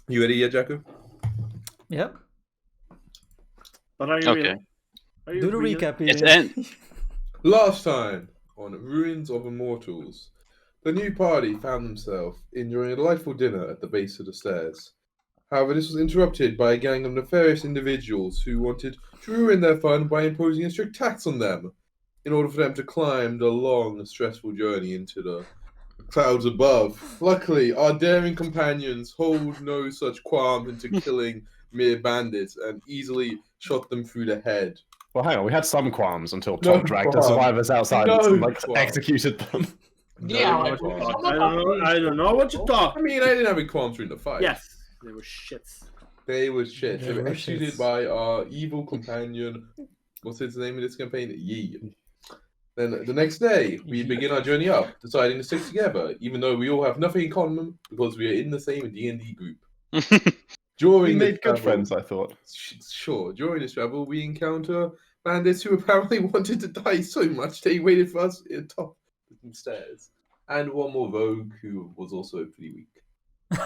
You ready yet, Jacko? Yep. But are you Okay. real? Are you Do the real? recap, It's Ian. Last time on Ruins of Immortals, the new party found themselves enjoying a delightful dinner at the base of the stairs. However, this was interrupted by a gang of nefarious individuals who wanted to ruin their fun by imposing a strict tax on them in order for them to climb the long, stressful journey into the clouds above. Luckily, our daring companions hold no such qualms into killing mere bandits and easily shot them through the head. Well, hang on. We had some qualms until No Tom dragged the qualms. survivors outside No and like qualms. executed them. Yeah, No like, qualms. I don't know what you talk. I mean, I didn't have any qualms during the fight. Yes, they were shits. They were shit. They They were were executed shits. by our evil companion. What's his name in this campaign? Yi. Then the next day, we begin our journey up, deciding to stick together, even though we all have nothing in common because we are in the same D&D group. During We this made good travel- friends, I thought. Sure. During this travel, we encounter bandits who apparently wanted to die so much they waited for us at the top of the stairs, and one more rogue who was also pretty weak.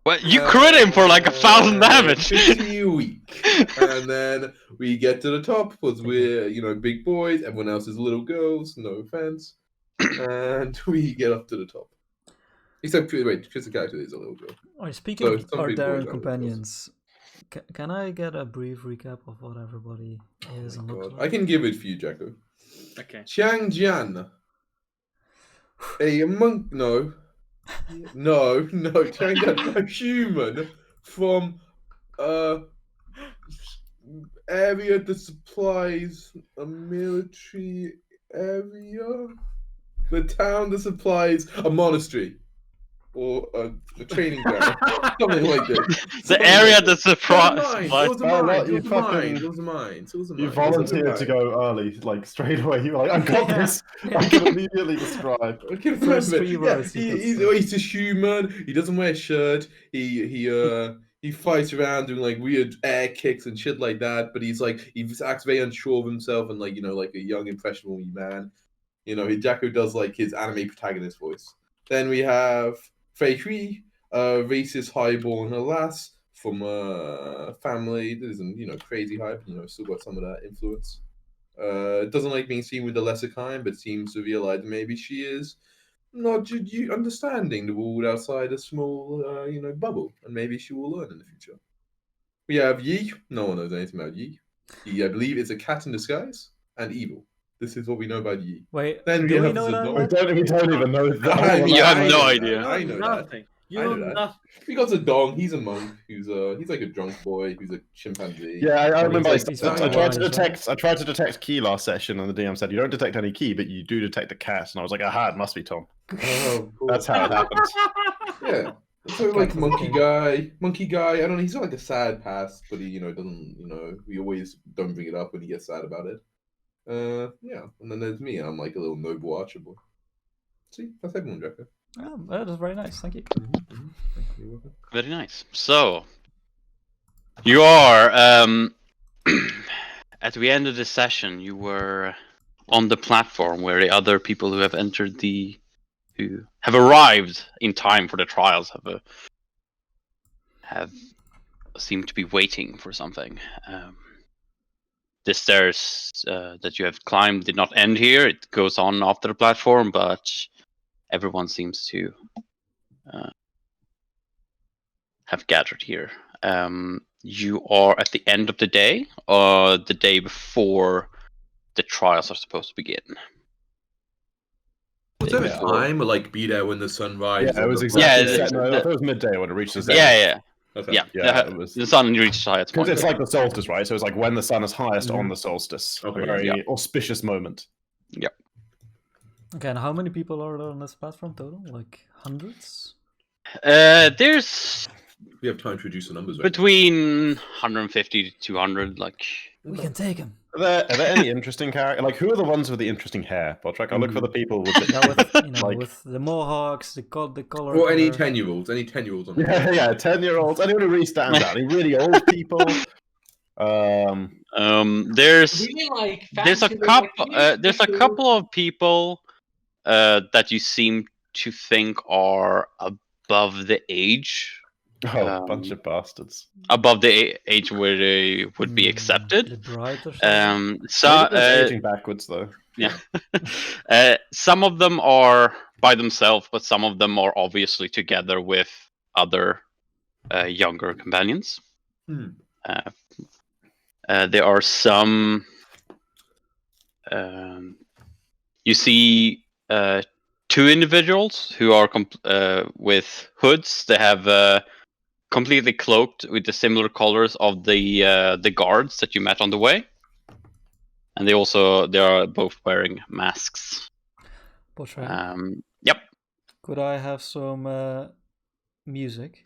Well, you crit him for like 1,000 damage. Pretty weak. And then we get to the top because we're, big boys. Everyone else is little girls. No offense. And we get up to the top. Except, wait, Chris the character is a little girl. Oh, speaking So of some our big boys daring are little companions, can I get a brief recap of what everybody is and looks God. I like? can give it for you, Jacko. Okay. Chiang Jian. A monk. No. Chiang Jian, a human from area that supplies a military area. The town that supplies a monastery or a training ground, something like this. The area that It surprised. was a Oh, mine. well, It you was a mine. fucking- It was a mine. It was a mine. You It was a good volunteered to mine. go early, like straight away. You were like, I got this. I can immediately describe. I can First remember. 3 words he He's a human. He doesn't wear a shirt. He fights around doing like weird air kicks and shit like that. But he acts very unsure of himself and like a young impressionable man. Jacko does like his anime protagonist voice. Then we have Fei Hui, a racist highborn lass from a family that isn't crazy high, but still got some of that influence. Doesn't like being seen with the lesser kind, but seems to realize maybe she is not understanding the world outside a small, bubble, and maybe she will learn in the future. We have Yi. No one knows anything about Yi. Yi, I believe, is a cat in disguise and evil. This is what we know about Yi. Wait, Then do we we have know that Zedong. We don't even know that. I mean, You have I no know idea. that. I know that. Nothing. You I know know that. nothing. We got Zedong. He's a monk. He's like a drunk boy. Who's a chimpanzee. Yeah, I remember. He's I fine, tried to right? detect. I tried to detect key last session, and the DM said you don't detect any key, but you do detect a cat. And I was like, aha, it must be Tom. Oh, cool. That's how it happens. Yeah. So like monkey guy. I don't know. He's got like a sad past, but he doesn't. We always don't bring it up when he gets sad about it. Yeah. And then there's me. I'm like a little noble archer boy. See, that's everyone, Jacko. Oh, that is very nice. Thank you. You're welcome. Very nice. So, you are at the end of the session. You were on the platform where the other people who have who have arrived in time for the trials have seemed to be waiting for something. The stairs that you have climbed did not end here. It goes on after the platform, but everyone seems to have gathered here. You are at the end of the day, or the day before the trials are supposed to begin. Was there a time like be there when the sun rises? Yeah, it was on the exactly. Yeah, set. No, it was midday when it reaches. Yeah. Okay. Yeah. Yeah, it was. The sun reaches the highest Because point. it's like the solstice, right? So it's like when the sun is highest Mhm. on the solstice. Okay, A very yeah. auspicious moment. Okay, and how many people are there on this platform total? Like hundreds? There's We have time to reduce the numbers. Right between 150 to 200. Like, We can take him. Are there any interesting characters? Like, who are the ones with the interesting hair? Botrick, I'll look for the people with the... Yeah, with Like- with the mohawks, the color. Or any hair. 10-year-olds. Any 10-year-olds on Yeah, 10-year-olds. Anyone who really stands out. Any really old people. there's Really like there's a fancy couple looking there's a people. couple of people that you seem to think are above the age Oh, bunch of bastards. above the age where they would be The accepted. bride or something? So Maybe it's aging backwards though. yeah, some of them are by themselves, but some of them are obviously together with other younger companions. Hmm. There are some. You see two individuals who are with hoods. They have completely cloaked with the similar colors of the guards that you met on the way, and they are both wearing masks. Portrait. Yep. Could I have some music?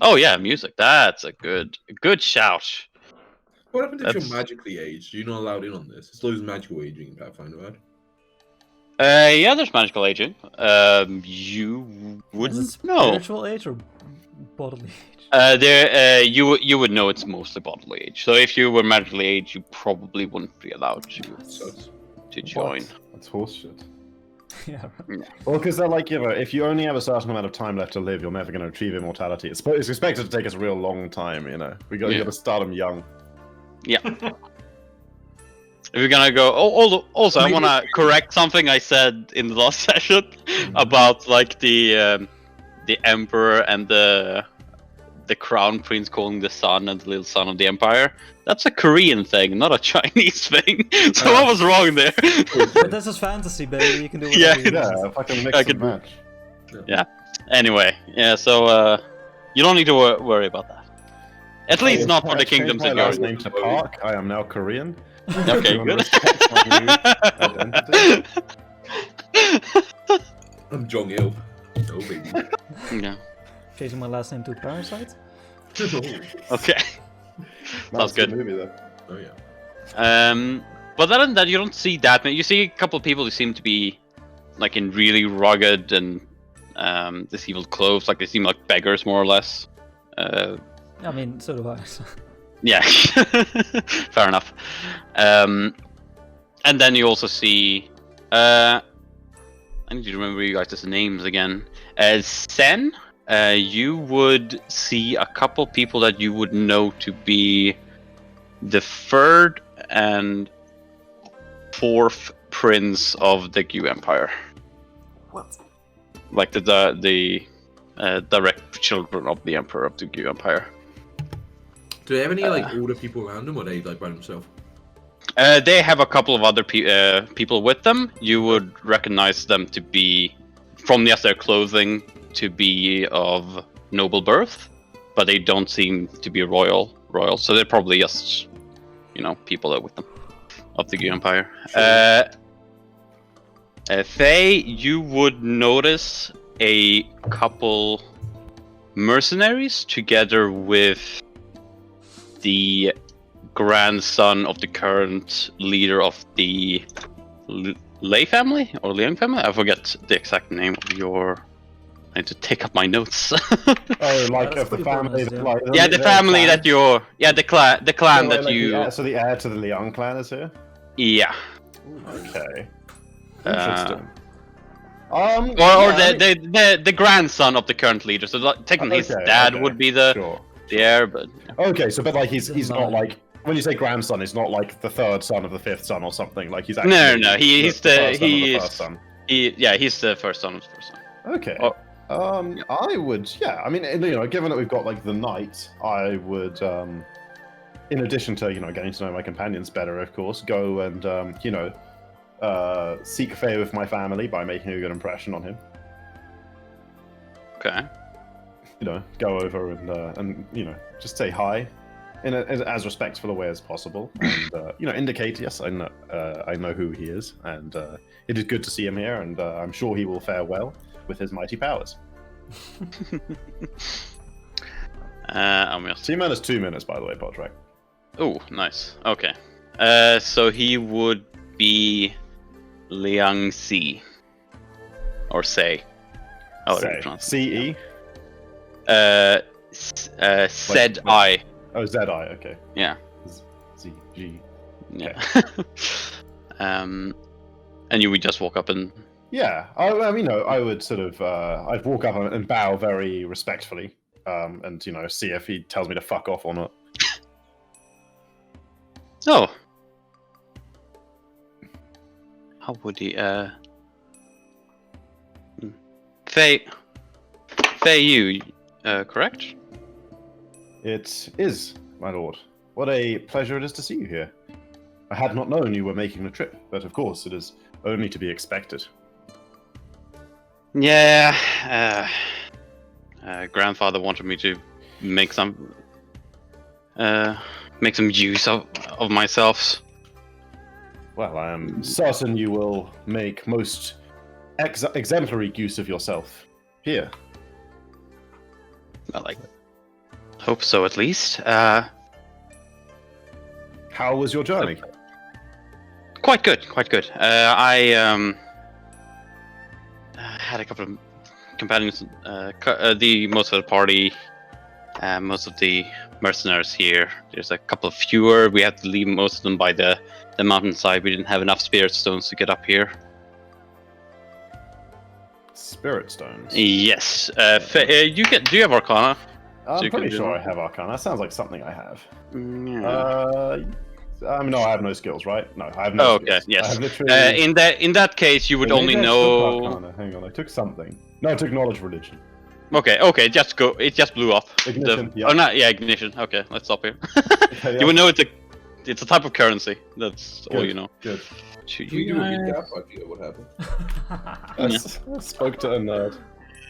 Oh yeah, music. That's a good shout. What happened if you're That's- magically aged? You're not allowed in on this. It's always magical aging in Pathfinder, right? Yeah, there's magical aging. You Is it wouldn't know. spiritual age or bodily age? You would know it's mostly bodily age. So if you were magically aged, you probably wouldn't be allowed Sucks. to join. What? That's horseshit. Yeah, right. Well, because they're like, if you only have a certain amount of time left to live, you're never going to achieve immortality. It's expected to take us a real long time, you Yeah. got to start them young. Yeah. If you're gonna go, also I want to correct something I said in the last session about like the emperor and the crown prince calling the son and the little son of the empire. That's a Korean thing, not a Chinese thing. So I was wrong there. But this is fantasy, baby. You can do whatever you want. Yeah, fucking mix I and could- match. Yeah. Anyway, yeah. So you don't need to worry about that. At least not for the kingdoms my that last you're. name to Park. I am now Korean. Okay, You wanna good. respect my new identity? I'm Jong Il. No baby. Yeah. Changing my last name to Parasite? Okay. That's a good. movie though. Oh yeah. But other than that, you don't see that many. You see a couple of people who seem to be like in really rugged and disheveled clothes, like they seem like beggars more or less. I mean, so do I. So. Yeah, fair enough. And then you also see. I need to remember you guys' names again. Sen. You would see a couple people that you would know to be the third and fourth prince of the Gu Empire. What? Like the direct children of the Emperor of the Gu Empire. Do they have any like older people around them, or are they like by themselves? They have a couple of other people with them. You would recognize them to be, from just their clothing, to be of noble birth, but they don't seem to be royal. So they're probably just, people that are with them of the Gu Empire. Faye, you would notice a couple mercenaries together with the grandson of the current leader of the Lei family or Liang family. I forget the exact name of your. I need to take up my notes. Oh, like that's of the pretty family. bonus, yeah. Like, Yeah, the their family clan. that you're. Yeah, the clan Yeah, that like you. so the heir to the Liang clan is here. Yeah. Okay. Uh, Interesting. Or yeah, I mean- the grandson of the current leader. So technically, his Okay, dad okay, would be the Sure. heir, but Okay, so but like he's not Mine. like when you say grandson, he's not like the third son of the fifth son or something. Like he's actually no. He's the first son of the he first is son. he's the first son of the first son. Okay. Oh. I would, yeah. I mean, given that we've got like the knight, I would, in addition to getting to know my companions better, of course, go and seek favor with my family by making a good impression on him. Okay. Go over and just say hi in as respectful a way as possible, and indicate yes, I know who he is, and it is good to see him here, and I'm sure he will fare well with his mighty powers. I'm just. T-minus 2 minutes, by the way, Podtrack. Oh, nice. Okay. So he would be Liang Si. Or Say. Oh, Say. pronounce it. C-E? Said I. Oh, Z-I, okay. Yeah. Z-G. Yeah. And you would just walk up and. Yeah, I mean, I would sort of, I'd walk up and bow very respectfully, and see if he tells me to fuck off or not. Oh. How would he, Faye, you, correct? It is, my lord. What a pleasure it is to see you here. I had not known you were making the trip, but of course it is only to be expected. Yeah, grandfather wanted me to make some use of myself. Well, I am certain you will make most exemplary use of yourself here. Well, I hope so, at least. How was your journey? Quite good. I had a couple of companions. Most of the party, most of the mercenaries here. There's a couple of fewer. We had to leave most of them by the mountainside. We didn't have enough spirit stones to get up here. Spirit stones? Yes. Do you have Arcana? I'm you pretty can- sure I have Arcana. That sounds like something I have. Yeah. No, I have no skills, right? No, I have no Oh, skills. okay. Yes. I have literally... In that case, you would Well, only maybe I know. took Arcana. Hang on, I took something. No, I took knowledge religion. Okay, just go. It just blew up. Ignition, yeah. Oh, no, yeah, ignition. Okay, let's stop here. Okay, yeah. You would know it's a type of currency. That's all Good. you know. Good. Should we do a recap? I forget what happened. I spoke to a nerd.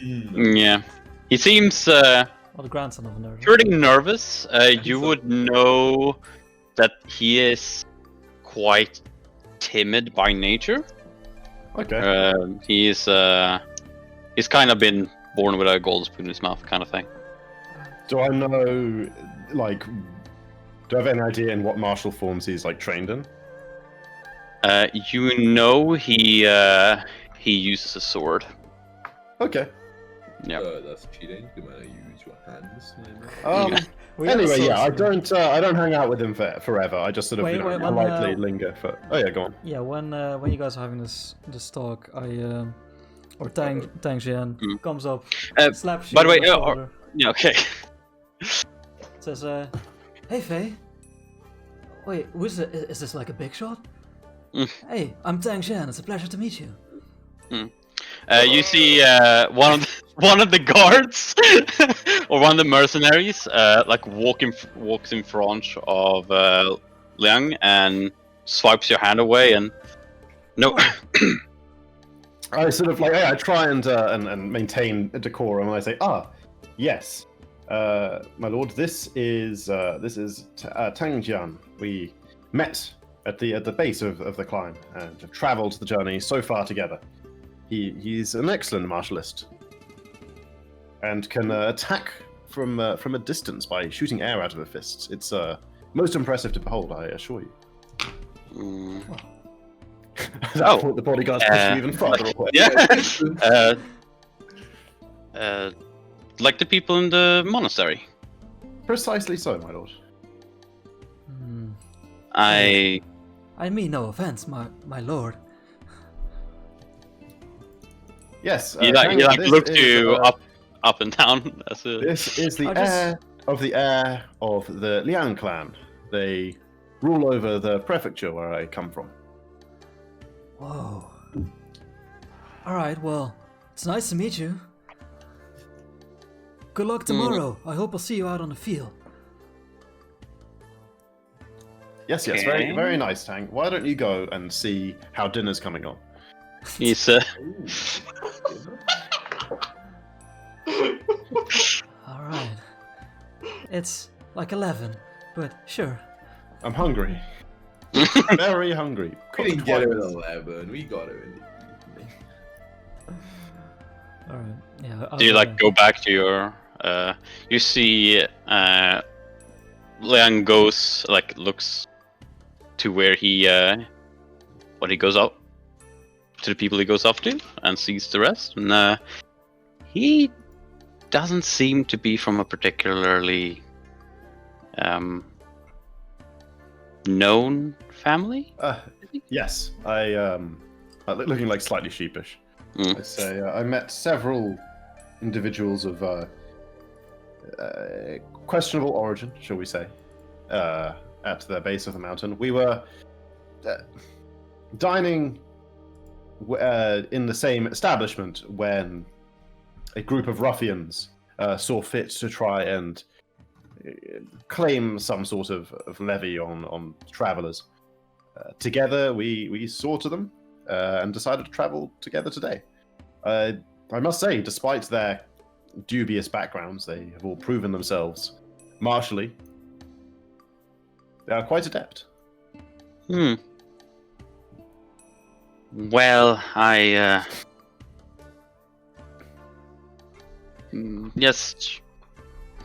Yeah, he seems Well, the grandson of a nerd. pretty nervous. You would know that he is quite timid by nature. Okay. He's kind of been born with a gold spoon in his mouth, kind of thing. Do I know, like, do I have any idea in what martial forms he's, like, trained in? You know he uses a sword. Okay. Yeah. That's cheating. You might use your hands. We have a Anyway, yeah, I sorcerer. don't hang out with him forever. I just sort of, Wait, when, politely linger for... Oh, yeah, go on. Yeah, when you guys are having this talk, or Tang Jian comes up, slaps you by the way, on the shoulder, Yeah. Okay. says, "Hey Faye, wait, who's it? Is this like a big shot? Hey, I'm Tang Jian. It's a pleasure to meet you." You see one of the guards or one of the mercenaries like walks in front of Liang and swipes your hand away and no. I sort of, like, I try and maintain a decorum, and I say, yes, my lord, this is Tang Jian. We met at the base of the climb and have travelled the journey so far together. He's an excellent martialist and can attack from a distance by shooting air out of her fists. It's most impressive to behold, I assure you. I thought the bodyguards pushed you even farther away. Yeah. Like the people in the monastery. Precisely so, my lord. I mean no offense, my lord. Yes. he looked you up and down. This is the heir of the Liang clan. They rule over the prefecture where I come from. Whoa. Alright, well, it's nice to meet you. Good luck tomorrow. I hope I'll see you out on the field. Yes, Okay. very, very nice, Tang. Why don't you go and see how dinner's coming on? He's Alright. It's like 11, but sure. I'm hungry. Very hungry. We didn't Cooked get it twice. at 11. We got it in the evening. Alright, yeah. Do you go back to your? You see, Liang goes looks to where he goes up to the people he goes up to and sees the rest, and he doesn't seem to be from a particularly known family. Yes, I looking like slightly sheepish. I say I met several individuals of questionable origin, shall we say, at the base of the mountain. We were dining in the same establishment when a group of ruffians saw fit to try and claim some sort of levy on travelers. Together, we saw to them and decided to travel together today. I must say, despite their dubious backgrounds, they have all proven themselves martially. They are quite adept. Well, yes.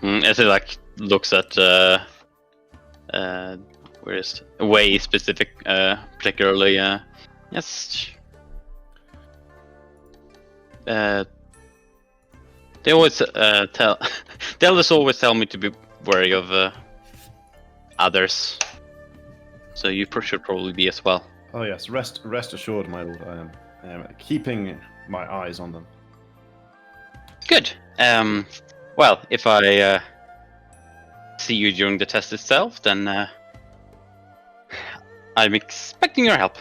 As he like looks at where is way specific, particularly yes. They always tell the elders always tell me to be wary of others. So you should probably be as well. Oh yes, rest assured, my lord. I am keeping my eyes on them. Good. Well, if I see you during the test itself, then I'm expecting your help.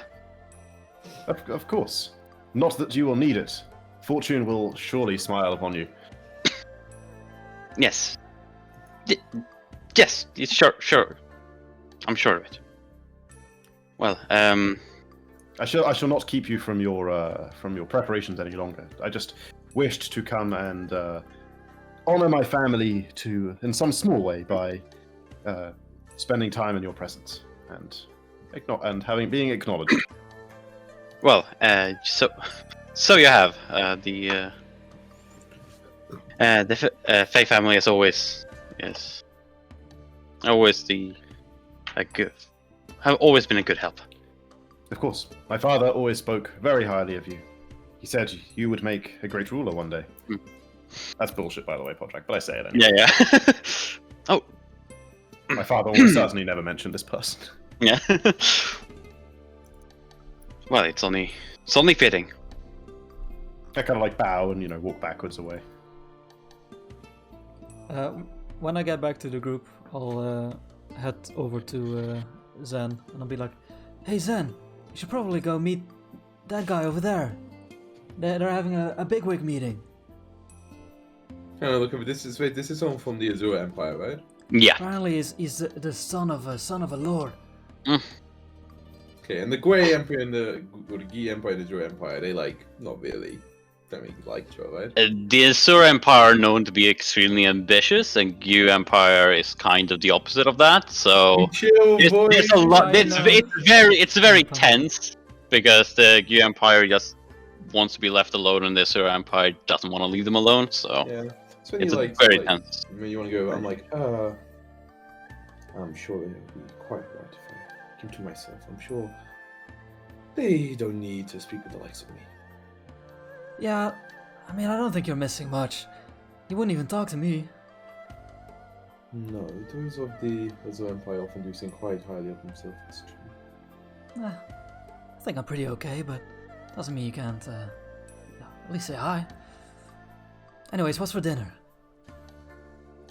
Of course. Not that you will need it. Fortune will surely smile upon you. Yes. Yes. Sure. I'm sure of it. Well, I shall not keep you from your preparations any longer. I just wished to come and honor my family in some small way by spending time in your presence and being acknowledged. Well, so you have the Faye family is always have always been a good help. Of course, my father always spoke very highly of you. He said you would make a great ruler one day. That's bullshit, by the way, Podrick, but I say it anyway. Yeah. Oh. My father almost certainly never mentioned this person. Yeah. Well, it's only fitting. I kind of like bow and walk backwards away. When I get back to the group, I'll head over to Zen and I'll be like, "Hey Zen, you should probably go meet that guy over there. They're having a bigwig meeting." Kind of look at this is someone from the Azure Empire, right? Yeah. Apparently, he's the son of a lord. Okay, and the Grey Empire and the Gi Empire and the Azure Empire, they not really don't really like each other, right? The Azure Empire are known to be extremely ambitious, and Gu Empire is kind of the opposite of that. So Chill, boy. there's a lot. Right It's very tense because the Gu Empire just wants to be left alone, and the Azure Empire doesn't want to leave them alone. So Yeah. So when it's you very tense. when you want to go, I'm like, I'm sure they'll be quite right if I keep to myself. I'm sure they don't need to speak with the likes of me. Yeah, I mean, I don't think you're missing much. He wouldn't even talk to me. No, those of the Azure Empire often do think quite highly of themselves. It's true. I think I'm pretty okay, but doesn't mean you can't, at least say hi. Anyways, what's for dinner?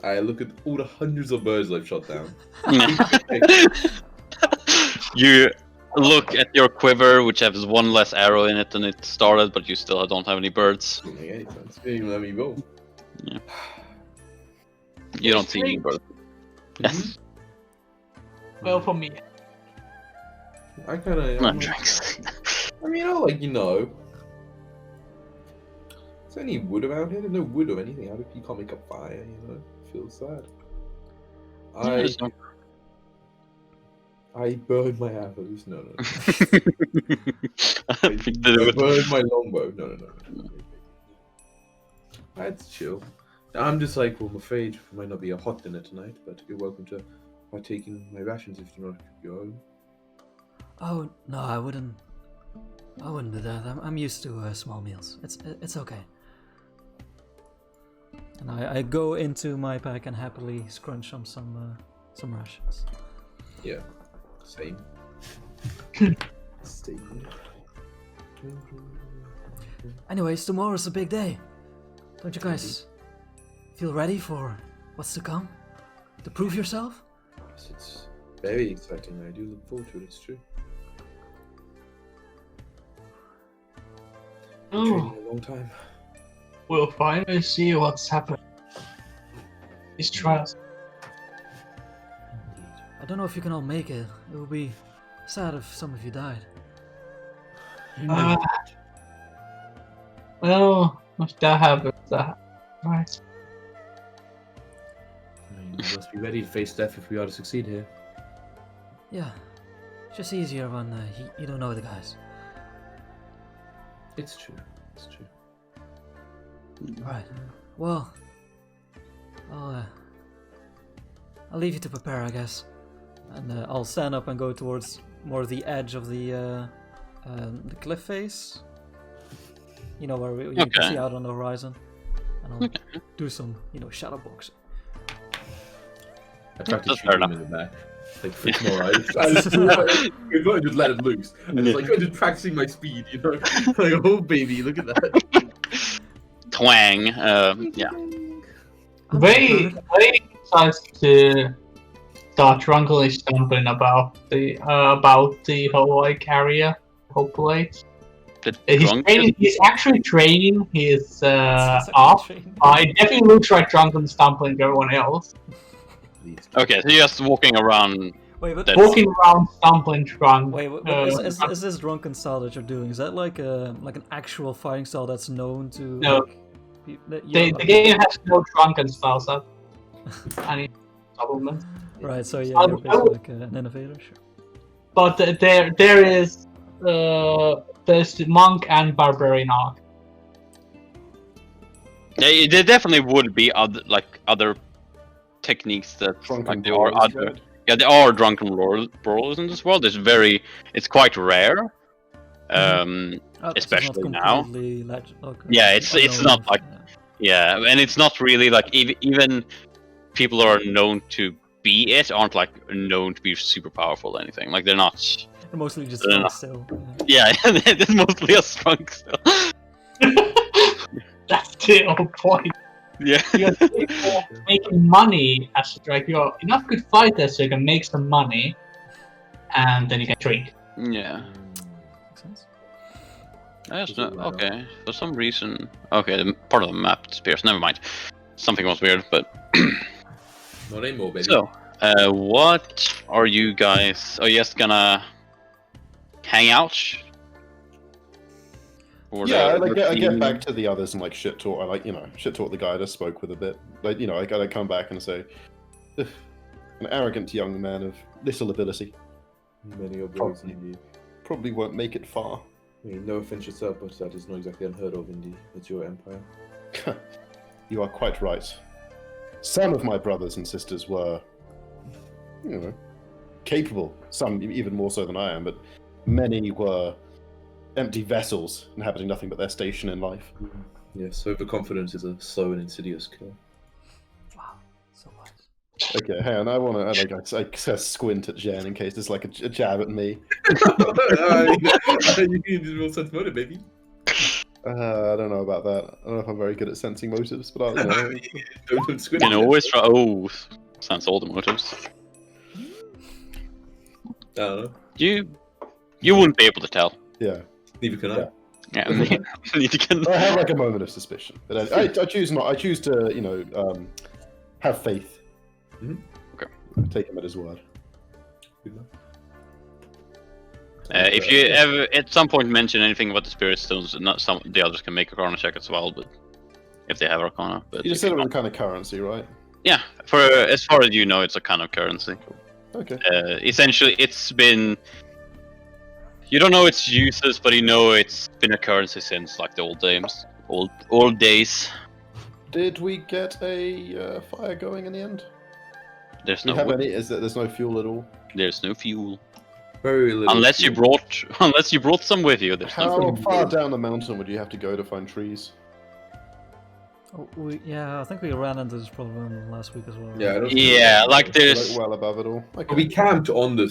I look at all the hundreds of birds I've shot down. You look at your quiver, which has one less arrow in it than it started, but you still don't have any birds. Doesn't make any sense. They didn't even let me roll. Yeah. You don't see any birds. Yes. Well, for me. I kind of. Not drinks. I mean, is there any wood around here? There's no wood or anything. You can't make a fire, I feel sad. I burned my arrows. No. I burned my longbow. No. I had to chill. I'm just like, well, I'm afraid it might not be a hot dinner tonight, but you're welcome to partake in my rations if you want to cook your own. Oh no, I wouldn't do that. I'm used to small meals. It's okay. And I go into my pack and happily scrunch on some rations. Yeah, same. Same. Anyways, tomorrow's a big day. Don't you guys feel ready for what's to come? To prove yourself? Yes, it's very exciting. I do look forward to it. It's true. Been training a long time. We'll finally see what's happening. These trials. I don't know if you can all make it. It would be sad if some of you died. Uh, well, if that happens, right. We must be ready to face death if we are to succeed here. Yeah, it's just easier when you don't know the guys. It's true. It's true. Right. Well, I'll leave you to prepare, I guess, and I'll stand up and go towards more the edge of the cliff face. You know where you can see out on the horizon, and I'll do some, shadow boxing. I practice That's fair shooting him in the back. Like, freak more eyes. I just let it loose. And it's like, I'm just practicing my speed, Like, oh, baby, look at that. Twang. Yeah. They decides to start drunkenly stumbling about the whole area, whole place. He's actually training his off. It definitely looks like drunken stumbling everyone else. Okay, so you're just walking around. Wait, but Walking around stumbling drunk. wait, is this drunken style that you're doing? Is that like an actual fighting style that's known to? No. The game has no drunken style, so any supplements. Right, so yeah, you're basically like an innovator, sure. But there is there's the monk and barbarian arc. Yeah, there definitely would be other techniques that Drunken there are brawlers, other. right? Yeah, there are drunken brawlers in this world. It's quite rare. Especially now. Yeah, it's not like and it's not really like even people who are known to be it aren't like known to be super powerful or anything. Like they're not. They're mostly just drunk still. Yeah, they're mostly a drunk still. That's the whole point. Yeah. You're making money as like you're enough good fighters so you can make some money, and then you can drink. Yeah. Makes sense. That's not, okay. For some reason, the part of the map disappears. Never mind. Something was weird, but. Not anymore, baby. So, what are you guys? Are you just gonna hang out? Or Yeah, I get back to the others and like shit talk. Shit talk the guy I just spoke with a bit. Like, I gotta come back and say, an arrogant young man of little ability. Many of those indeed. Probably won't make it far. I mean, no offense yourself, but that is not exactly unheard of, indeed. It's your empire. You are quite right. Some of my brothers and sisters were, capable. Some even more so than I am, but many were empty vessels inhabiting nothing but their station in life. Yes, overconfidence is a slow and insidious kill. Wow, so wise. Okay, hang on. I want to I squint at Jen in case there's like a jab at me. You need a real sense of motive, baby. I don't know about that. I don't know if I'm very good at sensing motives, but I'll. Don't squint. You can always try. Oh, sounds all the motives. I don't know. You wouldn't be able to tell. Yeah. Neither can I. Yeah. You can. I have like a moment of suspicion, but I choose not. I choose to, have faith. Mm-hmm. Okay. Take him at his word. Good enough. If you ever at some point mention anything about the spirit stones, the others can make a Arcana check as well, but if they have Arcana. But You just said it was a kind of currency, right? yeah, for as far as you know, it's a kind of currency. Okay. Essentially, it's been. You don't know its uses, but you know it's been a currency since like the old days. Old days. Did we get a fire going in the end? There's Do you no. have any? There's no fuel at all? There's no fuel. Very little. Unless you brought some with you. There's How no. far down the mountain would you have to go to find trees? Oh, I think we ran into this problem last week as well. Yeah, I don't Yeah, like there's. Like well above it all. Okay. We camped on the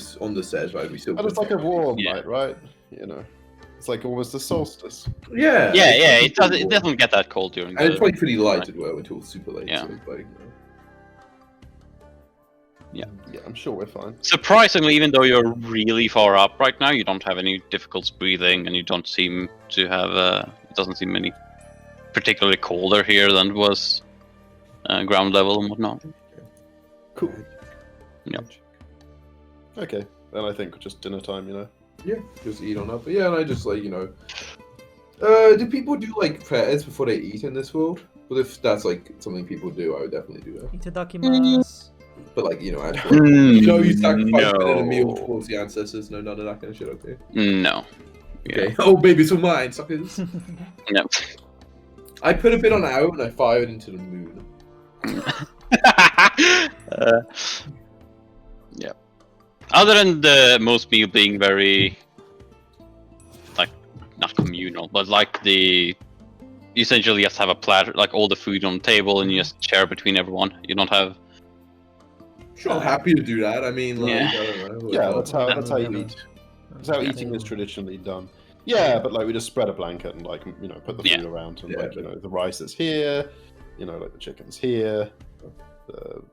edge, right? We still. And it's like a warm Yeah. night, right? It's like almost a solstice. Yeah. Yeah. It doesn't get that cold during. And it's the... probably pretty light as well until super late. Yeah. So it's like, Yeah, I'm sure we're fine. Surprisingly, even though you're really far up right now, you don't have any difficulties breathing, and you don't seem to have. It doesn't seem any particularly colder here than it was ground level and whatnot. Cool. Yep. Okay, then I think just dinner time, you know. Yeah, just eat on up. But yeah, and I just like, you know, do people do like prayers before they eat in this world? Well, if that's like something people do, I would definitely do that. Itadakimasu. But like, you know, actually, you know, you sacrifice No. a meal towards the ancestors. No, none of that kind of shit. Okay. No. Okay. Oh, babies are mine, suckers. No. I put a bit on out and I fired into the moon. Yeah. Other than the most meal being very, like, not communal, but like you essentially just have a platter, like all the food on the table, and you just share between everyone. You don't have. Sure, I'm happy to do that. I mean, like, Yeah. I don't know. Yeah, that's how you Yeah. eat. That's how eating is traditionally done. Yeah, but like we just spread a blanket and like, you know, put the food around, and Yeah, like, you know, the rice is here, you know, like the chicken's here,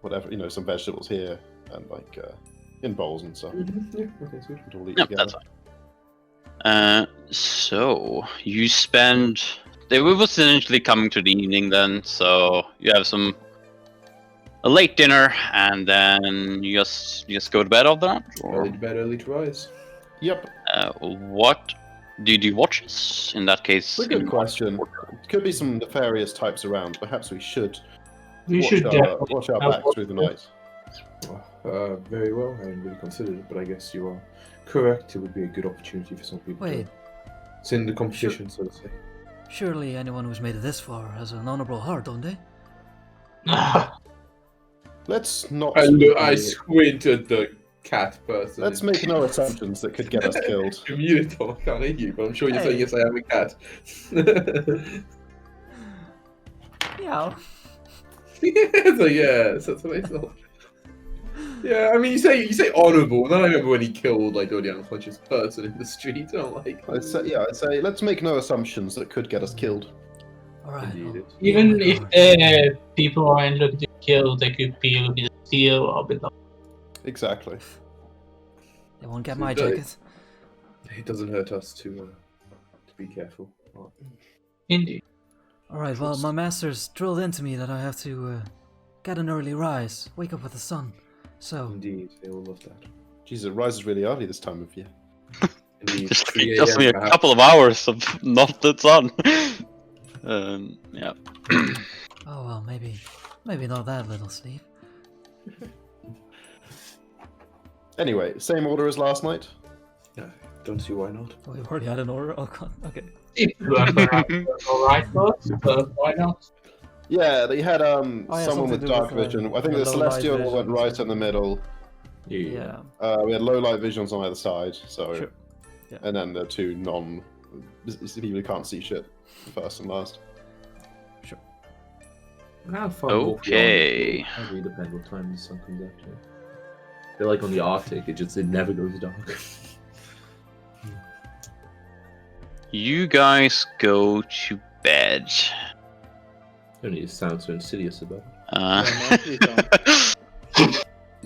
whatever, you know, some vegetables here, and like in bowls and stuff. Yeah, okay, sweet. And all eat Yep, together. that's fine. So you spend. They were essentially coming to the evening then, so you have a late dinner, and then you just go to bed after that. Early Or to bed, early to rise. Yep. what do you do? Watches in that case? It's a good question. Could be some nefarious types around. Perhaps we should We should definitely watch our know back what through the to do. night. Very well. I hadn't really considered it, but I guess you are correct. It would be a good opportunity for some people. Wait, It's in the competition, so to say. surely anyone who's made it this far has an honorable heart, don't they? Let's not. I squint at the cat person. Let's make no assumptions that could get us killed. You're muted, Tom. I can't hear you, but I'm sure you're saying Hey. yes, I am a cat. Yeah. So yeah, so that's what I thought. Yeah, I mean, you say honourable, and then I remember when he killed like the unconscious person in the street. And I'm like, I'd say let's make no assumptions that could get us killed. Alright. Indeed. Even if the people aren't looking to kill, they could be looking to steal or be like, Exactly. They won't get my Indeed. jacket. It doesn't hurt us to be careful. indeed. Alright, well, my master's drilled into me that I have to get an early rise, wake up with the sun. So, Indeed, they will love that. Jesus, it rises really early this time of year. Indeed, Just 3 just a.m. me a perhaps. couple of hours of not the sun. Yeah. oh well, maybe not that little sleep. Anyway, same order as last night. Yeah, don't see why not. Oh, we've already had an order? Oh god, okay. If you are alright first, but why not? Yeah, they had yeah, someone something with to do dark with, vision. I think the the low light celestial vision went and right stuff. in the middle. Yeah. We had low light visions on either side. So, Sure. Yeah. and then the two people who can't see shit, first and last. How far Okay. It really depends what time the sun comes up to. They're like on the Arctic, it never goes dark. You guys go to bed. Don't need to sound so insidious about it. Uh, nicely done.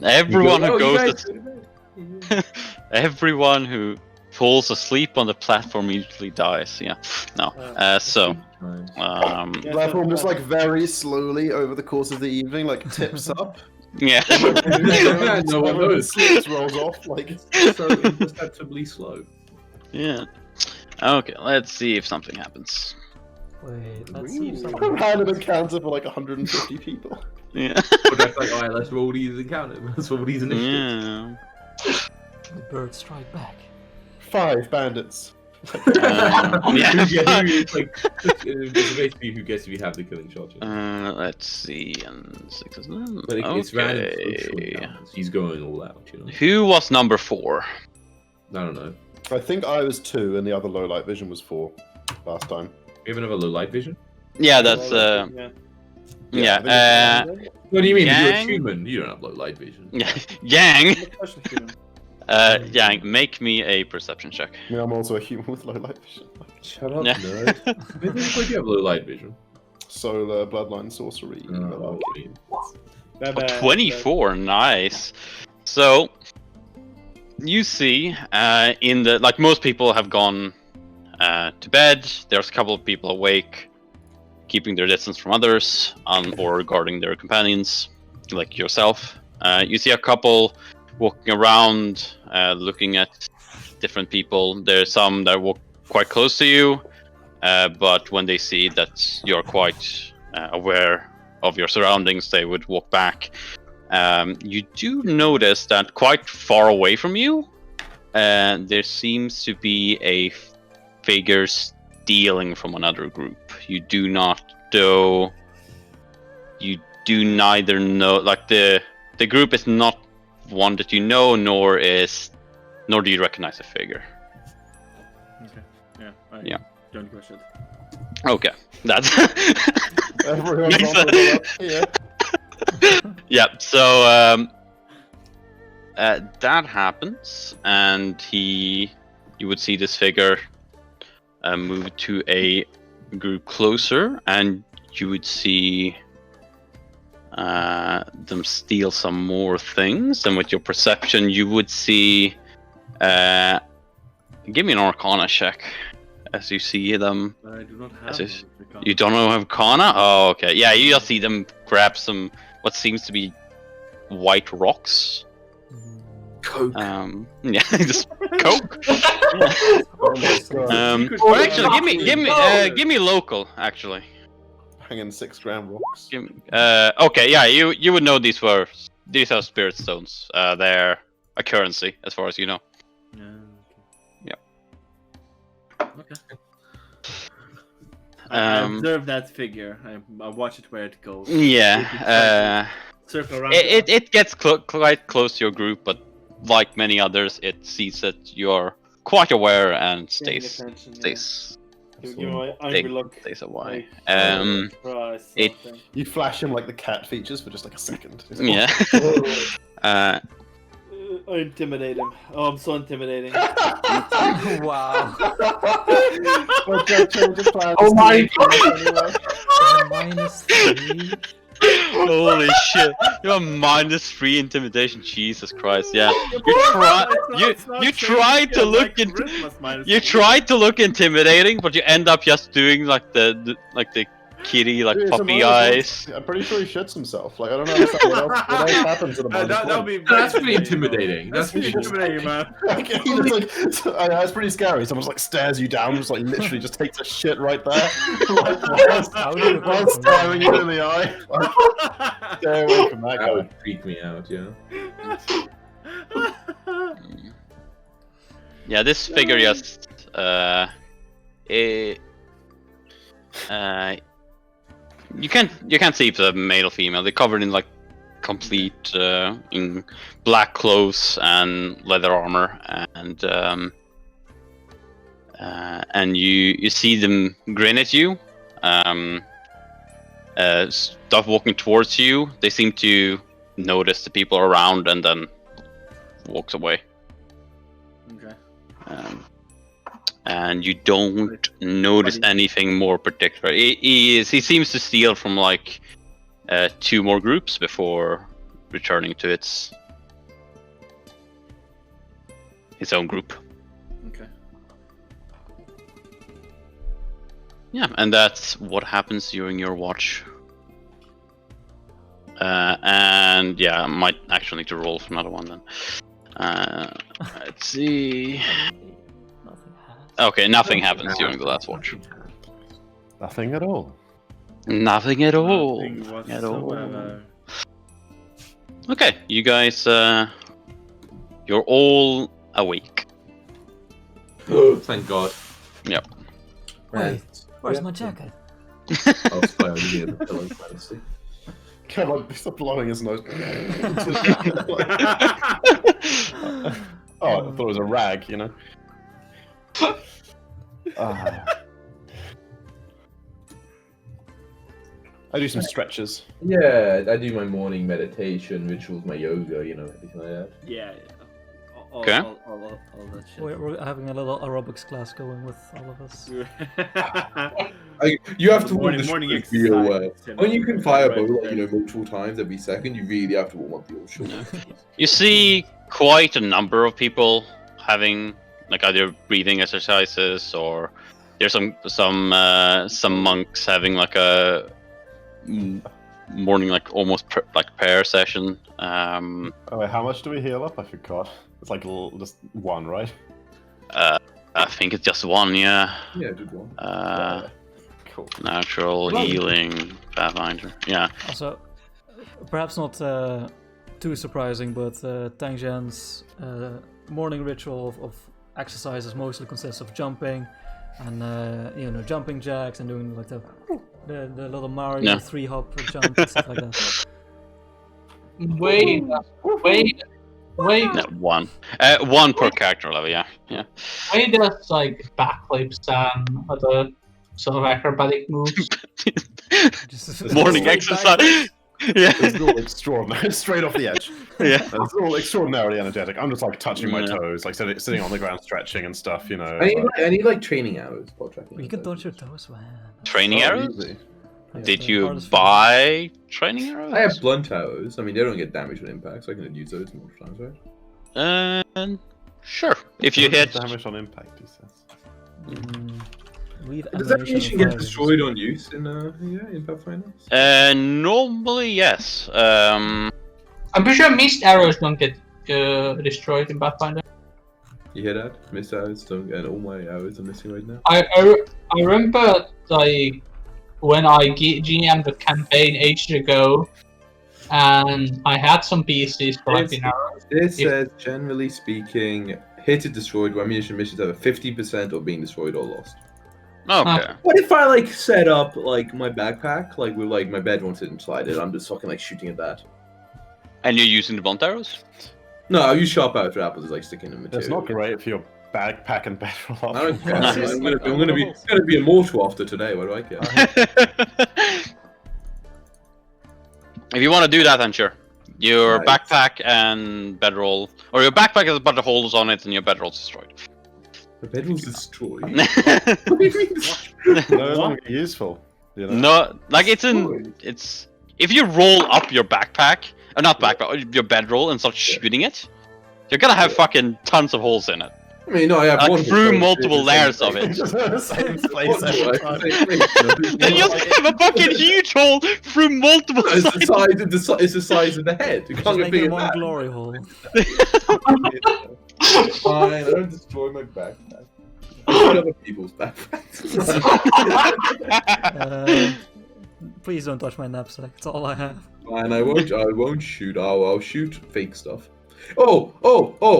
everyone who You goes guys to, go to bed. everyone who falls asleep on the platform usually dies. Yeah. No. So. Times. Yeah, Platform so- just like very slowly over the course of the evening, like tips up. Yeah. Yeah, no one Everyone knows. slips, rolls off. Like So imperceptibly slow. Yeah. Okay. Let's see if something happens. Wait, let's see if something... a random encounter for like 150 people. Yeah. But that's like, alright, let's roll these encounters. Let's roll these initiatives. Yeah. The birds strike back. 5 bandits. Yeah. It's like, it's basically who gets to have the killing shot. You know? Let's see. And 6 is none. But it's random social Okay. encounters. He's going all out, you know. Who was number 4? I don't know. I think I was 2 and the other low light vision was 4 last time. We have another low light vision. Yeah, that's yeah. yeah. What do you mean? You're a Yang? human. You don't have low light vision. Yang. Good question, Steven. Yang, make me a perception check. I mean, I'm also a human with low light vision. Shut up, Yeah. nerd. Maybe you have low light vision. Solar, bloodline, sorcery. Oh, malarkey. okay. Oh, 24, nice. So you see, in the like most people have gone to bed. There's a couple of people awake, keeping their distance from others, or guarding their companions, like yourself. You see a couple walking around, looking at different people. There's some that walk quite close to you, but when they see that you're quite aware of your surroundings, they would walk back. You do notice that quite far away from you, there seems to be a figure stealing from another group. You do not know. You do neither know. Like the group is not one that you know, nor do you recognize the figure. Okay. Yeah. Yeah. Don't question it. Okay, that's. Everyone's Makes on the up here. Yeah, so that happens, and you would see this figure move to a group closer, and you would see them steal some more things. And with your perception, you would see. Give me an Arcana check as you see them. I do not As have is- one. You don't know Arcana? Oh, okay. Yeah, you just see them grab some what seems to be white rocks. Coke. Yeah, just coke. Oh my god. Or actually, give me local. Actually, Hanging 6 gram rocks. give me, okay, yeah, you would know these are spirit stones. They're a currency, as far as you know. Yeah, Yep. Okay. I Um, observe that figure. I watch it where it goes. Yeah. Circle around. It gets quite close to your group, but like many others, it sees that you're quite aware and Paying stays attention, stays Give me my They- angry look. stays away. Like, surprise, it- something. You flash him like the cat features for just like a second. Yeah. I intimidate him. Oh, I'm so intimidating. Wow. But don't change the plans. Oh my Anyway. -3. Holy shit! You have -3 intimidation. Jesus Christ! Yeah. You tried to look You tried to look intimidating, but you end up just doing like the kitty like Dude, puppy some other eyes. I'm pretty sure he shits himself. Like I don't understand what else happens at a bonus That'll point. be That's pretty intimidating. That's pretty intimidating, man. Like, he just, like, I know, it's pretty scary. Someone just like stares you down, just like literally just takes a shit right there, like while staring you in the eye. Like, stay away from that That guy. would freak me out, yeah. Yeah, this figure just you can't see if it's a male or female. They're covered in like complete in black clothes and leather armor, and you see them grin at you. Stuff walking towards you. They seem to notice the people around and then walks away. Okay. And you don't notice anything more particular. He seems to steal from like 2 more groups before returning to its own group. Okay. Yeah, and that's what happens during your watch. And yeah, I might actually need to roll for another one then. Let's see. Nothing happens. Okay, nothing happens during the last watch. Nothing at all. Nothing at all. Nothing At all. whatsoever. Okay, you guys, you're all awake. Thank God. Yep. Wait, where's my jacket? I'll spy on you in the pillow fantasy. Come on, stop blowing his nose. Oh, I thought it was a rag, you know. I do some stretches. Yeah, I do my morning meditation rituals, my yoga, you know, everything like that. Yeah. Okay. All that shit. We're having a little aerobics class going with all of us. You have to Morning- warm the morning shoulders real well. exercise, you When you know, can fire right, bow, right. multiple times every second, you really have to warm up the old shoulders. You see quite a number of people having like either breathing exercises, or there's some monks having like a morning like almost like prayer session. Oh, wait, how much do we heal up? I forgot. It's like just one, right? I think it's just one, yeah. Yeah, good one. Cool. Natural healing, Pathfinder. Yeah. Also, perhaps not too surprising, but Tang Jian's morning ritual of exercises mostly consists of jumping and jumping jacks and doing like the little Mario 3-hop jump and stuff like that. Wait. No, one per character level. Yeah. Why does like backflips and other sort of acrobatic moves? Just Morning exercise. Yeah. It's all extraordinary, straight off the edge. Yeah. It's all extraordinarily energetic. I'm just like touching my toes, like sitting on the ground, stretching and stuff. You know. I need like training hours while tracking. You can touch your toes, man. Training arrows? Easy. That's Did the you hardest thing. buy training arrows? I have blunt arrows. I mean, they don't get damage with impact, so I can use those multiple times, right? Sure. If you hit, damage on impact, he says. We've Does ammunition get destroyed on use in Pathfinder? normally yes. I'm pretty sure missed arrows don't get destroyed in Pathfinder. You hear that? Missed arrows don't, and all my arrows are missing right now. I remember like when I GM'd the campaign ages ago, and I had some PCs collecting arrows. This says, generally speaking, hit or destroyed where ammunition missions have a 50% of being destroyed or lost. Okay. What if I like set up like my backpack, like with like my bedroom sitting inside it? I'm just fucking like shooting at that. And you're using the blunt arrows? No, I use sharp arrows for apples, like sticking in material. It's not great for your backpack and bedroll. I don't care. Nice. I'm gonna be immortal after today. What do I care? If you want to do that, then sure. Your Nice. backpack and bedroll, or your backpack has a bunch of holes on it, and your bedroll's destroyed. The bedroll's destroyed. No longer useful. You know? No, like it's if you roll up your backpack, or not backpack, your bedroll and start shooting it, you're gonna have fucking tons of holes in it. I mean, no, I have Like one through hole, multiple it's layers like- of it. Same place every One time. hole, same place, And you just have a fucking huge hole through multiple It's the sides. size. It's the size of the head. You Just can't get make bigger it than one that. glory hole. Fine, I don't destroy my backpack. I shoot other people's backpacks. Please don't touch my knapsack. It's all I have. Fine, I won't shoot. I'll shoot fake stuff. Oh!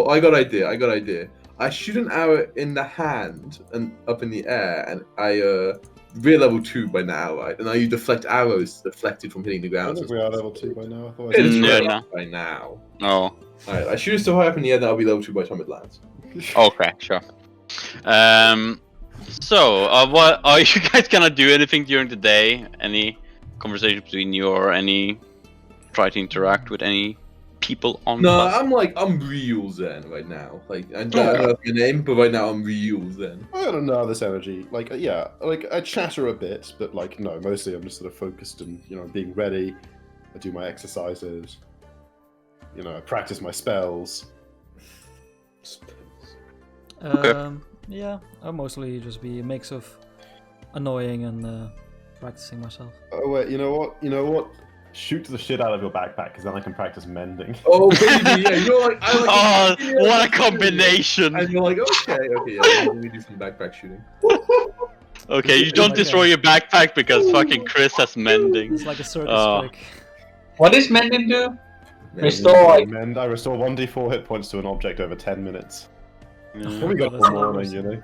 I got idea. I shoot an arrow in the hand and up in the air, and we're level 2 by now, right? And I deflect arrows deflected from hitting the I ground. think we are level 2 by now. I thought It is Yeah, right no. by now. Oh, Alright, I shoot it so high up in the air that I'll be level 2 by the time it lands. okay, sure. So, what are you guys gonna do? Anything during the day? Any conversation between you, or any try to interact with any people on? No, Plus? I'm real Zen right now. Like, I don't know your name, but right now I'm real Zen. I don't know this energy. Like, yeah, like I chatter a bit, but like, no, mostly I'm just sort of focused and being ready. I do my exercises. I practice my spells. Yeah, I'll mostly just be a mix of annoying and practicing myself. Oh wait, you know what? Shoot the shit out of your backpack, because then I can practice mending. Oh baby, yeah, you're like, Oh, what a combination! And you're like, okay, yeah, let me do some backpack shooting. Okay, you don't destroy your backpack because fucking Chris has mending. It's like a circus Oh. trick. What does Mending do? Man, Restore like Mend. I restore 1d4 hit points to an object over 10 minutes. Yeah. Probably got That's one nice. morning,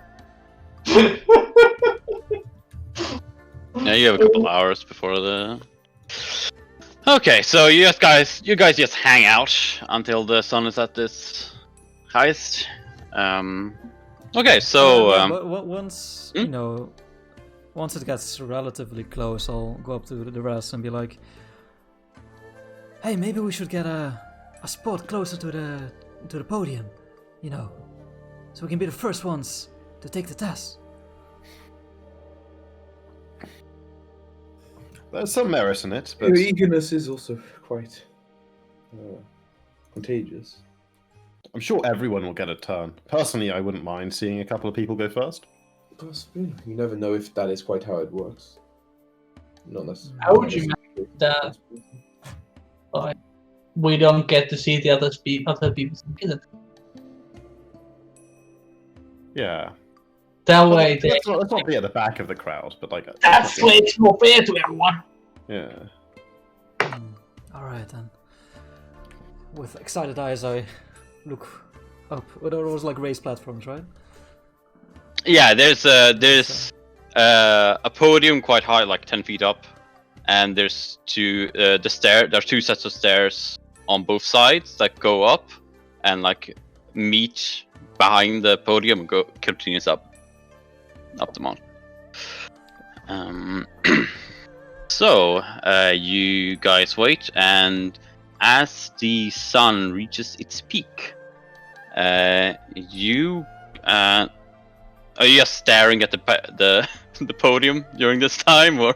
Yeah, you have a couple hours before the. Okay, so you guys just hang out until the sun is at its highest. Okay, so But once once it gets relatively close, I'll go up to the rest and be like, "Hey, maybe we should get a spot closer to the podium. you know, so we can be the first ones to take the test. There's some merit in it, but Your eagerness is also quite contagious. I'm sure everyone will get a turn. Personally, I wouldn't mind seeing a couple of people go first. Possibly. You never know if that is quite how it works. Not necessarily. How would you manage that? Like, we don't get to see the other people's ability. Yeah. That way, Let's not be at the back of the crowd, but like. that's way it's more fair to everyone. Yeah. Alright then. With excited eyes, I look up. Well, there was like raised platforms, right? Yeah, there's a podium quite high, like 10 feet up, and there's there's two sets of stairs on both sides that go up and like meet behind the podium and continues up the mountain. So you guys wait, and as the sun reaches its peak, you are you just staring at the podium during this time, or?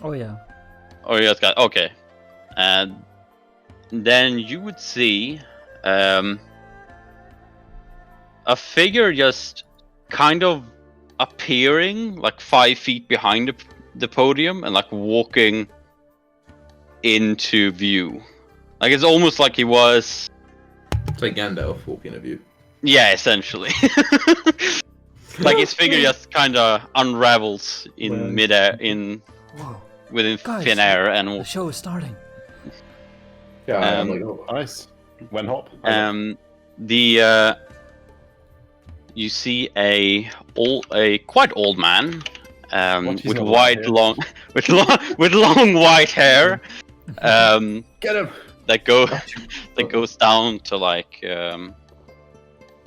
Oh yeah. Or you just got okay, and then you would see a figure just kind of appearing like 5 feet behind the podium and like walking into view. Like it's almost like he was. It's like Gandalf walking at you. Yeah, essentially. Like his figure just kind of unravels in midair, Whoa. within Guys, thin air, The and show is starting. Yeah, I'm like, oh, Nice. When hop. you see a quite old man, What, he's with not white long with long white hair, get him! that goes down to like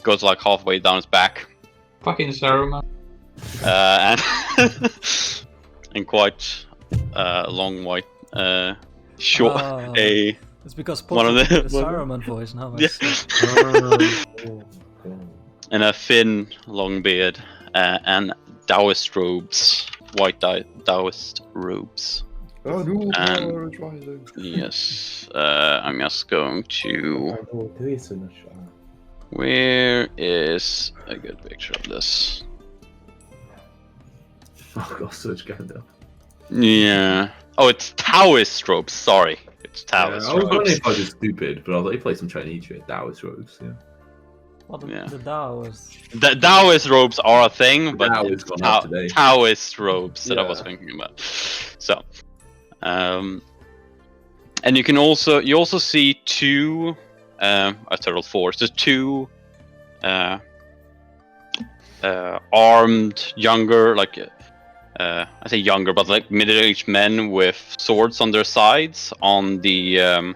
goes like halfway down his back, Fucking Saruman. and and quite long white short Ah. a It's because One of Potter the- did the Saruman voice now. Yeah. Oh, and a thin long beard, and Taoist robes, white Taoist robes. And yes, I'm just going to. Where is a good picture of this? Oh god, such Gandalf. Yeah. Oh, it's Taoist robes. Sorry, it's Taoist I was wondering robes. if I was stupid, but I was like, he played some Chinese shit. Taoist robes, yeah. Well, the, Yeah. the Dao was. The Taoist robes are a thing, but Taoist it's gone up today. Taoist robes that I was Yeah. thinking about. So, and you can also see two, a total of four. So two, armed younger, like, I say younger, but like middle-aged men with swords on their sides on the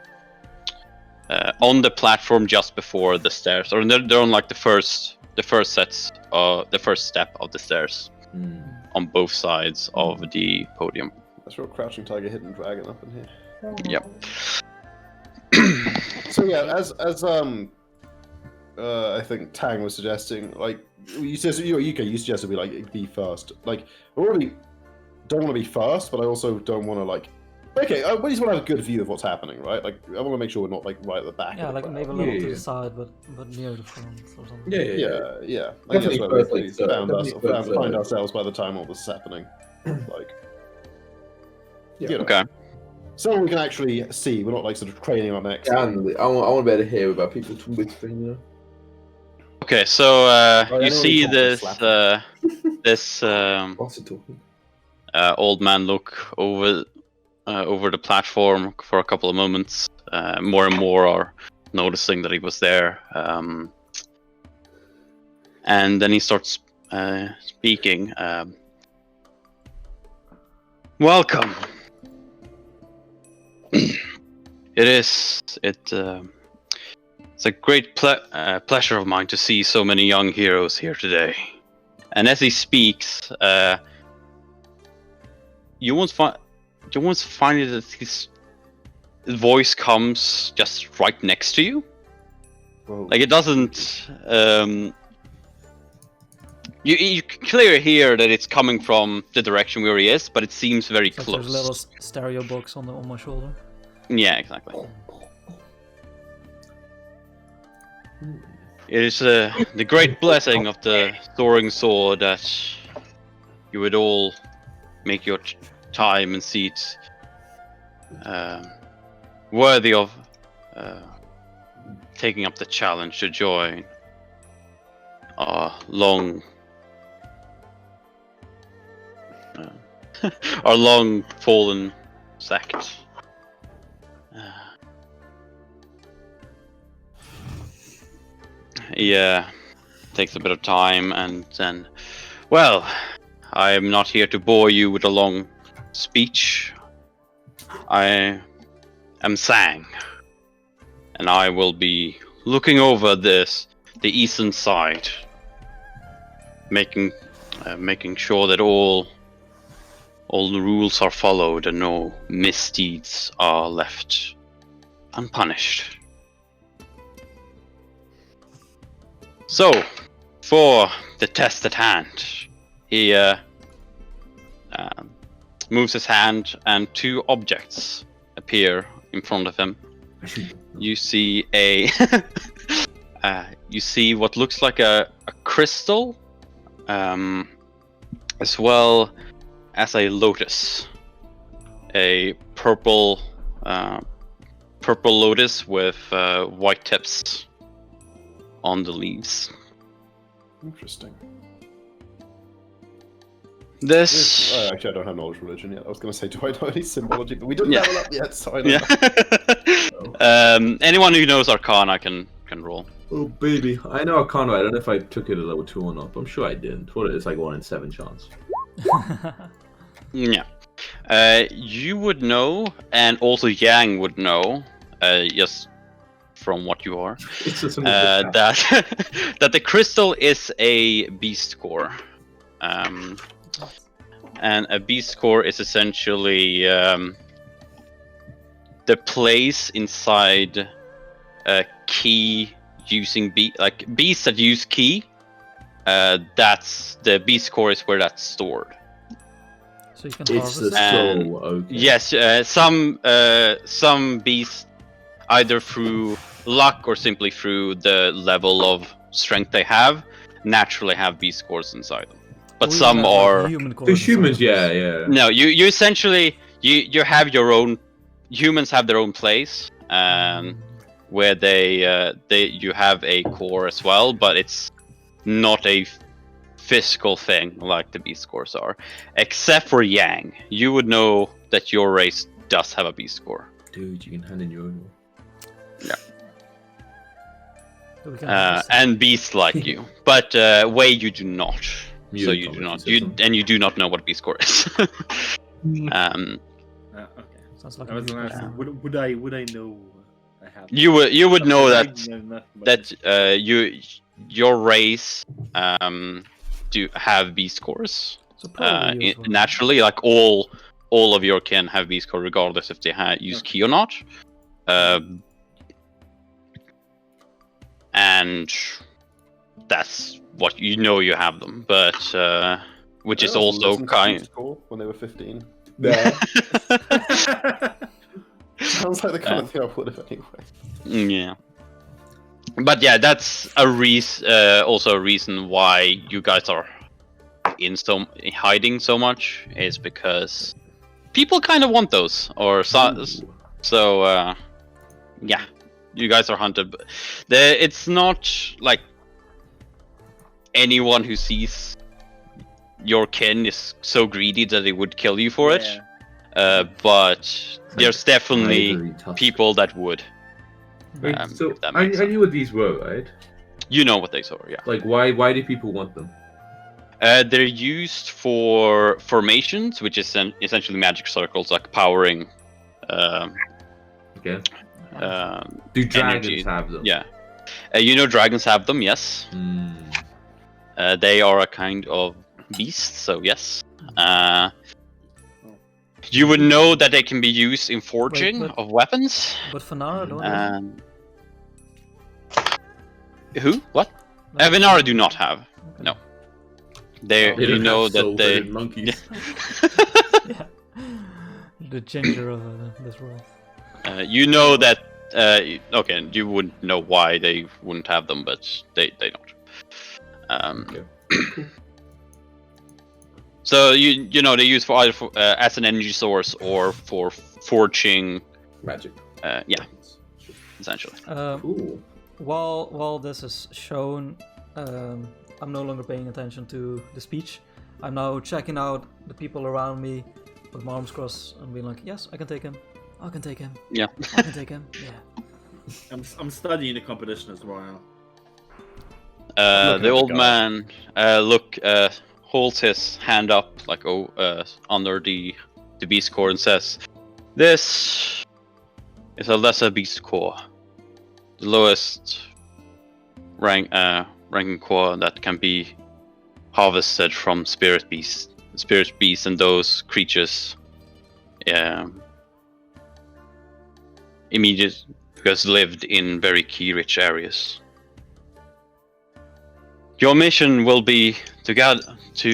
platform just before the stairs, or they're on like the first sets, the first step of the stairs on both sides of the podium. That's real Crouching Tiger, Hidden Dragon up in here. Yep. So yeah, as I think Tang was suggesting, like you suggested we like be first. Like I really don't want to be first, but I also don't want to like. Okay, I just want to have a good view of what's happening, right? Like I want to make sure we're not like right at the back. Yeah, of the like crowd. maybe a little Yeah, to yeah. the side, but near the front or something. Yeah. Yeah. I Definitely guess where first, we like, so- found definitely find first, ourselves by the time all this is happening. Like, Yeah. you know, Okay. so we can actually see. We're not like sort of training our necks. And I want to be able to hear about people whispering, you know? Okay, so anyone you see talking, this slap this What's it talking? old man look over the platform for a couple of moments. More and more are noticing that he was there, and then he starts speaking. Welcome. It's a great pleasure of mine to see so many young heroes here today. And as he speaks, you won't find that his voice comes just right next to you, Well, Like it doesn't. You clearly hear that it's coming from the direction where he is, but it seems very It's like close. there's a little stereo box on my shoulder. Yeah, exactly. It is the great blessing of the soaring sword that you would all make your time and seats worthy of taking up the challenge to join our long our long fallen sect. Yeah, takes a bit of time, and then, well, I am not here to bore you with a long speech. I am Sang, and I will be looking over the eastern side, making sure that all the rules are followed and no misdeeds are left unpunished. So, for the test at hand, he moves his hand and two objects appear in front of him. You see you see what looks like a crystal, as well as a lotus, a purple lotus with white tips on the leaves. Interesting. This Actually, I don't have knowledge of religion yet. I was going to say, do I know any symbology? But we didn't Yeah. level up yet, so I don't yeah. know. Anyone who knows Arcana can roll. Oh baby, I know Arcana. I don't know if I took it at level 2 or not. But I'm sure I didn't. What it's like 1 in 7 chance. Yeah. You would know, and also Yang would know, just from what you are, It's a symbol for that that the crystal is a beast core. And a beast core is essentially the place inside a key using beasts that use key. That's the beast core is where that's stored. So you can It's harvest the it. And- soul. Okay. Yes, some beasts, either through luck or simply through the level of strength they have, naturally have beast cores inside them. But We some have, like, are human cores The inside humans, of yeah, us. yeah. no. You essentially you have your own. Humans have their own place, where you have a core as well, but it's not a physical thing like the beast cores are. Except for Yang, you would know that your race does have a beast core. Dude, you can hand in your own. So we can harvest it. And beasts like you, but Wei, you do not. So you do not. You do not know what beast core is. Mm. Okay. Sounds like I a was good gonna question. ask, would I know I have? you would know I that know nothing about your race do have beast cores. So probably useful. Naturally, like all of your kin have beast core, regardless if they use key or not. And that's what you know, you have them, but which is I also listened to kind. Beast Core when they were 15. Yeah. Sounds like the kind of thing I would have anyway. Yeah. But yeah, that's a also a reason why you guys are hiding so much, is because people kind of want those, or so yeah, you guys are hunted. It's not like anyone who sees your kin is so greedy that they would kill you for it, but there's definitely Ivory tusk. people that would. Wait, so if that I makes knew what these were, right? You know what they are, yeah. Like, why do people want them? They're used for formations, which is essentially magic circles, like powering. Okay. Do Do dragons have them? Yeah. You know dragons have them, yes. Hmm. They are a kind of beast, so yes. You would know that they can be used in forging but- of weapons. But Fanara don't have. Who? What? Like- Venari do not have. Okay. No. They, They you don't know have that they. soul-headed monkeys. Yeah. The ginger of this world. You know that. Okay, you wouldn't know why they wouldn't have them, but they don't. Okay. So you know they use for either as an energy source or for forging. Magic. Yeah, essentially. Cool. While this is shown, I'm no longer paying attention to the speech. I'm now checking out the people around me with my arms crossed and being like, yes, I can take him. I can take him. Yeah. I can take him. Yeah. I'm studying the competition as well. looking The at old the guy. man holds his hand up like under the beast core and says, "This is a lesser beast core, the lowest ranking core that can be harvested from spirit beasts and those creatures immediate because lived in very key rich areas. Your mission will be to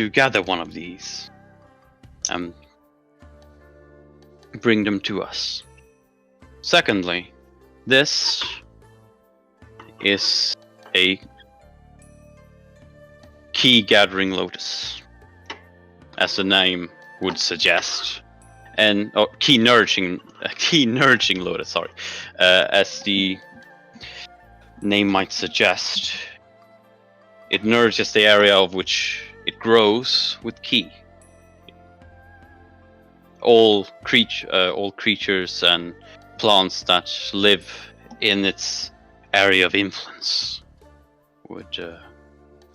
gather one of these and bring them to us. Secondly, this is a key gathering lotus, as the name would suggest, and key nourishing lotus. Sorry, as the name might suggest, it nourishes the area of which it grows with key. All creatures and plants that live in its area of influence would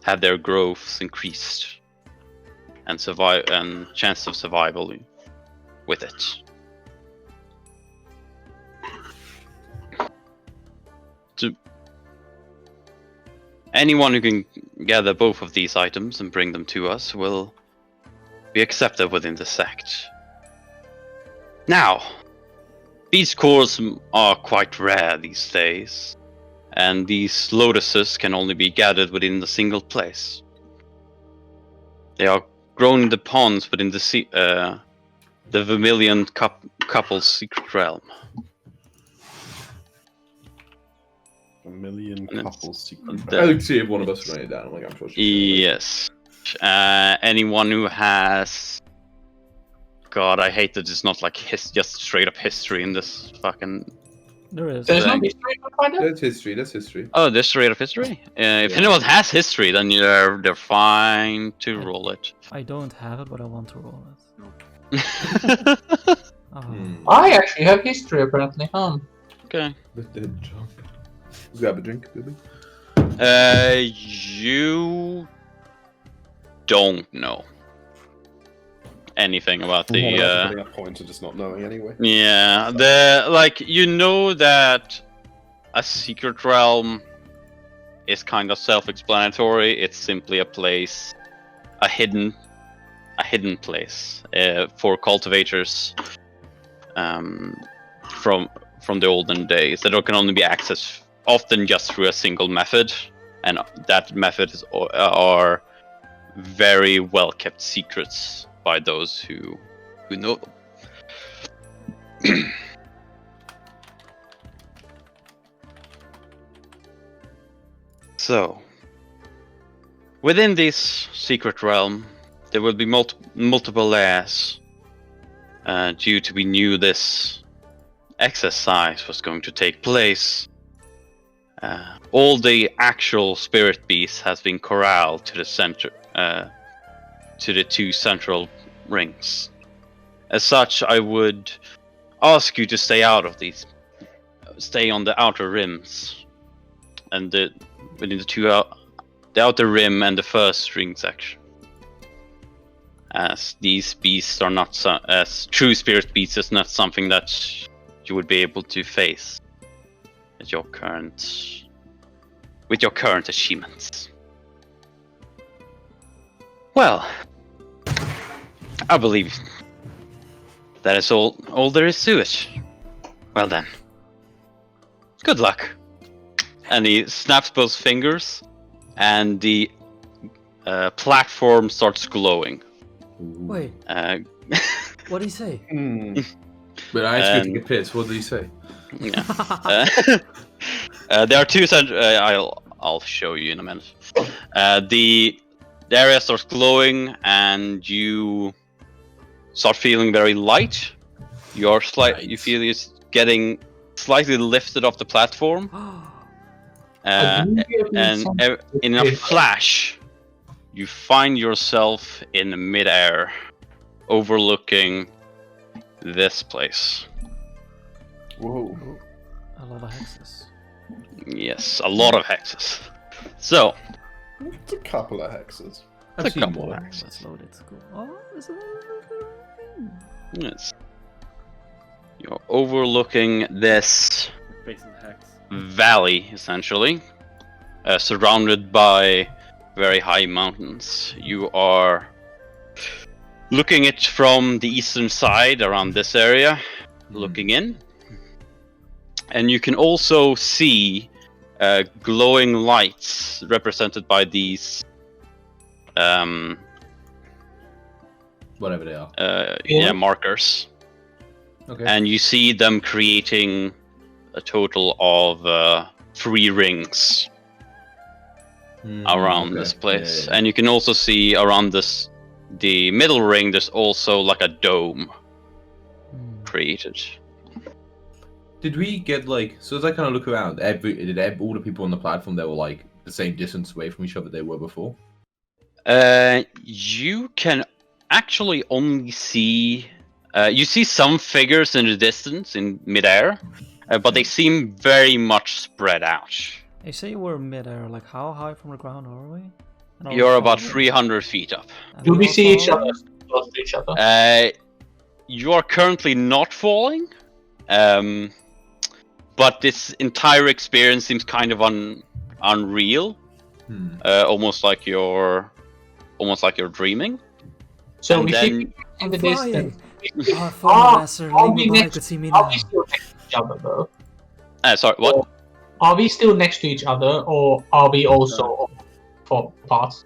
have their growths increased and survive and chance of survival with it. To anyone who can gather both of these items and bring them to us will be accepted within the sect. Now, beast cores are quite rare these days, and these lotuses can only be gathered within a single place. They are grown in the ponds within the Vermilion couple's secret realm. A million And couples secret. the- I like to see if one of us write it down. I'm like, I'm sure she Yes. Anyone who has... God, I hate that it's not like just straight up history in this fucking... There is. There's no Thank- history behind it? That's history. That's history. Oh, there's straight up history? If Yeah. anyone has history, then they're fine to roll it. I don't have it, but I want to roll it. Oh. I actually have history apparently. Okay. Let the jump. Let's grab a drink, baby. You don't know anything about the Getting a point to just not knowing anyway. yeah, you know that a secret realm is kind of self-explanatory. It's simply a place, a hidden place for cultivators from the olden days that can only be accessed often just through a single method, and that method are very well kept secrets by those who know them. So, within this secret realm, there will be multiple layers. Due to we knew this exercise was going to take place, all the actual spirit beasts has been corralled to the center, to the two central rings. As such, I would ask you to stay out of these, stay on the outer rims, and within the outer rim and the first ring section. As these beasts are not as true spirit beasts is not something that you would be able to face with your current achievements. Well, I believe that is all there is to it. Well then, good luck. and he snaps both fingers, and the platform starts glowing. Wait, Uh, what did he say? Hmm. But I actually And- take a piss. What did he say? yeah. There are two. I'll show you in a minute. The area starts glowing, and you start feeling very light. You Right. feel it's getting slightly lifted off the platform, and in a flash, you find yourself in midair, overlooking this place. Whoa. A lot of hexes. Yes, a lot of hexes. So, It's a couple of hexes. I've a seen couple more. of Let's hexes. load it. Cool. Oh, there's a Yes. You're overlooking this Facing hex. valley, essentially, surrounded by very high mountains. You are looking it from the eastern side around this area, looking in. And you can also see glowing lights represented by these Whatever they are. markers. Okay. And you see them creating a total of 3 rings around this place. And you can also see around the middle ring, there's also like a dome created. Did we get like? So as I kind of look around, all the people on the platform that were like the same distance away from each other they were before? You can actually only see you see some figures in the distance in midair, but they seem very much spread out. You say you were midair, like how high from the ground are we? And are we You're about falling? 300 feet up. And Do we're we all see each falling? other? Close to each other. You are currently not falling, but this entire experience seems kind of unreal, almost like you're dreaming. So and we then- see in I'm the flying. distance. Our former master are Ling we Bai next- could see me Are now. we still next to each other though? Sorry, what? Are we still next to each other, or are we also for parts?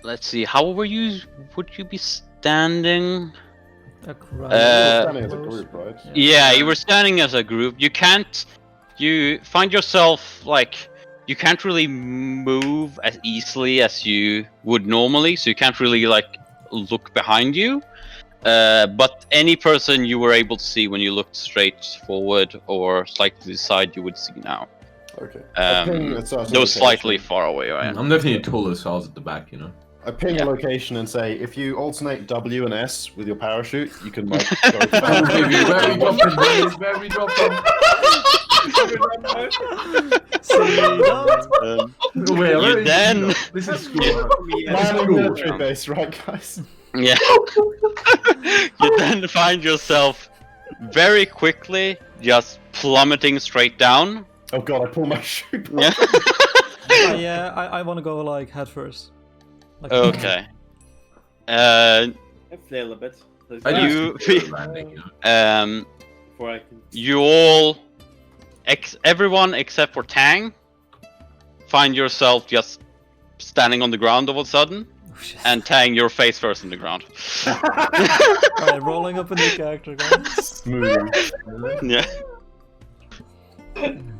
Let's see. How would you be standing? Across. Standing as a group, right? Yeah, you were standing as a group. You find yourself like you can't really move as easily as you would normally, so you can't really like look behind you. But any person you were able to see when you looked straight forward or slightly to the side, you would see now. Okay. Though slightly far away, right? I'm definitely taller, so I was at the back, you know. I ping Yeah. a location and say, if you alternate W and S with your parachute, you can like go Oh, baby, where we dropping, boys? Where we dropping? Wait, You then, This is school. Landing military base, right, guys? yeah, you then find yourself very quickly just plummeting straight down. Oh god, I pull my chute. Yeah. Yeah, I want to go like head first. Like, Okay. I flail a bit. So I You- do landing, you know. before I can. You all, everyone except for Tang, find yourself just standing on the ground all of a sudden, Oh, shit. and Tang, you're face first on the ground. Alright, rolling up a new character, guys. Smooth. Yeah.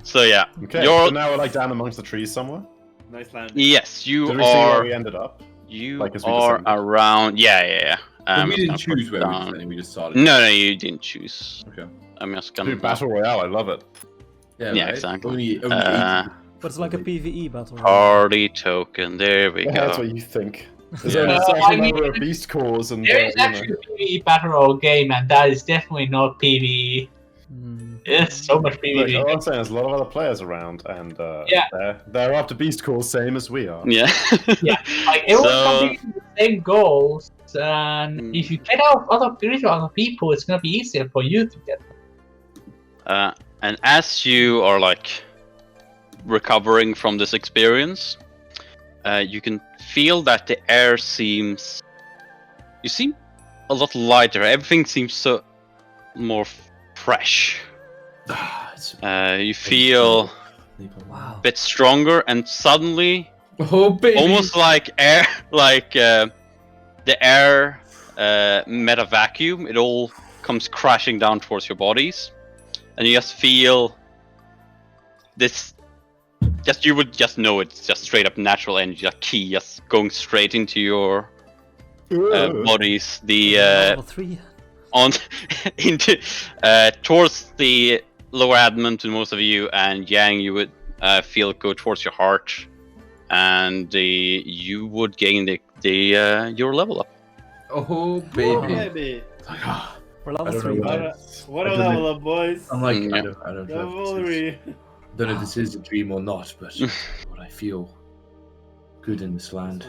So yeah, Okay, you're so now we're like down amongst the trees somewhere. Nice landing. yes, you Did we see where are we ended up? you like, as we are descended? around. Yeah. But we I'm didn't just gonna choose put where we down- were standing, we just started. No, you didn't choose. Okay. I'm just gonna. Dude, battle royale, I love it. Yeah, Yeah, right? exactly. Only Uh, 80. But it's like a PvE battle. right? Party token. There we Yeah, that's go. what you think. There's Yeah. only a I certain mean- number of beast cores and There is actually a PvE battle royale game, and that is definitely not PvE. Hmm. There's so much Look, PvE. all I'm saying is a lot of other players around, and Yeah. they're after beast cores, same as we are. Yeah. Like everyone's So- competing for the same goals, and Mm. if you get out other people, it's gonna be easier for you to get. And as you are like recovering from this experience, you can feel that the air seems. You seem a lot lighter. Everything seems so more fresh. You feel Wow. a bit stronger, and suddenly, Oh baby! almost like air, like the air met a vacuum. It all comes crashing down towards your bodies, and you just feel this. You would just know it's just straight up natural energy, like ki just going straight into your bodies. The Level 3. on into towards the lower abdomen to most of you, and Yang, you would feel it go towards your heart, and you would gain your level up. Oh baby! Baby. Like, We're I level don't 3. know why. What a I don't level up, boys. I'm like, Yeah. I don't know. Level If this is, 3. don't know if this is a dream or not, but I feel good in this land.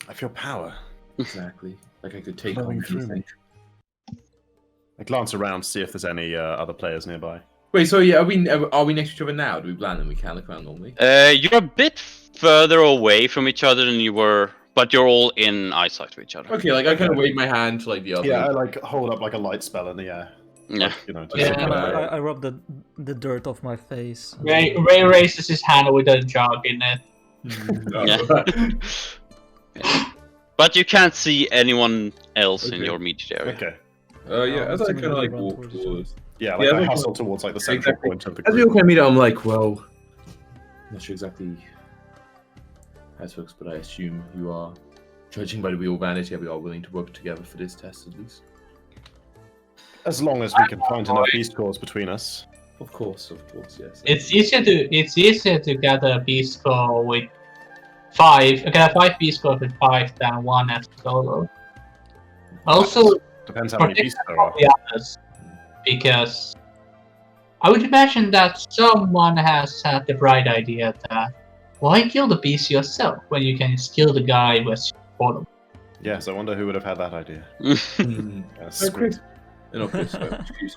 I feel power. Exactly. Like I could take Flowing on through anything. me. I glance around to see if there's any other players nearby. Wait, so yeah, are we next to each other now? Do we plan them? We can look around normally. You're a bit further away from each other than you were, but you're all in eyesight of each other. Okay, like I kind of wave my hand to like the other. Yeah, I like hold up like a light spell in the air. Yeah. Like, you know, to Yeah. signify- I rub the dirt off my face. Ray raises his hand with a jug in it. Yeah. But you can't see anyone else in Okay. your immediate area. Okay. Yeah, as I Assuming kind of we like run walk towards each towards. Yeah, like Yeah, I like- hustle towards like the central Exactly. point of the As we all group. kind of meet, I'm like, well, I'm not sure exactly how it works, but I assume you are, judging by the real vanity, we are willing to work together for this test at least. As long as we can find enough beast cores between us. Of course, yes. It's easier to get a beast score with 5. Get a 5 beast score with 5 than 1 as solo. Also, Depends how many beasts there are. the others, because I would imagine that someone has had the bright idea that why kill the beast yourself when you can just kill the guy with bottom. Yes, I wonder who would have had that idea. Mm. Yes, So Chris, no, Chris,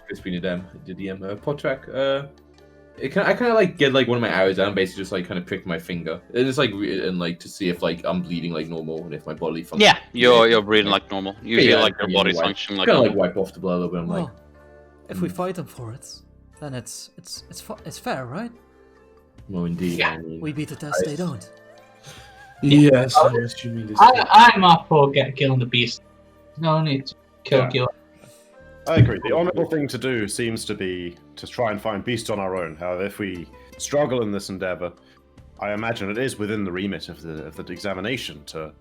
Chris being the DM, Podtrack, I kind of like get like one of my arrows down, basically just like kind of prick my finger, and it's like and like to see if like I'm bleeding like normal and if my body functions. Yeah, you're breathing like normal. You Yeah, feel like your yeah, body's wipe. functioning like Kind of normal. like wipe off the blood a little bit. I'm like, Well, if we fight them for it, then it's fair, right? well, indeed. Yeah, I mean, We beat the test, they don't. yes, I'm assuming this. I'm up for killing the beast. No need to Yeah. kill. I agree. The honourable thing to do seems to be to try and find beasts on our own. However, if we struggle in this endeavour, I imagine it is within the remit of the examination to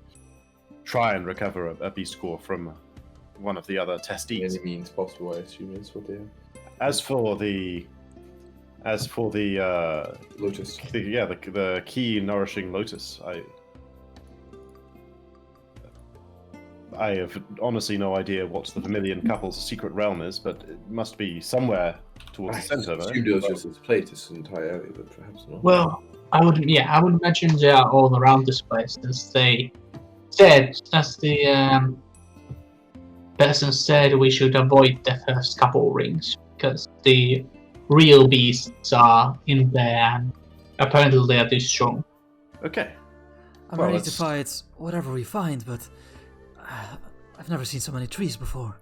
try and recover a beast core from one of the other testees. Any means possible, I assume is what they are. As for the Lotus. the key nourishing lotus, I have honestly no idea what the Vermilion couple's secret realm is, but it must be somewhere towards I the center. No? assumed it was just this place, this entire area, but perhaps not. Well, I would imagine they are all around this place, as they said, as the person said, we should avoid the first couple rings because the real beasts are in there, and apparently they are this strong. Okay. I'm Well, ready to let's- fight whatever we find, but I've never seen so many trees before.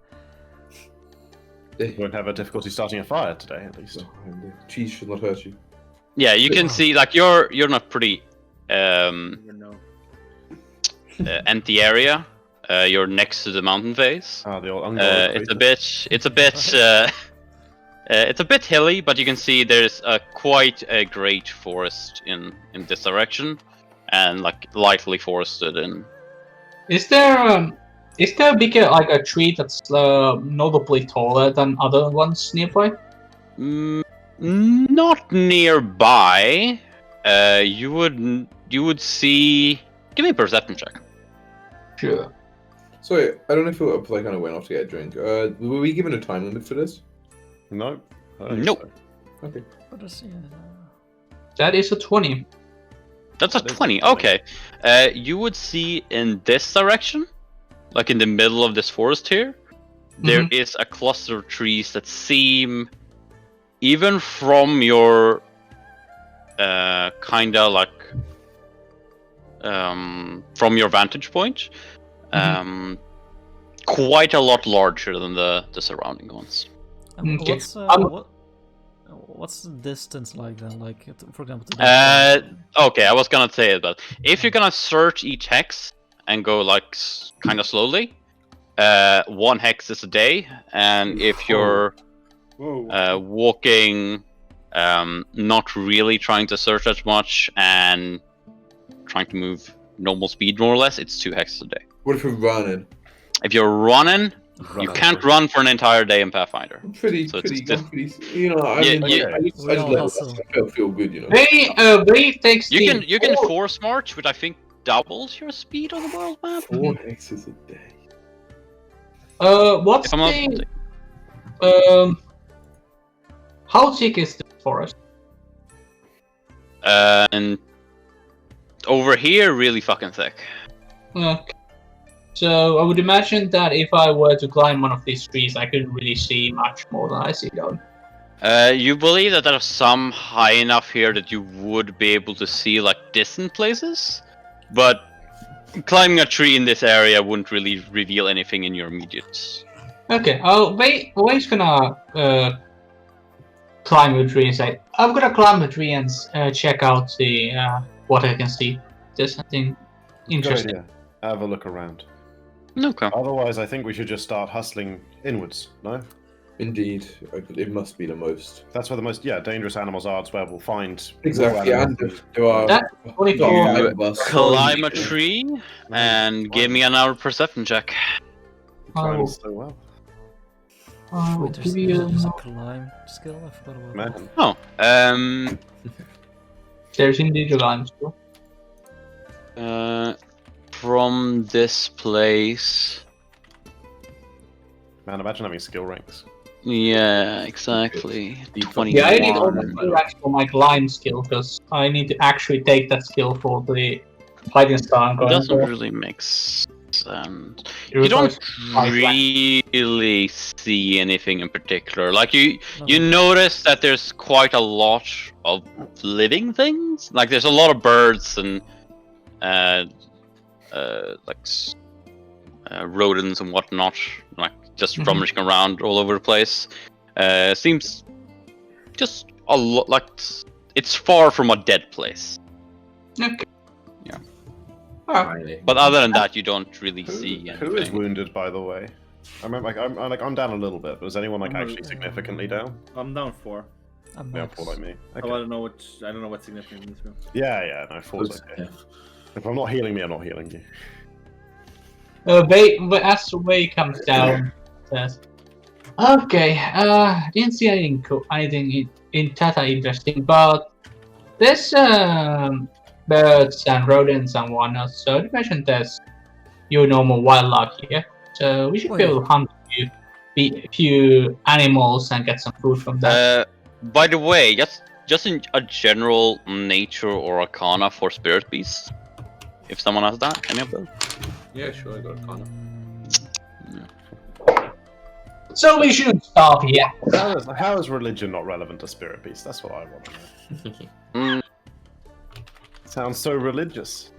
You won't have a difficulty starting a fire today, at least. And the cheese should not hurt you. Yeah, you can see like you're not pretty No. empty area. You're next to the mountain face. Ah, the old It's a bit hilly, but you can see there's quite a great forest in this direction, and like lightly forested in. Is there a bigger like a tree that's notably taller than other ones nearby? Not nearby. You would see. Give me a perception check. Sure. Sorry, I don't know if we like kind of went off to get a drink. Were we given a time limit for this? No. I don't think Nope. so. Okay. What is That is a 20. That's a That is 20. 20. Okay. You would see in this direction, like in the middle of this forest here, there is a cluster of trees that seem, even from your kinda like from your vantage point, quite a lot larger than the surrounding ones. And Okay. what's I'm- what what's the distance like then? Like, for example, to that Okay, I was gonna say it, but if you're gonna search each hex and go like kind of slowly, 1 hex is a day, and if you're walking, not really trying to search as much and trying to move normal speed more or less, it's 2 hexes a day. What if we're running? If you're running, you can't run for an entire day in Pathfinder. I'm pretty, So it's you know, I Yeah, mean, yeah. I just We all let hustle. myself feel good, you know. Brave takes You can force march, which I think doubles your speed on the world map. 4 hexes a day. What's If I'm not the mistaken. how thick is the forest? And over here, really fucking thick. Okay. So I would imagine that if I were to climb one of these trees, I couldn't really see much more than I see down. You believe that there are some high enough here that you would be able to see like distant places, but climbing a tree in this area wouldn't really reveal anything in your immediate. Okay, Wade's gonna climb the tree and say, I'm gonna climb the tree and check out the what I can see. There's something Good interesting. idea. Have a look around. Okay. Otherwise, I think we should just start hustling inwards. No, Indeed, it must be the most. that's where the most dangerous animals are. It's where we'll find Exactly, more and animals. there are That- not 24. 5 of us. Climb a tree and give me another perception check. Climb Oh. so well. I will Wait, give you there's a climb skill? I forgot about that. Imagine. Oh, there's indeed a climb skill. from this place. Man, imagine having skill ranks. Yeah, exactly. Yeah, I need 21. all racks for my climb skill because I need to actually take that skill for the fighting style I'm It going doesn't for. really make sense. It You don't requires 5 ranks. really see anything in particular. Like you No. notice that there's quite a lot of living things. Like there's a lot of birds and rodents and whatnot. Like just Mhm. rummaging around all over the place. Seems just a lot like it's far from a dead place. Okay. Yeah. Finally. But other than that, you don't really Who, see who is anything. wounded, by the way? I remember, I'm down a little bit. Was anyone like actually significantly down? I'm down 4. I'm Yeah, max. poor like me. Oh, I Okay. don't know what's significant in this room. Yeah, no, 4's okay. If I'm not healing me, I'm not healing you. As the way comes down, says, okay, didn't see anything in Tata interesting, but there's birds and rodents and whatnot, so I imagine there's your normal wildlife here. So we should be able to hunt a few animals and get some food from that. By the way, just in a general nature or arcana for spirit beasts. If someone has that, any of them? Yeah, sure, I got a corner. So we should start here. How is religion not relevant to spirit beasts? That's what I want to know. Mm, Sounds so religious.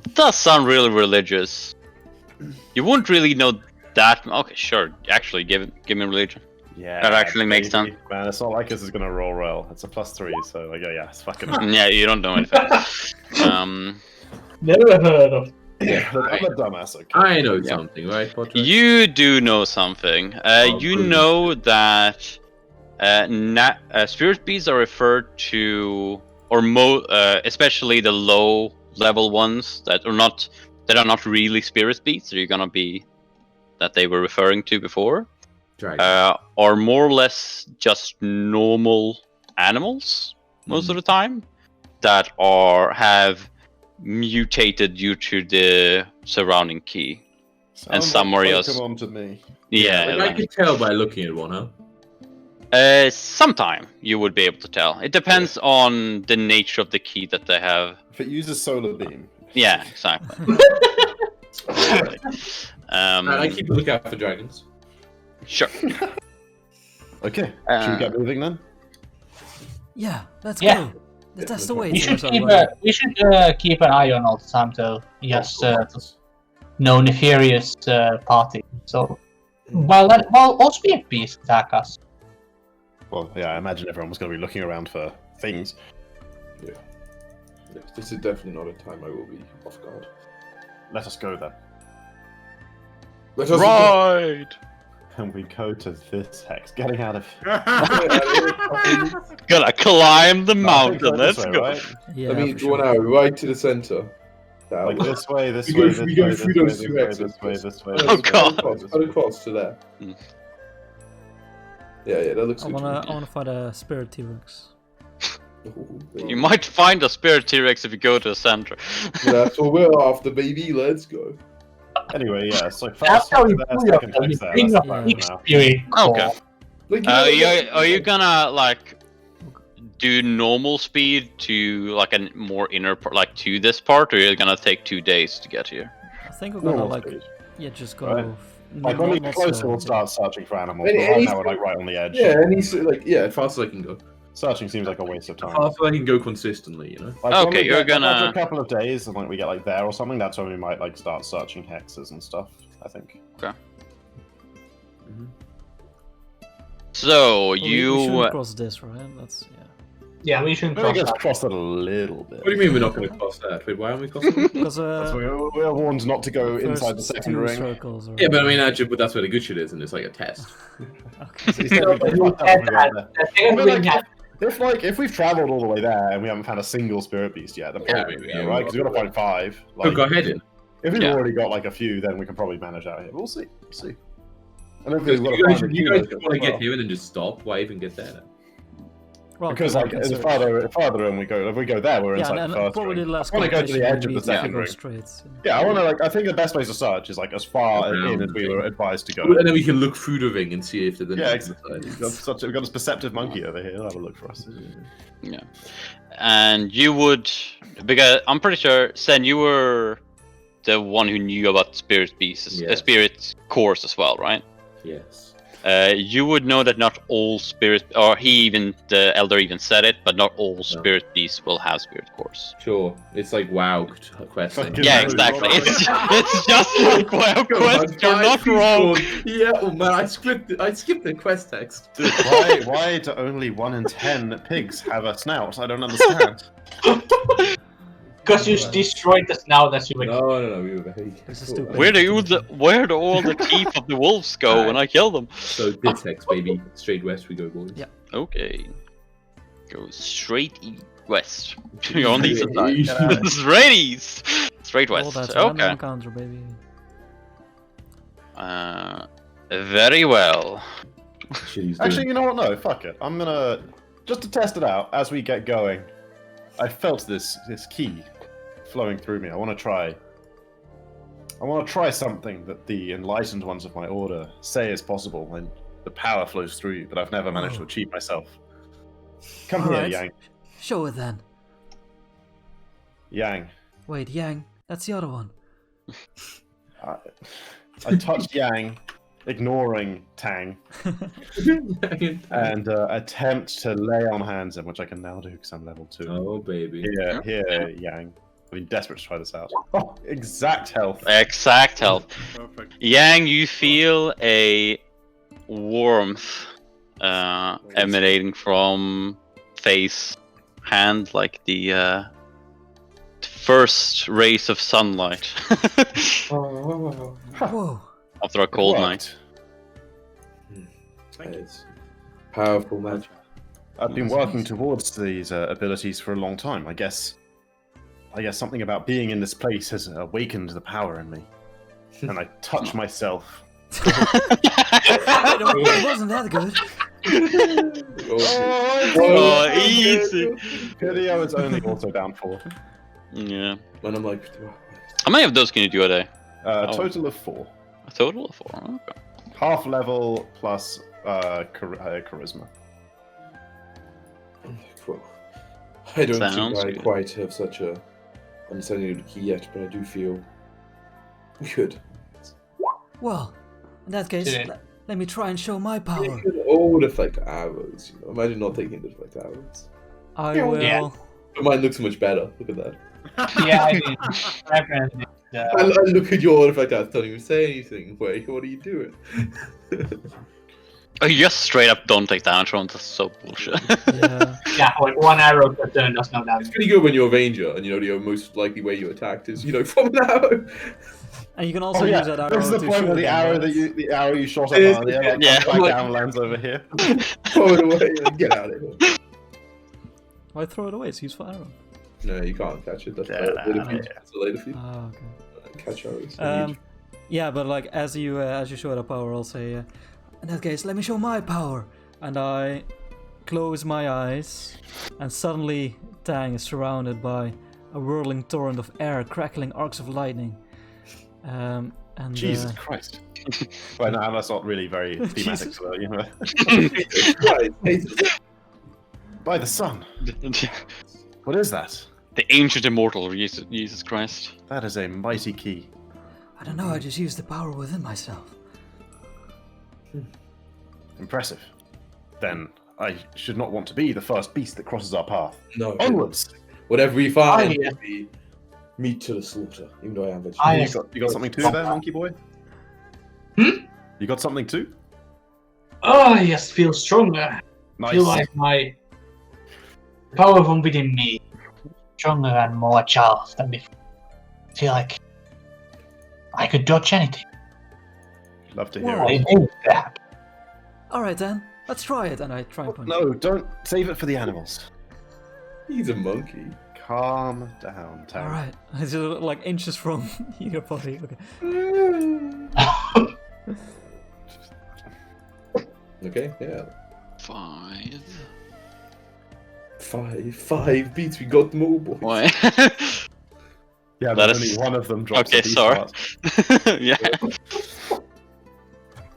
it does sound really religious. You wouldn't really know that. Okay, sure. Actually, give me religion. Yeah, That actually makes baby. sense. Man, it's not like this is gonna roll well. It's a +3, so like, yeah, it's fucking. Yeah, you don't know anything. Never heard of. Yeah, I'm a dumbass. Okay. I know something, right, Potter? You do know something. You good. know that spirit beasts are referred to, or especially the low level ones that are not really spirit beasts. That you're gonna be that they were referring to before, Dragon. are more or less just normal animals most of the time that have mutated due to the surrounding key. Sounds some like areas- Pokemon to me. Yeah, I like- can tell by looking at one, huh? sometime you would be able to tell. It depends on the nature of the key that they have. If it uses solar beam. Yeah, exactly. And I keep a lookout for dragons. Sure. Okay. Should we get moving then? Yeah, let's Yeah. go. That's the way. We to should start keep running. we should keep an eye on all the time to no nefarious party. So while all spirit beasts attack us. Well, yeah, I imagine everyone was going to be looking around for things. Yes, this is definitely not a time I will be off guard. Let us go then. Let us Right. And we go to this hex. Getting out of. Gotta climb the I think mountain. this Let's way, go. right? Yeah, Let me for draw sure. now, right to the center. That Like way. this way, this We way, go- this we way, go this through way, those this two way, exits. this way, this way, Oh, this way, God. this way, Cut across to there. Mm. Yeah, that looks I good. to wanna me. I wanna find a spirit T-Rex. Ooh, You might find a spirit T-Rex if you go to the center. That's what we're after, baby. Let's go. Anyway, yeah, so That's first how hex you there, pull your second hex there. bring That's up the plan Yeah. for now. spirit. Okay. Like, you know, Are you gonna like do normal speed to like a more inner part, like to this part, or are you gonna take 2 days to get here? I think we're gonna Normal like speed. just go. Right. Like when we get closer, slow, we'll but- start searching for animals. Any- But right any now, we're sort- like right on the edge. Yeah, and he's like, yeah, as fast as I can go. Searching seems like a waste of time. Fast as I can go consistently, you know. Like, when Okay, we you're get, like, after gonna- a couple of days, and like we get like there or something. That's when we might like start searching hexes and stuff. I think. So Well, we you shouldn't cross this, right? That's yeah. Yeah, we shouldn't I think cross it's that. crossed it a little bit. What do you mean we're not going to cross that? Wait, why aren't we crossing it? Because That's we're warned not to go inside the first second two ring. circles. Are... Yeah, but I mean, actually, but that's where the good shit is, and it's like a test. Okay. So you said we get You fucked up said if we that. go there. The second But, ring like, has if we've traveled all the way there and we haven't found a single spirit beast yet, then Yeah, probably maybe, yeah, yeah, right? Because we've got to find 5. Oh, Like, go ahead in. if we've Yeah. already got like a few, then we can probably manage out here. We'll see. We'll see. And if You we've got guys, to find a you few guys of just those want to as get well. here and then just stop. Why even get there? Well, Because we like can as search. farther in we go, if we go there, we're Yeah, inside and the first probably ring. the last I want to go to the edge of conversation the would be second to go ring. straight. Yeah, I want to like. I think the best place to search is like as far in as we were advised to go. And then we can look through the ring and see if there's Yeah, anything exactly. inside. We've got this perceptive monkey over here. He'll have a look for us. Yeah. And you would, because I'm pretty sure, Sen, you were the one who knew about spirit beasts, Yes. spirit cores as well, right? Yes. You would know that not all spirit, or the elder even said it, but not all spirit beasts will have spirit cores. Sure. It's like WoW questing. Fucking Yeah, no, exactly. you're It's just like WoW Quest. You're not wrong. Yeah, oh man, I skipped the quest text. Dude, why do only 1 in 10 pigs have a snout? I don't understand. because you destroyed the snout as you were. No, we were very This is cool. stupid. Where do all the teeth of the wolves go when I kill them? So this hex, baby, straight west we go, boys. Yeah. Okay. Go straight west. You're on the east side. Yeah. Straight east. Straight Oh, west. that's a random Okay. encounter, baby. Very well. Shit, he's Actually, doing- you know what? No, fuck it. I'm gonna just to test it out as we get going. I felt this key flowing through me. I want to try something that the enlightened ones of my order say is possible when the power flows through you, but I've never managed to achieve myself. Come here, Alright. Yang. Show it then. Yang. Wait, Yang. That's the other one. I touched Yang, ignoring Tang, and attempt to lay on hands in, which I can now do because I'm level 2. Oh baby. Here, Yang. I've been desperate to try this out. Oh, exact health. Exact health. Perfect. Yang, you feel a warmth emanating from face, hand, like the first rays of sunlight Whoa. after a cold Worked. night. It's powerful magic. I've been working towards these abilities for a long time. I guess something about being in this place has awakened the power in me. And I touch myself. It wasn't that good. Oh, easy. Video is only also down 4. Yeah. And I'm like, How many of those can you do a day? A total of 4. A total of 4. Okay. Half level plus charisma. well, I don't Sounds think I good. quite have such a understanding of the key yet, but I do feel we could. Well, in that case, Yeah. let me try and show my power. We could all deflect arrows, you know. Imagine not taking deflect arrows. I will. Yeah. But mine looks much better. Look at that. Yeah, I mean, definitely. I look at your deflect arrows, don't even say anything. Wait, what are you doing? Oh, you just straight up don't take damage from it. That's so bullshit. Yeah. Yeah, like 1 arrow per turn does no damage. It's pretty good when you're a ranger, and the most likely way you attacked is from an arrow. And you can also Oh yeah, use that arrow this is the to point shoot where the again, arrow right? the arrow you shot up It is, earlier, like yeah. comes back down and lands over here. Throw it away and get out of here. Why throw it away? It's a useful arrow. No, you can't catch it. That's Get later out feed. of here. That's a later feed. Ah, okay. Catch arrows. Yeah, but like as you show the power, I'll say, in that case, let me show my power. And I close my eyes, and suddenly Tang is surrounded by a whirling torrent of air, crackling arcs of lightning. And Jesus Christ. Well, no, that's not really very thematic, Jesus. By the sun. What is that? The ancient immortal, Jesus Christ. That is a mighty key. I don't know. I just use the power within myself. Impressive. Then I should not want to be the first beast that crosses our path. No. Onwards. Whatever we find, yeah. will be meat to the slaughter. Even though I am Ah, vegetarian. yes. You got something too there, monkey boy? Hmm? You got something too? Oh, yes, feel stronger. Nice. Feel like my power from within me stronger and more agile than before. Feel like I could dodge anything. Love to hear Whoa. it. I need that. All right then, let's try it. And I try and punch. No, don't save it for the animals. He's a monkey. Calm down, Tang. All right, it's just like inches from your body. Okay. Okay, yeah. 5. 5 beats. We got more boys. Why? Yeah, That but is- only one of them drops Okay, a beast sorry. part. Yeah.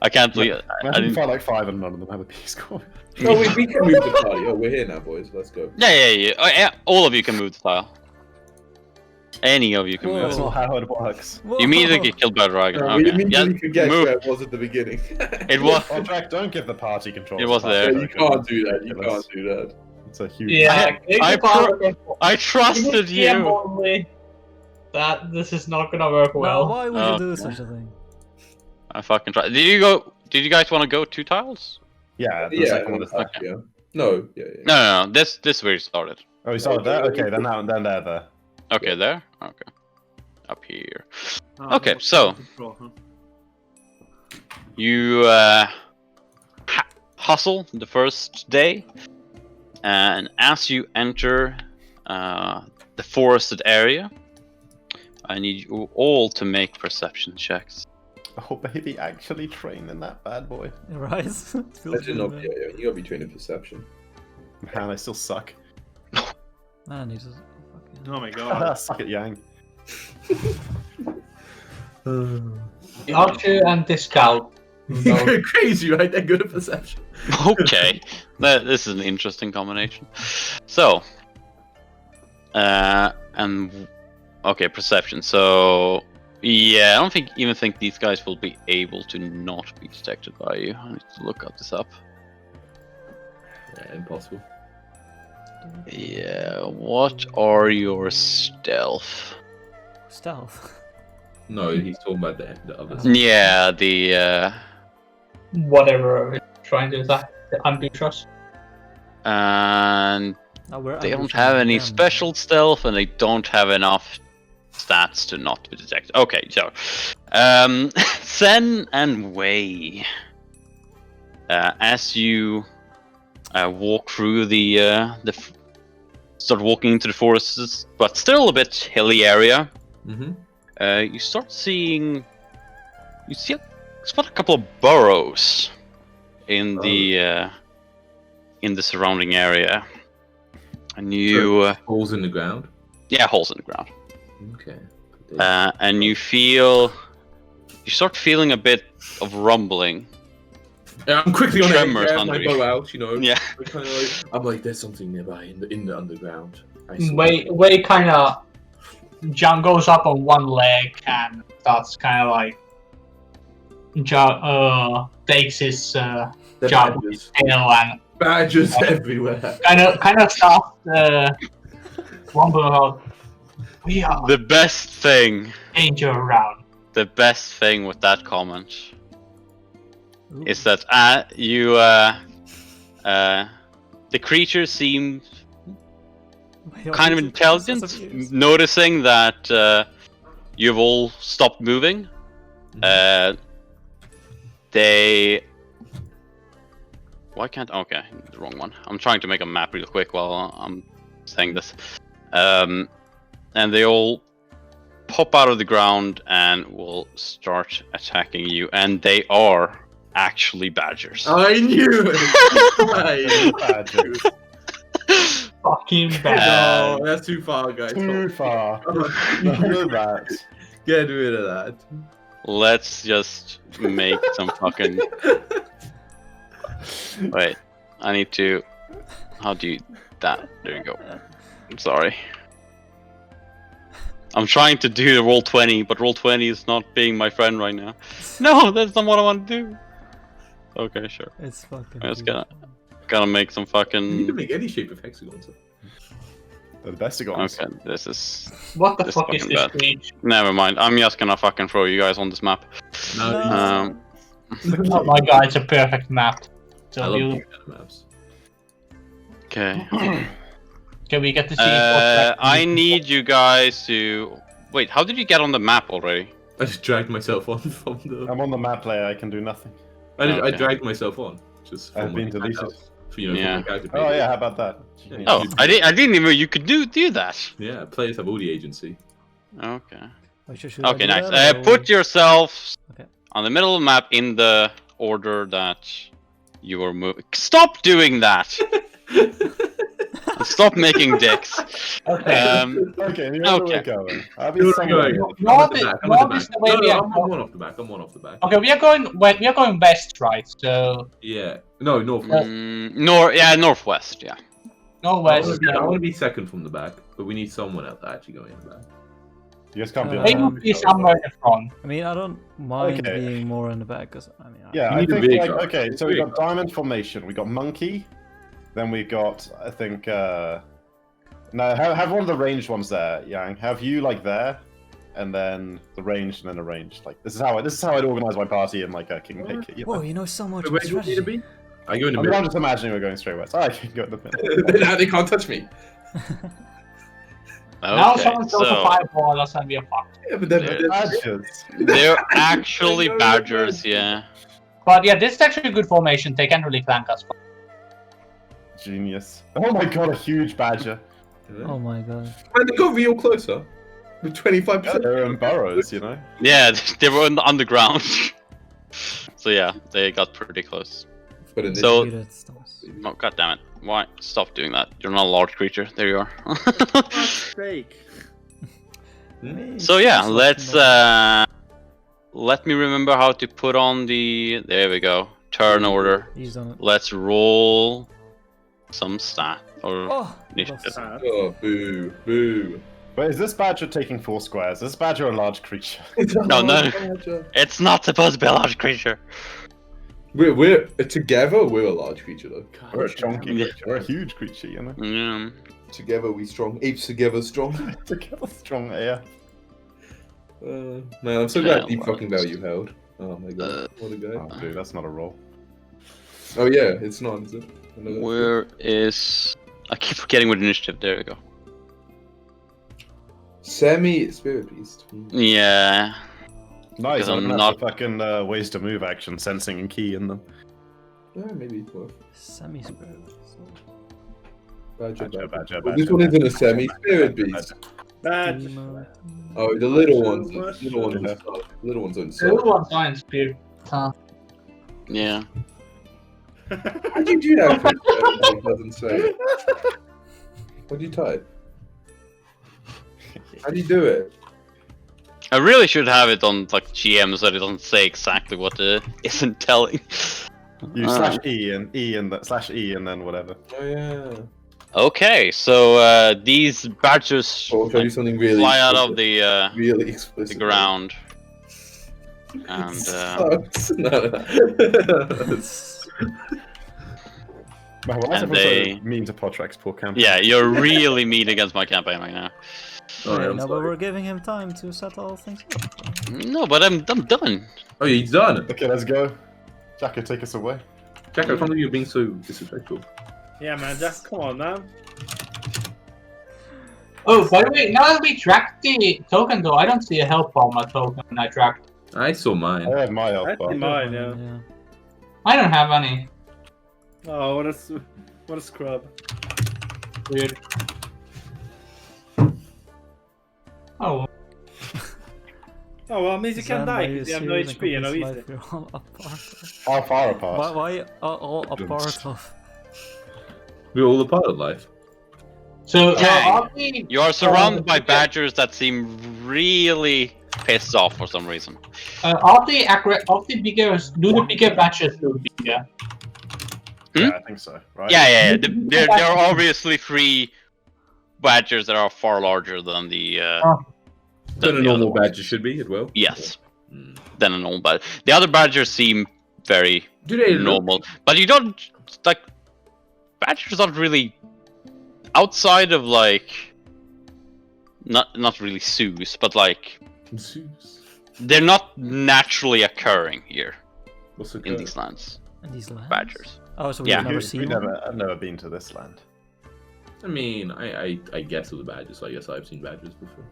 I can't believe I Imagine you didn't. fight like 5 and none of them have a beast score. No, we can move the party. Oh, we're here now, boys. Let's go. Yeah. Oh, yeah. All of you can move the tile. Any of you can Whoa. move. That's not how it works. Whoa. You immediately get killed by a dragon. No, we Okay. immediately Yeah, forget move. where it was at the beginning. It was. Oh, Jack, don't give the party control. It was to the there. Yeah, party. you can't do that. You can't do that. It's a huge. Yeah, I trusted you. only. That this is not gonna work Well, well. why would you do such a thing? I fucking tried. Did you guys want to go 2 tiles? Yeah, the Yeah, second one is there. yeah. No, yeah. No. This is where you started. Oh, you started there? Okay, then now and then there. Okay, there. Okay. Up here. Ah, Okay, no so- control, huh? You hustle the first day, and as you enter the forested area, I need you all to make perception checks. Oh, baby, actually train in that bad boy. Right? Feels Imagine good, not, yeah, you gotta be trained in perception. Man, I still suck. Man, he's just fucking... Oh my god. Suck it, Yang. The archer and the scout. You're crazy, right? They're good at perception. Okay, this is an interesting combination. So, and okay, perception. So, yeah, I don't even think these guys will be able to not be detected by you. I need to look this up. Yeah, impossible. Yeah, what are your stealth? Stealth. No, he's talking about the others. Yeah, the Whatever trying to attack the ambush us. and No, we're they don't ambushing have any them. special stealth, and they don't have enough stats to not be detected. Okay, so Sen and Wei, as you walk through start walking into the forests, but still a bit hilly area, Mm-hmm. you start seeing, spot a couple of burrows in the surrounding area, and you Holes in the ground. yeah, holes in the ground. Okay. And you start feeling a bit of rumbling. Yeah, I'm quickly on it. Tremors Grab under my you. bow out, you know. Yeah. I'm like, there's something nearby in the underground. I saw Way kind of goes up on one leg and starts kind of like takes his the jump with his tail and badgers everywhere. kind of starts rumbling out. We are The best thing danger around. with that comment is that the creature seems kind of intelligent, noticing that you've all stopped moving. They. Why can't? Okay, the wrong one. I'm trying to make a map real quick while I'm saying this. And they all pop out of the ground and will start attacking you. And they are actually badgers. I knew it. Badgers. Fucking bad. No, that's too far, guys. Too far. None of that. Get rid of that. Let's just make some fucking. Wait, I need to. How do you that? There you go. I'm sorry. I'm trying to do the roll 20, but roll 20 is not being my friend right now. No, that's not what I want to do. Okay, sure. It's fucking. I just gotta make some You fucking. can make any shape of hexagons. They're the best ones. Okay, this is. What the This fuck is fucking this bad. range? Never mind. I'm just gonna fucking throw you guys on this map. No, Oh my god, it's a perfect map. I So love you these kind of maps. Okay. can we get to see? I need you guys to. Wait, how did you get on the map already? I just dragged myself on from the. I'm on the map layer. I can do nothing. I Okay. dragged myself on. Just I've from been my deleted. handouts. For, you know, Yeah. from my character Oh page. yeah, how about that? Yeah. Oh, I didn't even know you could do that. Yeah, players have all the agency. Okay. Should I Okay, do nice. that, or Put yourselves Okay. on the middle of the map in the order that you were moving. Stop doing that! Stop making dicks. Okay. Okay, you're on the way Okay. going. I'll be You're somewhere. going. No, I'm at the- the back, I'm no, at the this back. the way No, we no, are I'm going. one off the back. I'm one off the back. Okay, we are going west, right? So Yeah. No, north. Northwest, yeah. no I west. want to be second from the back, but we need someone else actually going in the back. You guys can't be. They will be somewhere in the front. I mean, I don't mind Okay. being more in the back, cause I mean, Yeah, You I need a think big like guy. okay, so we Big got diamond formation, we got monkey, then we got I think no have one of the ranged ones there, Yang. Have you like there, and then the ranged and then the ranged. Like this is how I'd organize my party in like a King Maker. You know? whoa, you know so much Where about do you want me to strategy. be? I go in the I'm middle. just imagining we're going straight west. I can go in the middle. Now they can't touch me. Now Okay, someone throws a so fireball, that's gonna be a fuck. Yeah, but then There- Badgers. they're actually badgers, yeah. But yeah, this is actually a good formation. They can't really flank us. Genius. Oh my god, a huge badger. Oh my god. And they got real closer. With 25%. Yeah, they're in burrows, you know. Yeah, they were on the underground. So yeah, they got pretty close. But in So- Weird stuff. Oh, god damn it. Why? Stop doing that. You're not a large creature. There you are. Fake. So yeah, let's let me remember how to put on the there we go. Turn order. He's done it. Let's roll some stat or Oh, initiative. lost. Oh, boo, boo. But is this badger taking 4 squares? Is this badger a large creature? No, no. It's not supposed to be a large creature. We're together. We're a large creature though. We're a chunky Yeah. creature. We're a huge creature, you know. Yeah. Together we strong. Apes together strong. Together strong, yeah. Man, I'm so glad Yeah, Deep well, fucking value held. Oh my god, what a guy. Oh, dude, that's not a roll. Oh yeah, it's not, is it? I know that. Where is I keep forgetting what initiative. There we go. Semi spirit beast. Yeah. Nice. Because I'm I'm not not- fucking ways to move action, sensing and key in them. Yeah, maybe it's worth. Semi-spirit. Badger, Badger, badger. badger, Well, this badger, one isn't a badger, semi spirit badger, beast. Bad. Demo. Oh, the little So ones. much. Little ones. Yeah. Don't suck. Little ones don't The little suck. one's not in spirit. Yeah. How'd you do that? It doesn't say. What'd you type? How'd you do it? I really should have it on like GM so that it doesn't say exactly what it isn't telling. You slash E and that slash E and then whatever. Oh yeah. Okay, so these badgers Oh, I'll show you something really. fly out of explicit. the Really explicit. ground, and Sucks. No. Man, why is And everyone they- so mean to Potrex, poor camp? yeah, you're really mean against my campaign right now. Alright, I'm no, but sorry. we're giving him time to settle things up. No, but I'm done. Oh, yeah, he's done. Okay, let's go. Jacko, take us away. Jack, I can't believe you're being so disrespectful. Yeah, man, Jack, come on, man. Oh, by the way, now that we tracked the token, though, I don't see a health bar on my token when I tracked. I saw mine. I have my health That's bar. mine, yeah. I don't have any. Oh, what a scrub. Weird. Oh, Oh, well, it means you can't Zan, die are because you have no serious HP, you know, and easy. complete life you're all a part of? How far apart? Why all a part of? We're all a part of life. so Dang. are we? You are surrounded by badgers that seem really pissed off for some reason. Are the bigger? Do the bigger batches look bigger? Yeah, I think so. Right? Yeah. There are obviously 3 badgers that are far larger than the. Than a the normal other ones. badger should be, as well. Yes, Mm. than a normal badger. The other badgers seem very Do they look- normal, but you don't like. Badgers aren't really outside of like. Not really zoos, but like Zeus. they're not naturally occurring here What's the in code? these lands. And these lands? Badgers. Oh, so we've Yeah. never seen one? I've never been to this land. I mean, I guess it was badgers, so I guess I've seen badgers before.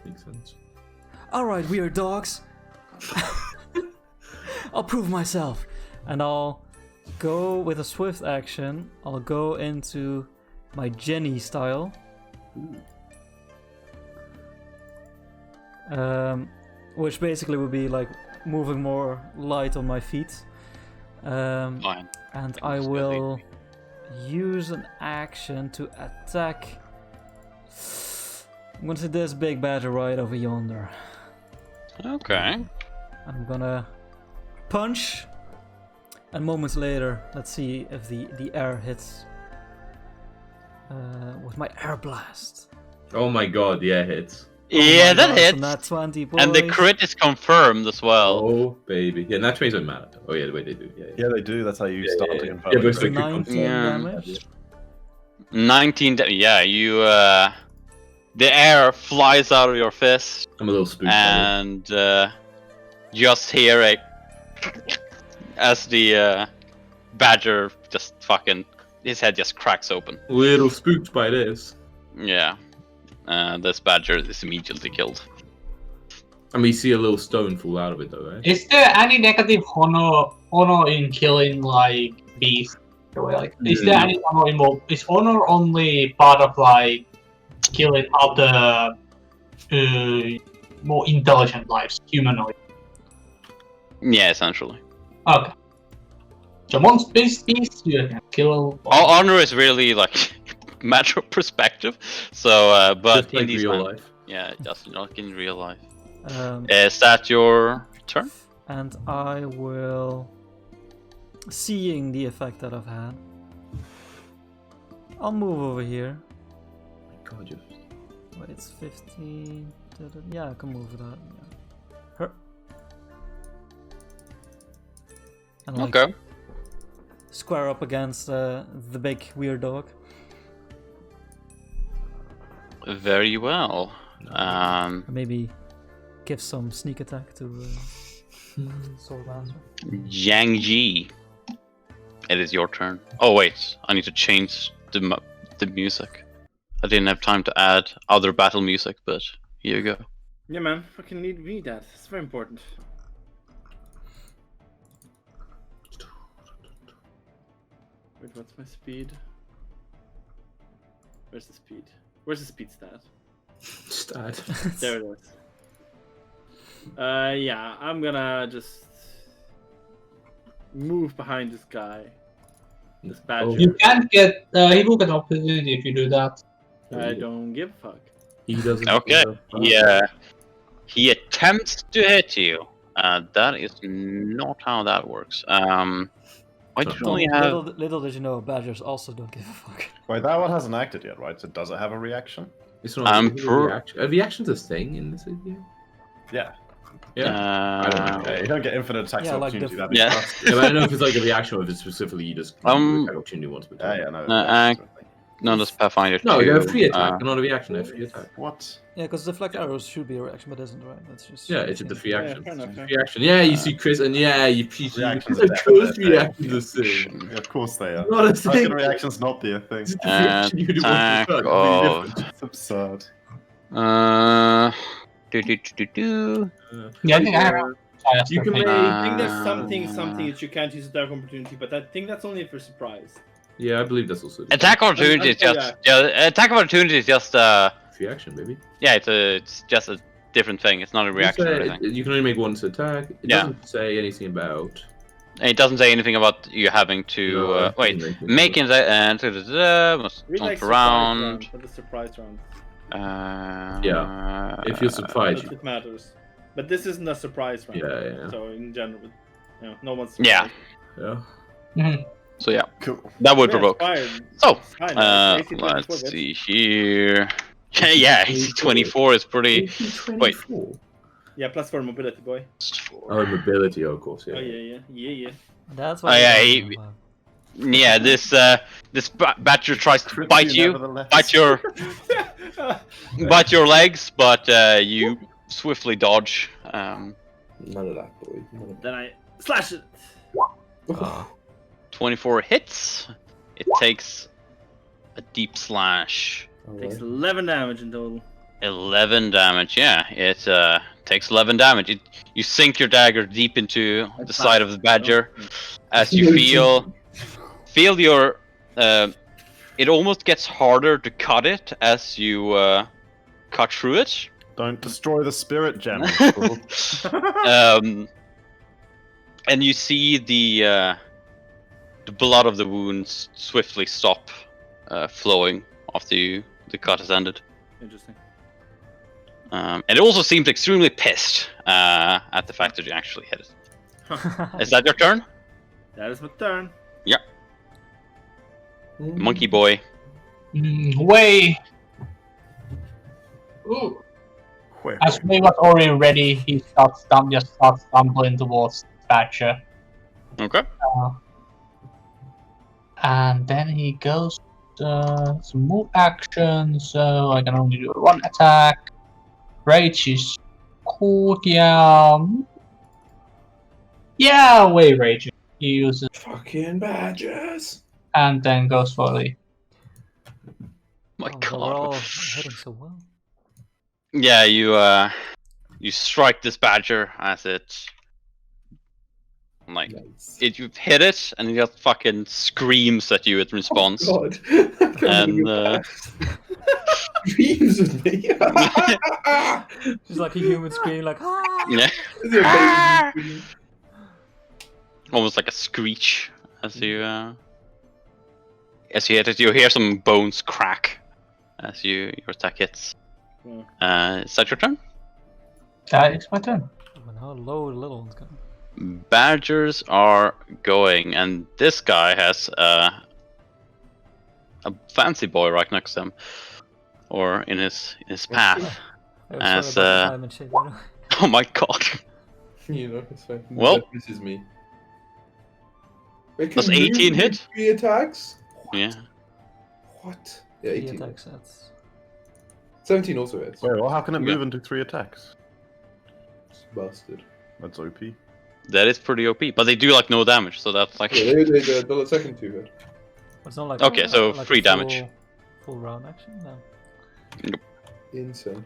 Makes sense. Alright, weird dogs. I'll prove myself. And I'll go with a swift action. I'll go into my Jenny style. Which basically would be like moving more light on my feet. Fine. And I will use an action to attack. I'm gonna say this big badger right over yonder. Okay. I'm gonna punch, and moments later, let's see if the air hits with my air blast. Oh my god, the air hits. Yeah, that That's hits. Nat 20, boys. And the crit is confirmed as well. Oh baby, yeah, that trains don't matter. Oh yeah, the way they do. Yeah, Yeah, they do. That's how you Yeah, start yeah, to yeah. confirm. Yeah, but it. it's like- 19 Yeah. damage. 19. Yeah, you. The air flies out of your fist, I'm a little spooked. by and just hear a as the badger just fucking his head just cracks open. it. Little spooked by this. Yeah. This badger is immediately killed. I mean, you see a little stone fall out of it though, right? Is there any negative honor in killing like beasts? Like, is there any honor involved? Is honor only part of like killing other more intelligent lives, humanoid? Yeah, essentially. Okay. So once beast, you can kill. Honor is really like matter of perspective. So, but Just like in these real lands- life. yeah, just not in real life. Um, Is that your turn? and I will, seeing the effect that I've had, I'll move over here. God, you're... Wait, it's 15. Yeah, I can move with that. Yeah. Her. And like Okay. square up against the big weird dog. Very well. Or maybe give some sneak attack to Sword Lancer. Yang Ji. It is your turn. Oh wait, I need to change the music. I didn't have time to add other battle music, but here you go. Yeah, man, fucking need that. It's very important. Wait, what's my speed? Where's the speed? Where's the speed stat? Stat. There it is. Yeah, I'm gonna just move behind this guy. This badger. Oh. You can't get. He will get opportunity if you do that. I don't give a fuck. He doesn't. Okay. Yeah. He attempts to hit you. That is not how that works. Why do you only have? Little did you know, badgers also don't give a fuck. Wait, that one hasn't acted yet, right? So does it have a reaction? It's not I'm a pro- reaction. A reaction's a thing in this video. Yeah. Yeah. I don't know. Yeah, you don't get infinite attacks Yeah, of like opportunity. the- that'd be Yeah. fast. Yeah, but I don't know if it's like a reaction or if it's specifically you just attack opportunity once per Yeah, turn. yeah, no. Uh, No, that's Pathfinder 2. No, you have free attack, not a reaction. A free attack. What? Yeah, because deflect arrows should be a reaction, but isn't, right? That's just Yeah, it's the free Yeah, action. fair enough, It's yeah. a free action. Yeah, you see Chris, and yeah, you Reactions of are course definitely a reactions are thing. Yeah, of course they are. Not a How thing. can reactions not be a thing? It's the reaction you would want Attack to start. of... It's absurd. Do. Yeah, I think I have. You can make. I think there's something Uh, that you can't use attack opportunity, but I think that's only for surprise. Yeah, I believe that's also. Attack of opportunity is just... Yeah, attack of opportunity is just... Free action, baby. Yeah, it's just a different thing. It's not a reaction or anything. You can only make one to attack. It Yeah. doesn't say anything about. And it doesn't say anything about you having to... No, wait, it doesn't making that... must We like jump around. round, for the surprise round. Yeah, if you're surprised. If it matters. But this isn't a surprise round. Yeah. So in general, you know, no one's Yeah. surprised. Yeah. So yeah, Cool. that would Yeah, provoke. fine. So, It's fine, it's AC 24 let's bits. see here. Yeah, AC 24 is pretty... Wait. 24. Yeah, plus 4 mobility, boy. Oh, mobility, of course. Yeah. Oh yeah. That's Oh, why. yeah, Yeah, this badger tries to bite you, bite your legs, but you swiftly dodge. None of that, boy. None of Then I slash it. that. 24 hits. It takes a deep slash. Takes 11 damage in total. 11 damage. Yeah, it takes 11 damage. You sink your dagger deep into the side of the badger as you feel your. It almost gets harder to cut it as you cut through it. Don't destroy the spirit gem. And you see the blood of the wounds swiftly stop flowing after the cut has ended. Interesting. And it also seems extremely pissed at the fact that you actually hit it. Is that your turn? That is my turn. Monkey boy. Way. Ooh. Wait, As Way was already ready, he starts stumbling towards Thatcher. Okay. And then he goes some move action, so I can only do one attack. Rage is cool, yeah. Yeah, Way raging. He uses Fucking badgers. and then goes for the My We're God. all hitting so well. Yeah, you strike this badger as it. Like Nice. you've hit it, and it just fucking screams at you in response. Oh, God. And Dreams of me. Just like a human scream, like ah! yeah, Is it a baby scream? almost like a screech as you hit it. You hear some bones crack as your attack hits. Is that your turn? that is my turn. And how low the little one's going. Badgers are going, and this guy has a fancy boy right next to him, or in his path. As oh my God. You know, it's fine. Well- This is me. Does 18 hit? 3 attacks? Yeah. What? Yeah, He 18. attacks, that's 17 also hits. Wait, well, how can it Yeah. move into 3 attacks? It's busted. That's OP. That is pretty OP, but they do like no damage, so that's like Yeah, the second 2 hit. it's not like Okay, so like a 3 damage. Full round action, no. Insane.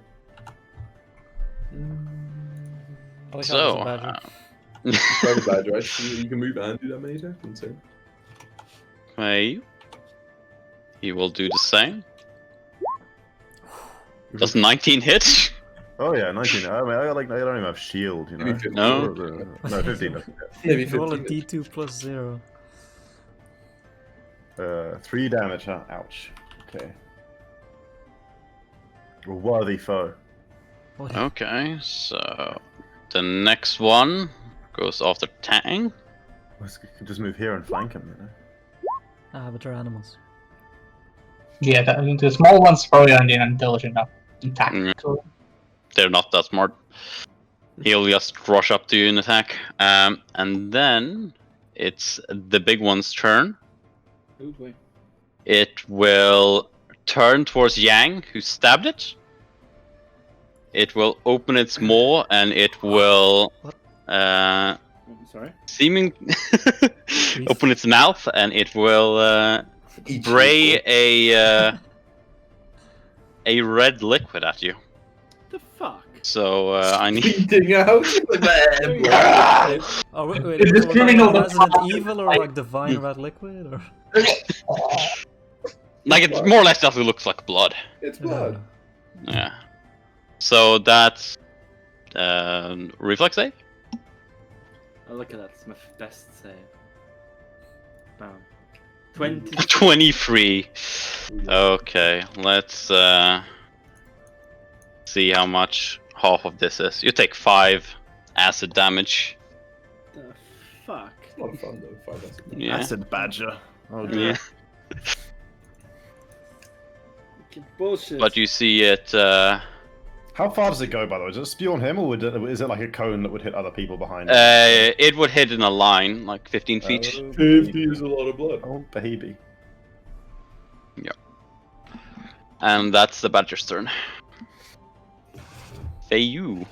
I wish I so. was a badger. Very bad, right? You can move and do that many attacks. Insane. He will do the same. Does 19 hit? Oh yeah, 19. I mean, I don't even have shield, you know. Maybe 15. No. No, 15. doesn't Maybe Roll a 15. d2 plus 0. hit. 3 damage. Huh? Ouch. Okay. A worthy foe. What? Okay, so the next one goes after Tang. Let's just move here and flank him, you know. Ah, but they're animals. Yeah, the small ones probably aren't intelligent enough to attack. Mm. They're not that smart. He'll just rush up to you and attack. And then it's the big one's turn. Ooh, boy. It will turn towards Yang, who stabbed it. It will open its maw and it will Sorry. open its mouth and it will spray a red liquid at you. The fuck? So I need. Bleeding out. Oh, wait, Is this was killing that all the Resident fucking Evil or like divine red liquid or? Like it more or less definitely looks like blood. It's blood. Yeah. So that's reflex save. Oh, look at that. It's my best save. Wow. 20. 23. Okay, let's see how much half of this is. You take 5 acid damage. The fuck? It's not fun though. 5 acid. Yeah. Acid badger. Oh Yeah. dear. Bullshit. But you see it. How far does it go, by the way? Does it spew on him, or is it like a cone that would hit other people behind him? It would hit in a line, like 15 feet. 50 is a lot of blood. Oh, baby. And that's the badger's turn. Fayu.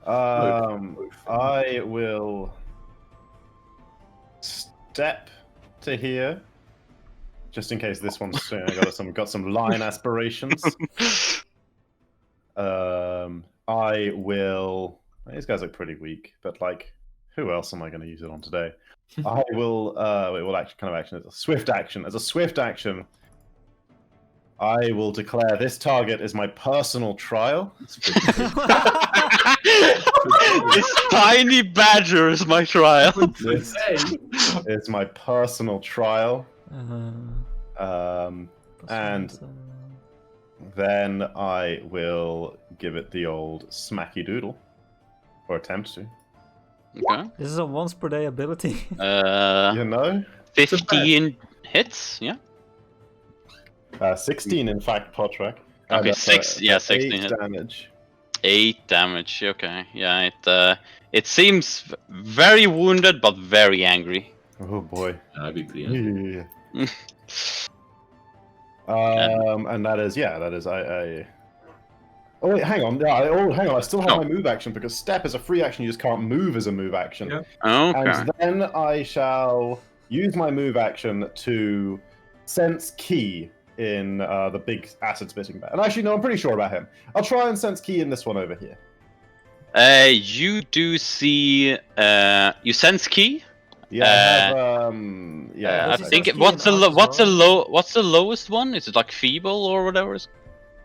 I will step to here, just in case this one's got some line aspirations. I will. These guys look pretty weak, but like, who else am I going to use it on today? I will. It will actually kind of action as a swift action. As a swift action, I will declare this target is my personal trial. This tiny badger is my trial. This is my personal trial. And then I will give it the old smacky doodle, or attempt to. Okay. This is a once per day ability. You know, 15 hits. Yeah. 16 in fact, Potrack. Okay, And, 16 8 hit. damage. 8 damage. Okay. Yeah. It seems very wounded, but very angry. Oh boy. I'd be pretty angry. Yeah. And that is I. Oh wait, hang on. Yeah, hang on. I still have my move action because step is a free action. You just can't move as a move action. Yeah. Okay. And then I shall use my move action to sense Key in the big acid spitting bat. And actually, no, I'm pretty sure about him. I'll try and sense Key in this one over here. You do see. You sense Key. Yeah, I have, I Does he think sense Key what's in the us as well? what's the lowest one? Is it like feeble or whatever?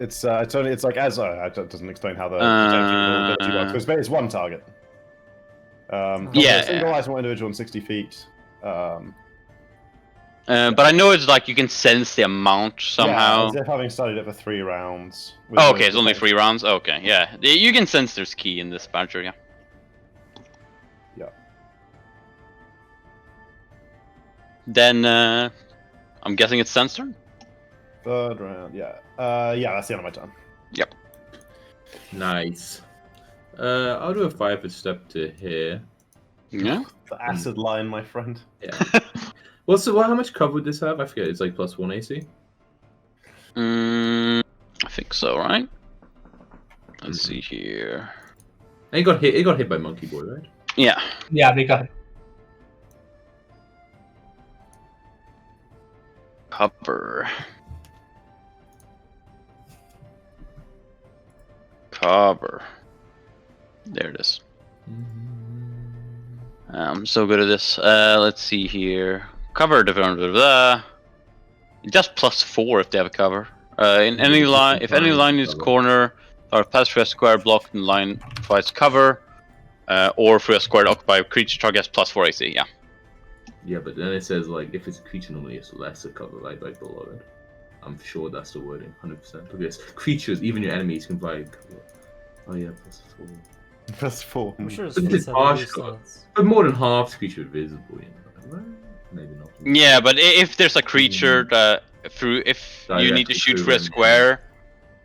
it's like as it doesn't explain how the detection ability works. But it's one target. Yeah. Single item or individual in 60 feet. But I know it's like you can sense the amount somehow. Yeah, as if having studied it for 3 rounds. Oh, okay, it's only 3 rounds. Okay, yeah, you can sense there's Key in this badger. Yeah. Yeah. Then I'm guessing it's Sen's turn. 3rd round, yeah. Yeah, that's the end of my turn. Yep. Nice. I'll do a 5-foot step to here. Yeah. The acid line, my friend. Yeah. How much cover would this have? I forget. It's like +1 AC. I think so, right? Let's see here. And he got hit. He got hit by Monkey Boy, right? Yeah. Yeah, we got it. Cover. Cover. There it is. I'm so good at this. Let's see here. Cover different. It does +4 if they have a cover. In any line, if any line is corner or pass through a square blocked in line provides cover, or through a square occupied creature target has +4 AC. Yeah. Yeah, but then it says like if it's a creature normally it's lesser cover, right? Like below it. I'm sure that's the wording, 100%. Because creatures, even your enemies, can provide cover. Oh yeah, +4. +4. I'm sure it's But for this is harsh stats. But more than half the creature visible, you know. Maybe not. Yeah, but if there's a creature that if you need to Directly shoot through through a them. square,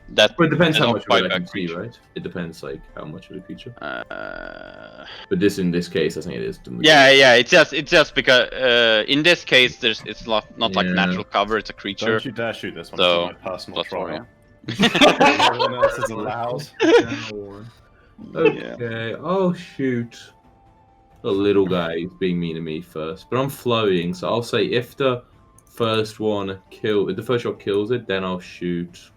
That But it depends is how not much of it I quite can a see, creature. right? It depends like how much of the creature. Uh, But in this case, I think it is. The yeah. It's just because in this case, it's not like Yeah. natural cover. It's a creature. Don't you dare shoot this one. So, It's my personal plus four, trial. yeah. Everyone else is allowed. Okay. Oh shoot. The little guy is being mean to me first, but I'm floating, so I'll say if the first shot kills it, then I'll shoot.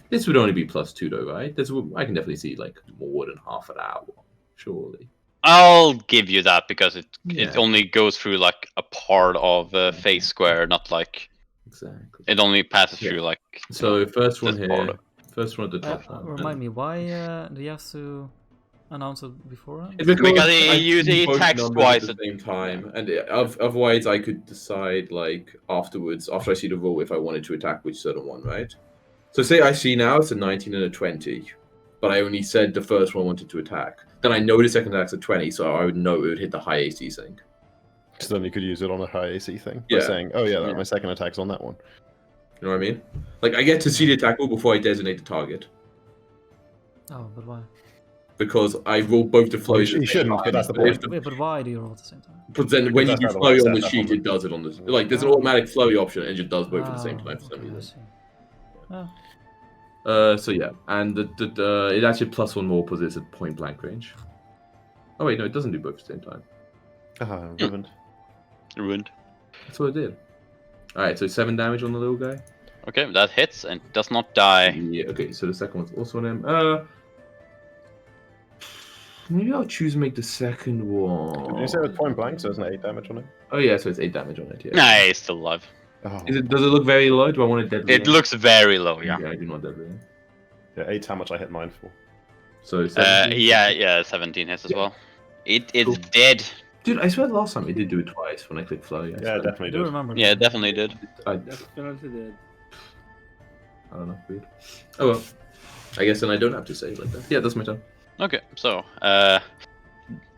This would only be +2 though, right? I can definitely see like more than half of that one, surely. I'll give you that because it Yeah. only goes through like a part of face square, not like Exactly. it only passes Yeah. through like. So first one this part here, first one at the top one. Remind me, why do you have to announce it beforehand? It's Because I he see both attacks numbers twice at the same at- time, and otherwise I could decide like afterwards, after I see the roll, if I wanted to attack which certain one, right? So say I see now it's a 19 and a 20, but I only said the first one wanted to attack. Then I know the second attack's a 20, so I would know it would hit the high AC thing. So then you could use it on a high AC thing. Yeah. By saying, oh yeah, Yeah. my second attack's on that one. You know what I mean? Like I get to see the attack roll before I designate the target, Oh, but why? because I roll both the flows. You shouldn't, but that's the But if point. Wait, but why do you roll at the same time? But then when you That's do how the flurry works on the out, sheet, that's it does it on the like. There's an automatic flurry option, and it just does both at the same time for some Okay, I reason. see. Oh. So yeah, and it actually +1 more because it's at point blank range. Oh wait, no, it doesn't do both at the same time. Ruined. Ruined. That's what it did. All right, so 7 damage on the little guy. Okay, that hits and does not die. Yeah. Okay, so the second one's also on him. Maybe I'll choose make the second one. Did you say it was point blank, so isn't it 8 damage on it? Oh yeah, so it's 8 damage on it. Yeah. Nah, he's still alive. Oh. Does it look very low? Do I want it deadly? It looks very low, yeah. Yeah, I do not deadly. Yeah, 8's how much I hit mine for. So 17? Yeah, 17 hits as well. It's Cool. dead. Dude, I swear last time it did do it twice when I clicked flurry. Yeah, I definitely do did. remember. Yeah, that. it definitely did. I Definitely did. don't know. Weird. Oh well. I guess then I don't have to say it like that. Yeah, that's my turn. Okay, so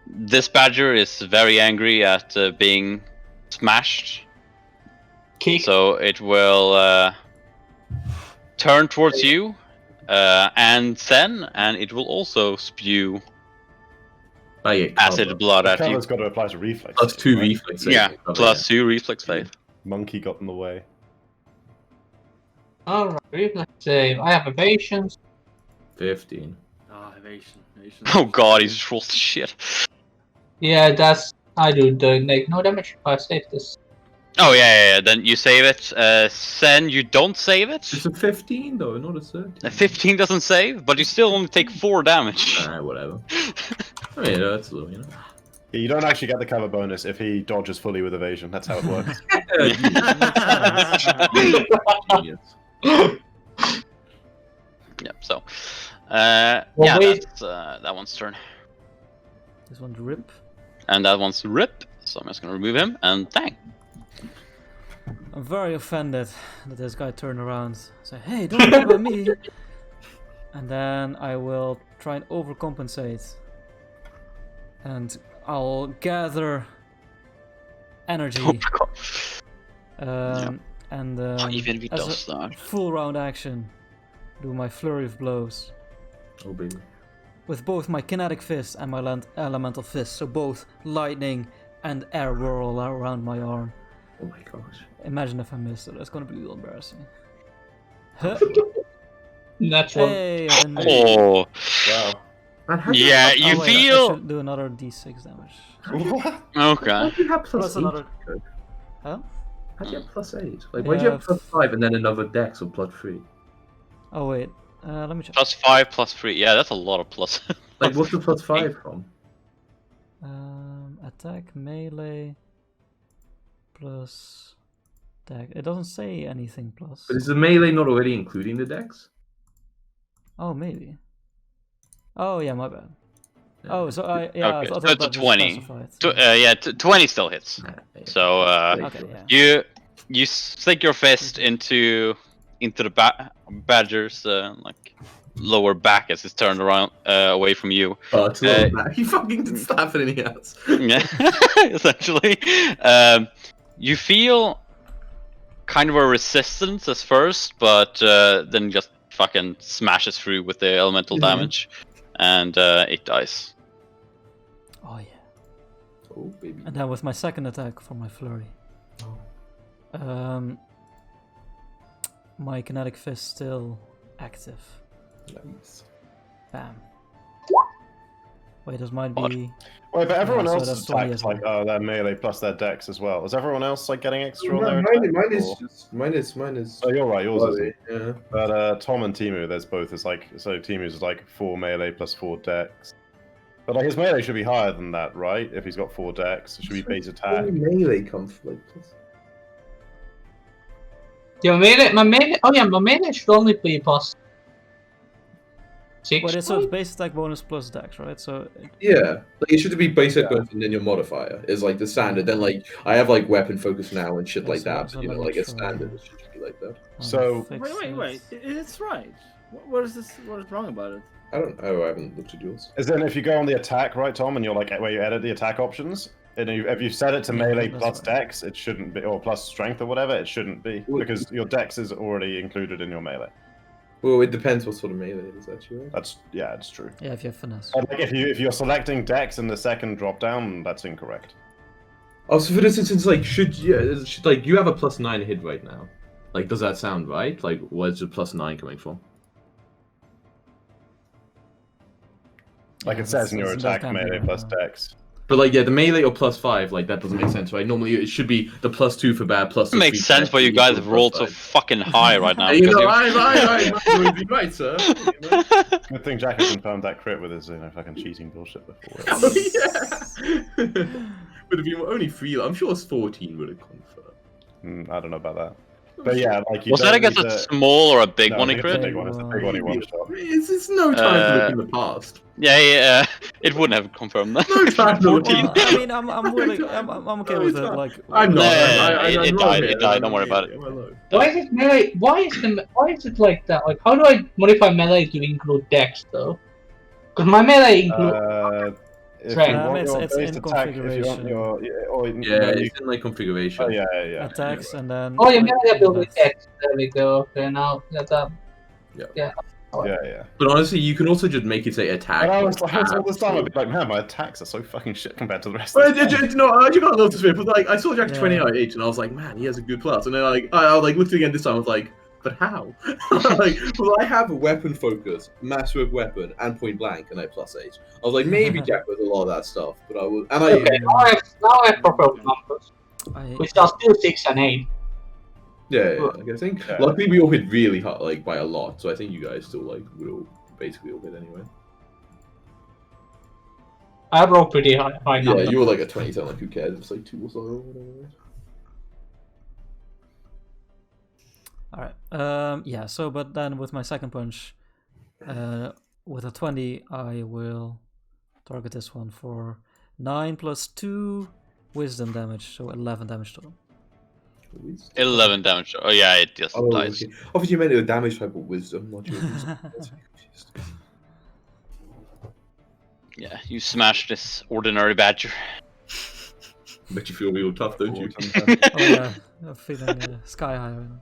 this badger is very angry at being smashed, Kick. so it will turn towards you and Sen, and it will also spew I get acid cover. blood at you. Cover's got to apply to reflex. +2 right? reflex. Yeah, saving cover, +2 reflex save. Monkey got in the way. Alright, reflex save. I have evasion. 15. Ah, evasion. Oh god, he's just rolled shit. Yeah, that's. I do no damage if I save this. Oh yeah, then you save it. Sen, you don't save It's it. a 15 though, not a 13. A 15 doesn't save, but you still only take 4 damage. Whatever. I mean, that's a little, you know. Yeah, you don't actually get the cover bonus if he dodges fully with evasion. That's how it works. Genius. Yep. So, Well, yeah, wait. that's that one's turn, This one's rip. and that one's Rip. So I'm just gonna remove him and bang. I'm very offended that this guy turned around, say, "Hey, don't talk about me," and then I will try and overcompensate, and I'll gather energy, Oh my god. and Even if he as does a that. full round action, do my flurry of blows Oh, baby. with both my kinetic fist and my elemental fist, so both lightning and air whirl around my arm. Oh my gosh. Imagine if I miss it. That's gonna be a little embarrassing. Huh. Natural. Hey, I didn't miss. Oh, Wow. Man, how do you yeah, have- you Oh, wait, I feel should do another d6 damage. What? How okay. do you have Plus +8? another. Huh? How do you have +8? Like, why do you have Yeah, +5 and then another dex or +3? Oh wait, let me check. +5, +3. Yeah, that's a lot of plus. Like, what's the +5 from? Attack melee plus deck. It doesn't say anything plus. But is the melee not already including the dex? Oh, maybe. Oh yeah, my bad. Yeah. Oh, so I yeah. Okay, I thought so it's a that was 20. specified. Yeah, 20 still hits. Yeah. So Okay, yeah. you stick your fist into the badger's like lower back as it's turned around away from you. Oh, it's a little bad. He fucking didn't stab anything else. Yeah, essentially. You feel kind of a resistance at first, but then just fucking smashes through with the elemental damage, and it dies. Oh yeah. Oh baby. And then with my second attack for my flurry. My kinetic fist still active. Nice. Bam. Wait, this might Odd. be. Wait, but everyone Yeah, so else's that's 20 attacks as well. like their melee plus their dex as well. Is everyone else like getting extra on Mine, their mine, attack? is or- just mine is. Oh, you're right. Yours body, isn't. yeah. But Tom and Timu, there's both. It's like so. Timu's is like 4 melee plus 4 dex. But like his melee should be higher than that, right? If he's got 4 dex, it should be base attack. Where melee comes from, like, plus- Yeah, my melee should only be plus 6. Well, so it's base attack bonus plus dex, right? So Yeah, like it should be basic bonus and then your modifier is like the standard. Then like I have like weapon focus now and shit Yeah, like so- that. so But, you know, let me like a try. standard, it should just be like that. So- Wait. It's right. What is this? What is wrong about it? I don't. Oh, I haven't looked at yours. As in, if you go on the attack, right, Tom, and you're like where you edit the attack options, and if you set it to Yeah, melee that's plus right. dex, it shouldn't be, or plus strength or whatever, it shouldn't be because your dex is already included in your melee. Well, it depends what sort of melee it is actually. That's it's true. yeah, if you have finesse. And like if you're selecting dex in the second drop down, that's incorrect. Oh, so for instance, it's like should like you have a +9 hit right now? Like, does that sound right? Like, where's the +9 coming from? Like Yeah, it says in your it's- that attack can't be melee right plus now. dex. But like, yeah, the melee or +5, like that doesn't make sense, right? Normally it should be the +2 for bad, plus. It makes sense why you guys have rolled so fucking high right now. And you know, because I would be right, sir. You know? Good thing Jack has confirmed that crit with his fucking cheating bullshit before. Oh yeah. But if you were only 3, I'm sure it's 14 would have confirmed. I don't know about that. But yeah, like you was that don't against need a to- small or a big No, one I he think it's a crit? big one. It's a big one he one shot. It's no time to look in the past. Yeah, it wouldn't have confirmed that. No time to look in. Well, I mean, I'm willing. I'm okay with it. Like, I'm not. Yeah, I'm it wrong died, here. it died, don't worry about it. I'm alone. Why is it melee? Why is it like that? Like, how do I modify melee to include dex though? Because my melee includes. If Right. you want It's- your it's base in attack, if you want configuration. Yeah, it's in like configuration. Oh yeah. attacks and then. Oh, your like, melee ability death. dex. There we go. Okay, now that's up. Yeah. But honestly, you can also just make it say attack. And I was like, all this time I'd be like, man, my attacks are so fucking shit compared to the rest Well, of the you know, I got notice it, but like I saw Jack's Yeah. 20 and I was like, man, he has a good plus. And then I like looked again this time, I was like, but how? Like, well, I have a weapon focus, massive weapon, and point blank, and I +8. I was like, maybe Jack does a lot of that stuff, but I was, and I. Okay, now I have proper numbers, which are still 6 and 8. Yeah, like, I think Yeah. luckily we all hit really hard, like by a lot. So I think you guys still like will basically all hit anyway. I roll pretty high Yeah, numbers. you were like a 20, so like who cares? It's like 2 or something or whatever. Alright. Yeah, so, but then with my second punch, with a 20, I will target this one for 9 plus 2 wisdom damage, so 11 damage total. 11 damage. Oh yeah, it just Oh, dies. okay. Obviously, you meant it with damage type of wisdom, not your wisdom. Yeah, you smash this ordinary badger. Bet you feel real tough, don't you? Oh yeah, I'm feeling sky high right now.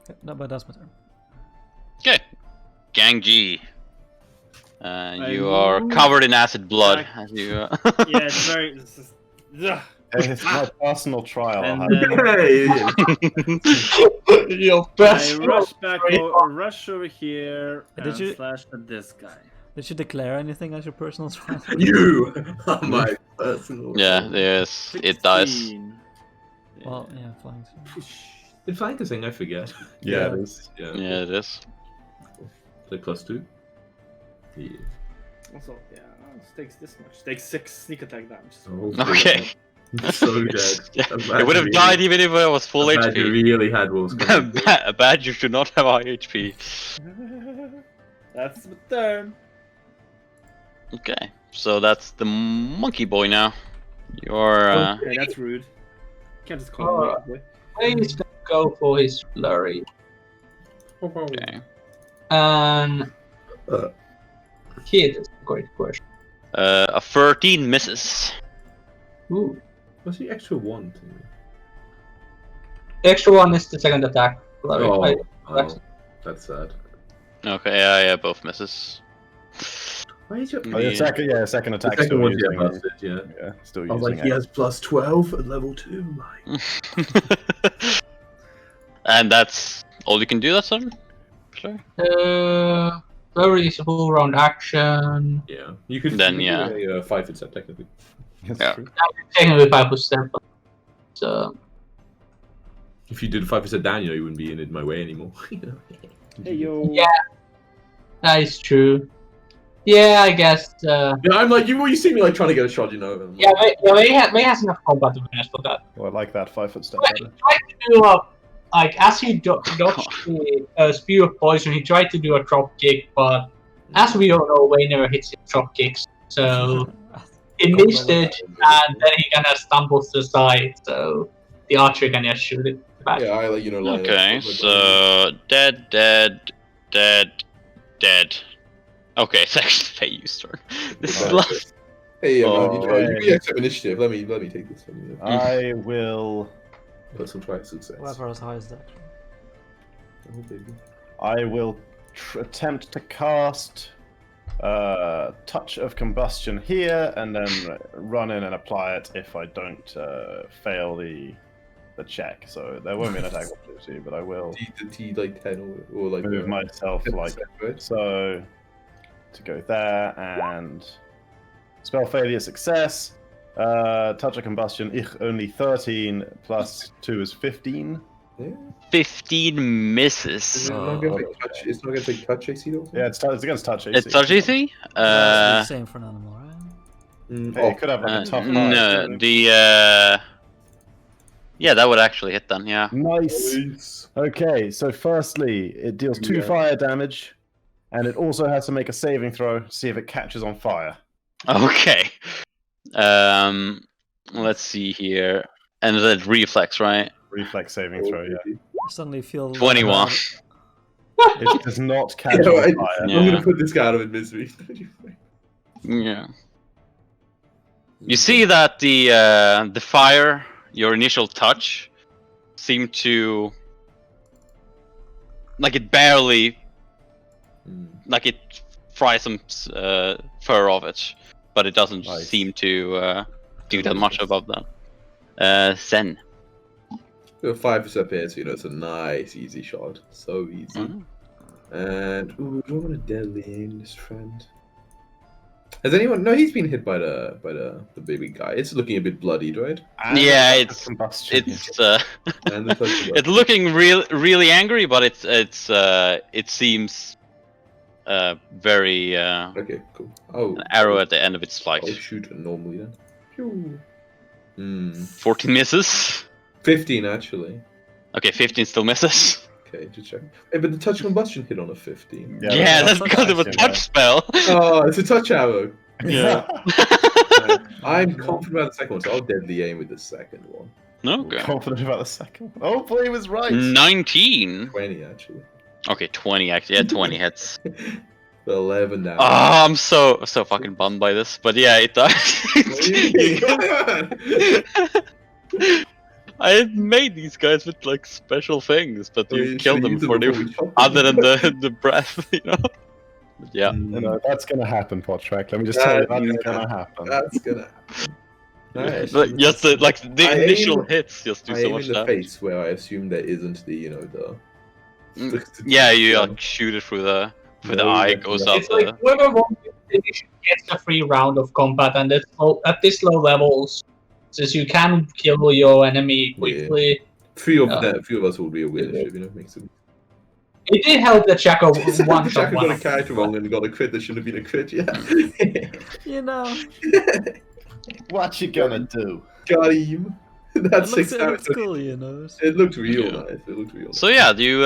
Okay, no, but that's my turn. Okay, Gang G. You are covered in acid blood. As you, Yeah, it's very. It's just, ugh. It's my personal trial. And I'll then Hey, Your I best. rush back rush over here Did and you- slash at this guy. Did you declare anything as your personal trial? you are my personal. yeah, yes, it dies. 16. Well, yeah, flying. In flanker thing, I forget. yeah, it is. Yeah. Yeah, it is. Like +2. Yeah. Also, yeah, it takes this much. Takes 6 sneak attack damage. Oh, Okay. So dead. Yeah, A it badger would have really- died even if it was full a badger HP. really had wolves. A badger should not have high HP. That's the turn. Okay, so that's the monkey boy now. You're Okay, that's rude. Can't just call him a boy. He's gonna go for his flurry. okay. And Uh. hit is a great question. A 13 misses. Ooh. What's the extra one? The extra one is the second attack. Like, Oh, that's sad. Okay, yeah, both misses. Why is your Oh, the second the attack second still one? using. Yeah, busted. Yeah. Yeah, still I was using like, he it. has plus 12 at level 2. Like. And that's all you can do that turn? Sure. very full round action. Yeah, you could. Then, you could yeah. do a 5-foot step technically. That's Yeah. true. Technically 5 step. So If you did a 5% down, you wouldn't be in my way anymore. Hey yo. yeah, that is true. Yeah, I guess. Yeah, I'm like you see me like trying to get a shot, and I'm Yeah, like, May has enough combat awareness for that. Well, I like that 5-foot step Try better. to do a like as he dodged the spear of poison, he tried to do a drop kick, but as we all know, Wayne never hits his drop kicks, so he missed it, and then he kind of stumbles to the side, so the archer can just shoot it back. yeah, I like line Okay, up, like, so dead. Okay, it's actually Fei's turn. This is Right. last. Hey, man, Okay. you accept initiative. Let me take this from you. I will. Personal try success. Whoever as high as that. Oh, baby. I will attempt to cast Touch of Combustion here, and then run in and apply it if I don't fail the check. So there won't be an attack opportunity, but I will T like 10 or like move myself 10%, like right? so to go there, and spell failure success. Touch of Combustion, only 13 plus 2 is 15. Yeah. 15 misses. Is it not gonna take touch? It's not gonna take touch AC though. Yeah, it's against touch AC. It's touch AC? That's the same for an animal, right? Hey, it could have like a tough high. No, yeah, that would actually hit then, yeah. Nice. Okay, so firstly, it deals 2 Yeah. fire damage, and it also has to make a saving throw to see if it catches on fire. Okay. Let's see here. And then reflex, right? Reflex saving throw, yeah. I suddenly feel 21. It does not catch Yeah, on right. fire. Yeah. I'm gonna put this guy out of misery. Yeah. You see that the fire, your initial touch, seemed to like it barely like it fries some fur off it, but it doesn't Nice. seem to do that much above that. Zen. 5% here, so it's a nice, easy shot. So easy. Mhm. And ooh, do I want to deadly aim this friend? Has anyone? No, he's been hit by the baby guy. It's looking a bit bloodied, right? And Yeah, touch of it's combustion. it's And the touch of it's looking really angry, but it seems very Okay, cool. Oh, an arrow at the end of its flight. I'll shoot normally then. Phew. 14 misses. 15 actually. Okay, 15 still misses. Okay, just check. Hey, but the touch combustion hit on a 15. Yeah, that's because of a touch, touch spell. Oh, it's a touch arrow. Yeah. I'm confident about the second one, so I'll deadly aim with the second one. Okay. Confident about the second one. Oh boy, he was right. 19. 20 actually. Okay, 20 actually. Yeah, 20 hits. 11 now. Oh, I'm so fucking bummed by this, but yeah, it does. I had made these guys with like special things, but you killed them for the other than the breath, you know. But yeah. You know, that's gonna happen, Potrack. Let me just tell you, that's gonna happen. That's gonna happen. Nice. Like, just the I initial aim- hits just do I so aim much in the damage. face where I assume there isn't the, the... Yeah, you like shoot it through the No, eye, yeah, goes yeah. out It's like the. whoever wants to finish gets a free round of combat, and at this low levels, since you can kill your enemy quickly, Three of us will be a winner, makes it... it did help that Chaco won Jack got a one. character wrong and got a crit that should have been a crit, yeah. You know, What you gonna do? Got him. it That's looks, 6 it looks damage. cool, you know. It looked real Yeah. nice. It looked real nice. So yeah, do you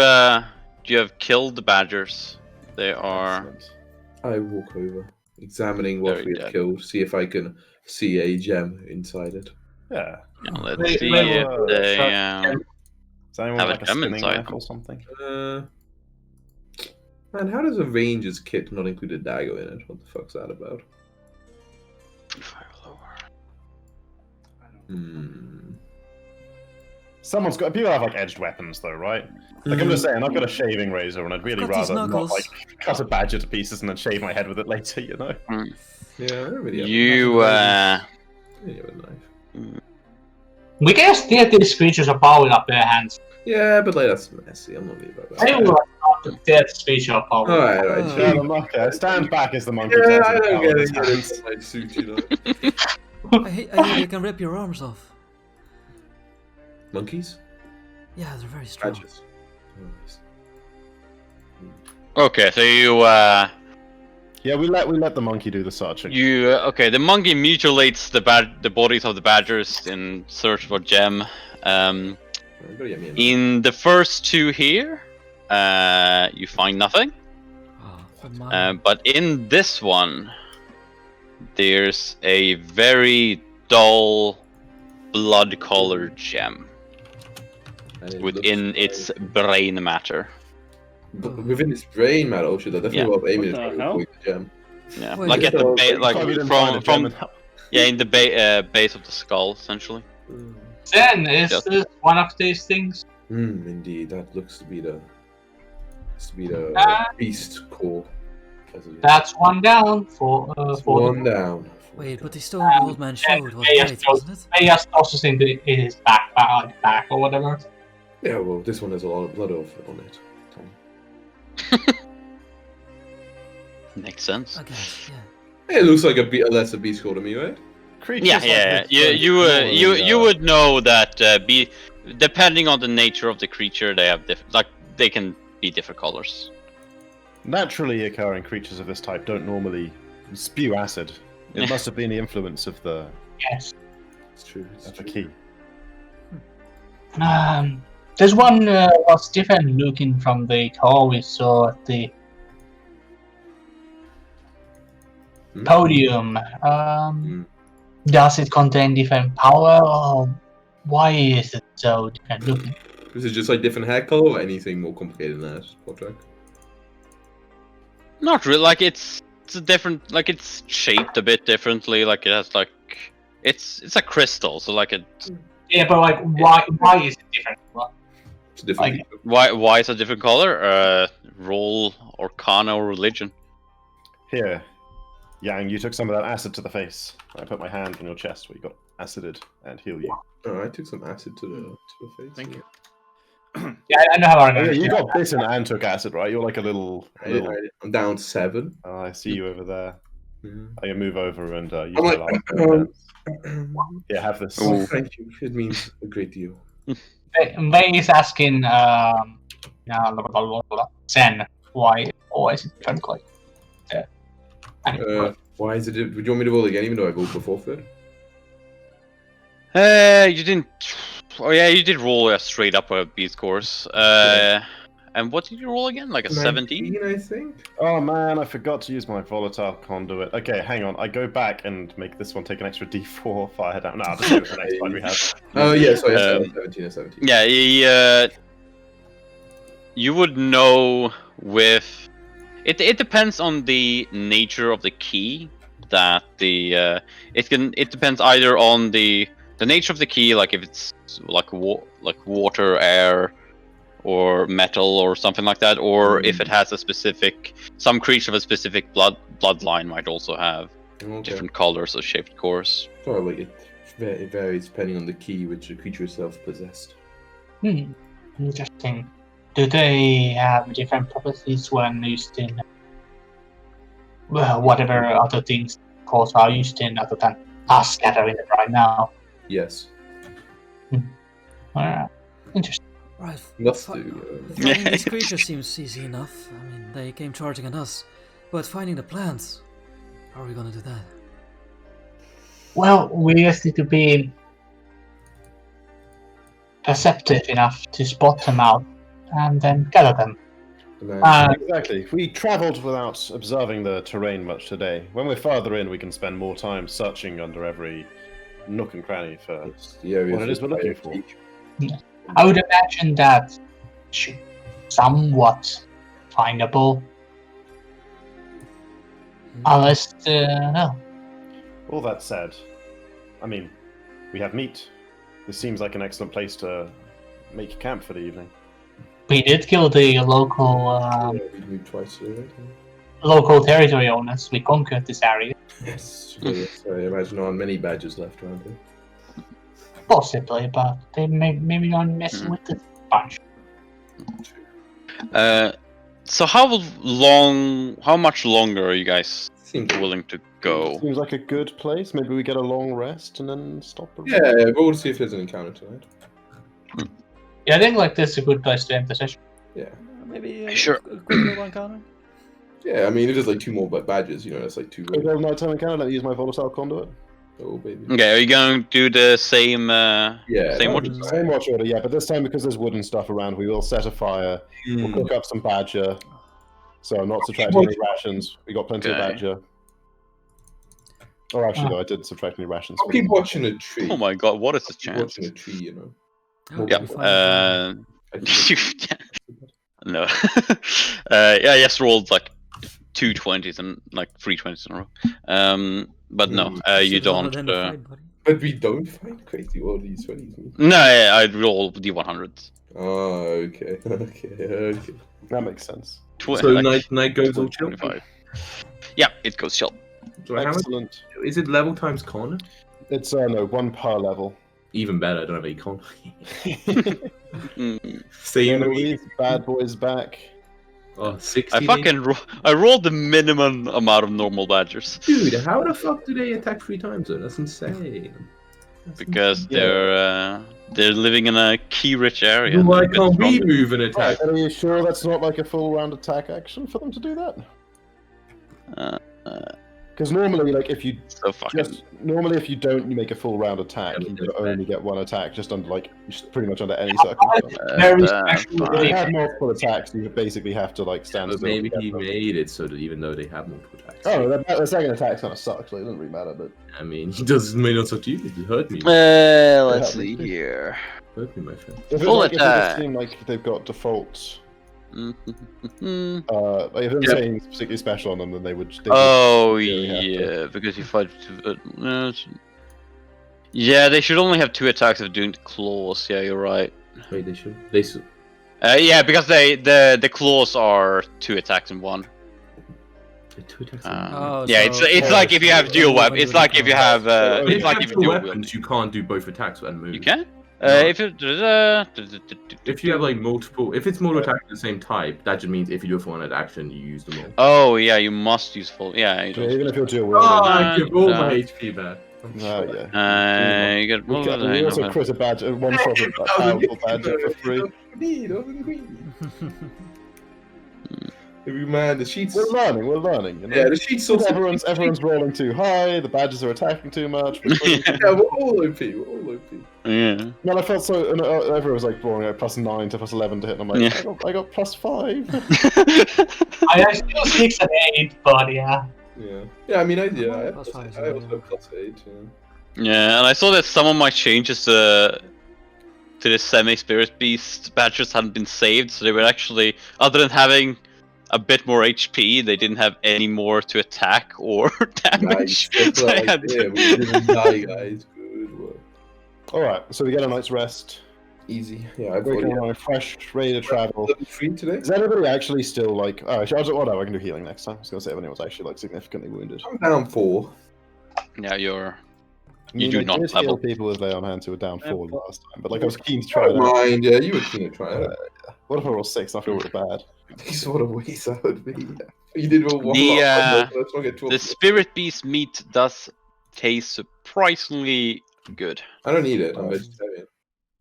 have killed the badgers? They are. Excellent. I walk over, examining what Very we have dead. killed, see if I can see a gem inside it. Yeah. Yeah, let's They- see they if were- they. Does anyone Have a like a gem spinning inside. knife or something? Man, how does a ranger's kit not include a dagger in it? What the fuck's that about? Someone's got. People have like edged weapons, though, right? Like I'm just saying, I've got a shaving razor, and I'd really I've got these rather not knuckles. like cut a badger to pieces and then shave my head with it later. You know. Yeah, I don't really have You I really have a knife. We can steer these creatures apart up their hands. Yeah, but like that's messy. I'm not really about I that. will not to steer this creature apart. Alright, Oh. right. Yeah, Sure. the monkey. Stand back as the monkey. Yeah, turns I his don't power get in his it. hands. It's my suit, you know. I hear they can rip your arms off. Monkeys? Yeah, they're very strong. Badgers. Okay, so Yeah, we let the monkey do the searching. okay. The monkey mutilates the bodies of the badgers in search for gem. In the first two here, you find nothing. Oh, for mine. But in this one, there's a very dull, blood-colored gem within its brain matter. Within its brain matter. Oh shit! I definitely will aim What it the to hell? avoid the gem. Yeah, Wait, like at the Probably didn't find a gem from in hell. yeah, in the base of the skull, essentially. Then is Yes. this one of these things? Indeed, that looks to be the Ah. beast core. That's one down for one down. Wait, but the stone the old man showed was yeah, great, so- wasn't it? They just tosses in his back or whatever. Yeah, well, this one has a lot of blood on it. Makes sense. I guess, yeah. It looks like a lesser beast core to me, right? Creatures Yeah, like yeah. this You don't normally, you would know that depending on the nature of the creature, they have they can be different colors. Naturally occurring creatures of this type don't normally spew acid. It Yeah. must have been the influence of the Yes. It's true. It's of the true. key. This one was different looking from the car we saw at the podium. Does it contain different power, or why is it so different looking? Is it just like different hair color or anything more complicated than that, Podrick? Not really. Like it's a different. Like it's shaped a bit differently. Like it has like it's a crystal. So like Yeah, but like, why is it different? Well, It's different. why is it a different color? Roll Arcana or religion. Here, Yang, you took some of that acid to the face. I put my hand on your chest where you got acided and heal you. Oh, I took some acid to the face. Thank you. yeah, I know how I Oh, yeah, remember. you got bitten and took acid, right? You're like a little. I'm down 7. Oh, I see you over there. Yeah. I can move over and use I'm my like, last. Yeah, have this. Oh, thank you. It means a great deal. May is asking Zen why is it different color? Why is it? Would you want me to roll again, even though I rolled before third? You didn't. Oh yeah, you did roll a straight up a beast course. And what did you roll again? Like a 17? 19, I think. Oh man, I forgot to use my volatile conduit. Okay, hang on. I go back and make this one take an extra D4 fire down. No, I'll just do it for the next one we have. Oh yeah, so I said 17 or 17. Yeah, you would know with it depends on the nature of the key that it depends either on the nature of the key, like if it's like water, air, or metal or something like that, or if it has some creature of a specific bloodline might also have different colors or shaped cores. Probably it varies depending on the key which the creature itself possessed. Interesting. Do they have different properties when used in whatever other things cores are used in other than us scattering it right now? Yes. Interesting. Right. Must do. Finding these creatures seems easy enough. I mean, they came charging at us. But finding the plants, how are we gonna do that? Well, we just need to be perceptive enough to spot them out and then gather them. Exactly. We travelled without observing the terrain much today. When we're farther in, we can spend more time searching under every nook and cranny for what it is we're looking for. I would imagine that should somewhat findable. Unless, no. All that said, I mean, we have meat. This seems like an excellent place to make camp for the evening. We did kill the local Yeah, we moved twice today, right? local territory owners. We conquered this area. Yes. Yes. I imagine there aren't many badgers left around here. Possibly, but they maybe aren't messing with the bunch. So how much longer are you guys Seems willing to go? Seems like a good place. Maybe we get a long rest and then stop. Yeah, we'll see if there's an encounter tonight. Yeah, I think like this is a good place to end the session. Yeah. Maybe Sure. a quick little encounter. Yeah, I mean, if there's like 2 more badges, you know, that's like 2. Quick little nighttime encounter. Let me use my volatile conduit. Oh, baby. Okay, are you going to do the same? Yeah. Same that'd order? be Same watch order, yeah. But this time, because there's wooden stuff around, we will set a fire. We'll fine. cook up some badger. So I'm not subtracting any rations. We got plenty of Okay. badger. Or actually, no, I did subtract any rations. I'll keep watching a tree. Oh my god, what is the Keep chance? watching a tree, you know. Yeah. No. Yeah, I just rolled like 2 20s and like 3 20s in a row. But no, you don't. But we don't find crazy all these 20s. No, I roll D100s. Oh, okay. Okay. That makes sense. So night goes all chill? 25. Yeah, it goes chill. So how much, Excellent. is it level times con? It's no 1 per level. Even better, I don't have any con. Mm. Same Then these bad boys back. Oh, 60. I I rolled the minimum amount of normal badgers Dude, how the fuck do they attack 3 times though? That's insane. because they're living in a key-rich area. and Why they're a bit can't we stronger. move and attack? Right, are you sure that's not like a full round attack action for them to do that? Because normally, like if you So fucking. if you don't make a full round attack, Yeah, you but could only get 1 attack just under pretty much under any I circumstance. Very Uh, special. fine. If really. you have multiple attacks, you basically have to like stand But still. maybe to he get them. made it so that even though they have multiple attacks. Oh, the second attack kind of sucks. Like, it doesn't really matter, but I mean, he doesn't may not suck to you. It hurt me. Let's Yeah, see me too. here. Hurt me, my friend. if Full it does attack. seem like they've got default, Mhm. like if there's Yeah. anything particularly special on them, then they would. Oh really have to- yeah, because you fight. Yeah, they should only have 2 attacks of doing the claws. Yeah, you're right. Wait, they should. They should. Yeah, because the claws are 2 attacks in 1. 2 attacks. Yeah, it's like if you have dual weapons. It's like if you have If it's like if you dual weapons, weapons. you can't do both attacks and move. You can. No. If you If you have like multiple, if it's multiple attacks of the same type, that just means if you do a full-on action, you use them all. Oh yeah, you must use full. Yeah, you Yeah, don't. even if you're dual Oh, wielding. I give all no. my HP back. Oh yeah. You get. We also crit a badge, one shot of a powerful badger for free. Every man, the sheets. We're learning. You know? Yeah, the sheets also. Everyone's rolling too high. The badges are attacking too much. Yeah, we're all OP. We're all OP. Yeah. Man, I felt so. And everyone was like rolling at +9 to +11 to hit, and I'm like, Yeah. I got +5. I actually got 6 and 8, but yeah. Yeah. Yeah, I mean, I have Plus five, I also yeah. have +8. Yeah. Yeah, and I saw that some of my changes to the semi-spirit beast badgers hadn't been saved, so they were actually, other than having a bit more HP, they didn't have any more to attack or Nice. damage. That's So what I I had like. Yeah, we didn't die, guys. Good work. All right, so we get a night's rest. Easy. Yeah, I've Waking already up fresh, ready to travel. level 3 today. Is anybody actually still like? Oh, whatever. I can do healing next time. I was gonna say if anyone's actually like significantly wounded. I'm down 4. Yeah, you're. I mean, You do I not did level. heal people with lay on hands who were down 4 last time, but like I was keen to I try don't it out. mind. Yeah, you were keen to try it. What if I roll 6 and I feel really bad? These what a waste that would be. You did roll 1. The, Let's not get 12. The spirit beast meat does taste surprisingly good. I don't need it. I'm vegetarian.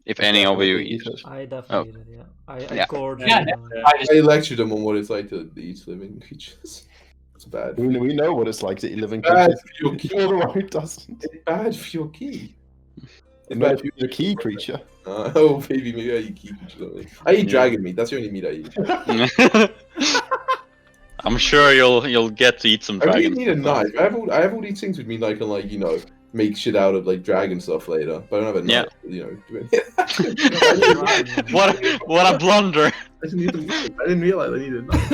If any of you eat it. I definitely did, yeah. I Yeah. gorged. Yeah, on, I just I lectured them on what it's like to eat living creatures. It's bad. We know what it's like to eat living Bad creatures. for your key. You're the one who doesn't. It's bad for your key. It's Not bad if you're a key creature. Oh, baby, maybe I eat key creatures. Only. I eat Yeah. dragon meat. That's the only meat I eat. I'm sure you'll get to eat some I really dragons. need a knife. I have all these things with me, like, and like, you know, make shit out of like dragon stuff later. But I don't have a Yeah. knife. You know, do it. What a blunder! I didn't realize I needed a knife.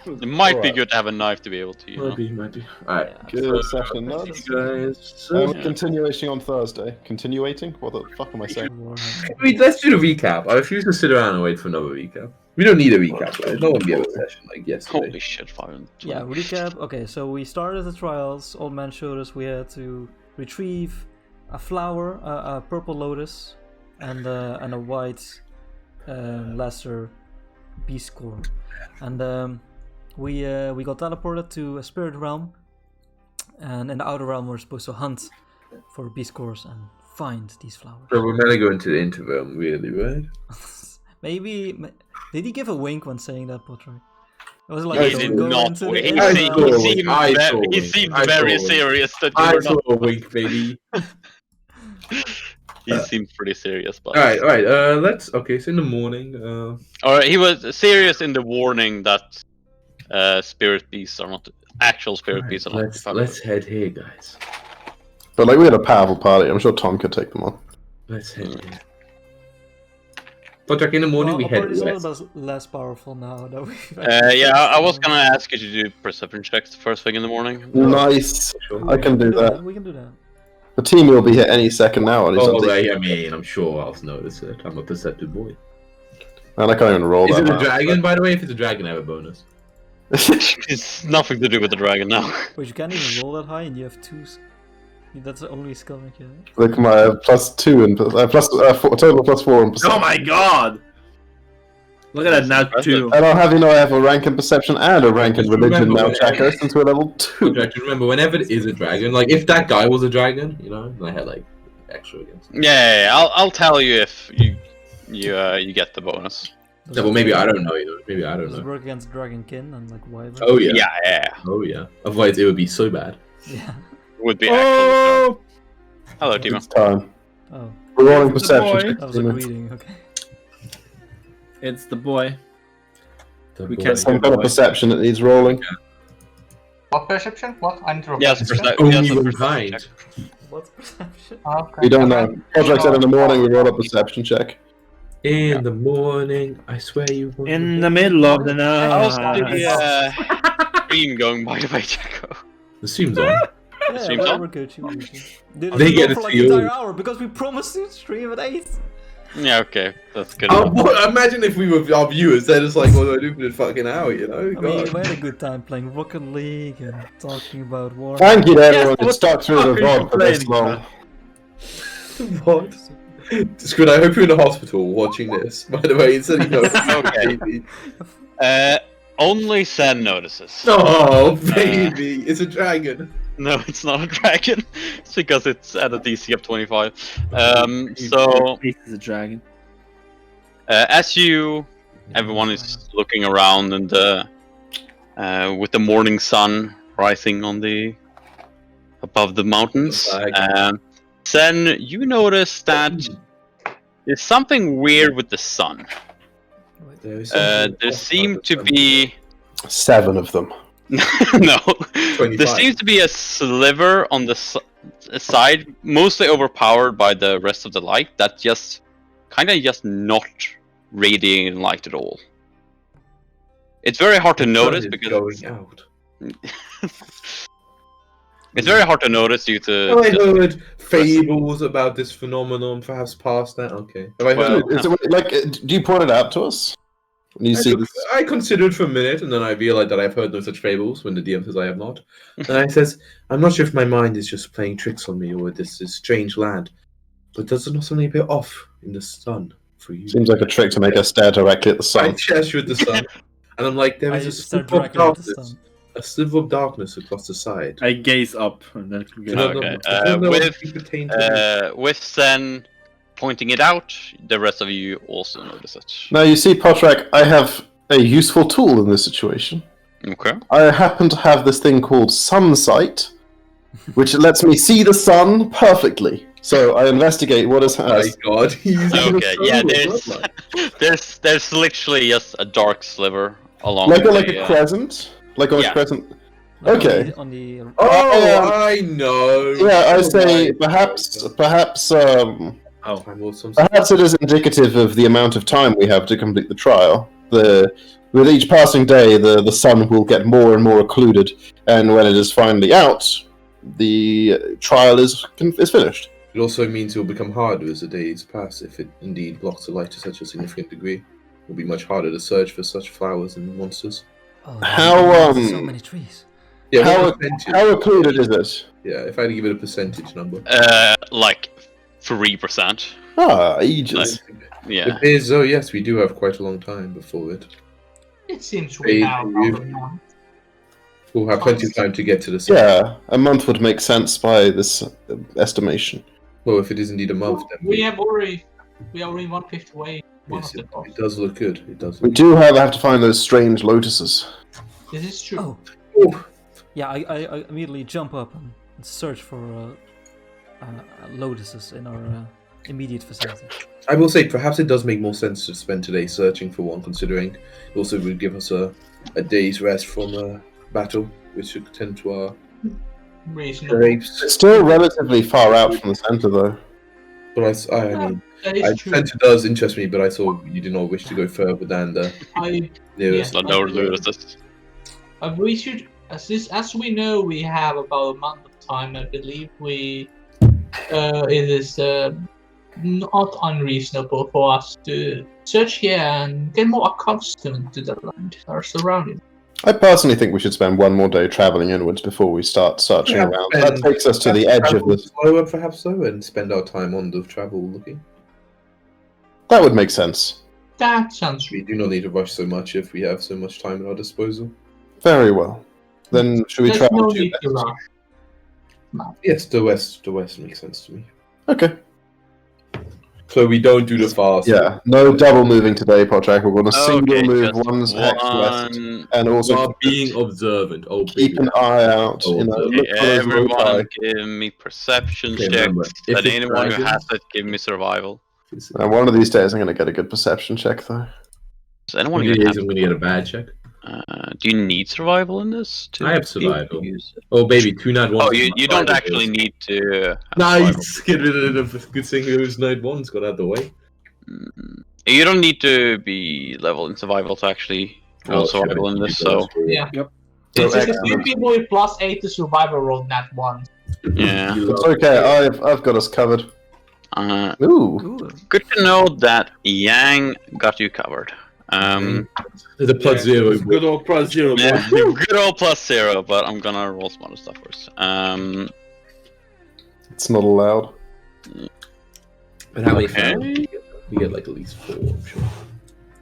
It might be Alright. good to have a knife to be able to, Might be. Alright. Good session, nerds. Guys. Continuation on Thursday. Continuating? What the fuck am I saying? Let's do the recap. I refuse to sit around and wait for another recap. We don't need a recap, guys. No one gave a session like yesterday. Holy shit, 520. Yeah, recap. Okay, so we started the trials. Old man showed us we had to retrieve a flower, a purple lotus, and a white lesser beast core. And we got teleported to a spirit realm. And in the outer realm, we're supposed to hunt for beast cores and find these flowers. So we're gonna go into the interrealm, really, right? Maybe. Did he give a wink when saying that, Patrick? It was like He don't did go not. into He the I seemed, saw a he wink. seemed, I ve- saw a he wink. seemed I saw very a wink. serious that you I were saw not. a wink, baby. He seemed pretty serious, but. Alright. Let's. Okay, it's in the morning. Or he was serious in the warning that spirit beasts are not actual spirit beasts. Are not Let's head here, guys. But like we had a powerful party, I'm sure Tom could take them on. Let's head here. Patrick, in the morning Well, we our head party's a west. little bit less powerful now that we've. Yeah, I was gonna ask you to do perception checks the first thing in the morning. Nice. I can do that. We can do that. The team will be here any second now. And, Oh, right, I mean, I'm sure I'll notice it. I'm a perceptive boy. and I can't even roll Is that it a much. dragon, by the way? If it's a dragon, I have a bonus. It's nothing to do with the dragon now. Wait, you can't even roll that high, and you have two. That's the only skill I can. Like my +2 and total +4 and perception. Oh my god! Look at that now, too. And I'll have you know I have a rank in perception and a rank in religion now, Chaco, since we're level 2. Patrick, remember, whenever it is a dragon, like if that guy was a dragon, you know, I had like extra against him. Yeah, I'll tell you if you get the bonus. Yeah, well, maybe I don't know either. Maybe I don't Does it know. work against Dragonkin and like Wyvern? Oh yeah. Yeah. Oh yeah. Otherwise, it would be so bad. Yeah. Would be actually. Oh! Hello, Timo. It's time. Oh, We're rolling It's the boy. perception. that was a greeting. Okay. It's the boy. The We boy. can't Some kind of perception that needs rolling. What perception? What? I need to roll Yes, perception. perception. Only Yes, one perception kind. check. What's perception? Okay. We don't know. Project said in the morning we roll a perception check. In the morning, I swear you. won't In be- the middle of the How's night. the stream going, by the way, Jaco? The stream's on. Yeah, Stream's well, on? we're good. Dude, They it's get on it for like to the you. entire hour because we promised to stream at 8. Yeah, okay, that's good. Oh, enough. boy, imagine if we were our viewers. They're just like, what do I do for this fucking hour? You know? I mean, God. we had a good time playing Rocket League and talking about war. Thank you to everyone Yes, who what stuck the through the fuck are you VOD for this complaining long. What? Squid, I hope you're in the hospital watching this. By the way, instead of Okay. baby. Only Sen notices. Oh, baby, it's a dragon. No, it's not a dragon. It's because it's at a DC of 25. So, This is a dragon. as everyone is looking around and with the morning sun rising on above the mountains, Sen, you notice that there's something weird with the sun. There seem to be 7 of them. no. 25. There seems to be a sliver on the side, mostly overpowered by the rest of the light, that just not radiating light at all. It's very hard to notice because going out. it's very hard to notice due to. Oh, I heard fables about this phenomenon, perhaps past that. Okay. Have I heard? Well, Is it, like, do you point it out to us? When you see this? I considered for a minute, and then I realized that I've heard no such fables when the DM says I have not. And I says, I'm not sure if my mind is just playing tricks on me or this is strange land, but does it not suddenly appear off in the sun for you? Seems like a trick to make us stare directly at the I sun. gesture at the sun, and I'm like, there I is a start sliver of directly at the darkness. sun. A sliver of darkness across the side. I gaze up and then Okay, with Sen pointing it out, the rest of you also notice it. Now you see, Potrak, I have a useful tool in this situation. Okay. I happen to have this thing called Sunsight, which lets me see the sun perfectly. So I investigate what is Oh my has. god, he's Okay, yeah, there's literally just a dark sliver along Like the, a crescent? Like on yeah. a crescent? Like Okay. On the Oh, I know. Yeah, I Oh say my perhaps God. Time or something. perhaps it is indicative of the amount of time we have to complete the trial. With each passing day, the sun will get more and more occluded, and when it is finally out, the trial is finished. It also means it will become harder as the days pass if it indeed blocks the light to such a significant degree. It will be much harder to search for such flowers and monsters. Oh, How, so many trees. Yeah, How, what percentage? how occluded is it? Yeah, if I had to give it a percentage number. Like 3%. Ah, ages. Yeah. It is, oh yes, we do have quite a long time before it. It seems we have about a month. We'll have plenty of time to get to the sun. Yeah, a month would make sense by this estimation. Well, if it is indeed a month, then We are already 1/5 away. One yes, of the it goals. does look good. It does We look do have to find those strange lotuses. This is true. Oh, good. yeah, I immediately jump up and search for lotuses in our immediate vicinity. I will say, perhaps it does make more sense to spend today searching for one, considering it also would give us a day's rest from battle, which should tend to our Reasonable. grapes. It's still relatively far out from the center, though. But I mean, That is true. center does interest me, but I saw you did not wish to go further than the I, nearest. Yeah. No lotuses. we should, as we know, we have about a month of time. I believe it is not unreasonable for us to search here and get more accustomed to the land, our surroundings. I personally think we should spend one more day traveling inwards before we start searching Yeah, around. and That takes us to the edge of Travel this. slower, perhaps so, and spend our time on the travel looking. That would make sense. That sounds We true. do not need to rush so much if we have so much time at our disposal. Very well. Then should we There's travel no to need to rush. Yes, the west makes sense to me. Okay. So we don't do the fast. Yeah, no double moving today, Podtrack. We're going to single move just one's hex west, one. and also While being observant. Oh, keep an eye out. Oh, You know, okay, look for those loci. Everyone give me perception Okay, checks. remember, if And it's anyone who dragons- has it, give me survival. One of these days, I'm going to get a good perception check, though. Does anyone One even of have? these I'm going to get a bad check. Do you need survival in this? I have be able to survival. use it? Oh, baby, 2 nat 1s. Oh, you don't actually need to. have Nice! Get rid of the good thing whose night 1's got out of the way. survival. You don't need to be level in survival to actually roll survival in this. So Yeah. Yep. It's just a excellent. few people with +8 to survival roll that one. yeah. It's okay. I've got us covered. Ooh. Ooh. Good to know that Yang got you covered. There's a plus 0. Good old plus 0. Yeah, boy. good old +0, but I'm gonna roll some other stuff first. It's not allowed. But how many Okay. flowers do we get? We get like at least 4, I'm sure.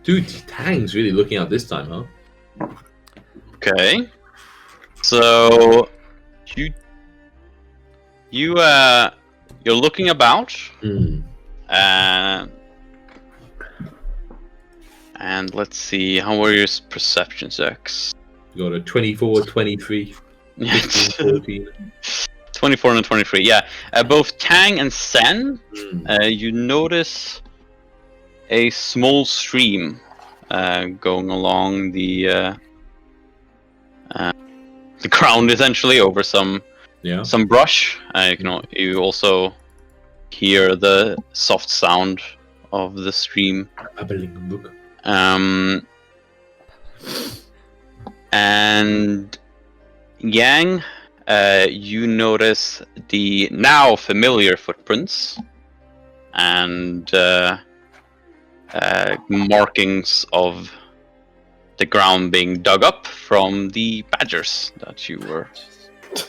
Dude, Tang's really looking out this time, huh? Okay. So you're looking about, Hmm. and let's see, how were your perception checks? You got a 24, 23, 15, 14. 24 and 23. Yeah, both Tang and Sen, Hmm. you notice a small stream going along the ground, essentially over some Yeah. brush. You also hear the soft sound of the stream. Babbling book. And Yang, you notice the now familiar footprints and markings of the ground being dug up from the badgers that you were.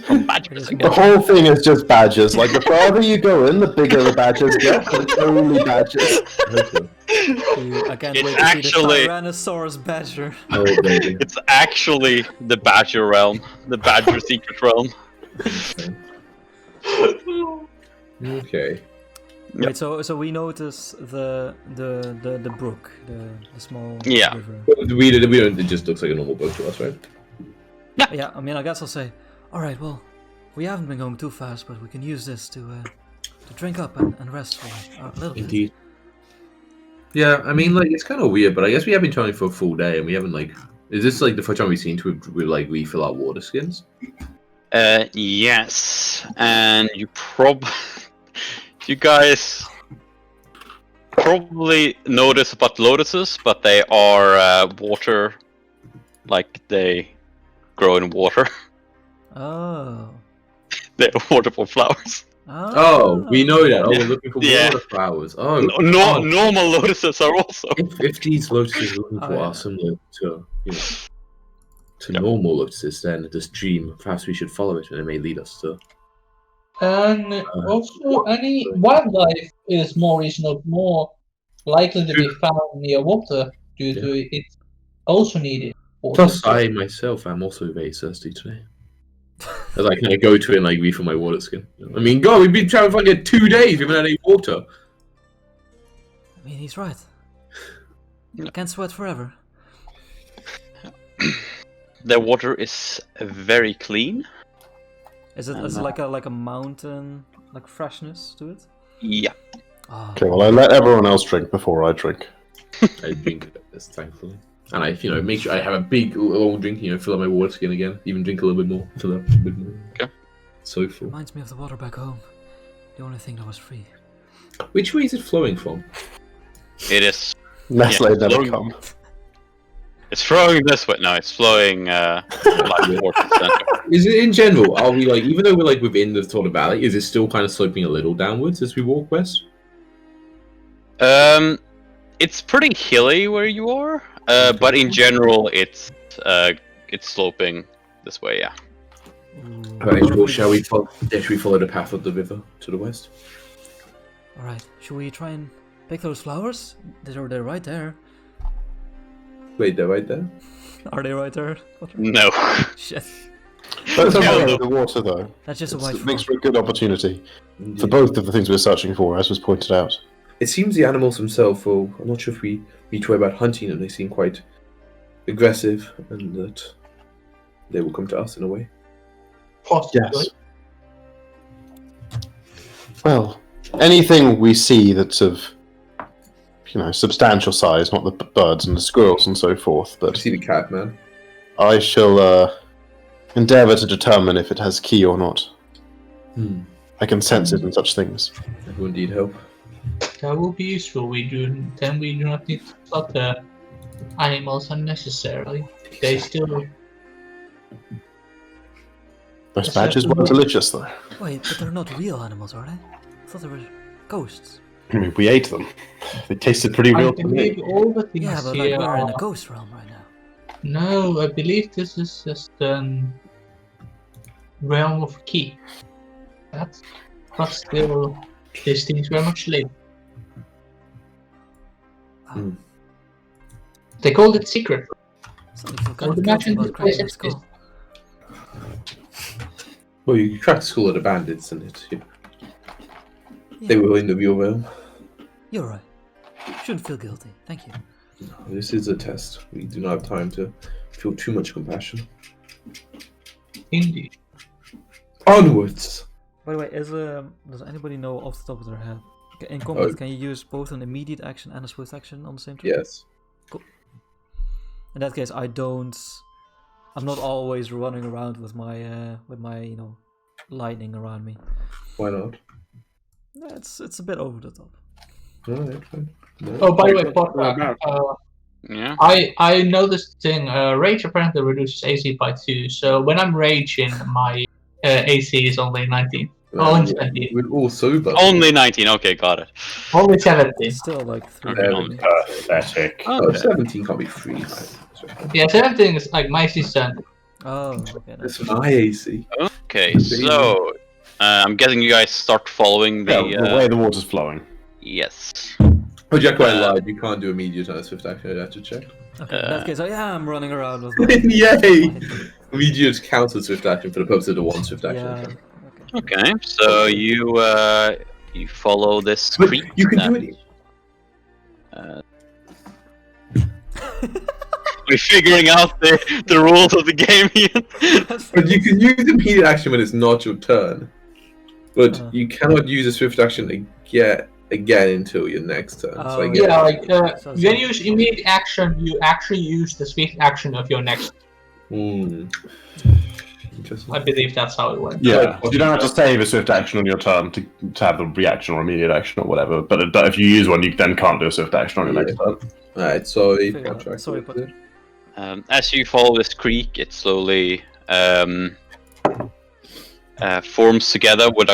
From badgers, I The guess. whole thing is just badgers. Like, the farther you go in, the bigger the badgers get. But it's only badgers. Dude, I can't It's wait to see actually- the Tyrannosaurus badger. Oh, baby. It's actually the badger realm, the badger secret realm. Okay. Yep. Wait, so we notice the brook, the small Yeah. river. We don't, it just looks like a normal boat to us, right? Yeah, I mean, I guess I'll say, all right, well, we haven't been going too fast, but we can use this to drink up and rest for a little bit. Indeed. Yeah, I mean, like, it's kind of weird, but I guess we have been traveling for a full day, and we haven't, like... Is this, like, the first time we've seen to like, refill our water skins? Yes, and you guys probably notice about lotuses, but they are water like they grow in water. Oh. They're waterfall flowers. Oh, we know that. Oh, we're looking for Yeah. water flowers. Oh, Normal lotuses are also. if these lotuses we're looking Oh, for yeah. are similar to Yep. normal lotuses, then this dream, perhaps we should follow it, and it may lead us to. And also, any wildlife is more likely to be found near water due to it also needing water. Plus, I myself am also very thirsty today. As I kind of go to it and like refill my water skin. I mean, God, we've been traveling for like 2 days. We haven't had any water. I mean, he's right. I can't sweat forever. Their water is very clean. Is it like a mountain like freshness to it? Yeah. Oh. Okay, well, I let everyone else drink before I drink. I drink this, thankfully. And I, make sure I have a big, long drink, fill up my water skin again. Even drink a little bit more. Fill up a bit more. Okay. So full. Reminds me of the water back home. The only thing that was free. Which way is it flowing from? It is. Nestle Yeah, never look. come. It's flowing this way. No, it's flowing like towards the center. Is it in general? Are we like, even though we're like within the sort of valley, is it still kind of sloping a little downwards as we walk west? It's pretty hilly where you are, but in general, it's sloping this way. Yeah. Right, well, shall we follow the path of the river to the west? Alright, should we try and pick those flowers? They're right there. Wait, they're right there? Are they right there? No. Shit. Let's Yeah, follow no. the water, though. That's just a white It makes frog. for a good opportunity for Indeed. both of the things we're searching for, as was pointed out. It seems the animals themselves, well, I'm not sure if we need to worry about hunting them, they seem quite aggressive, and that they will come to us in a way. Possibly. Yes. Well, anything we see that's of, substantial size, not the birds and the squirrels and so forth, I but see the cat, man. I shall endeavour to determine if it has key or not. I can sense it in such things. That will indeed help. That will be useful. We do not need to slaughter animals unnecessarily. They still. Those badges were delicious, though. Wait, but they're not real animals, are they? I thought they were ghosts. I mean, we ate them. They tasted pretty I real to believe me. all the things Yeah, but here like we're in are- a ghost realm right now. No, I believe this is just realm of key. But still, these things very much live. Hmm. They called it secret. Suddenly feel I kind would of guilty imagine about the cracking place the skull. Well, you cracked the skull of the bandits, and they were in the real realm. You're right. Shouldn't feel guilty. Thank you. No, this is a test. We do not have time to feel too much compassion. Indeed. Onwards! By the way, does anybody know off the top of their head? In combat, Oh. can you use both an immediate action and a swift action on the same turn? Yes. In that case, I'm not always running around with my lightning around me. Why not? Yeah, it's a bit over the top. Alright, fine. No. Oh, by the way, Potter, Yeah. I noticed thing. Rage apparently reduces AC by 2. So when I'm raging, my AC is only 19. Only 17. We're all sober. Only 19. Okay, got it. Only 17. It's still like 3. Okay. Pathetic. Oh, Okay. 17 can't be free, man. Yeah, 17 is like my season. Oh, okay. That's my AC. Okay, so I'm guessing you guys start following the. Yeah, the way the water's flowing. Yes. Oh, Jack, I lied. You can't do immediate on a swift action. I'd have to check. Okay, in that case, I'm running around with my... Yay! Immediate counts as swift action for the purpose of the one swift action. Yeah, okay. Okay, so you follow this But creek. you can that- do it. We're figuring out the rules of the game here. But you can use immediate action when it's not your turn. But Uh. you cannot use a swift action again until your next turn. So I Oh, guess Yeah, like So when you use immediate action, you actually use the swift action of your next. Interesting. I believe that's how it went. Yeah, you don't have to save a swift action on your turn to have the reaction or immediate action or whatever. But if you use one, you then can't do a swift action on your next turn. Alright, sorry. Figure out. Contract. Sorry, but- As you follow this creek, it slowly forms together with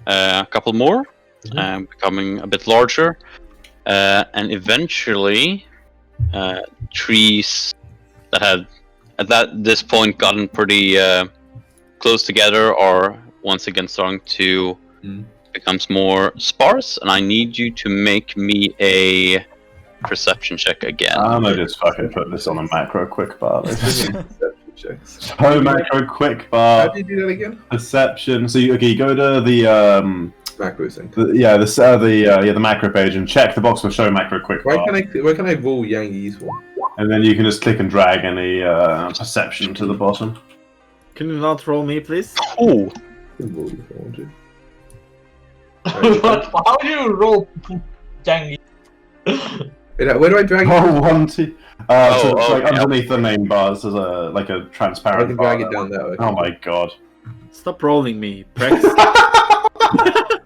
a couple more, becoming a bit larger, and eventually trees that had at this point gotten pretty close together are once again starting to becomes more sparse, and I need you to make me a perception check again. I'm gonna just fucking put this on a macro quick bar. Perception checks. So macro quick How bar. do you do that again? Perception. So you go to the Macro thing. the macro page and check the box for show macro quick Why bar, can I roll Yangi's one? and then you can just click and drag any perception to the bottom. Can you not roll me, please? Oh, I can roll you if I want to. But how do you roll Jangy? Where do I drag it? Oh, 1, 2. So it's like yeah. underneath the name bars, there's a I transparent can bar drag it there. down that way. Oh my god. Stop rolling me, pricks. that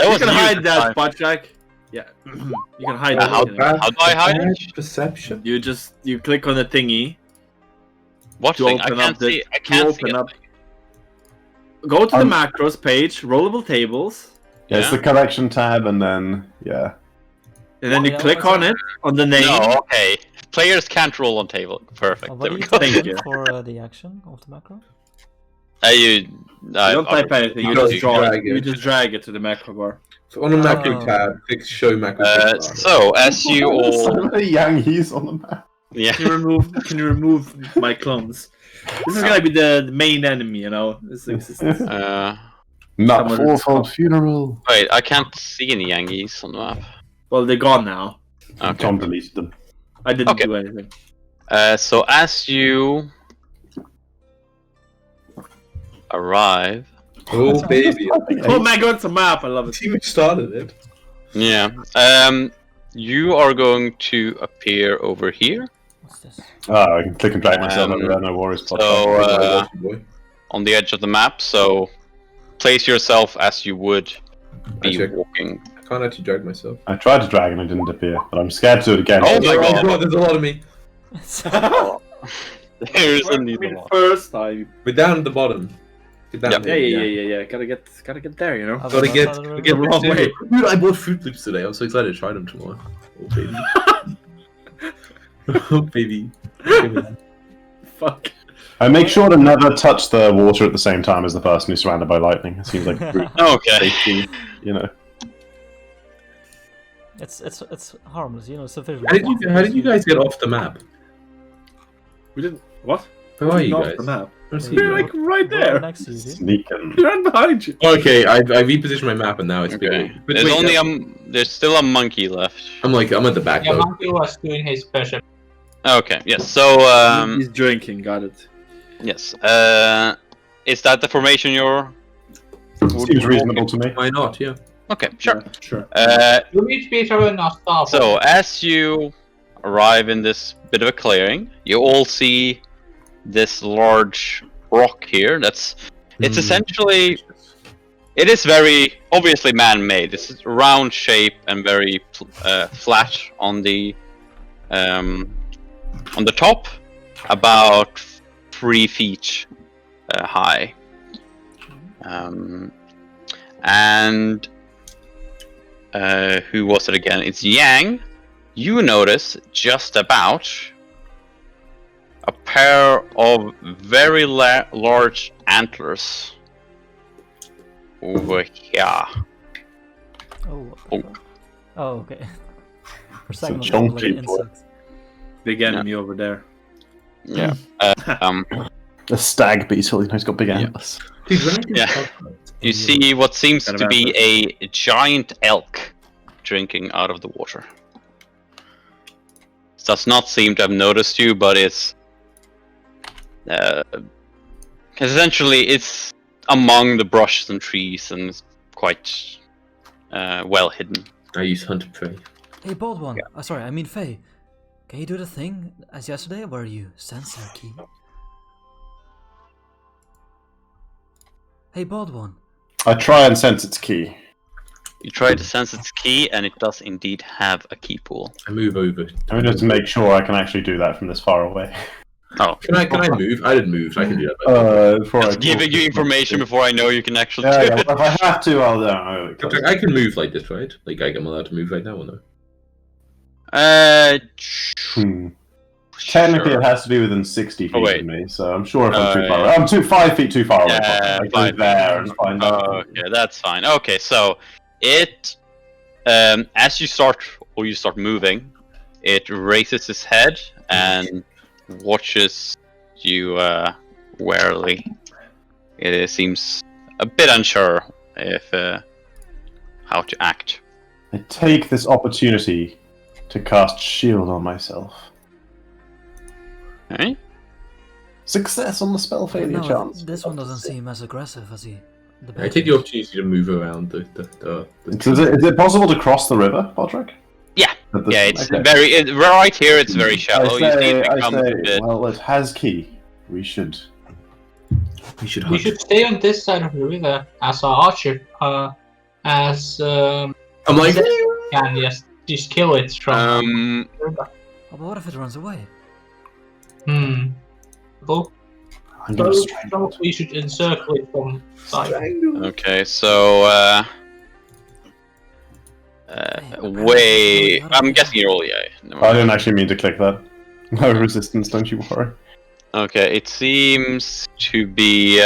You was can you hide this that, time. Butt Jack. Yeah, you can hide How that. How do I hide it? Perception? You click on the thingy. What To thing? I open can't up the- see. I to can't see open a up- thing. Go to the macros page, rollable tables, Yeah, it's the collection tab, and then and then you Yeah, click what's on that? it on the name. No, okay. Players can't roll on table. Perfect. What There do we you go. type Thank in you. for the action of the macro? You don't type anything. You No, just you draw. drag You it. just drag it to the macro bar. So on the macro Oh. tab, click show macro. So as you so all, many Yankees on the map. yeah. Can you remove my clones? This is gonna be the main enemy, you know. This existence. Not Someone- fourfold funeral. Wait, I can't see any Yankees on the map. Well, they're gone now. Okay. Tom deleted them. I didn't Okay. do anything. So as you arrive, Oh baby, Oh my god, it's a map. I love the it. team started it. yeah, you are going to appear over here. What's this? Oh, I can click and drag myself over there. No worries. So on the edge of the map. So place yourself as you would be Actually, walking. I can't actually drag myself. I tried to drag and it didn't appear, but I'm scared to do it again. Oh my god. there's a lot of me. There's a I needle. mean, first time. We're down at the bottom. Get down Yep. there. Yeah. Gotta get there, you know. I've Gotta got get, outside of the get room. wrong way. Dude, I bought Fruit Loops today. I'm so excited to try them tomorrow. Oh baby. Oh baby. Fuck. I make sure to never touch the water at the same time as the person who's surrounded by lightning. It seems like Okay. safety, you know. It's harmless, you know. It's a visual. How did you guys get off the map? We didn't. What? Where are you Not guys? the map. I don't see You're you. like right Right there. next to you, dude. Sneaking. You're right behind you. Okay, I repositioned my map and now it's Okay. bigger. But There's wait, only there's still a monkey left. I'm at the back Yeah, though. Monkey was doing his special. Okay. Yes. So He's drinking. Got it. yes. Is that the formation you're? Seems reasonable to me. Why not? Yeah. Okay. Sure. Yeah, sure. You need to be throwing a star. So as you arrive in this bit of a clearing, you all see this large rock here. It's essentially, it is very obviously man-made. It's a round shape and very flat on the top, about 3 feet high, and who was it again? It's Yang. You notice just about a pair of very large antlers over here. Oh. Oh. Oh, okay. For a second, I chunky thought like an boy. insect. Big enemy over there. Yeah. A stag beetle, you know, he's got big antlers. Dude, when I did Yeah. podcast- You see what seems Got to a be a giant elk drinking out of the water. Does not seem to have noticed you, but it's essentially it's among the brushes and trees and it's quite well hidden. I use Hunt and Prey. Hey, Bald One. Sorry, I mean Faye. Can you do the thing as yesterday where you sense our key? Hey, Bald One. I try and sense its key. You try to sense its key, and it does indeed have a key pool. I move over. I'm going to make sure I can actually do that from this far away. Oh, Can I move? I didn't move, so I can do that. Before I just giving you information before I know you can actually Yeah, do yeah. it. Well, if I have to, I'll. I can move like this, right? Like I'm allowed to move right now, or no? Technically, Sure. it has to be within 60 feet wait. of me, so I'm sure if I'm too yeah. far away. I'm 5 feet too far away. Yeah, I go 5 feet. there and find out. Okay, that's fine. Okay, so it, as you start moving, it raises its head and watches you warily. It seems a bit unsure if how to act. I take this opportunity to cast shield on myself. Okay. Success on the spell failure No, chance. this one doesn't seem as aggressive as the I take the opportunity to move around the Is it possible to cross the river, Patrick? Yeah. At this Yeah, point? it's right here. It's very shallow. You see, it becomes a bit. Well, it has key. We should We should stay on this side of the river as our archer, as I'm like, can just kill it from the river. Oh, but what if it runs away? Well, I'm gonna so strangle it. we should encircle it from side. Okay, so way. I'm guessing you're all yeah. Never I mind. didn't actually mean to click that. No resistance, don't you worry. Okay, it seems to be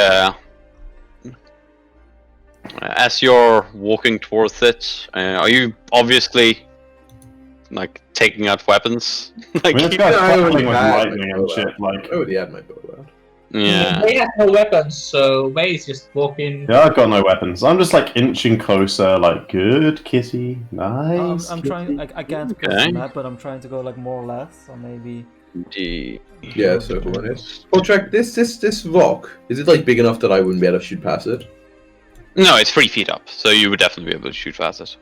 as you're walking towards it. Are you obviously like taking out weapons? I like, mean, this guy's I already fighting with had lightning my and bow shit. out. Like, I already had my bow out. yeah. They have no weapons, so May is just walking. yeah, I've got no weapons. I'm just like inching closer. Like, good kitty, nice. I'm trying. I can't Okay. press the map, but I'm trying to go like more left, or maybe. Yeah, circle on it. Well, track this rock. Is it like big enough that I wouldn't be able to shoot past it? No, it's 3 feet up, so you would definitely be able to shoot past it.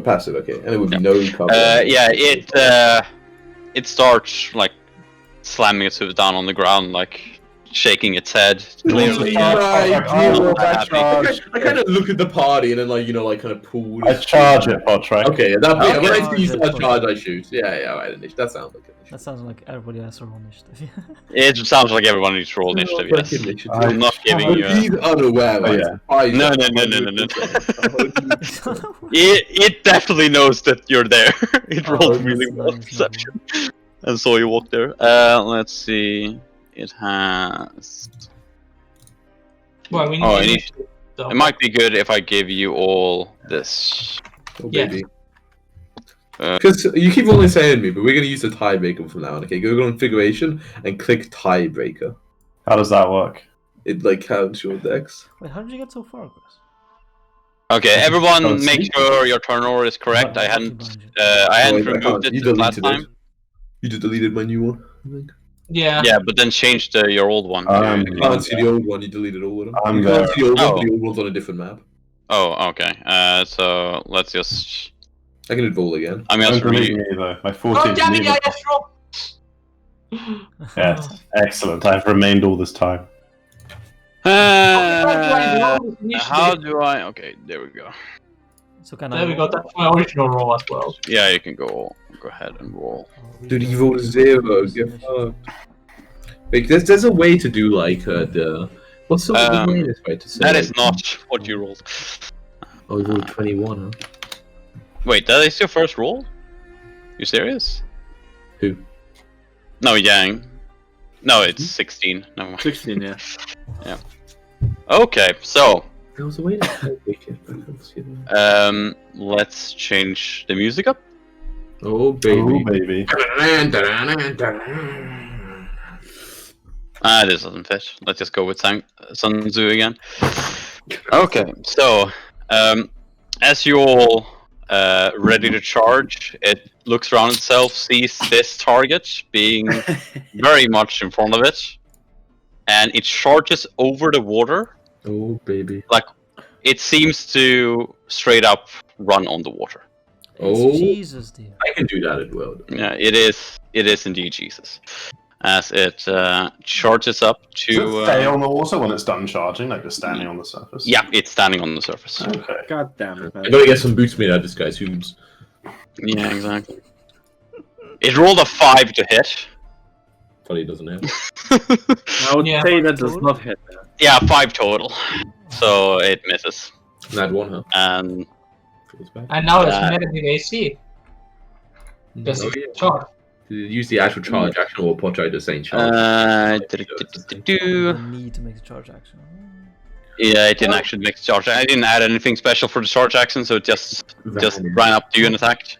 Past it, okay. And it would be no cover. Yeah, it starts like slamming its hooves down on the ground, like shaking its head. Clearly, I kind of look at the party and then like kind of pull. charge it, Patrick. Okay, that Okay. when I see you start Charge it. charge, I shoot. Yeah, right. That sounds like it. That sounds like everybody has their own initiative. it sounds like everyone needs to roll initiative. Yes. I'm not giving you. He's unaware. Oh, Right? yeah. No. It definitely knows that you're there. It rolled really well perception, and saw you walk there. Let's see. It has. Well, we Oh, need it might be good if I give you all this. Oh, Yeah. baby. Because you keep only saying me, but we're gonna use the tiebreaker from now on. Okay, go to configuration and click tiebreaker. How does that work? It like counts your decks. Wait, how did you get so far, Chris? Okay, everyone, Oh, make sweet. sure your turn order is correct. I hadn't removed it You last deleted time. it. You just deleted my new one. I think. Yeah. Yeah, but then changed your old one. You can't see the old one. You deleted all of them. I'm You can't there. see the old one. Oh. But the old one's on a different map. Oh, okay. So let's just. I can roll again. I'm Don't just believe re. me either. My Oh, 14th damn it! unit. I just rolled. Yes, excellent. I've remained all this time. How do I? Okay, there we go. So can There I? we go. That's my original roll as well. Yeah, you can go ahead and roll. Dude, you rolled a 0. Get fucked. Wait, there's a way to do like the. What's the latest way to say? That like, is not what you rolled. Oh, you rolled 21. Huh? Wait, that is your first roll? You serious? Who? No, Yang. No, it's 16. Never mind. 16, yeah. Okay, so There was a way to tiebreak it. I can't see that. let's change the music up. Oh baby. Oh, baby. This doesn't fit. Let's just go with Sun Tzu again. Okay, so as you're all ready to charge, it looks around itself, sees this target being very much in front of it, and it charges over the water. Oh baby. It seems to straight up run on the water. Oh. Jesus, dear. I can do that as well. Yeah, it is indeed Jesus. As it charges up Does it to. stay on the water when it's done charging, like just standing on the surface? Yeah, it's standing on the surface. Okay. God damn it, I man. gotta get some boots made out of this guy's humans. Yeah, exactly. It rolled a 5 to hit. Probably doesn't have. I would Yeah. say that does not hit. Yeah, 5 total. So it misses. That one, huh? And Feels bad. And now it's Uh, negative AC. Does Oh, it yeah. charge? Use the actual charge action, or what I just saying charge. You need to make a charge action. Yeah, it didn't actually make the charge. I didn't add anything special for the charge action, so it just ran up to you and attacked.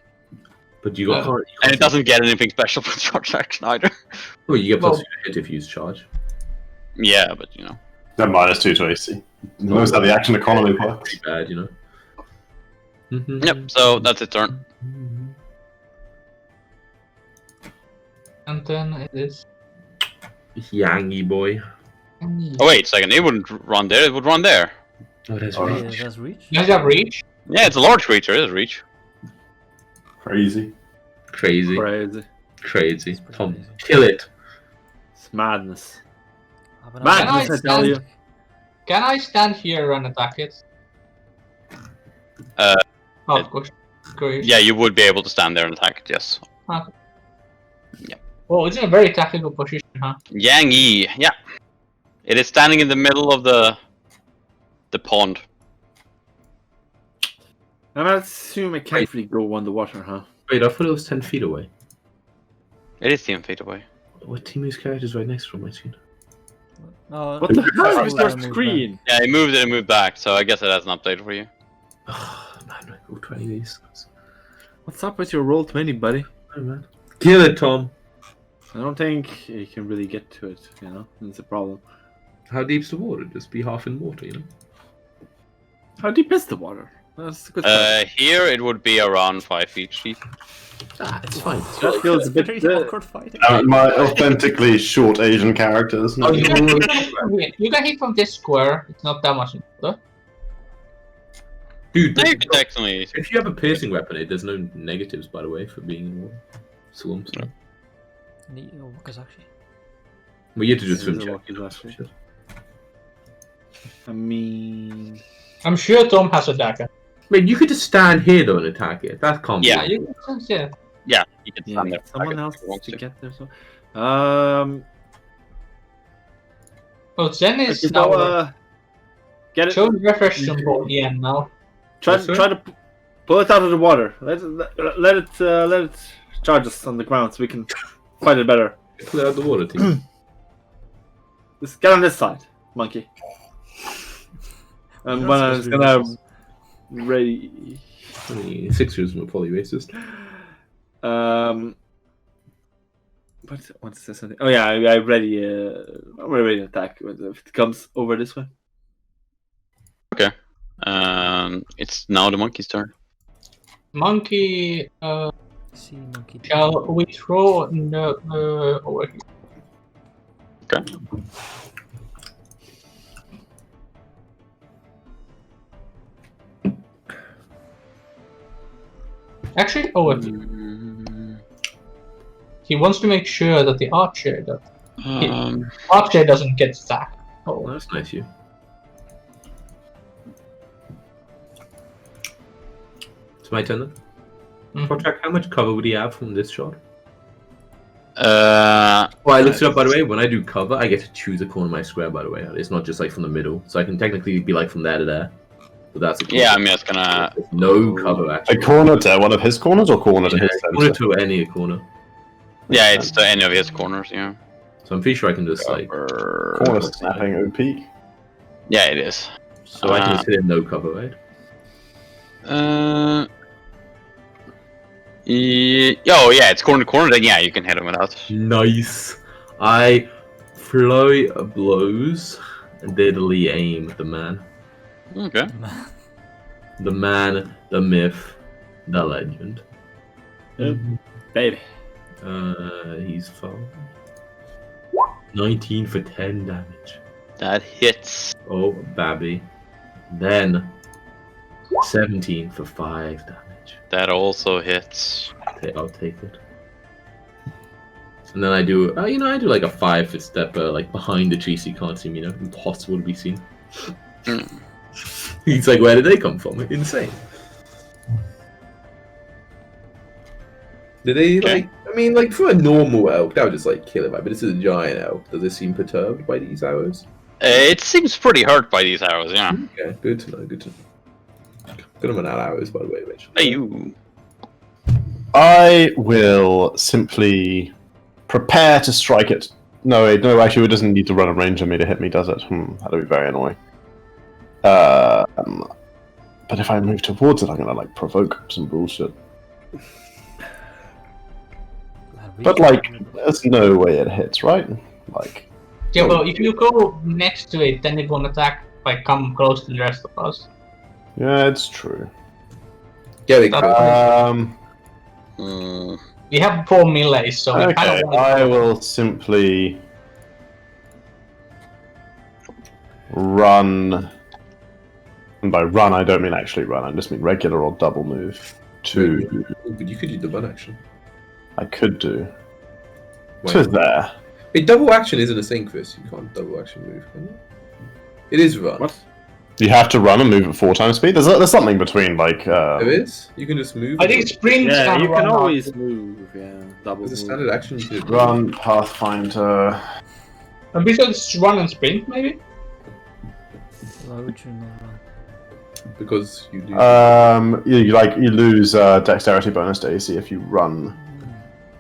But you got And it doesn't get anything special for the charge action either. Well, you get plus Well- 2 to hit if you use charge. Yeah, but you know. Then -2 to AC. Knows how the action economy works. Pretty bad, you know. Mhm. Yep. So that's its turn. And then it is. Yangy boy. Oh wait a second, it wouldn't run there. It would run there. Oh, that's Oh, right. Yeah, that's reach. Does it have reach? Yeah, it's a large creature. It is reach. Crazy. Crazy. Crazy. Crazy. It's pretty Tom, crazy. kill it. It's madness. Ah, but Man, I'm- Can I I tell you. stand? Can I stand here and attack it? Uh, Oh, of course. Great. Yeah, you would be able to stand there and attack it. Yes. Well, it's in a very tactical position, huh? Yang Yi. Yeah. It is standing in the middle of the pond. I'm gonna assume it can't really go underwater, huh? Wait, I thought it was 10 feet away. It is 10 feet away. What Timu's character is right next to my screen? No, What the that's hell cool is that I your moved screen? Yeah, it moved it and moved back, so I guess it has an update for you. Oh, man, I go 20 these. What's up with your roll 20, buddy? Oh, man. Kill it, Tom. I don't think you can really get to it, you know? That's a problem. How deep's the water? Just be half in water, you know? How deep is the water? That's a good question. Here it would be around 5 feet deep. Ah, it's fine. That feels a bit... Very awkward fighting. My authentically short Asian characters. Oh, You can hit from this square. It's not that much. Dude, No, you can technically. if you have a piercing weapon, there's no negatives, by the way, for being in water. Swamps. No. Wakazashi. Well, you have to just There's swim a check. Wakizashi. I mean... I'm sure Tom has a dagger. Wait, you could just stand here, though, and attack it. That can't Yeah. be. You can, yeah. Yeah, you can Yeah, stand there. someone else if you want to to. get there, so... Well, Zen is Okay, now. so, get it. Show the refresh symbol at the end now. Try Yes, sir. to pull it out of the water. Let it charge us on the ground so we can fight it better. Pull it out of the water, team. Just get on this side, monkey. And when I was gonna ready, 6 were probably racist. what's this? Oh yeah, I'm ready. I'm ready to attack if it comes over this way. It's now the monkey's turn. Monkey, See monkey. shall we throw the over here? Okay. Actually, over here. Mm, He wants to make sure that the archer Um, doesn't get attacked. Oh, Oh, that's nice, you. It's my turn then. Mhm. Project, how much cover would he have from this shot? uh, Well, I looked it up, by the way. When I do cover, I get to choose a corner of my square, by the way. It's not just like from the middle. So I can technically be like from there to there. But that's a yeah, I'm just gonna. There's no cover, A actually. corner to one of his corners or corner to Yeah, his corner center? to any corner. Yeah, it's to any of his corners. Yeah. So I'm pretty sure I can just like. Corner snapping OP. Yeah, it is. So I can just hit in no cover, right? Oh yeah, it's corner to corner. Then yeah, you can hit him without. Nice. I flow blows and deadly aim the man. Okay. The man, the myth, the legend. Baby. He's fine. 19 for 10 damage. That hits. Oh, babby. Then 17 for 5 damage. That also hits. I'll take it. And then I do, I do like a 5-foot step, like behind the tree so you can't see me, impossible to be seen. He's like, where did they come from? Insane. Did they, Okay. like, mean, like, for a normal elk, that would just, like, kill it, right? But this is a giant elk. Does it seem perturbed by these arrows? It seems pretty hurt by these arrows, yeah. Okay, good to know, good to know. Gonna run out of arrows, by the way, Rachel. Hey, you. I will simply prepare to strike it. No, wait, no, actually, it doesn't need to run a range on me to hit me, does it? That'll be very annoying. But if I move towards it, I'm gonna, like, provoke some bullshit. But, like, there's no way it hits, right? Like... Yeah, well, if you go next to it, then it won't attack, like, come close to the rest of us. Yeah, it's true. Yeah, they could. We have 4 melee, so we Okay, kind of I will simply run, and by run I don't mean actually run, I just mean regular or double move to... But you could do the run action. I could do. Why To not? there. Wait, double action isn't a thing, Chris. You can't double action move, can you? It is run. What? You have to run and move at 4 times speed? There's something between, like... There is? You can just move. I think sprints Yeah, can you run can out. always move. Yeah, double There's a move. standard action you could Run, Pathfinder... And besides run and sprint, maybe? Why would you not run? Because you do. You lose dexterity bonus to AC if you run.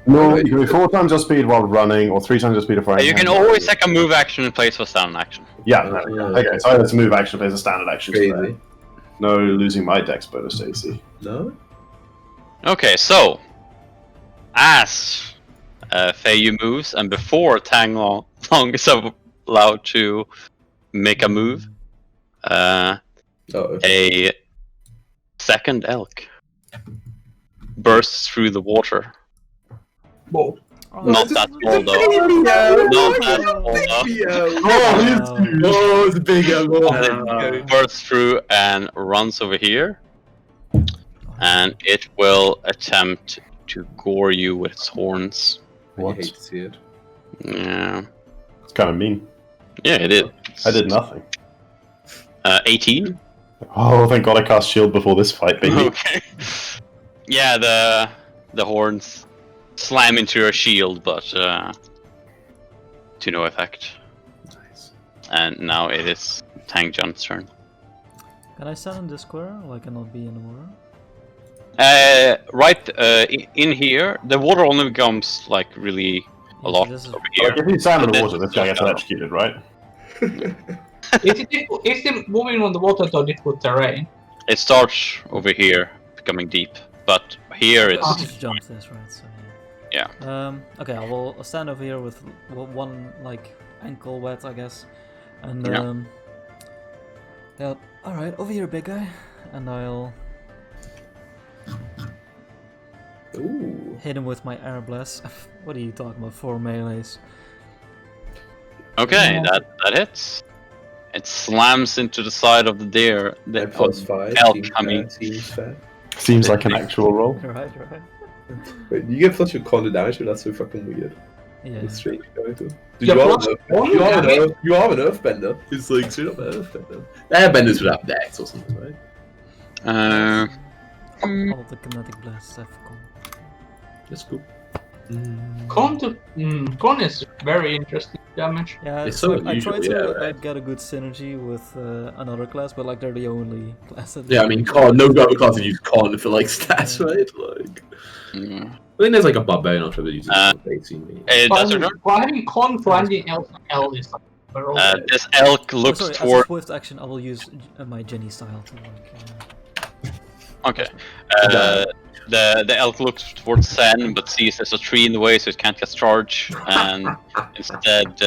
No, you can do 4 times your speed while running, or 3 times your speed if running. You can always take a move action in place for standard action. Yeah, there we go. Okay, so it's a move action plays a standard action. So Crazy. no losing my dex bonus to AC. No? Okay, so as Feiyu moves, and before Tang Long is allowed to make a move, a second elk bursts through the water. Whoa. Not that small though. Not that small though. Oh, it's a big elk. And it bursts through and runs over here, and it will attempt to gore you with its horns. I What? hate to see it. Yeah, It's kind of mean. yeah, it is. I did nothing. 18. Oh, thank God I cast shield before this fight, baby. Okay. Yeah, the horns slam into your shield, but to no effect. Nice. And now it is Tang John's turn. Can I stand in the square, or I cannot be in the water? Right in here, the water only becomes like really a lot This is- over here. Like, if you stand in the But water, this guy gets electrocuted, right? Is it moving on the water to difficult terrain? It starts over here, becoming deep, but here I it's just jumped this, right? So Yeah. Okay, I will stand over here with one like ankle wet, I guess, and Yeah. yeah. All right, over here, big guy, and I'll Ooh. hit him with my air blast. What are you talking about? 4 melees. okay. That hits. It slams into the side of the deer. The And +5. elk Seems coming. fair, seems fair. Seems like an actual roll. Right, right. Wait, you get plus your con damage, but that's so fucking weird. Yeah. That's strange character. Yeah, plus one damage? You are an earthbender. It's like straight up an earthbender. Airbenders would have dex or something, right? All the kinetic blasts have gone. That's cool. Con is very interesting damage. Yeah, It's it's so like, I unusual, try to yeah, right. get a good synergy with another class, but like they're the only class that Yeah, I mean, con. No other classes use con for like stats, right? Like, mm, I think there's like a barbarian option that uses Uh, basically. it But doesn't. having con for anything else is like very This elk Oh, looks sorry, as a toward. swift action, I will use my Jenny style to like. Okay. The elk looks towards Sen, but sees there's a tree in the way, so it can't get charged, and instead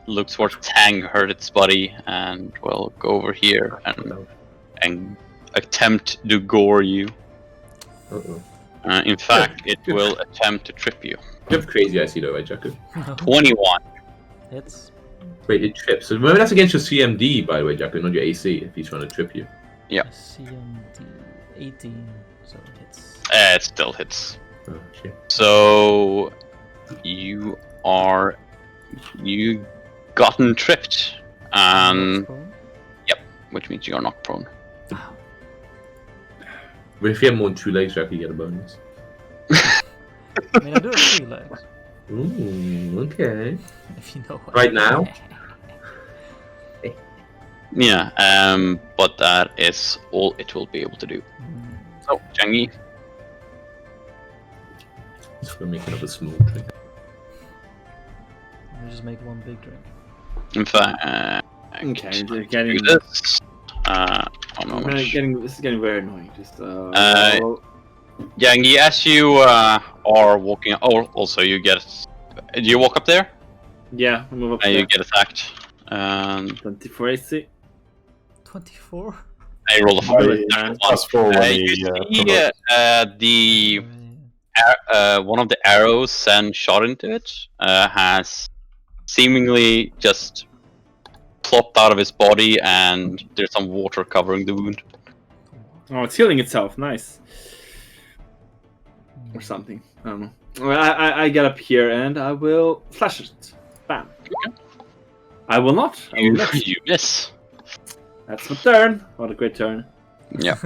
looks towards Tang, hurt its body, and will go over here and attempt to gore you. Uh-oh. In fact, it will attempt to trip you. You have crazy IC though, right, Jaku? 21. Hits. Wait, it trips. So remember that's against your CMD, by the way, Jaku, not your AC, if he's trying to trip you. Yeah. CMD 18, so it hits. It still hits. Oh, shit. So you gotten tripped, Prone. which means you are not prone. But if you have more than 2 legs, Jaku, you get a bonus. I mean, I do have 3 legs, Ooh, okay. if you know what. Right now? Yeah, but that is all it will be able to do. So, Jangi. Just gonna make another small drink. Let me just make one big drink. In fact, Okay, do getting, this. One moment. this is getting very annoying. Just Yangi, as you are walking, also you get. Do you walk up there? yeah, I move up And there. you get attacked. 24 AC. 24? I roll a +4 when you he see the Right. one of the arrows Sen shot into it has seemingly just plopped out of his body, and there's some water covering the wound. Oh, it's healing itself. Nice. Or something. I don't know. Well, I get up here and I will flash it. Bam. I will not. I will not. You miss. That's my turn. What a great turn. Yeah.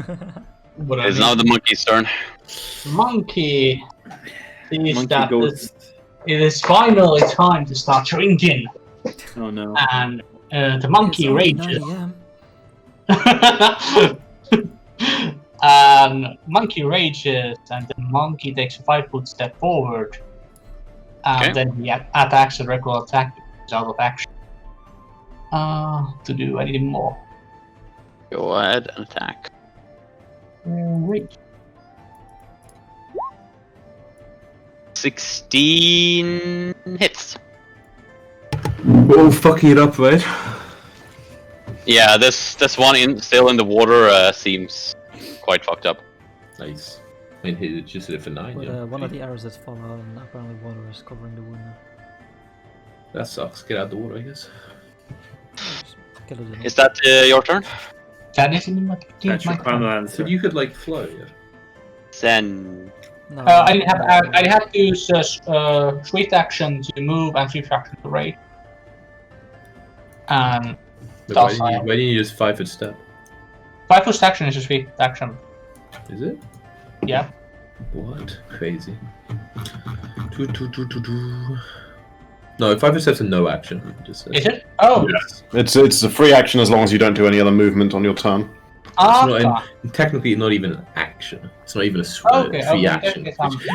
What I It's mean, now the monkey's turn. monkey sees Monkey that goes. it is finally time to start drinking, Oh no. and the monkey It's only rages. 9 AM. Monkey rages, and the monkey takes a 5-foot step forward, and Okay. then he attacks a regular attack is out of action. To do anything more. Go ahead and attack. Right. 16 hits. Oh, fucking it up, right? Yeah, this one still in the water seems quite fucked up. Nice. I mean, he just did it for 9, But yeah. one of the arrows that fall out, and apparently water is covering the wound now. That sucks. Get out the water, I guess. Just kill it in. Is that your turn? That is in my That's your final answer. But you could, like, flow, yeah. Then No, I didn't have. I had to use swift action to move and swift action to raid. But Toss why didn't you just 5-foot step? 5-foot action is a swift action. Is it? Yeah. What? Crazy. No, 5-foot step's a no action. Just Is it? Oh. It's a free action as long as you don't do any other movement on your turn. It's not technically not even an action. It's not even a free action.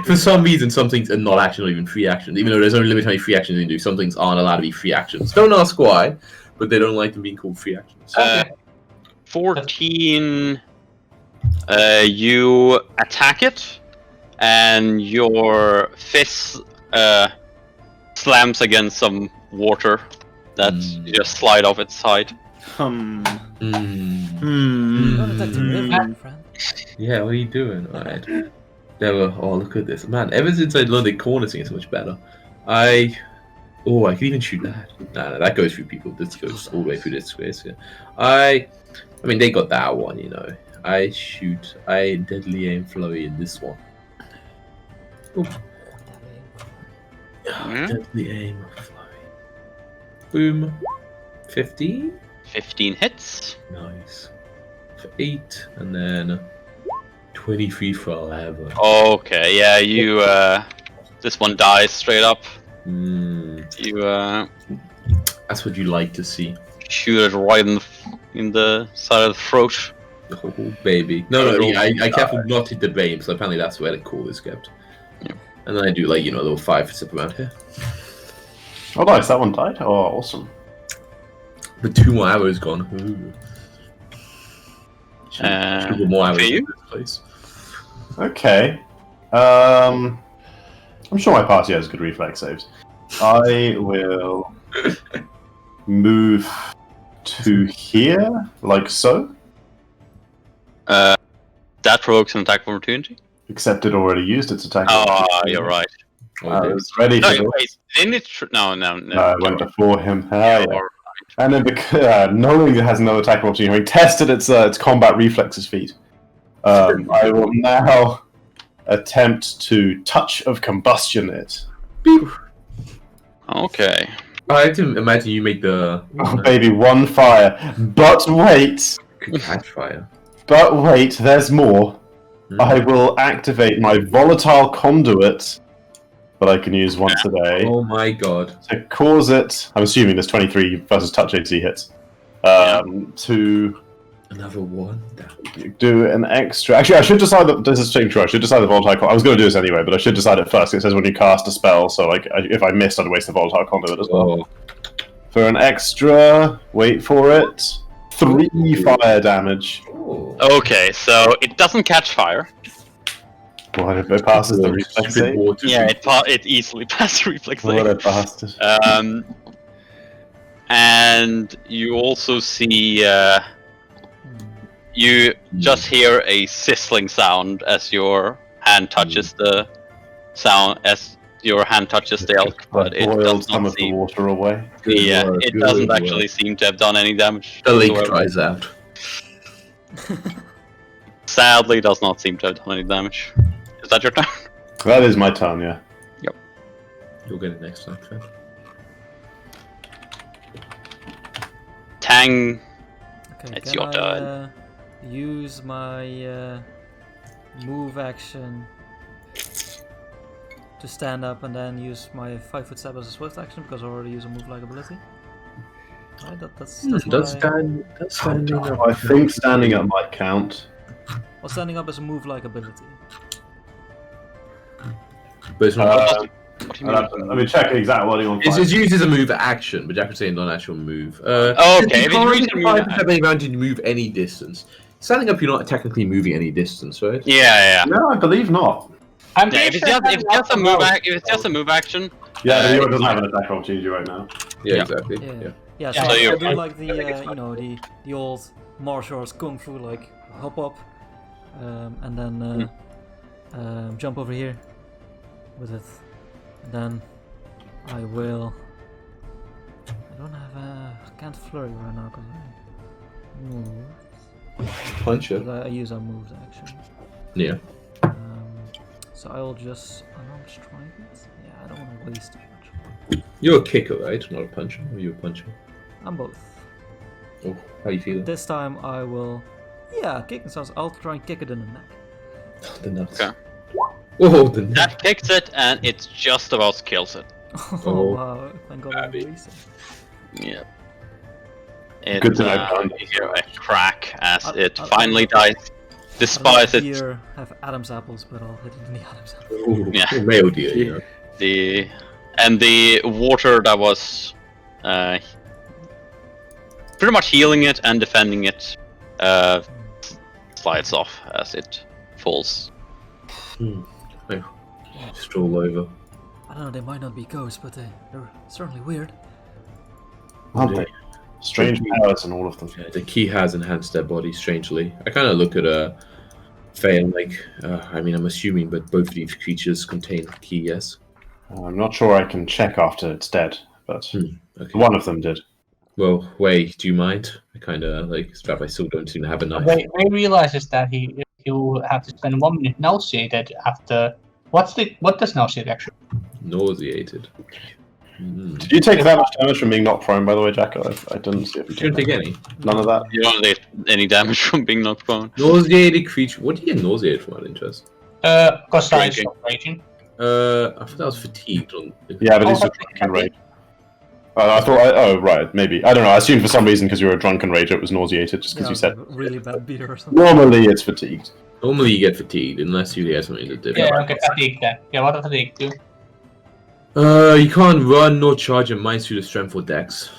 For some reason, some things are not actually not even free action. Even though there's only limited how many free actions you can do, some things aren't allowed to be free actions. Don't ask why, but they don't like them being called free actions. 14. You attack it, and your fist slams against some water that just slide off its side. Don't attack the river, friend. Yeah, what are you doing? Alright. Oh, look at this. Man, ever since I learned that corner thing is so much better. I could even shoot that. Nah, that goes through people. This goes all the way through this space. Yeah. I mean, they got that one, you know. I deadly aim flowy in this one. Oop. Deadly aim flowy. Boom. 15? 15 hits. Nice. For 8, and then 23 for 11. Okay, yeah, you this one dies straight up. You That's what you like to see. shoot it right in the side of the throat. Oh, baby. No, I careful not to hit the vein, so apparently that's where the call is kept. Yeah. And then I do, like, you know, a little 5 step around here. Oh, nice, that one died. Oh, awesome. But 2 more arrows gone. Ooh. Should more arrows for you? in this place. Okay. I'm sure my party has good reflex saves. I will move to here, like so. That provokes an attack of opportunity. Except it already used its attack. Oh, you're right. I was ready No, for this. wait, didn't it? No. I went before him. Yeah, Yeah. And then knowing it has no attack of opportunity, having tested its combat reflexes feat, I will now attempt to touch of combustion it. Okay. I have to imagine you make the... Oh, baby, one fire. But wait! Could catch fire. But wait, there's more. I will activate my volatile conduit but I can use once a day Oh my god. to cause it. I'm assuming this 23 versus touch AC hits. To Another one. do an extra. Actually, I should decide that this is true. I should decide the volatile. I was going to do this anyway, but I should decide it first. It says when you cast a spell, so like if I missed, I'd waste the volatile conduit as well. Oh. For an extra, wait for it, 3 fire damage. Oh. Okay, so it doesn't catch fire. What if it passes the reflex Stupid save? water. Yeah, it easily passes reflex save. What a bastard. And you also see you just hear a sizzling sound as your hand touches the elk, but it boiled does some not of the seem. water away. Good Yeah, work, it good doesn't work. actually seem to have done any damage. The lake whatsoever. dries out. Sadly, does not seem to have done any damage. Is that your turn? That is my turn, yeah. You'll get it next time, Fred. Tang. Okay, It's can your I turn. use my move action to stand up and then use my 5-foot step as a swift action because I already use a move like ability? Right, that's That's what I... standing up. I think standing up might count. Well, standing up is a move like ability. But it's not. What do you mean? Let me check exactly what he wants. It's used as a move action, but Jack would say not actual move. Oh, okay, if You it's can't used as a move have action. any advantage to move any distance. Standing up, you're not technically moving any distance, right? Yeah. No, I believe not. I'm Yeah, pretty if sure it's just a move, if it's just a move action. Yeah, the Uh, hero doesn't have an attack opportunity right now. Yeah, Yeah. exactly. Yeah. Yeah. Yeah, Yeah, so so I you- do like the the old martial arts kung fu, like hop up, and then jump over here with it, and then I will. I don't have a. Can't flurry right now because I move. Punch it. But I use a moves action. Yeah. So I will just unarmed strike it. Yeah, I don't want to waste too much. You're a kicker, right? Not a puncher. Or you're a puncher. I'm both. Oh, how you feeling? This time I will. Yeah, kicking sounds. I'll try and kick it in the neck. The nuts. Okay. Whoa, the nuts. That kicks it, and it just about kills it. Oh wow! Thank God I'm Abby. releasing. Yeah. It, Good to know. you hear a crack as I- it I- finally dies, I don't despite it. here have Adam's apples, but I'll hit it in the Adam's apple. Ooh, Yeah. male deer, you know. The water that was pretty much healing it and defending it slides off as it falls. Stroll over. I don't know. They might not be ghosts, but they're certainly weird. Aren't they? Strange powers in all of them. Yeah, the key has enhanced their body strangely. I kind of look at Faye and like, I mean, I'm assuming, but both of these creatures contain key, yes? I'm not sure I can check after it's dead, but Okay. one of them did. Well, wait, do you mind? I kind of like strap. I still don't seem to have a knife. Ray realizes that he will have to spend 1 minute nauseated after. What does nauseate actually? Nauseated. Mm. Did you take that much damage from being knocked prone, by the way, Jack? I didn't see if you Shouldn't did. take any. None of that? You don't take any damage from being knocked prone. Nauseated creature. What do you get nauseated from? Out of interest. Because I Drinking. stopped raging. I thought I was fatigued. Yeah, but he's Oh, a drunken rage. I thought. Oh, right, maybe. I don't know. I assumed for some reason because you were a drunken rage, it was nauseated, just because Yeah, you said. really bad beater or something. Normally, it's fatigued. Normally, you get fatigued unless you get something that different. Yeah, okay, fatigue then. Yeah, what does fatigue do? You can't run nor charge your mind through the strength or dex.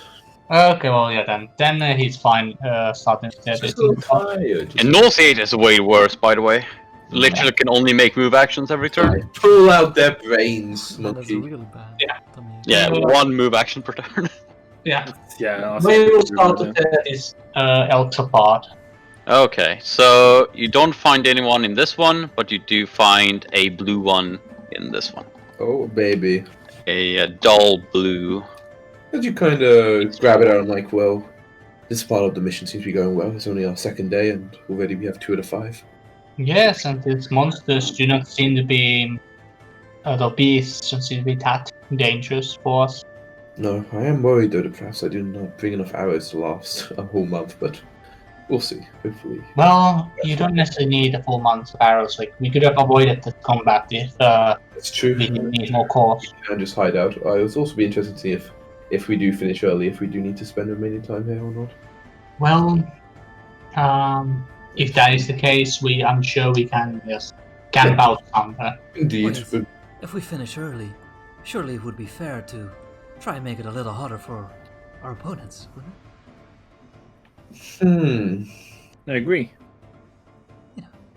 Okay, well, yeah, then he's fine. Starting instead. Just so tired. And nauseate is way worse, by the way. Literally can only make move actions every turn. Pull out their brains, Yeah, that's monkey. really bad. Yeah. to me. Yeah, one move action per turn. Yeah. Yeah. We will start with this elk apart. Okay, so you don't find anyone in this one, but you do find a blue one in this one. Oh, baby. A dull blue. As you kind of grab it out and like, well, this part of the mission seems to be going well. It's only our second day and already we have 2 out of 5. Yes, and these monsters do not seem to be. The beasts don't seem to be that dangerous for us. No, I am worried though that perhaps I did not bring enough arrows to last a whole month, but We'll see. Hopefully. Well, you don't necessarily need a full month of arrows. Like, we could have avoided the combat if It's true. we didn't need more cores. And just hide out. I would also be interested to see if we do finish early, if we do need to spend remaining time here or not. Well, if that is the case, I'm sure we can just camp out somewhere. Indeed. Wait. If we finish early, surely it would be fair to try and make it a little harder for our opponents, wouldn't it? I agree.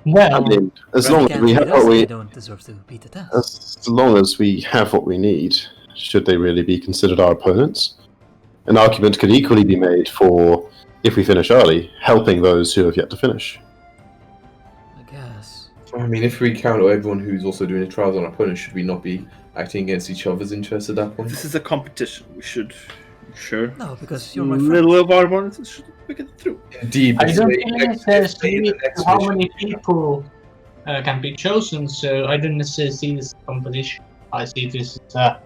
Well, I mean, as They long as can't we beat have us, what they we, don't deserve to beat the test. as long as we have what we need, should they really be considered our opponents? An argument could equally be made for, if we finish early, helping those who have yet to finish. I guess. I mean, if we count everyone who's also doing the trials on our opponents, should we not be acting against each other's interests at that point? This is a competition. We should, sure. No, because you're my friend. Little of our opponents should pick it through. Indeed. I but don't say think next- there's say the limit next to how mission- many people can be chosen, so I don't necessarily see this competition. I see this as a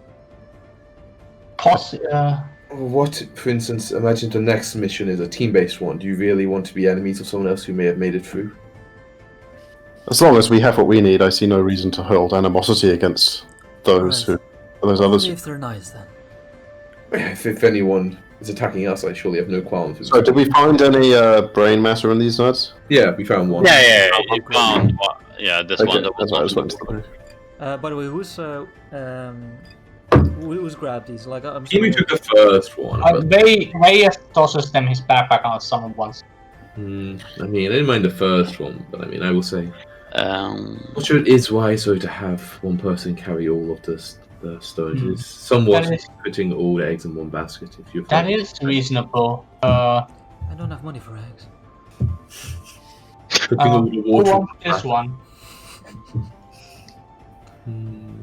What, for instance, imagine the next mission is a team-based one. Do you really want to be enemies of someone else who may have made it through? As long as we have what we need, I see no reason to hold animosity against those Right. those others. Only if they're nice, then. If anyone is attacking us, I surely have no qualms with So, did we find any brain matter in these notes? Yeah, we found one. Yeah, you found one. Yeah, this Okay, one that was that's what I was on wanting to know. By the way, who's grabbed these? Like, I'm Kimi sorry. took the first one, but Ray tosses them his backpack on someone once. I mean, I didn't mind the first one, but I mean, I will say, Um, I'm sure it is wiser to have one person carry all of the stones. It's somewhat That is- putting all the eggs in one basket. If you're That is reasonable. I don't have money for eggs. putting all the Who water. wants this one? Hmm.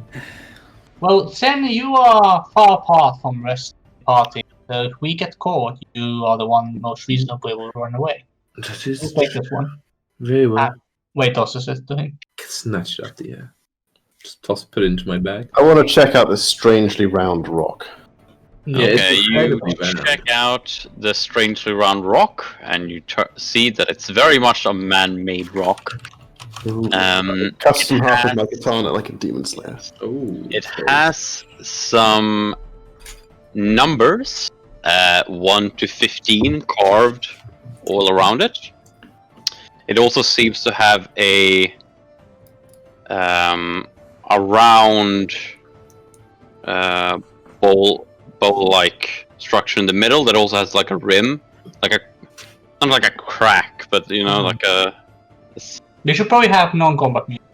Well, Zen, you are far apart from the rest of the party, so if we get caught, you are the one most reasonably will run away. That You is take this one. very well. Wait, tosses it to him. Snatched it up the air. Just put it into my bag. I want to check out this strangely round rock. Yeah, it's okay, you incredibly round. check out the strangely round rock, and you see that it's very much a man-made rock. Custom it half has- of my katana like a demon slayer. Oh, It okay. has some numbers, 1 to 15, carved all around it. It also seems to have a round bowl-like structure in the middle that also has like a rim, like a not like a crack, but you know, like a. We should probably have non-combat music.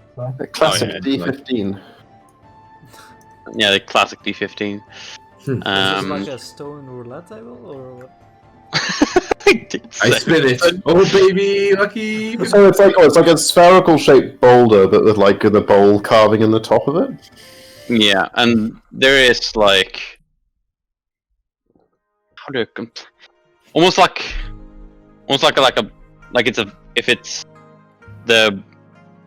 A classic yeah, D15. Yeah, the classic D15. Is this Um, like a stone roulette table, or what? I spin it. Oh, baby, lucky. So it's like a spherical shaped boulder, but with like the bowl carving in the top of it. Yeah, and there is like, how do I almost like it's a, if it's the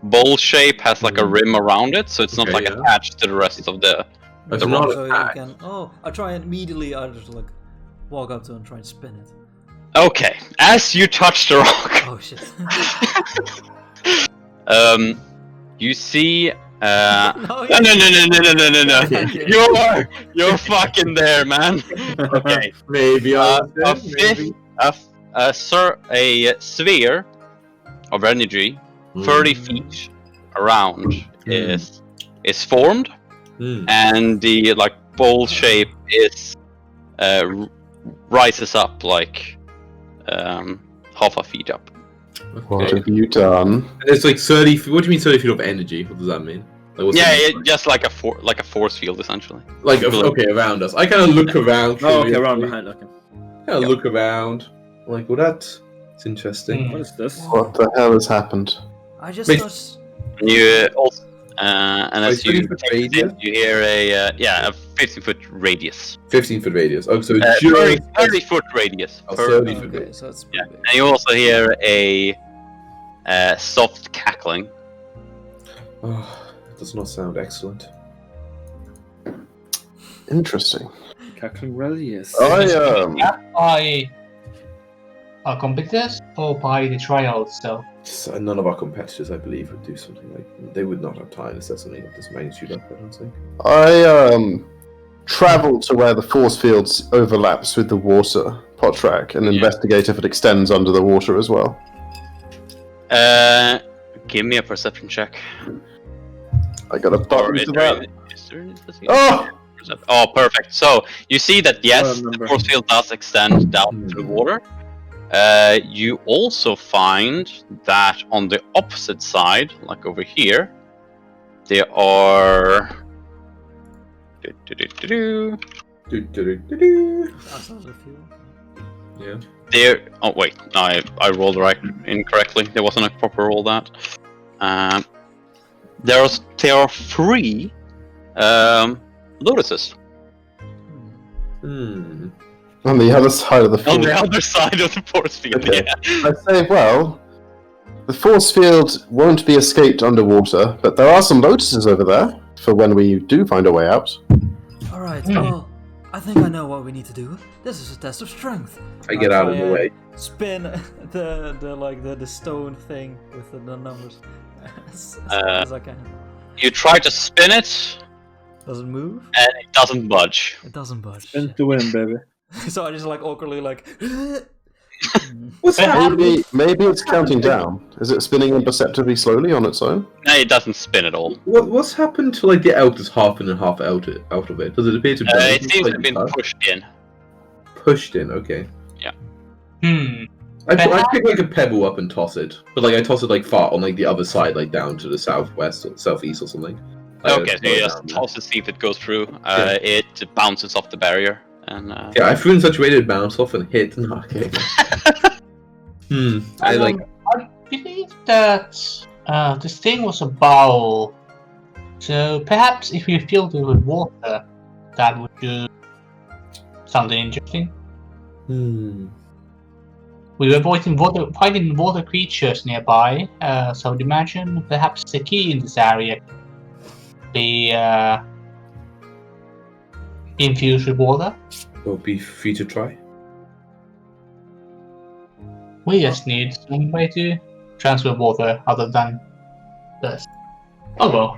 bowl shape has like a rim around it, so it's not Okay, like yeah. attached to the rest of the. It's the not rock. So you attack. can. Oh, I try and immediately. I just like walk up to it and try and spin it. Okay, as you touch the rock, Oh shit! you see. no, No! Okay. You're fucking there, man. Okay. Maybe A maybe. sphere of energy, 30 feet around, is formed, Hmm. and the like bowl shape is rises up like half a feet up. What Okay. have you done? And it's like 30 feet. What do you mean 30 feet of energy? What does that mean? Like, what's Yeah, the- just like a force field essentially. Like, okay, around us. I kind of look around. Oh, okay, curiously. around behind. Okay. Kind of look around. Like, well, that's interesting. Hmm. What is this? What the hell has happened? I just Wait. thought. And you also, and as Wait, you 30 foot radius? you hear a 15-foot radius. 15-foot radius. Oh, so 30-foot radius. Oh, 30 30 foot. Okay, so it's Yeah, pretty big. and you also hear a soft cackling. Oh, that does not sound excellent. Interesting. Cackling radius. I our competitors or by the trial itself? So none of our competitors, I believe, would do something like. They would not have time to set something of this magnitude up. I don't think. I travel to where the force fields overlaps with the water pot track and investigate if it extends under the water as well. Give me a perception check. I got a Or button is for there, that. is there an investigation? Oh! Oh, perfect. So you see that yes, the remember. force field does extend down to the water. You also find that on the opposite side, like over here, there are. Outside of fuel. Yeah. There. Oh wait, no, I rolled right incorrectly. There wasn't a proper roll that. There are 3 lotuses Hmm. On the other side of the on force. the other side of the force field. Okay. Yeah. I say, well, the force field won't be escaped underwater, but there are some lotuses over there for when we do find a way out. Alright, well, I think I know what we need to do. This is a test of strength. I get out of the way. Spin the stone thing with the numbers as fast as I can. You try to spin it, Does it move? and it doesn't budge. It doesn't budge. Spin to win, baby. So I just like awkwardly like. What's happening? Maybe it's counting down. Is it spinning imperceptibly slowly on its own? No, it doesn't spin at all. What's happened to like the outer's half in and half out of it? Does it appear to be? It seems to have been pushed in. pushed in. Okay. Hmm. I pick like a pebble up and toss it, but like I toss it like far on like the other side, like down to the southwest or southeast or something. Okay, so throw you it just down. toss to see if it goes through. It bounces off the barrier, and Yeah, I threw in such a way to bounce off and hit. No, okay. I like. I believe that this thing was a bowl. So perhaps if we filled it with water, that would do something interesting. We were fighting water creatures nearby, so I'd imagine perhaps the key in this area be infused with water. Will be free to try. We just need some way to transfer water other than this. Oh well.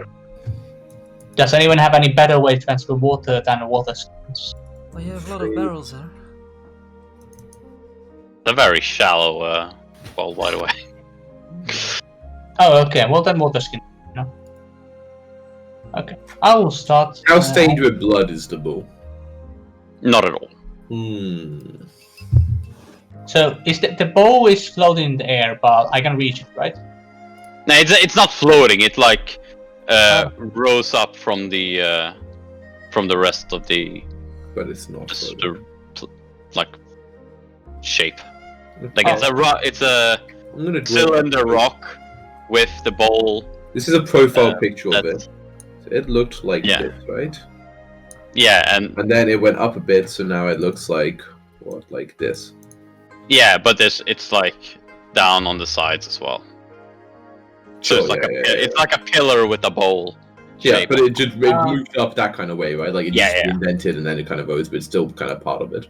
Does anyone have any better way to transfer water than water skins? Well, you have a lot of barrels there. it's a very shallow well, by the way. Oh, okay. Well, then water skin. No. Okay. I will start. How stained with blood is the bull? Not at all. So is the bowl is floating in the air, but I can reach it, right? No, it's not floating. It like rose up from the rest of the But it's not. just floating. the like shape. Like it's a I'm gonna draw. cylinder rock with the bowl. This is a profile picture of that's- it. So it looked like Yeah. this, right? Yeah, and And then it went up a bit, so now it looks like what, like this. yeah, but it's like down on the sides as well. So it's Sure, like yeah, it's like a pillar with a bowl. Yeah, shape. but it just it moved up that kind of way, right? Like it Yeah, just yeah. indented and then it kind of rose, but it's still kind of part of it.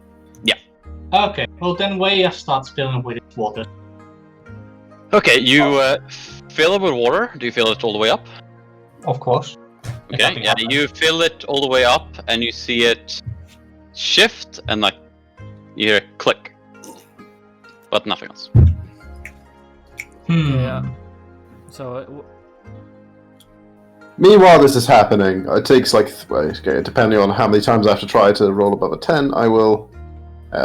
Okay. Well, then Way starts filling with its water. Okay, you fill it with water. Do you fill it all the way up? Of course. If Okay, nothing yeah, happens. you fill it all the way up, and you see it shift, and like you hear a click, but nothing else. Yeah. So Meanwhile, this is happening. It takes like, okay, depending on how many times I have to try to roll above a 10, I will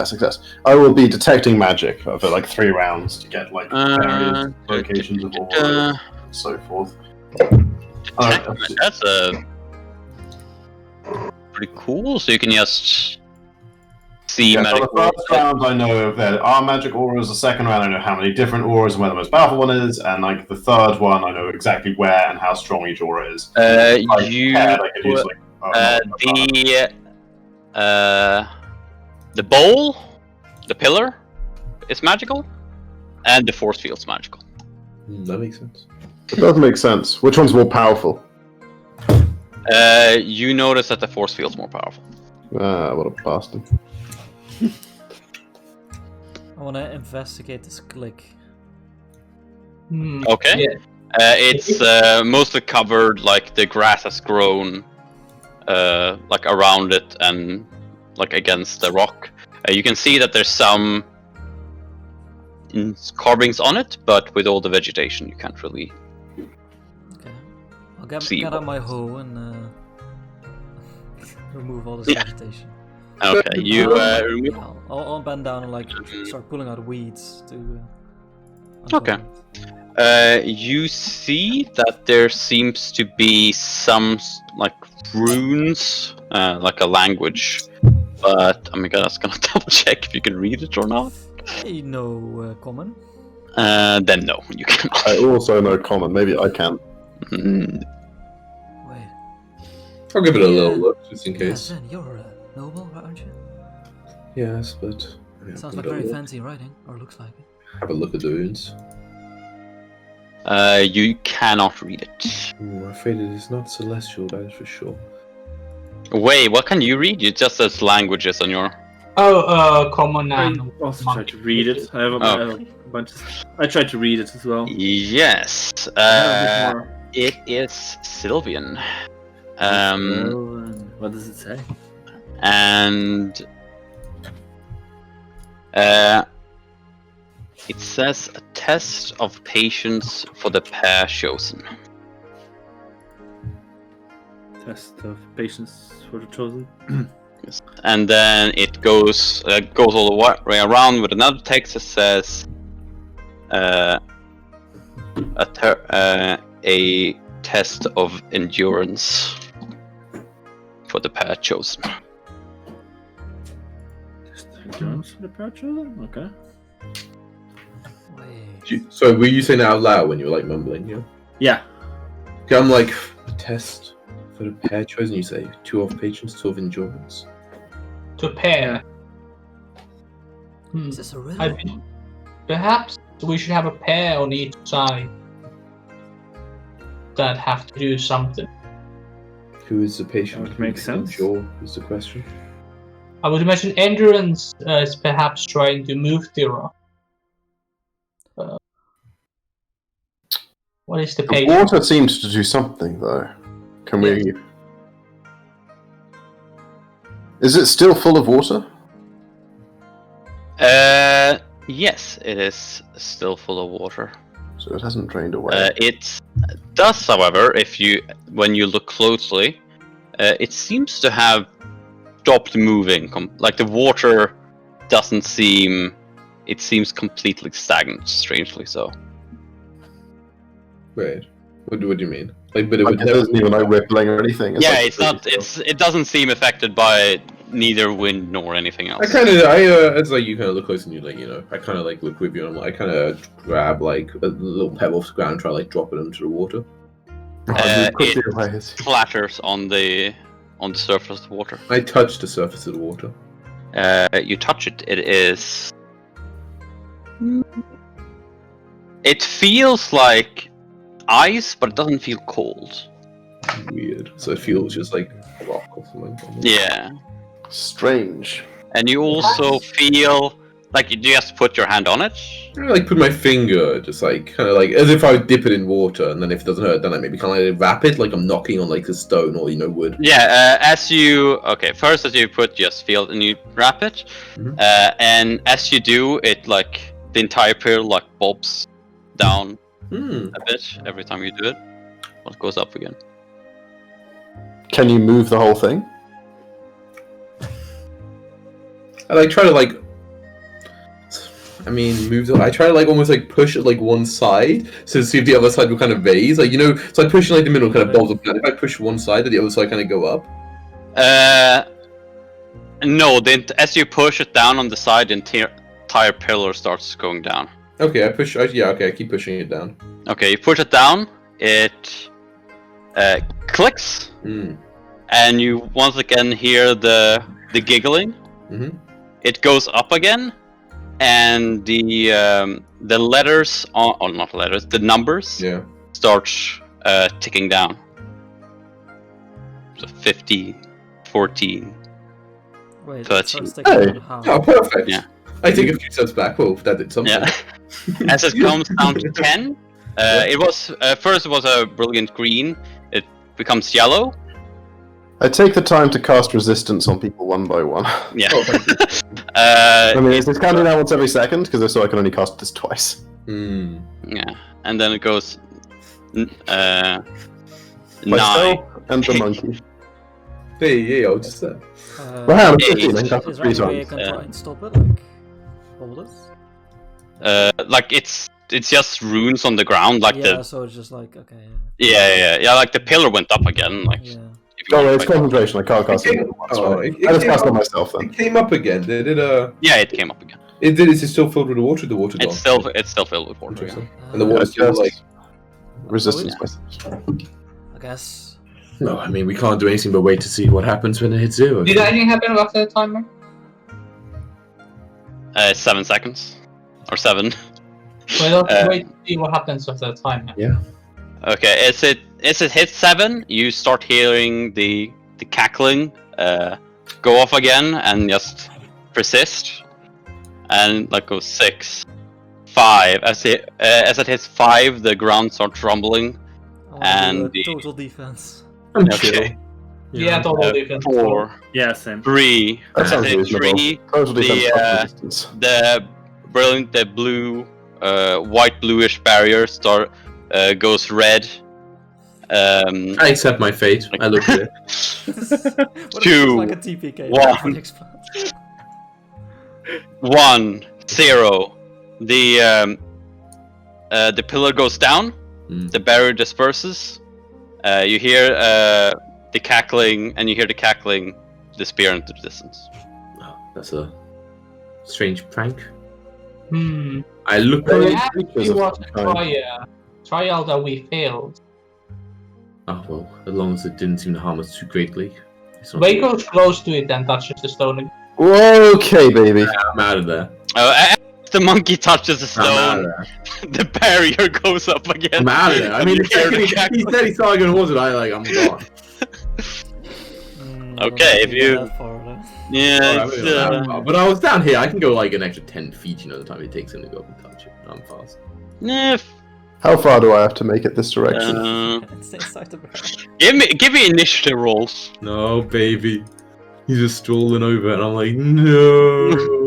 success. I will be detecting magic for like 3 rounds to get like various locations of aura and so forth. That's pretty cool. So you can just see Yeah, magic. so the first round I know there are magic auras, the second round I know how many different auras and where the most powerful one is, and like the third one I know exactly where and how strong each aura is. Like, You paired, I could use, like, the bowl, the pillar, is magical, and the force field's magical. That makes sense. it does make sense. Which one's more powerful? You notice that the force field's more powerful. Ah, what a bastard. I want to investigate this click. Okay. Yeah. It's mostly covered, like the grass has grown, like around it and like against the rock. You can see that there's some carvings on it, but with all the vegetation, you can't really. Okay. I'll get See out what- my hoe and remove all this Yeah. vegetation. Okay, you remove. Yeah, I'll bend down and like start pulling out weeds to. Okay. uncover it. You see that there seems to be some like runes, like a language, but oh my god, I was gonna double check if you can read it or not. Hey, no common. Then no, you cannot. I also know common. Maybe I can. Mm, Wait. I'll give it a little Yeah. look just in Yeah, case. Zen, you're a noble, aren't you? Yes, but yeah, Sounds give like it a very look. fancy writing, or looks like it. Have a look at the runes. You cannot read it. I'm afraid it is not celestial, that is for sure. Wait, what can you read? It just says languages on your. Common I and also monkey. tried to read it. I have Oh. a bunch of. I tried to read it as well. Yes. I have a bit more. It is Sylvian. Well, what does it say? And it says a test of patience for the pair chosen. Test of patience for the chosen. Yes. And then it goes all the way around with another text that says a test of endurance for the pair chosen. Test of endurance for the pair chosen. Okay. Wait. So were you saying that out loud when you were like mumbling? Yeah. Yeah. Okay, I'm like a test for the pair chosen. You say 2 of patience, 2 of endurance. To pair. Is this a riddle? I think perhaps we should have a pair on each side that have to do something. Who is the patient? That would make sense. Endure is the question. I would imagine endurance is perhaps trying to move the rock. What is the The patient? water seems to do something, though. Can we? Is it still full of water? Yes, it is still full of water. So it hasn't drained away. It does, however, when you look closely, it seems to have stopped moving. Like the water doesn't seem. It seems completely stagnant, strangely so. Right. What do you mean? Like, but it Like, would it never. doesn't even like rippling or anything. Yeah, like it's not. It doesn't seem affected by neither wind nor anything else. It's like you kind of look close and you like, I kind of like look with you and I'm like, I kind of grab like a little pebble off the ground and try to like drop it into the water. quickly it- away. Clatters on the surface of the water. I touch the surface of the water. You touch it. It is. It feels like ice, but it doesn't feel cold. Weird. So it feels just like rock or something. Yeah, Strange. and you also feel like you just put your hand on it. I like put my finger, just like kind of like as if I would dip it in water, and then if it doesn't hurt, then I maybe kind of like wrap it, like I'm knocking on like a stone or wood. Yeah, as you first as you just feel it and you wrap it, Mhm. and as you do, it like the entire pill like bobs down Hmm. a bit every time you do it. Well, it goes up again. Can you move the whole thing? I like try to like. I mean, I try to like almost like push it like one side, so to see if the other side will kind of raise. Like so I push like the middle kind of bobs up. If I push one side, then the other side kind of go up. No, as you push it down on the side, the entire pillar starts going down. Okay, I keep pushing it down. Okay, you push it down, it clicks, Hmm. and you once again hear the giggling. Mhm. It goes up again, and the letters or not letters, the numbers Yeah. start ticking down. So 15, 14. Wait, 13. it starts taking Hey. on how? Oh, perfect. Yeah. I take a few steps back. Well, that did something. Yeah. As it comes down to 10, it was first it was a brilliant green. It becomes yellow. I take the time to cast resistance on people one by one. Yeah. Oh, thank you. I mean, it's counting out once every second because so I can only cast this twice. Hmm. Yeah, and then it goes 9. Myself and the monkey. Hey, yeah, I'll just Wow, Hey, 15. I cast it Is there 3 any way I times. can try and stop it? Like, hold it? Like it's just runes on the ground, like Yeah, so it's just like, okay, yeah, like the pillar went up again. Like, yeah. if you Oh, want it's to- concentration. I can't cast it. I just cast on myself then. It came up again. Did it? yeah, it came up again. Is it still filled with water? The water gone? It's still filled with water. Yeah. Interesting. And the Yeah, water's still just like. resistance. I guess. No, I mean we can't do anything but wait to see what happens when it hits 0. Did anything happen after the timer? 7 seconds or 7. Well, let's wait to see what happens after the timer. Okay, as it hits 7, you start hearing the cackling go off again and just persist, and like goes 6, 5. As it hits 5, the ground starts rumbling. I wanna And do a the- total defense. Okay, Yeah, total defense. 4, Yeah, same. 3. That As sounds it hits reasonable. 3, Total defense The, plus resistance. the blue, white bluish barrier goes red. I accept my fate. I look at it. What if 2, it's like a TPK? 1. It explodes? 1, 0. The pillar goes down. Mm. The barrier disperses. You hear the cackling, and you hear the cackling disappear into the distance. Oh, that's a strange prank. Hmm. I look So at it it. actually was a trial that we failed. Oh well, as long as it didn't seem to harm us too greatly. It's not- Ray goes close to it and touches the stone again. Okay, baby. I'm out of there. As the monkey touches the I'm out of stone, there. the barrier goes up again. I'm out of there. I mean, You hear the he cackling. said he saw it going towards it. I'm gone. I don't Okay, know if you- that far, though. Yeah, Alright, it's, I'm not that far. But I was down here. I can go like an extra 10 feet. You know the time it takes him to go up and touch it. I'm fast. How far do I have to make it this direction? It's inside the barrel. give me initiative rolls. No, baby. He's just strolling over, and I'm like, no.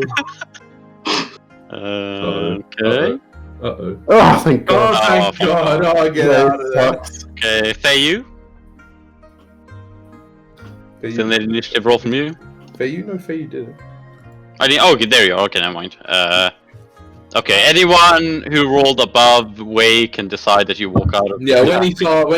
Okay. Uh-oh. Oh, thank Oh, God. thank Oh, God. Oh, get Yeah, out of there. sucks. Okay, Fayu. Still need an initiative roll from you. Fayu? No, Fayu did it. Okay, there you are. Okay, never mind. Okay, anyone who rolled above Way can decide that you walk out of. Yeah, when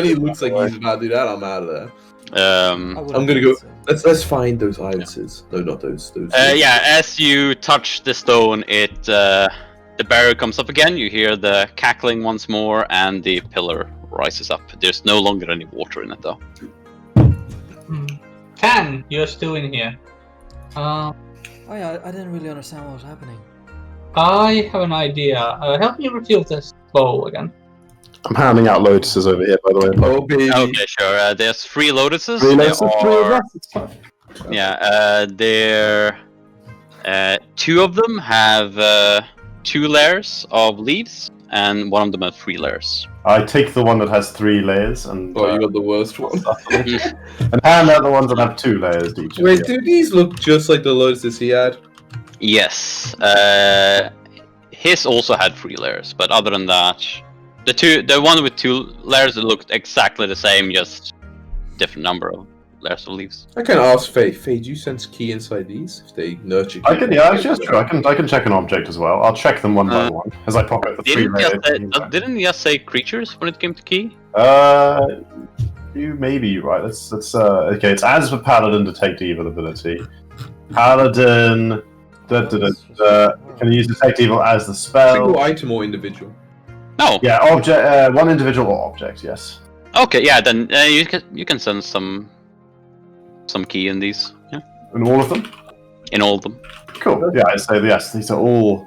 he looks like he's about to do that, I'm out of there. I Um. would've I'm gonna go. thought so. Let's find those irises. No, not those. Yeah, as you touch the stone, the barrier comes up again. You hear the cackling once more, and the pillar rises up. There's no longer any water in it, though. Can, you're still in here. Oh yeah, I didn't really understand what was happening. I have an idea. Help me reveal this bow again. I'm handing out lotuses over here, by the way. Oh, baby. Okay, sure. There's 3 lotuses. Three There lotuses, three of are- us, it's fine. Yeah, there. 2 of them have 2 layers of leaves, and one of them has 3 layers. I take the one that has 3 layers and, Oh, you got the worst one. and hand out the ones that have 2 layers each. Wait, do these look just like the lotuses he had? Yes. His also had 3 layers, but other than that, the one with 2 layers, it looked exactly the same, just different number of layers of leaves. I can ask Faye. Faye, do you sense key inside these? If they nurture. I can, yeah, that's true. I can check an object as well. I'll check them one by one as I pop out the 3 layers. Didn't you just say creatures when it came to key? You may be right. Let's okay. It's adds for paladin detect evil ability. Paladin. Can you use detect evil as the spell? Single item or individual? No. Yeah, object. One individual or object. Yes. Okay, yeah. Then you can send some key in these. Yeah. In all of them. In all of them. Cool. Yeah, I say yes. These are all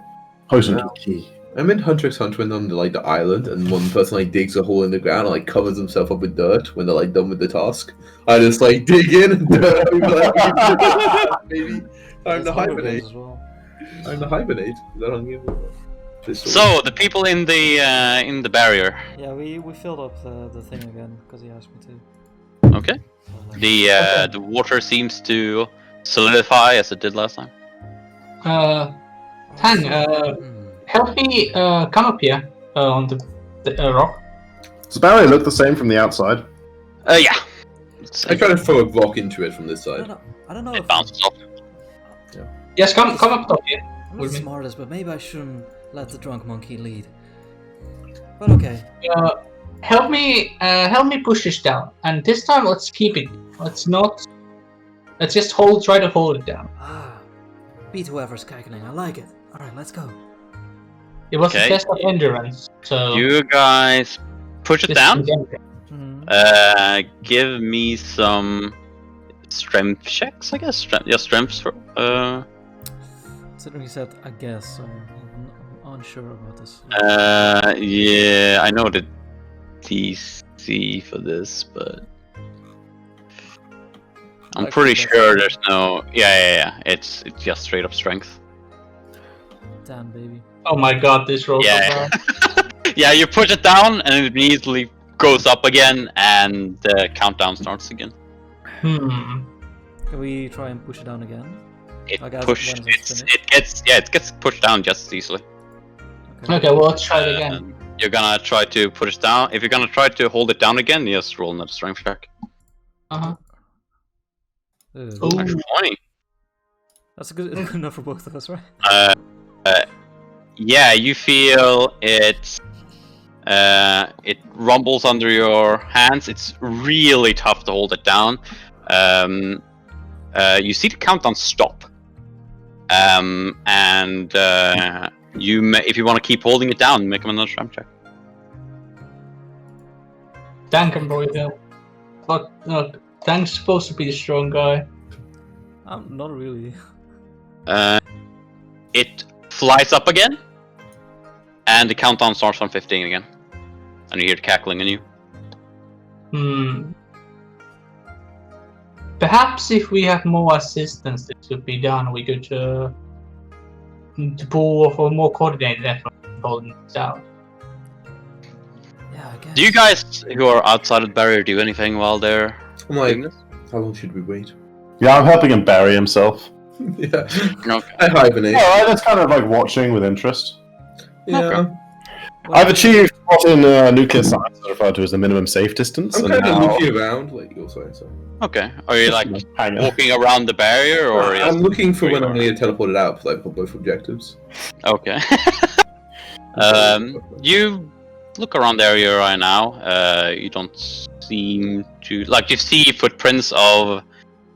potent key. I'm in Hunter x Hunter when on the island, and one person digs a hole in the ground and covers himself up with dirt when they're done with the task. I just dig in and dirt. Maybe time to hibernate. As well. I'm the hibernate. Is that on you? So the people in the barrier. Yeah, we filled up the thing again because he asked me to. Okay. So, like, The water seems to solidify as it did last time. Tang, help me come up here on the rock. Does the barrier look the same from the outside? Yeah. I try to throw a rock into it from this I side. don't know It if bounces off. Yes, come up top here. I'm not with the me. smartest, but maybe I shouldn't let the drunk monkey lead. But okay. Help me push this down. And this time, let's keep it. Let's just try to hold it down. Ah, beat whoever's cackling. I like it. All right, let's go. It was Okay. a test of endurance, so You guys push it this down. is endurance. Give me some strength checks, I guess. Strength. Considering he said, I guess, so I'm unsure about this. Yeah, I know the DC for this, but I'm Like, pretty that's- sure there's no. Yeah. It's just straight up strength. Damn, baby. Oh my god, this roll. Yeah. Yeah, you push it down and it immediately goes up again, and the countdown starts again. Hmm. Can we try and push it down again? It Like as push. when it's It gets pushed down just as easily. Okay, well, let's try it again. And you're gonna try to push it down. If you're gonna try to hold it down again, just roll another strength check. Uh-huh. Ugh. Ooh. Actually, 20. That's good enough for both of us, right? Yeah, you feel it. It rumbles under your hands. It's really tough to hold it down. You see the countdown stop. And if you want to keep holding it down, make another strength check. Dan can probably help. But no, Dan's supposed to be the strong guy. Not really. It flies up again, and the countdown starts on 15 again. And you hear the cackling in you. Hmm. Perhaps if we have more assistance, this could be done. We could pull for more coordinated effort holding this down. Yeah, I guess. Do you guys who are outside of the barrier do anything while they're I'm like, doing this? how long should we wait? Yeah, I'm helping him bury himself. Yeah. Okay. I hibernate. Alright, that's kind of like watching with interest. Yeah. Okay. Well, I've achieved what in nuclear science is referred to as the minimum safe distance. I'm and kind of now- looking around, like you're saying. So. Okay. Are you like hanging. walking around the barrier, or I'm looking for where when you I'm are? going to get teleported out, like for both objectives. Okay. You look around the area right now. You don't seem to like. You see footprints of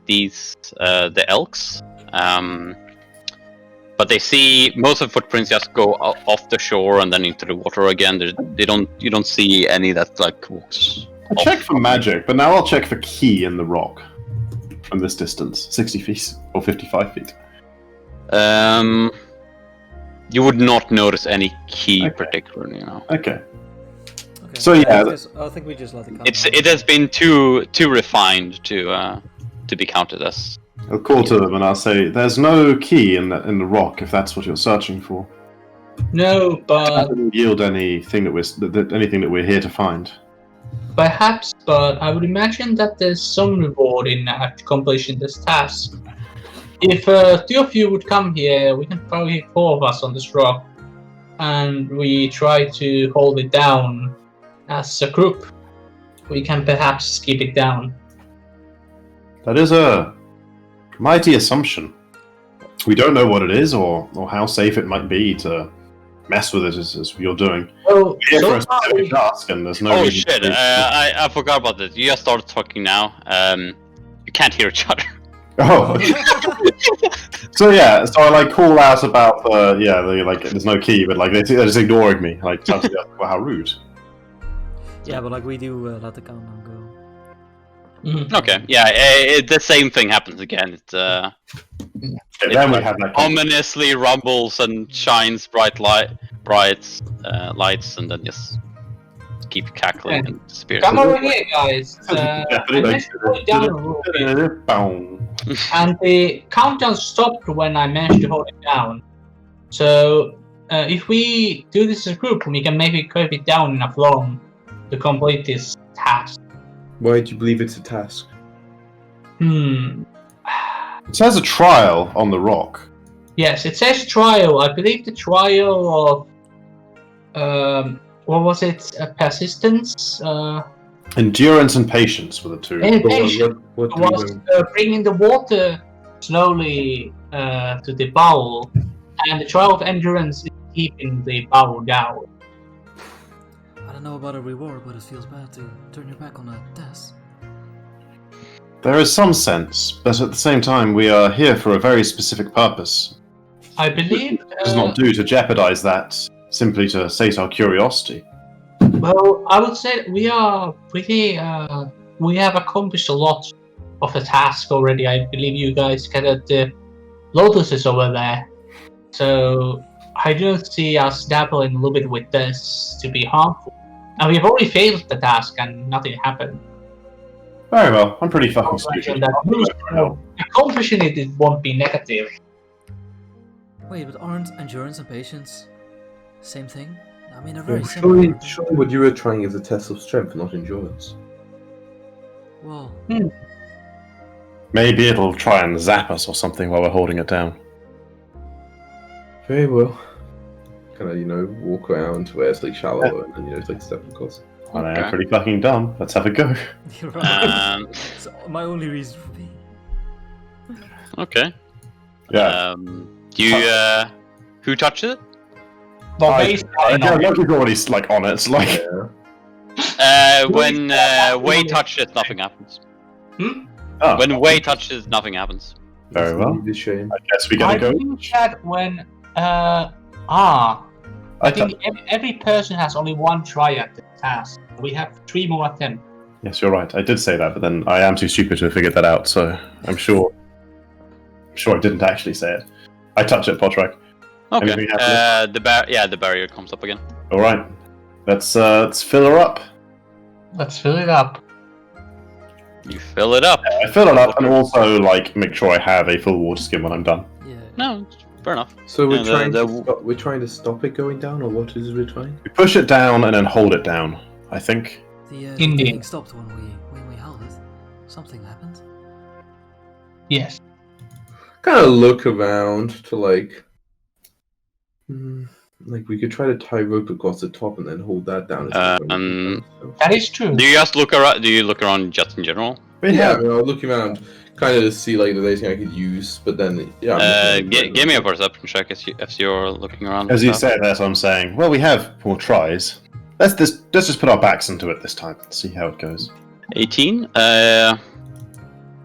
these the elks. But they see most of the footprints just go off the shore and then into the water again. You don't see any that like walks. I checked for magic, but now I'll check for key in the rock from this distance, 60 feet or 55 feet. You would not notice any key Okay. particularly. You know, Okay. okay. So, yeah, I think we just let it come. it has been too refined to be counted as. I'll call to them and I'll say, "There's no key in the rock if that's what you're searching for. No, That but doesn't yield anything anything that we're here to find." perhaps. But I would imagine that there's some reward in accomplishing this task. If two of you would come here, we can probably hit 4 of us on this rock, and we try to hold it down as a group. We can perhaps keep it down. That is a mighty assumption. We don't know what it is or how safe it might be to mess with it as you're doing. Well, We're here for so a far specific task, and there's no Oh reason shit! to- I forgot about this. You just started talking now. You can't hear each other. Oh. So yeah, so I like call out about there's no key, but like they're just ignoring me. Like, well, how rude. Yeah, but like we do let the countdown go. Mhm. Okay, yeah, the same thing happens again. It Okay, then we have that. ominously rumbles and shines bright lights, and then just keep cackling Okay. and disappears. Come over here, guys. I Definitely managed to hold it down a little bit. Boom. And the countdown stopped when I managed to hold it down. So if we do this as a group, we can maybe cut it down enough long to complete this task. Why do you believe it's a task? It says a trial on the rock. Yes, it says trial. I believe the trial of what was it? Persistence. Endurance and patience were the two. And What patience do we was know? bringing the water slowly to the bowl, and the trial of endurance is keeping the bowl down. I don't know about a reward, but it feels bad to turn your back on a test. There is some sense, but at the same time, we are here for a very specific purpose. I believe. It does not do to jeopardize that simply to sate our curiosity. Well, I would say we are pretty. We have accomplished a lot of the task already. I believe you guys gathered the lotuses over there, so I don't see us dabbling a little bit with this to be harmful. And we've already failed the task, and nothing happened. Very well, I'm pretty fucking I imagine stupid. that accomplishing it won't be negative. Wait, but aren't endurance and patience same thing? I mean, they're very Well, similar. surely, aren't they? surely what you were trying is a test of strength, not endurance. Well, Maybe it'll try and zap us or something while we're holding it down. Very well. Kind of, walk around where it's like shallow and then, it's like step across. I know, Okay. I'm pretty fucking dumb. Let's have a go. you're right. Um, So my only reason for being. okay. Yeah. Do you who touched it? Well, I baseline yeah, of it. Loki's already like on it. It's like When Wei touched it, nothing happens. oh, When Wei touches it, nothing happens. very well. It's a shame. I guess we I gotta go. think that when I think every person has only one try at the task. We have 3 more attempts. Yes, you're right. I did say that, but then I am too stupid to have figured that out. So I'm sure I didn't actually say it. I touch it, Potrek. Okay. Anything happening? The barrier comes up again. All right. Let's fill her up. Let's fill it up. You fill it up. I fill it up and also like make sure I have a full water skin when I'm done. Yeah. No, fair enough. So we're Yeah, we're trying to stop it going down, or what is it we're trying? We push it down and then hold it down. I think. The Indeed. thing stopped when we held it. Something happened. Yes. Kind of look around to like we could try to tie rope across the top and then hold that down. That is true. Do you just look around? Do you look around just in general? Yeah, I mean, I'll look around, kind of to see like if there's anything I could use, but then Give me a perception check if you're looking around. As you stuff. said, that's what I'm saying. Well, we have more tries. Let's just put our backs into it this time and see how it goes. 18.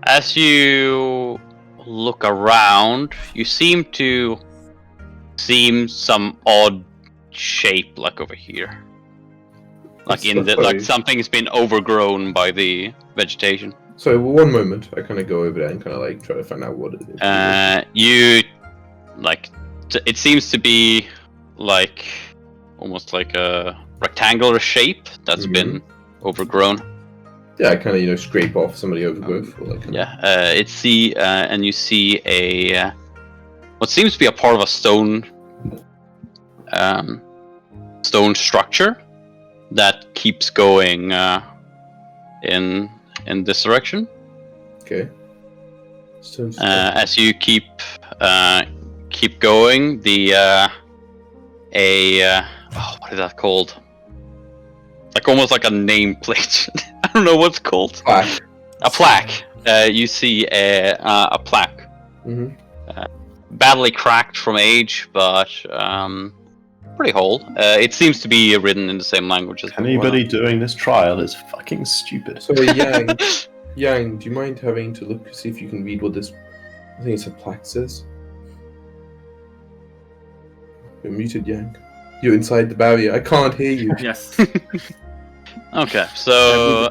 As you look around, you seem to see some odd shape, like over here, like something's been overgrown by the vegetation. So one moment, I kind of go over there and kind of like try to find out what it is. It seems to be like almost like a rectangular shape that's been overgrown. Yeah, I kind of scrape off some of the overgrowth. Or like and you see a what seems to be a part of a stone structure that keeps going in this direction. Okay. As you keep going, what is that called? Like almost like a nameplate. I don't know what's called. Plaque. A plaque. You see a plaque. Mm-hmm. Badly cracked from age, but pretty whole. It seems to be written in the same language as Anybody doing this trial is fucking stupid. So Yang, do you mind having to look see if you can read what this? I think it's a plaque says. You're muted, Yang. You're inside the barrier. I can't hear you. Yes. Okay, so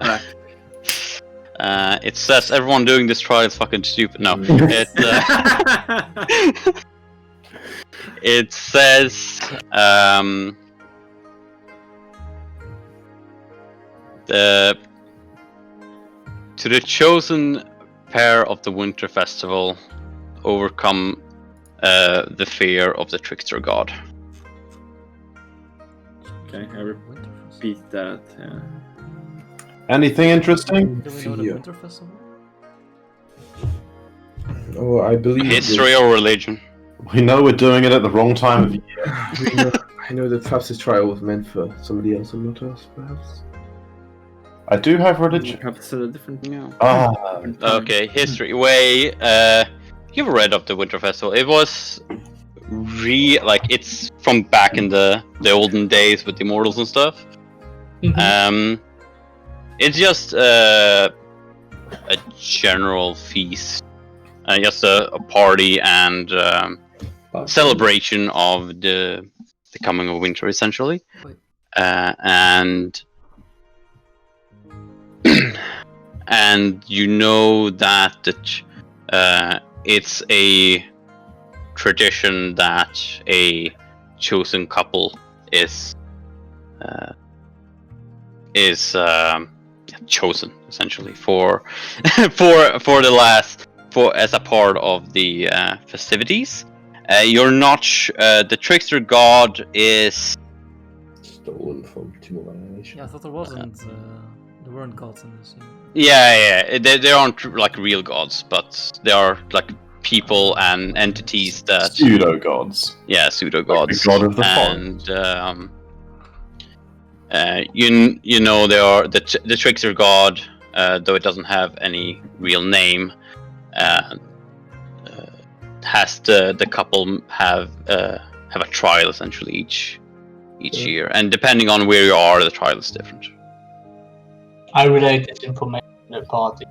it says everyone doing this trial is fucking stupid. No, it says to the chosen pair of the winter festival, overcome the fear of the trickster god. Okay, I repeat that. Yeah. Anything interesting? Do we know the Fear. Winter Festival? Oh, I believe History or religion? We know we're doing it at the wrong time of year. I know that perhaps this trial was meant for somebody else and not us, perhaps. I do have religion. Perhaps a different. Yeah. Ah, Okay, history. You've read of the Winter Festival. It was it's from back in the olden days with the Immortals and stuff. It's just a general feast, just a party and celebration of the coming of winter, essentially, and and you know that it's a tradition that a chosen couple is chosen essentially for as a part of the festivities. You're not the trickster god is Stolen from Timor Annihilation. Yeah, I thought there wasn't. There weren't gods in this. yeah they aren't like real gods, but they are like people and entities that pseudo gods. yeah pseudo gods, the god of the forest. and you know they are the trickster god, though it doesn't have any real name. Has the couple have a trial essentially each year, and depending on where you are, the trial is different. I relate this information to the party.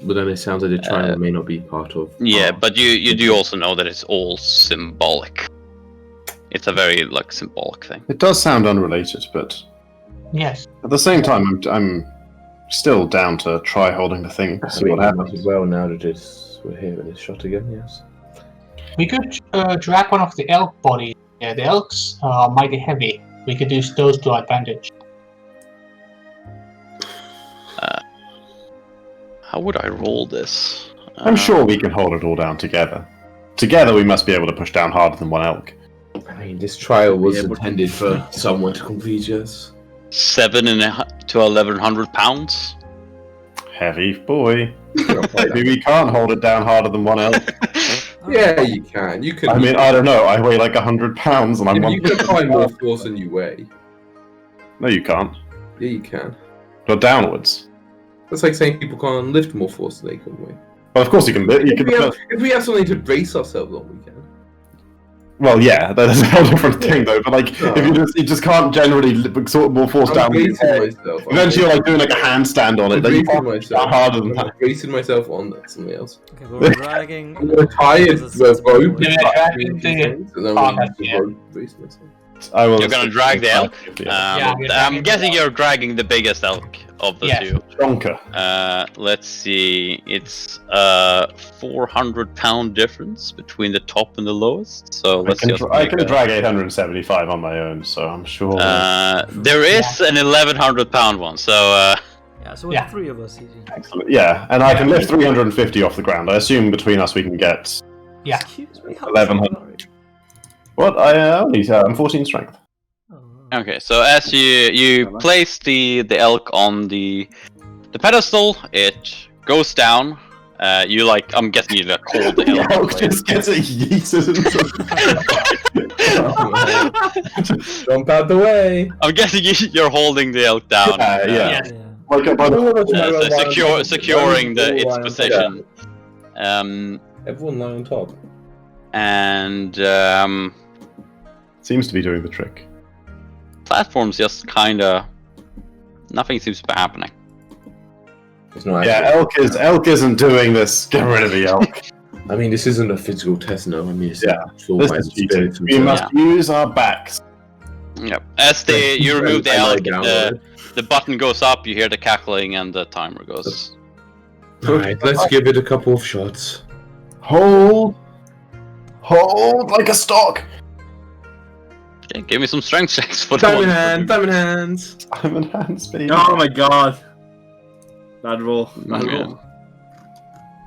But then it sounds like the trial may not be part of. Yeah, but you do also know that it's all symbolic. It's a very like symbolic thing. It does sound unrelated, but Yes. at the same time, I'm still down to try holding the thing. See what happens. As well, now that we're here and it's shot again. Yes. We could drag one of the elk bodies. Yeah, the elks are mighty heavy. We could use those to our advantage. How would I roll this? I'm sure we can hold it all down together. Together, we must be able to push down harder than one elk. I mean, this trial was Yeah, but- intended for someone to complete. Yes. 700 to 1,100 pounds. Heavy boy. Maybe we can't hold it down harder than one elk. Yeah, you can. You can. I mean, I don't know. I weigh like 100 pounds, and I'm you one. can apply more force than you weigh. No, you can't. Yeah, you can. Go downwards. That's like saying people can't lift more force than they can weigh. Well, of course you can. You can. If we have something to brace ourselves on, we can. Well, yeah, that is a whole different thing, though. But like, No. if you just can't generally sort of more force I'm down. With your bracing head. myself. Eventually, you're like doing like a handstand on it. I'm Then you bracing can't push myself. down harder than I'm that. bracing myself on that. Something else. Okay, but we're dragging. I'm gonna tie it Because to a it's rope. Yeah, dragging and the- then I'm Oh, gonna use the yeah. rope to brace myself. I will. You're gonna drag the elk? Yeah, we're I'm dragging guessing the you're dragging the biggest elk of the Yes. two. Stronger. Let's see. It's a 400-pound difference between the top and the lowest. So let's just. I make can a- drag 875 on my own, so I'm sure. There is an 1,100-pound one. So Yeah, so with Yeah. the three of us, easy. Excellent. Yeah, and I can lift 350 off the ground. I assume between us we can get. Yeah. Excuse me. how 1100. strong are you? What? I'm 14 strength. Oh, wow. okay. So as you place the elk on the pedestal, it goes down. You like. I'm guessing you like hold the elk. Elk just gets a yeeted into. Jump out the way. I'm guessing you're holding the elk down. Yeah. Yeah. Yeah. Like by the So securing its position. Everyone lie on top. And seems to be doing the trick. platforms just kinda nothing seems to be happening. It's not Yeah, actually- elk isn't doing this. Get rid of the elk. I mean, this isn't a physical test, no. I mean, it's Yeah, full This by is the cheating. spirits We themselves. must use our backs. Yep. As you remove the I lie elk, down the, on it. the button goes up, you hear the cackling, and the timer goes. Alright, let's give it a couple of shots. Hold like a stock. Okay, give me some strength checks for the Time in one. hand, time in hands. I'm in hands, baby. Oh my god. Bad roll. Bad Yeah. roll.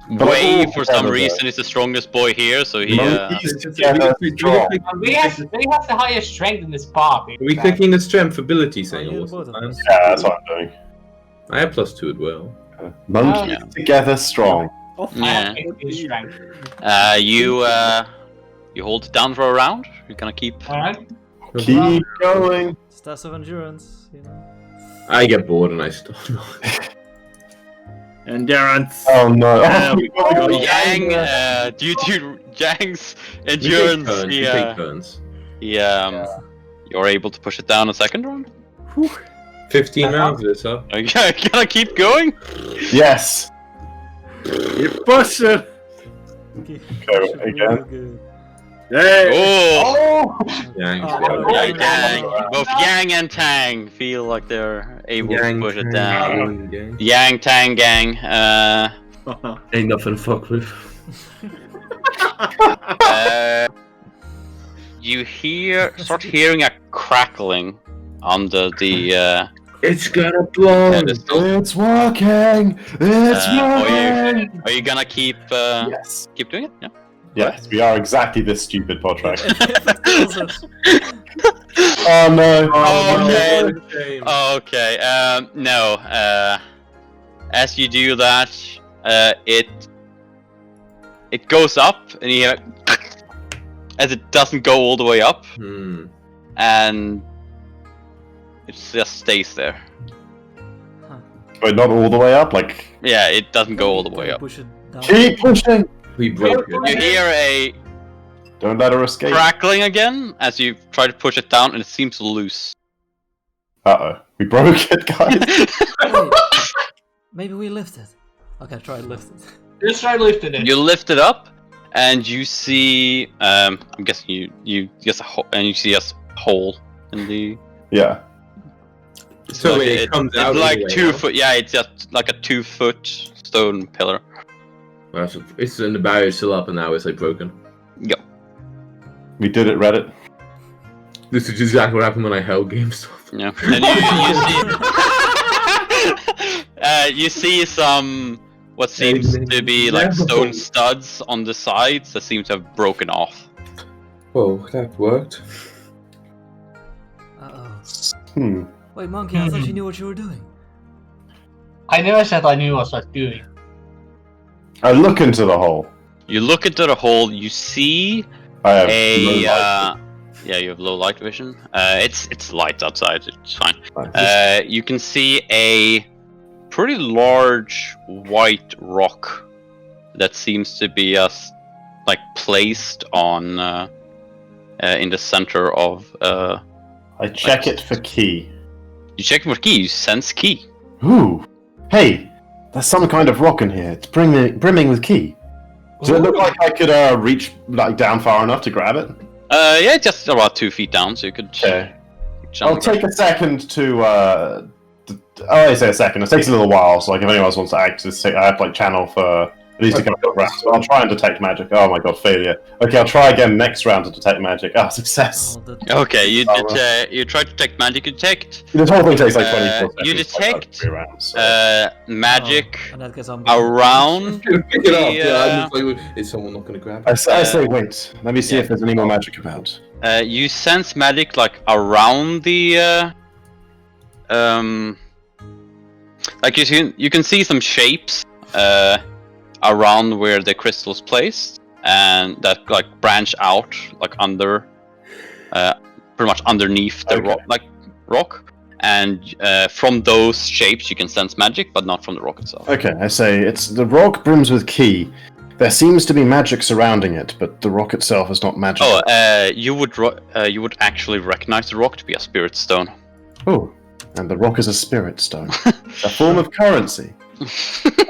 Way, for some together, reason, is the strongest boy here, so he. Monkeys together strong. We have the highest strength in this party. Are we clicking the strength ability thing? Oh, or yeah, what's the both of plan? us. Yeah, that's what I'm doing. I have +2 as well. Monkeys together strong. Yeah. Strength. You hold it down for a round. You're gonna keep. Alright. Keep going. Stats of endurance, you know. I get bored and I stop. Endurance. Oh no. Oh, Yang, due to Yang's endurance, We take turns. you're able to push it down a second round. 15 rounds of this, huh? Are you gonna keep going? Yes. You push it. Okay. Go Should be again. really good. Hey. Oh, Yang. Both Yang and Tang feel like they're able to push it down. Yang. Yang, Tang, gang. Ain't nothing to fuck with. You start hearing a crackling under the. It's gonna blow! pedestal. It's working. It's working. Are you gonna keep Yes. keep doing it? Yeah. Yes, we are exactly this stupid Podtrack. Kills it. Oh no. Okay. Okay. No. As you do that, it goes up, and you hear as it doesn't go all the way up, and it just stays there. Wait, not all the way up. Like, Yeah, it doesn't go all the way Can up. Push it down. keep pushing. We broke You it. hear a Don't let her escape. crackling again as you try to push it down, and it seems loose. We broke it, guys. Wait, maybe we lift it. Okay, try to lift it. Just try lifting it. You lift it up, and you see. I'm guessing you just and you see a hole in the. Yeah. So it comes out It's all like the way 2 out? foot. Yeah, it's just like a 2-foot stone pillar. Well, so it's in the barrier's still up and now it's like broken. Yep. We did it, Reddit. This is exactly what happened when I held GameStop. Yeah. And you see some what seems to be like stone studs on the sides that seem to have broken off. Whoa, that worked. Uh-oh. Wait, Monkey, I thought you knew what you were doing. I never said I knew what I was doing. I look into the hole. You look into the hole. You see I have a no light. yeah, you have low light vision. It's light outside. It's fine. Right. You can see a pretty large white rock that seems to be like placed on in the center of. I check it for key. You check for key. You sense key. Ooh. Hey, there's some kind of rock in here. It's brimming with key. Does it look like I could reach like down far enough to grab it? Yeah, just about 2 feet down, so you could. Okay. jump I'll take a second to. I say a second. It takes a little while. So like, if anyone else wants to act, I have like channel for at least a couple of rounds. So I'll try and detect magic. Oh my god, failure. Okay, I'll try again next round to detect magic. Ah, success. Oh, Okay, you Oh, you try to detect magic. You detect This whole thing takes like 24 seconds. you like, detect 3 rounds. So. magic and that gets on around. Pick it up. The, Yeah, I'm just like, is someone not gonna grab I it? say wait. Let me see if there's any more magic about. You sense magic like around the like you can see some shapes around where the crystal's placed, and that like branch out like under pretty much underneath the rock, and from those shapes you can sense magic, but not from the rock itself. Okay, I say it's the rock brims with key. There seems to be magic surrounding it, but the rock itself is not magic. Oh, you would actually recognize the rock to be a spirit stone. Oh, and the rock is a spirit stone, a form of currency.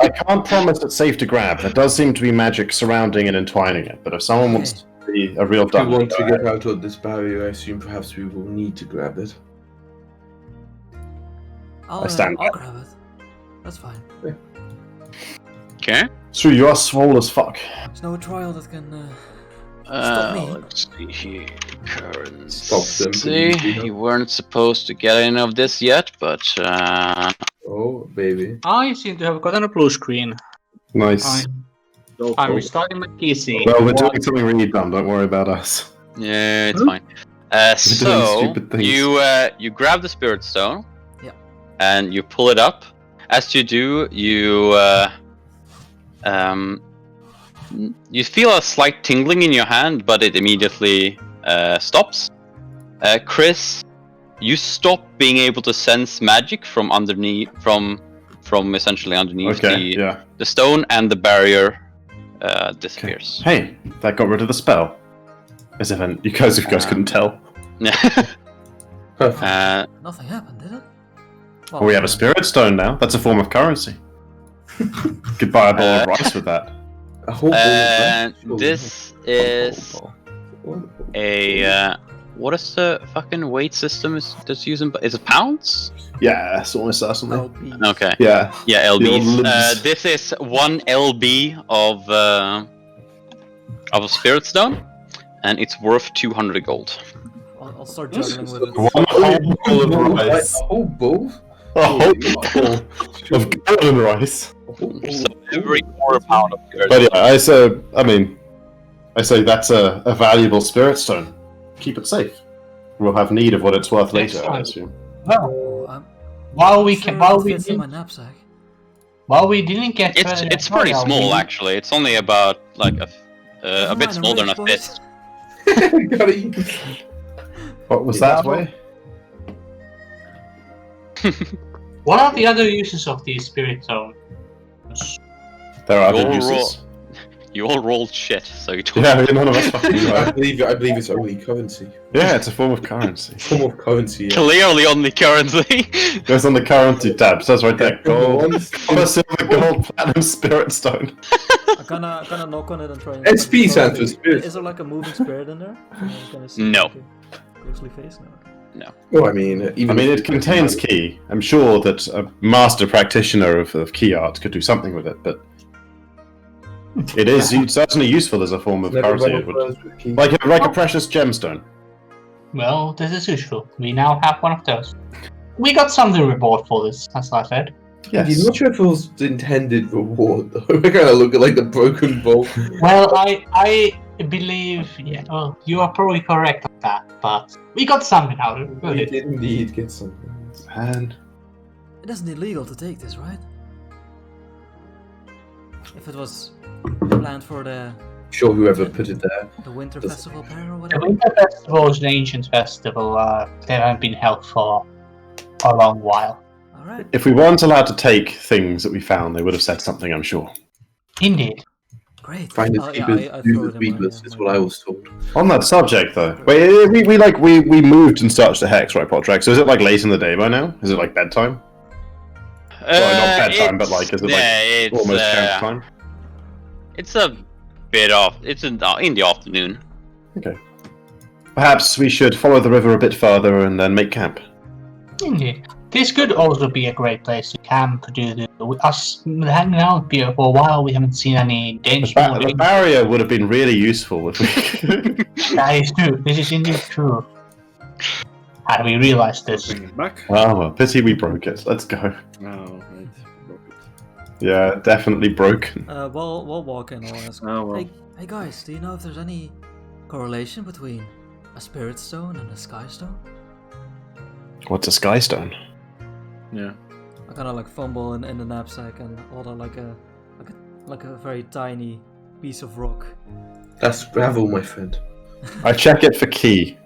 I can't promise it's safe to grab. There does seem to be magic surrounding and entwining it, but if someone wants to be a real If we dummy, want to get out of this barrier, I assume perhaps we will need to grab it. I'll stand I'll back. grab it. That's fine. Okay. True, you are swole as fuck. There's no trial that can stop me. Let's see here. Stop them. Currency. You weren't supposed to get any of this yet, but Oh, baby. I seem to have gotten a blue screen. Nice. I'm restarting my PC. Well, we're doing something really dumb. Don't worry about us. Yeah, it's fine. So stupid things. you grab the spirit stone. Yeah. And you pull it up. As you do, you feel a slight tingling in your hand, but it immediately stops. Chris, you stop being able to sense magic from underneath, from essentially underneath the stone, and the barrier disappears. Hey, that got rid of the spell. As if you guys couldn't tell. Nothing happened, did it? Well, we have a spirit stone now. That's a form of currency. Could buy a bowl of rice with that. A whole ball of rice? This is a what is the fucking weight system that's using? Is it pounds? Yeah, it's almost certainly. Okay. Yeah. Yeah, LBs. libs. This is 1 LB of a spirit stone, and it's worth 200 gold. I'll start juggling with it. One whole bowl of rice. A whole bowl? A whole bowl of golden rice. So every quarter pound of spirit But yeah, I say that's a valuable spirit stone. Keep it safe. We'll have need of what it's worth later, I assume. Well, Oh, I'm while we sure can, it while we fits in my didn't, knapsack. while we didn't get It's pretty small actually. It's only about like a bit smaller than a fist. Gotta eat. What was that way? What are the other uses of the spirit stone? There are other Your uses. You all rolled shit, so you don't. Yeah, none of us fucking I know. believe it's only currency. Yeah, it's a form of currency. Form of currency. Yeah. Clearly only currency. Goes on the currency tab. Says right there, gold, Honest- copper, silver, gold, platinum, spirit stone. I'm gonna knock on it and try and... SP stands for spirit. Is there like a moving spirit in there? Can I see No. like a ghostly face? No. Well, I mean, even It contains key. I'm sure that a master practitioner of key art could do something with it, but it is certainly useful as a form of currency. It would, like a precious gemstone. Well, this is useful. We now have one of those. We got something reward for this, as I said. Yes. I'm not sure if it was the intended reward, though. I kind of look at like the broken bowl. Well, I believe, yeah, well, you are probably correct on that, but we got something out of We it. did indeed get something. And It isn't illegal to take this, right? If it was planned for the Sure, whoever put it there. winter Does- festival fair or The whatever. Winter Festival is an ancient festival. They haven't been held for a long while. All right. if we weren't allowed to take things that we found, they would have said something, I'm sure. Indeed. Great. Find Oh, it, yeah, keep I it, throw use it it, in weedless, my- is what I was told. On that subject, though, we moved and started the hex, right, Potrack? So is it like late in the day by now? Is it like bedtime? Sorry, not bedtime, but like, is it like almost camp time? It's a bit off. It's in the afternoon. Okay. Perhaps we should follow the river a bit further and then make camp. Indeed. This could also be a great place to camp. Us hanging out here for a while, we haven't seen any danger. The barrier would have been really useful if we. That is true. This is indeed true. How do we realize this? Bring it back. Oh, well, pity we broke it. Let's go. Oh, right. Broke it. Yeah, definitely broken. While walking, I'll ask. Oh, well. Hey guys, do you know if there's any correlation between a spirit stone and a sky stone? What's a sky stone? Yeah. I kind of like fumble in the knapsack and hold out like a very tiny piece of rock. That's gravel, my friend. I check it for key.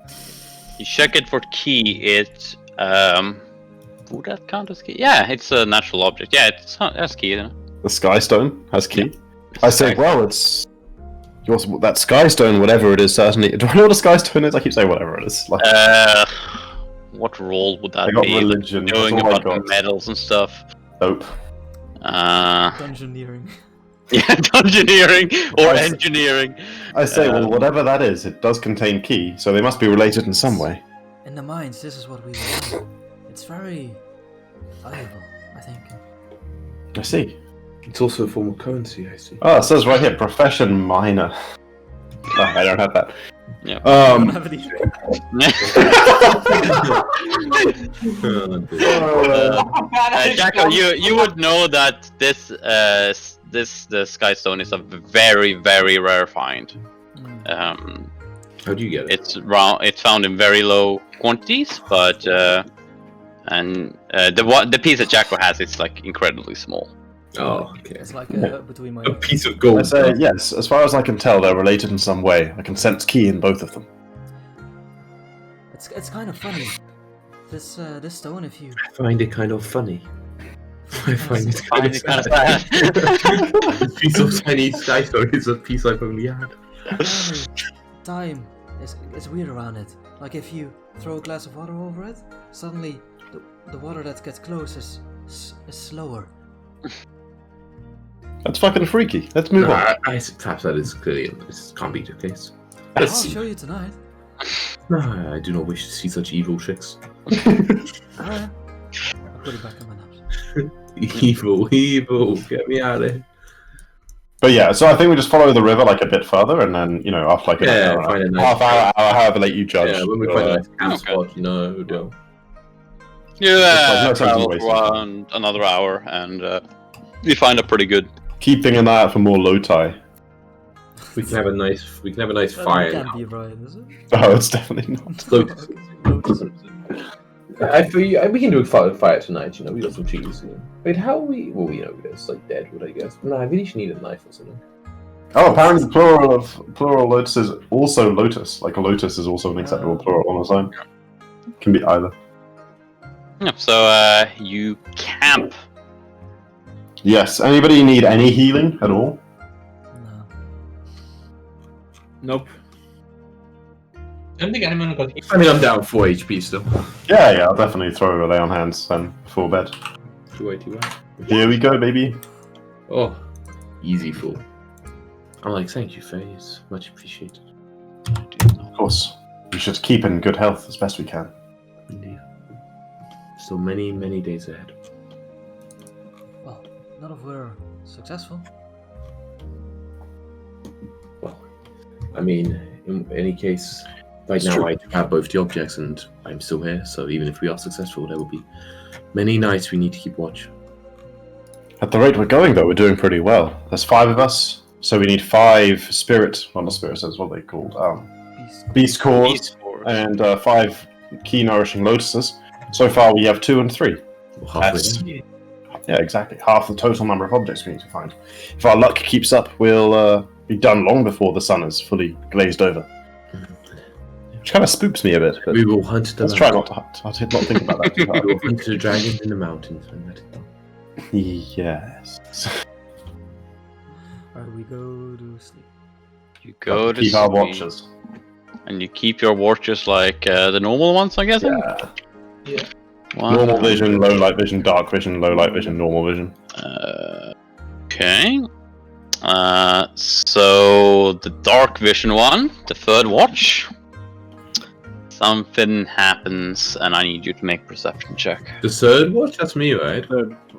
You check it for key. It would that count as key? Yeah, it's a natural object. Yeah, that's key. Isn't it? The sky stone has key. Yeah. I say, well, it's that sky stone, whatever it is. Certainly, do I know what a sky stone is? I keep saying whatever it is. Like, What role would that I got be? religion. That's Knowing all I about got. metals and stuff. Nope. Dungeoneering. Yeah, dungeoneering or I see. engineering. I say, well, whatever that is, it does contain key, so they must be related in some way. In the mines, this is what we do. It's very valuable, I think. I see. It's also a form of currency, I see. Oh, it says right here, profession minor. Oh, I don't have that. Yeah. I don't have any. Jacko, you would know that the sky stone is a very, very rare find. How do you get it? It's found in very low quantities, but the piece that Jacko has is like incredibly small. Oh, okay. It's like between my A piece of gold. I say yes. As far as I can tell, they're related in some way. I can sense key in both of them. It's kind of funny. This stone, if you I find it kind of funny. I find it Kind of sad. This piece of tiny sky stone is a piece I've only had. time is weird around it. Like if you throw a glass of water over it, suddenly the water that gets close is slower. That's fucking freaky. Let's move on. Perhaps that is clearly this can't be the case. I'll Let's see. show you tonight. No, I do not wish to see such evil tricks. Alright. I'll put it back in my nose. Evil, get me out of here. But yeah, so I think we just follow the river like a bit further, and then after like an find a nice half hour, however late you judge. Yeah, when we find a nice camp spot, we'll do. Yeah, no time to travel waste. for another hour, and we find a pretty good. Keeping an eye out for more low tie. We can have a nice That fire. can't be right, is it? Oh, it's definitely not. Lotus. Lotus. We can do a fire tonight. We got some cheese. Wait, how we? Well, it's like deadwood, I guess. Nah, I really should need a knife or something. Oh, apparently the plural lotus is also lotus. Like a lotus is also an acceptable plural on its own. Can be either. Yeah, so you camp. Yes. Anybody need any healing at all? No. Nope. I don't think anyone got hit. I mean, I'm down 4 HP still. Yeah, I'll definitely throw a lay on hands then before bed. 281. Here we go, baby. Oh, easy fool. I'm like, thank you, Faye. It's much appreciated. Of course. We should keep in good health as best we can. Indeed. Still many, many days ahead. Well, not if we're successful. Well, I mean, in any case, right It's now true. I do have both the objects and I'm still here, so even if we are successful, there will be many nights we need to keep watch. At the rate we're going, though, we're doing pretty well. There's 5 of us, so we need 5 spirit, well, not spirits, that's what they called, beast cores, and 5 key nourishing lotuses. So far, we have 2 and 3. Well, halfway That's- there. Yeah, exactly. Half the total number of objects we need to find. If our luck keeps up, we'll be done long before the sun is fully glazed over. Which kind of spooks me a bit, but We will hunt the let's try not to not think about that too We will hard. hunt the dragon in the mountains and let it go. Yes. Alright, we go to sleep. You go to Keep our sleep, watches. and you keep your watches like the normal ones, I guess. Yeah. One, Normal vision, low light vision, dark vision, low light vision, normal vision. Okay. So the dark vision one, the third watch. Something happens, and I need you to make a perception check. The third watch? That's me, right?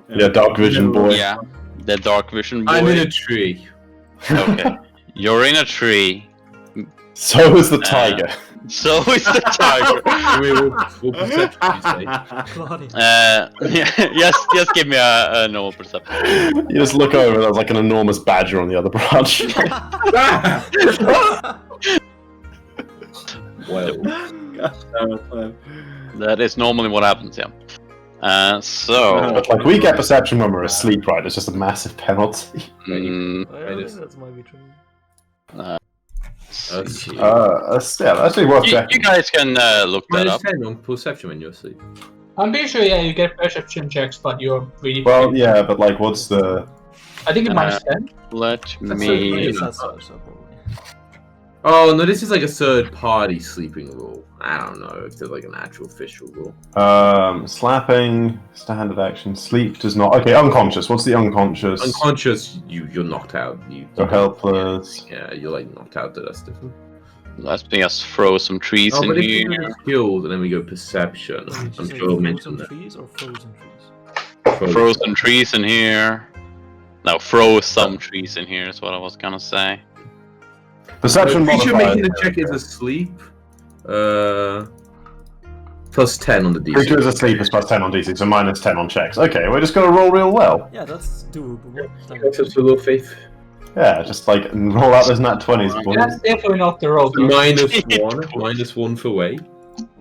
Yeah, dark vision boy. Yeah, the dark vision boy. I'm in a tree. Okay, you're in a tree. So is the tiger. So is the tiger. We'll perception, you say. Claudia. Just give me a normal perception. You just look over, there's like an enormous badger on the other branch. Well, That is normally what happens, yeah. So. But like we get perception when we're asleep, right? It's just a massive penalty. I think that might be true. okay. Yeah, that's really worth You checking. guys can look that Minus up. 10 on perception when you're asleep. I'm pretty sure, yeah, you get perception checks, but you're really. Well, yeah, but like, what's the? I think it's minus 10. Let That's me. so That's so probably. Oh no, this is like a third party sleeping rule. I don't know if there's like an actual official rule. Slapping, standard action, sleep does not. Okay, unconscious. What's the unconscious? Unconscious, you're knocked out. You're helpless. Yeah, you're like knocked out. That's different. Let me just throw some trees Oh, in but if you here. do skills and then we go perception, Did you I'm say sure I'll mention frozen that. trees or frozen trees? Frozen trees in here. No, froze some trees in here is what I was gonna say. Perception Creature modifier. making the check is asleep. plus 10 on the DC. Creature is asleep is plus 10 on DC, so minus 10 on checks. Okay, we're just gonna roll real well. Yeah, that's doable. What time That's a little faith. Yeah, just like roll out those nat 20s, boys. That's definitely not the roll. Minus one for Wade.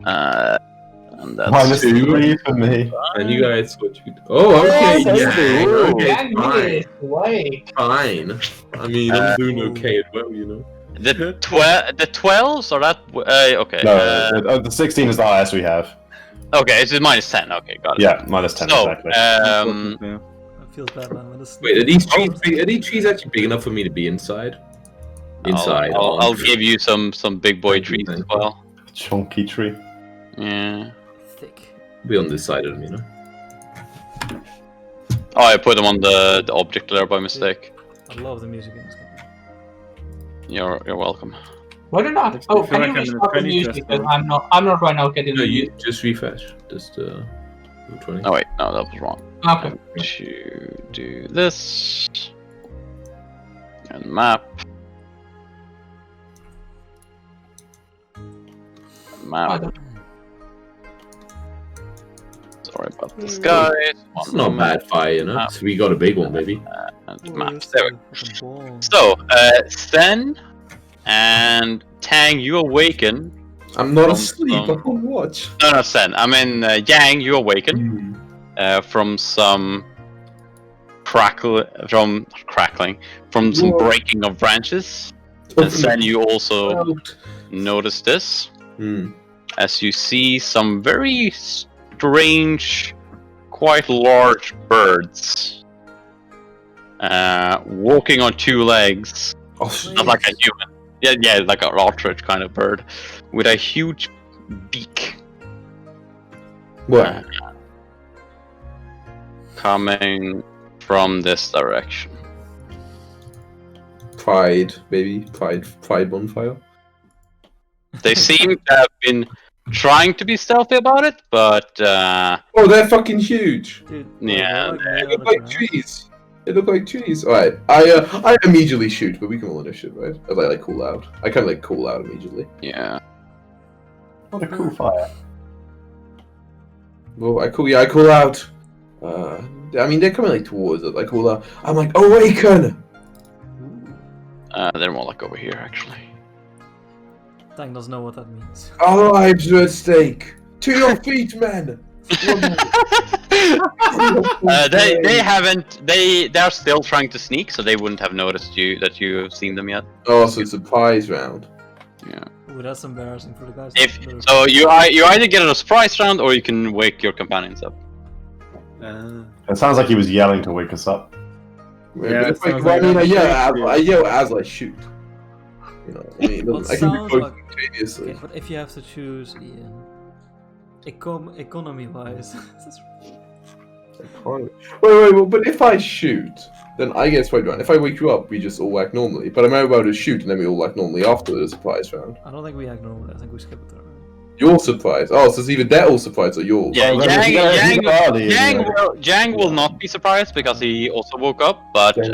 And that's Minus 2. 3 for me. And you guys, what you... Oh, okay, Yeah, yeah. Okay, Dang fine. it, wait. Fine. I mean, I'm doing okay as well, you know. the 12s or that? Okay. No, the 16 is the highest we have. Okay, it's minus 10. Okay, got it. Yeah, minus 10 So, exactly. Yeah. I feel bad, man. When this Wait, are these trees actually big enough for me to be inside? Inside. I'll give you some big boy trees as well. Chunky tree. Yeah. thick. Be on this side of them, you know. Oh, I put them on the object there by mistake. I love the music in this game. You're welcome. Why don't I? I Oh, feel can you like I'm restart the in a music? 20 Because I'm not right now getting No, the you music. just refresh. Just 20. Oh wait, no, that was wrong. Okay. To do this and map. Map. Sorry about this, guys. It's not a bad fire, you know. So we got a big one, baby. And Oh, maps. you're There we still go. fucking ball. So, Sten and Tang, you awaken. I'm not From asleep. some- I'm on watch. No, Sten. I mean, Yang, you awaken from some crackling, from some Whoa. breaking of branches. And then you also Out. notice this. Hmm. As you see some very strange, quite large birds walking on 2 legs, Oh, not like a human. Yeah, like an ostrich kind of bird, with a huge beak what? coming from this direction. Pride, baby. Pride bonfire. They seem to have been trying to be stealthy about it, but Oh, they're fucking huge. Dude, Yeah, They look like trees. They look like trees. Alright, I immediately shoot, but we can all initiative, right? As I like call out. I kind of like call out immediately. yeah. What a cool fire. Well, I call out. I mean, they're coming like towards us. I call out. I'm like, awaken! They're more like over here, actually. Tang doesn't know what that means. Our lives are at stake. To your feet, men. They haven't. They're still trying to sneak, so they wouldn't have noticed that you've seen them yet. Oh, so it's a prize round. Yeah. Ooh, that's embarrassing for the guys. If that are- so, you either get a surprise round or you can wake your companions up. It sounds like he was yelling to wake us up. Yeah, But it if I, sounds well, I like mean, that. I yell as I shoot. You know, I mean, Well, it I can do sounds both like- simultaneously. Okay, but if you have to choose, Ian, economy-wise, Wait, but if I shoot, then I get a surprise round. If I wake you up, we just all whack normally. But I'm about to shoot, and then we all whack normally after the surprise round. I don't think we act normally. I think we skip it there. You're surprised. Oh, so it's either they're all surprised or you're. Yeah, Well, he's early, Yang will not be surprised because he also woke up, but Yang-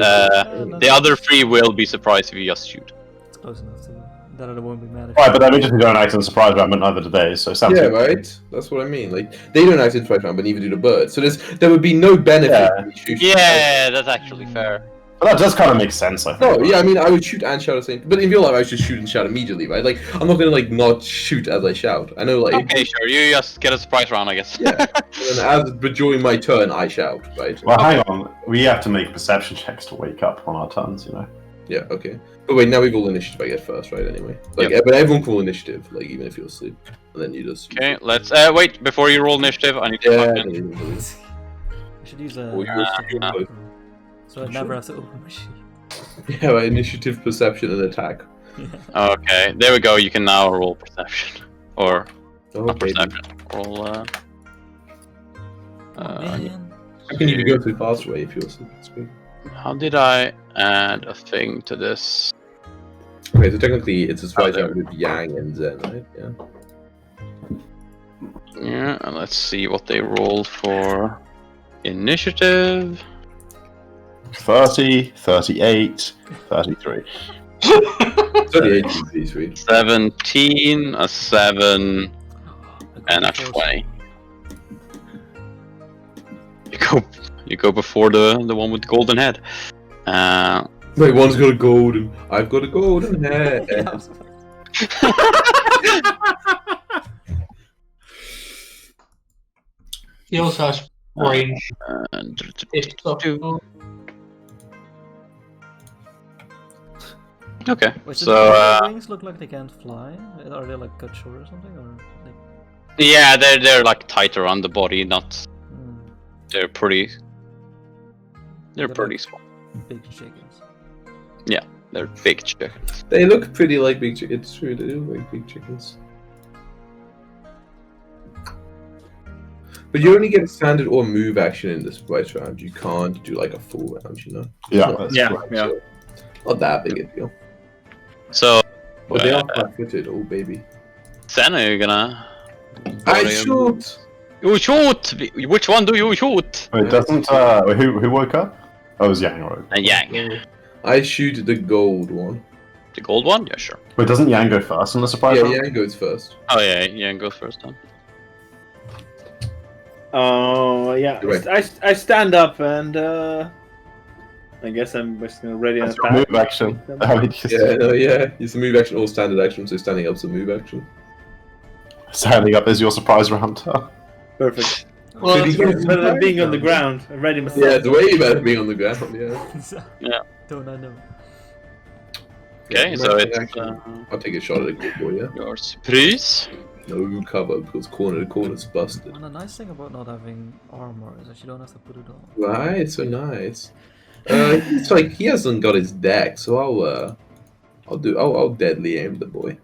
the other 3 will be surprised if you just shoot. It's close enough to that. I won't be mad if Right, but then we just don't act in the surprise round, but neither do they, so it sounds Yeah, good. right. That's what I mean. Like they don't act in surprise round, but neither do the birds. So there would be no benefit. Yeah. in me shooting. Yeah, that's actually fair. But that does kind of make sense, I think. No, yeah, I mean, I would shoot and shout at the same. But in real life, I would just shoot and shout immediately, right? Like, I'm not gonna like not shoot as I shout. I know, like, Okay, sure. You just get a surprise round, I guess. Yeah. but during my turn, I shout, right? Well, hang on. We have to make perception checks to wake up on our turns, you know. Yeah, okay. But wait, now we've all initiative. I get first, right? Anyway, like, but everyone can roll initiative, like even if you're asleep, and then you just. Okay, let's wait before you roll initiative. I need to Yeah. fucking- we should use a. Well, you're so I never have to open my sheet. Yeah, right, initiative, perception, and attack. Okay, there we go. You can now roll perception or not Okay. perception. Roll. Man. How can you go through fast way if you're asleep? How did I add a thing to this? Okay, so technically it's a surprise there. round with Yang and Zen, right? Yeah. Yeah, and let's see what they rolled for initiative. 30, 38, 33. 38 is sweet. 17, a 7, And a 20. You go before the one with the golden head. Wait, one's got a golden. I've got a golden head. He also has range. And okay, Wait, so do the wings look like they can't fly? Are they like cut short or something? Or they... yeah, they're like tighter on the body. Not they're pretty. They're They're pretty like small. big chickens. They're big chickens. They look pretty like big chickens. It's true, they look like big chickens. But you only get a standard or move action in this surprise round. You can't do like a full round, you know? Yeah, It's that's Yeah, correct. yeah. not that big a deal. So, But they are flat-footed, oh baby. Sen, are you gonna? I shoot! You shoot! Which one do you shoot? Wait, doesn't who woke up? Oh, it was Yang, right? Yang. I shoot the gold one. The gold one? Yeah, sure. Wait, doesn't Yang go first in the surprise Yeah, round? Yang goes first. Oh yeah, Yang goes first then. Oh yeah, Right. I stand up and I guess I'm just gonna ready an That's your attack. move action. I mean, just Yeah, no, yeah. It's a move action or standard action, so standing up's a move action. standing up is your surprise round. Perfect. Well, Did he that's get It's better than being on the ground. I'm ready myself. Yeah, it's way better than being on the ground, yeah. Yeah. Don't I know? Okay, Yeah, so action. it's I'll take a shot at a good boy, yeah? your surprise. No cover, because corner to corner's busted. And the nice thing about not having armor is that you don't have to put it on. Right, so nice. It's like he hasn't got his deck, so I'll deadly aim the boy.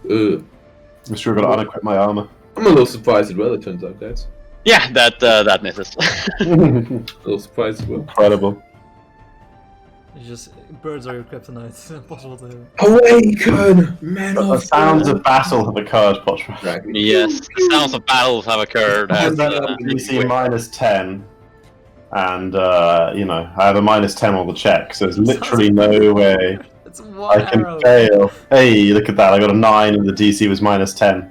I'm sure I've got to unequip my armor. I'm a little surprised as well, it turns out, guys. Yeah, that misses. A little surprised as well. Incredible. It's just birds are your kryptonite. It's impossible to. Awaken! Men The of sounds of battle have occurred, Potter. Yes, the sounds of battles have occurred. As, DC minus 10, and you know, I have a minus 10 on the check, so there's literally no way It's one I can arrow. fail. Hey, look at that! I got a 9 and the DC was minus 10.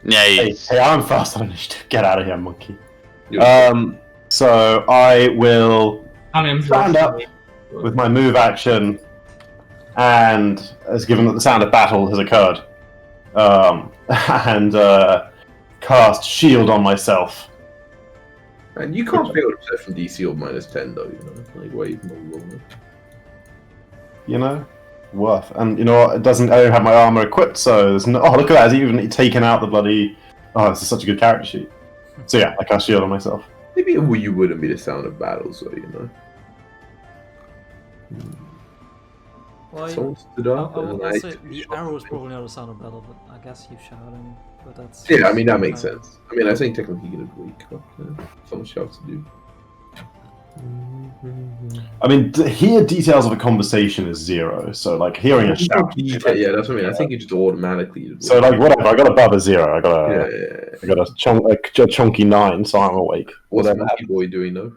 yeah, Hey, I'm fast on initiative. Get out of here, monkey. You're- So I will I mean, stand up with my move action, and as given that the sound of battle has occurred, and cast shield on myself. And you can't fail to from DC or minus 10 though, you know. Like, why even bother? You know, worth. And you know what? It doesn't. I don't have my armor equipped, so there's no. Oh, look at that! It's even taken out the bloody. Oh, this is such a good character sheet. So yeah, I cast shield on myself. Maybe you wouldn't be the sound of battle, so you know. Well, Someone stood I up and will I say the arrow is probably not a sound of battle, but I guess you shouting. But that's. Yeah, I mean that makes sense. I mean I think technically he could weak, but someone shouts to do. I mean, here details of a conversation is 0, so like hearing a shout. Yeah, that's what I mean. I think you just automatically. So like whatever, I got above a 0. I got a, yeah. I got a chunky 9, so I'm awake. What's Whatever. Monkey Boy doing though?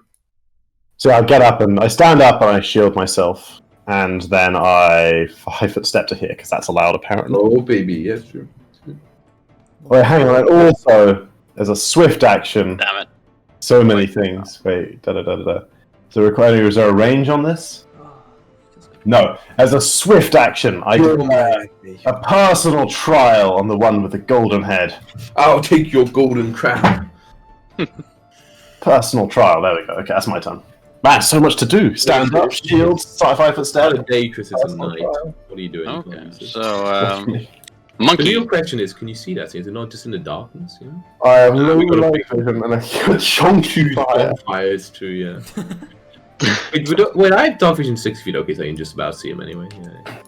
So I get up and I stand up and I shield myself, and then I 5-foot step to here because that's allowed apparently. Oh baby, yeah, true. Wait, hang on. And also, there's a swift action. damn it. So many things. Wait, So is there a range on this? No. As a swift action, I declare a personal trial on the one with the golden head. I'll take your golden crown. Personal trial. There we go. Okay, that's my turn. Man, so much to do. Stand up, shield, 5-foot step. Not a day, Chris. It's a night. What are you doing? Okay, so monkey. The real question is, can you see that? Is it not just in the darkness? You know? I have low we got a light vision and a chunky fire. Fire is true, yeah. Wait, I have dark vision 6 feet. Okay, so I can just about see him anyway. Yeah.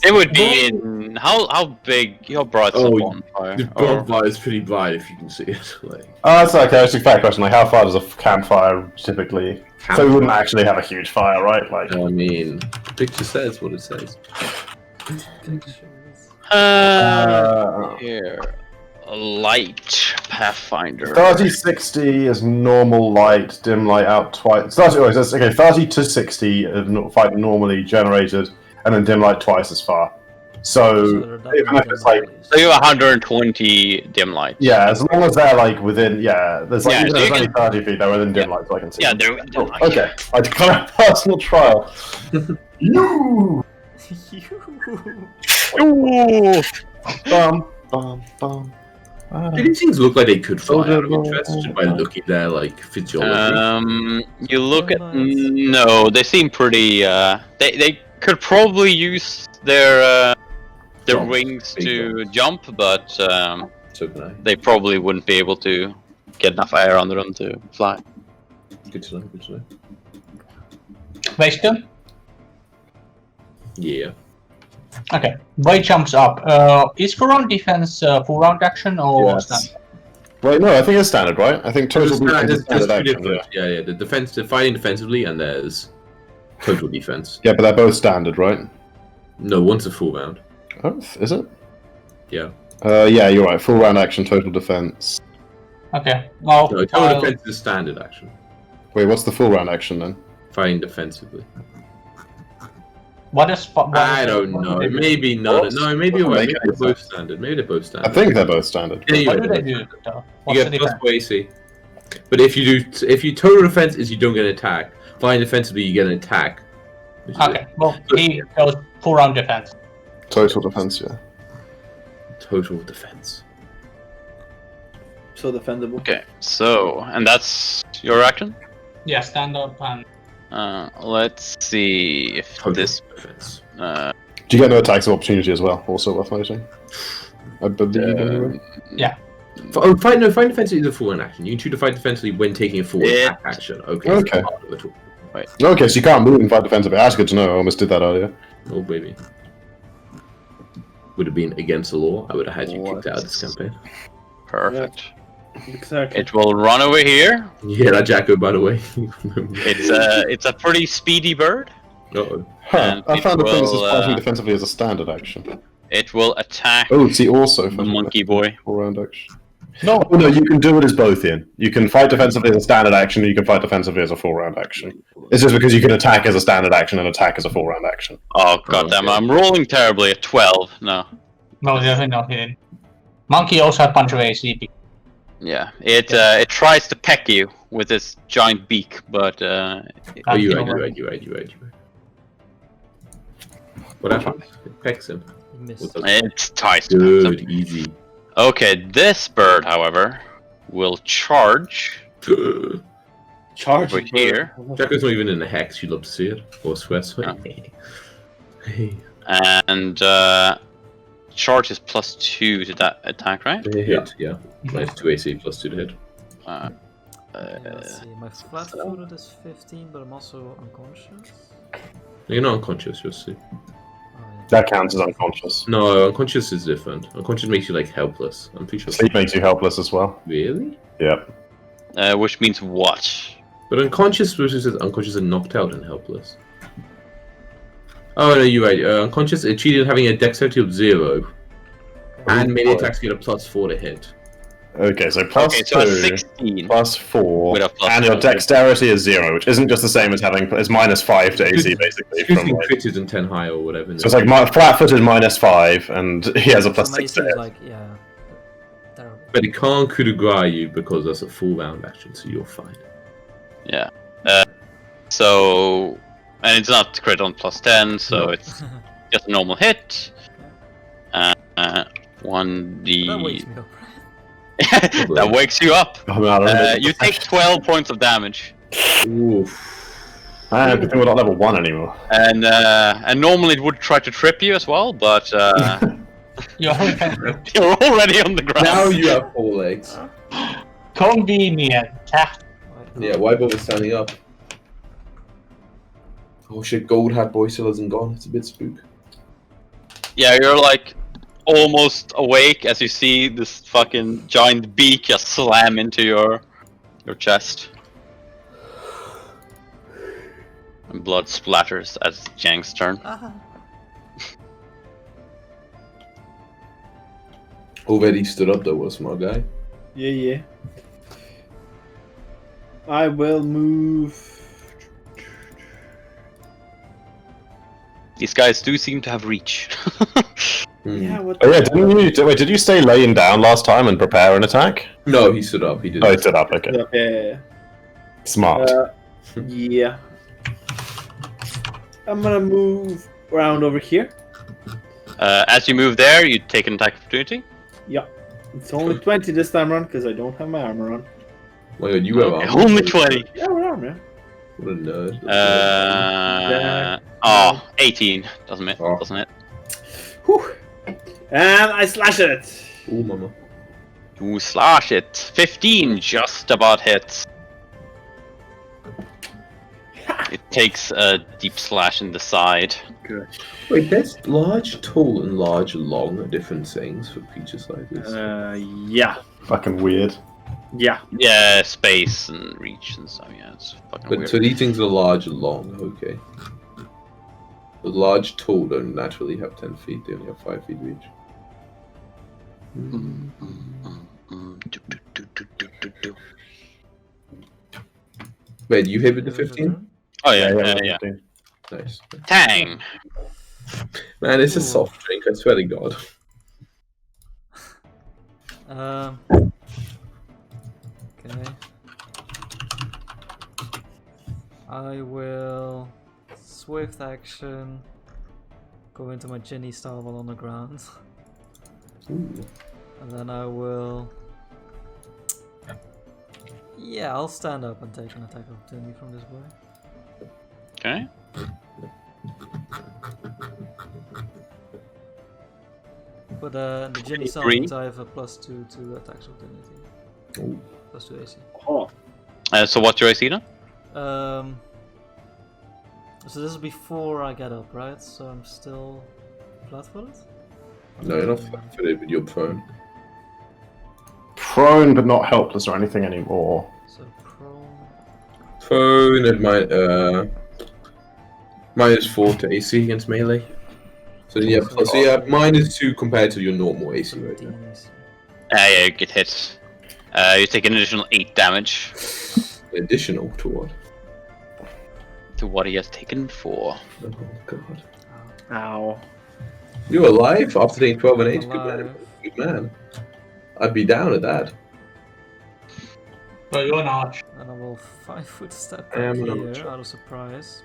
It would be in how big? How broad is the Oh, bonfire? The Or- bonfire is pretty bright if you can see it. Like, Oh, that's okay. It's a fair question. Like, how far does a campfire typically? So we wouldn't actually have a huge fire, right? Like, I mean, the picture says what it says. Here, light Pathfinder. 30-60 is normal light, dim light out twice. 30 to 60 is fight normally generated, and then dim light twice as far. So they're even double if it's like, dim light, So you have 120 dim light. yeah, as long as they're like within, there's like Yeah, even so if you it's only can- 30 feet, they're within dim light, so I can see. Yeah, them. they're dim Oh, light. okay, I declare a personal trial. You. Bum, bum, bum. Do these things look like they could fly out of interest just by looking at their like physiology? You look at Dim lights. no, they seem pretty. They could probably use their Jump. wings Big to jump, but So can I. they probably wouldn't be able to get enough air under them to fly. Good to know. Good to know. Wisdom? Yeah. Okay. Boy jumps up. Is full round defense full round action or Yes. standard? Wait, no, I think it's standard, right? I think total defense is There's standard two action. Yeah. different. Yeah, yeah. The defense, the fighting defensively, and there's total defense. Yeah, but they're both standard, right? No, one's a full round. Oh, is it? Yeah. Yeah, you're right. Full round action, total defense. Okay. Well, No, total defense is standard action. Wait, what's the full round action then? Fighting defensively. what is? I don't know. Maybe none. No, maybe you're right. Maybe they're both standard. Maybe they're both I standard. think they're both standard. Yeah, you're What do right. they do? Though? You What's the get plus defense? 4 AC. But if you total defense is you don't get an attack. Fighting defensively, you get an attack. which is Okay. Well, he goes full round defense. Total defense, yeah. total defense. So defendable. Okay, so and that's your action. Yeah, stand up and Let's see if Total this. defense. Do you get no attacks of opportunity as well? Also worth noting. I believe anyway. Fight defense is a full round action. You can choose to fight defensively when taking a full attack action. Okay. Okay. Part of it all. Okay, so you can't move and fight defensively. That's good to know. I almost did that earlier. Oh baby. Would have been against the law. I would have had you kicked out of this campaign. Perfect. Exactly. It will run over here. Yeah, that Jacko, by the way. It's a pretty speedy bird. Uh-oh. Huh. And I found it defense is will, fighting defensively as a standard action. It will attack Oh, see, also the fighting monkey boy. full round action. No, you can do it as both, Ian. You can fight defensively as a standard action, or you can fight defensively as a full round action. It's just because you can attack as a standard action and attack as a full round action. Oh goddamn! I'm rolling terribly at 12. No. no, definitely not hitting. Monkey also had bunch of AC. Yeah. It tries to peck you with its giant beak, but Oh, you're right. What happened? It pecks him. He missed. What does- it tries to peck him. Good, easy. Okay, this bird, however, will charge Charge over here, Jacko's not even in the hex. You'd love to see it. Or sweat. Hey. and charge is +2 to that attack, right? Hit, yeah. Minus 2 AC plus 2 to hit. Yeah, let's see. My flat-footed is 15, but I'm also unconscious. You're not unconscious, you'll see. Oh, yeah. That counts as unconscious. No, unconscious is different. Unconscious makes you like helpless. I'm pretty sure. Sleep makes you helpless as well. Really? Yep. Which means what? But unconscious versus unconscious and knocked out and helpless. Oh no, you're right. Unconscious is treated having a dexterity of 0. And melee attacks get a +4 to hit. Okay, so plus Okay, so a 2, 16. plus 4, With a plus and your 2. dexterity is 0, which isn't just the same as having it's -5 to AC basically. From Shooting like, critted and 10 high or whatever. so it's like flat-footed -5, and he has a plus So my 6 AC to is hit. like, yeah, terrible. But it can't coup de grace you because that's a full round action, so you're fine. Yeah. So, and it's not crit on +10, so No. it's just a normal hit. 1d. That wakes me up, right? That wakes you up. Oh, man, I don't know. You take 12 points of damage, Oof. Man, good thing we're not level 1 anymore. and normally it would try to trip you as well, but You're you're already on the ground. Now you have 4 legs. convenient. Yeah, why bother standing up? Oh shit, Gold Hat Boy still hasn't gone. It's a bit spook. Yeah, you're like almost awake as you see this fucking giant beak just slam into your chest. And blood splatters as it's Jang's turn. Already stood up though, was my guy. Yeah. I will move. These guys do seem to have reach. Yeah, what Oh yeah, did you stay laying down last time and prepare an attack? No, he stood up. He did. Oh, he stood up. Okay, Yeah. smart. Yeah. I'm gonna move around over here. As you move there, you take an attack opportunity. Yeah. It's only 20 this time around because I don't have my armor on. My God, you have Okay, armor. only 20. Yeah, with armor. What a nerd. Oh, 18. Doesn't it? Oh. Doesn't it? Whew. And I slash it. Ooh, mama. You slash it. 15 just about hits. It takes a deep slash in the side. Good. Wait, there's large, tall, and large, long are different things for creatures like this. Yeah. Fucking weird. Yeah. Yeah, space and reach and stuff. Yeah, it's fucking But weird. so these things are large and long. Okay. The large, tall don't naturally have 10 feet. They only have 5 feet reach. Wait, you hit with the 15? Oh yeah. Nice. Tang. Man, it's a Ooh. soft drink. I swear to God. Okay. I will swift action go into my Ginny style while on the ground. Ooh. And then I will... Yeah, I'll stand up and take an attack opportunity from this boy. Okay. But the Ginny style Green. means I have a +2 to attacks opportunity. Ooh. +2 AC. Oh. So what's your AC then? So this is before I get up, right? So I'm still flat-footed? No, you're not flat-footed, but you're prone. Prone but not helpless or anything anymore. So prone... Prone at -4 to AC against melee. So yeah, plus so yeah, -2 compared to your normal AC right now. 17 AC. Yeah, you get hit. You take an additional 8 damage Additional to what? to what he has taken for. Oh God. Ow. You're alive after taking 12 and 8. Good man. Alive. Good man. I'd be down at that. But you're not. And I will 5-foot step I am back an here amateur. out of surprise.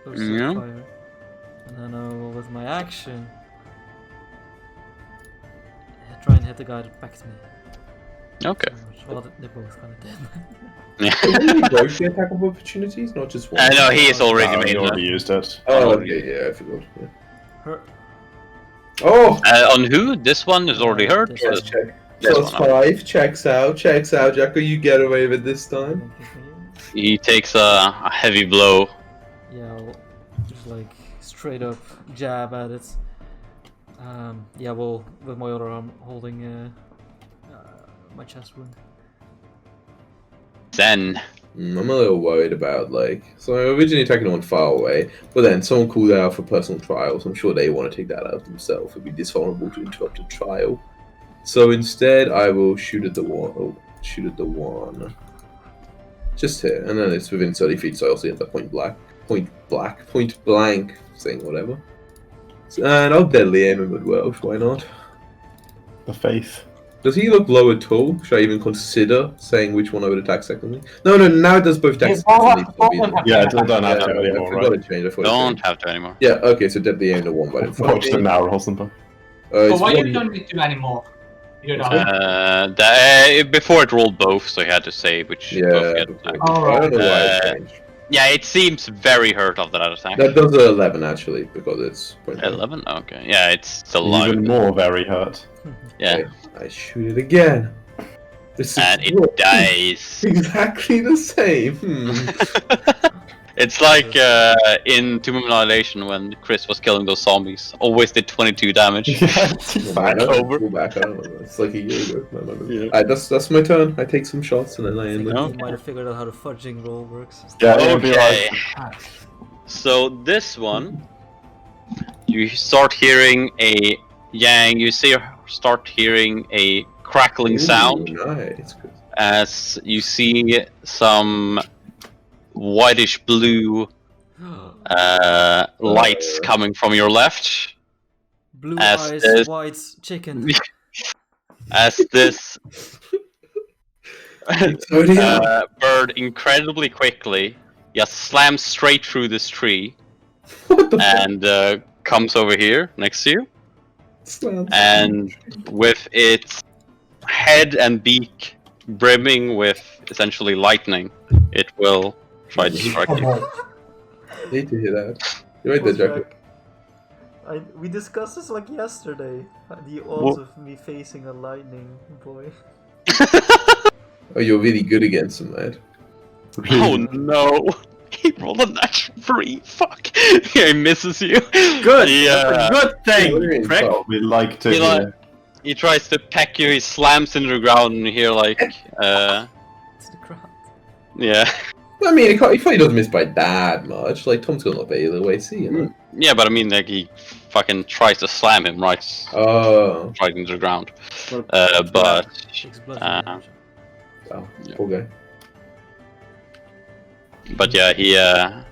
Close to Yeah. the fire. And then I will, with my action, try and hit the guy that backed me. Okay. Well, they both kind of did. Yeah. Can you both get attack of opportunities, not just one? No, he is already Oh, made you one. already used it. Oh, okay, yeah, I forgot. Yeah. Her. Oh! On who? This one is already hurt. This Yes, one. check. This Plus one, 5, checks out, Jacko, you get away with this time. Thank you for you. He takes a heavy blow. Yeah, I'll just like straight up jab at it. Yeah, well, with my other arm holding my chest wound. Then I'm a little worried about, like, so I originally attacking one far away, but then someone called out for personal trials. I'm sure they want to take that out themselves. It'd be dishonorable to interrupt a trial. So instead, I will shoot at the one. Oh, shoot at the one. Just here, and then it's within 30 feet, so I'll see at the point blank thing, whatever. And I'll deadly aim him at Welsh, why not? The faith. Does he look low at all? Should I even consider saying which one I would attack secondly? No, now it does both attacks secondly. Yeah, it don't have Yeah, to I anymore, forgot right? to change. I forgot to don't change. have to anymore. Yeah, okay, so deadly aim the one right in front Watch of them me. now, Rosenthal. But It's why one- you don't need to anymore? You're not. Before it rolled both, so he had to say which. Yeah, both he had before- attacked. Alright. I don't know why it Uh, changed. Yeah, it seems very hurt after that attack. That does a 11 actually, because it's point blank. 11. Okay. Yeah, it's still alive. Even more very hurt. Yeah, Okay, I shoot it again. This is and what- it dies. exactly the same. It's like in Tomb of Annihilation when Chris was killing those zombies. Always did 22 damage. Back over. Go back, I don't know. It's like a year ago. No, no, no. Yeah. that's my turn. I take some shots and then I I end think it. No. you might have figured out how the fudging roll works. Yeah, it'll be Okay. like So this one, you start hearing a yang. You start hearing a crackling sound Ooh, nice. Good. as you see some whitish blue Lights coming from your left. Blue As eyes, this- white chicken. As this bird incredibly quickly just slams straight through this tree What the fuck? and comes over here next to you. And with its head and beak brimming with essentially lightning, it will try to strike you. I need to hear that. You're right there, Jack. We discussed this like yesterday. The odds of me facing a lightning boy. Oh, you're really good against him, lad. Oh no! He rolled a natural 3. Fuck! He misses you. Good. Yeah. That's a good thing. Prick. Well, we like to He, like, hear. he tries to peck you. He slams into the ground, and you hear like, It's the ground. yeah, I mean, he probably doesn't miss by that much. Like, Tom's gonna obey the way, see, you know? yeah. But I mean, like he fucking tries to slam him right into the ground. But Takes blood damage. Wow, Yeah. poor guy. yeah,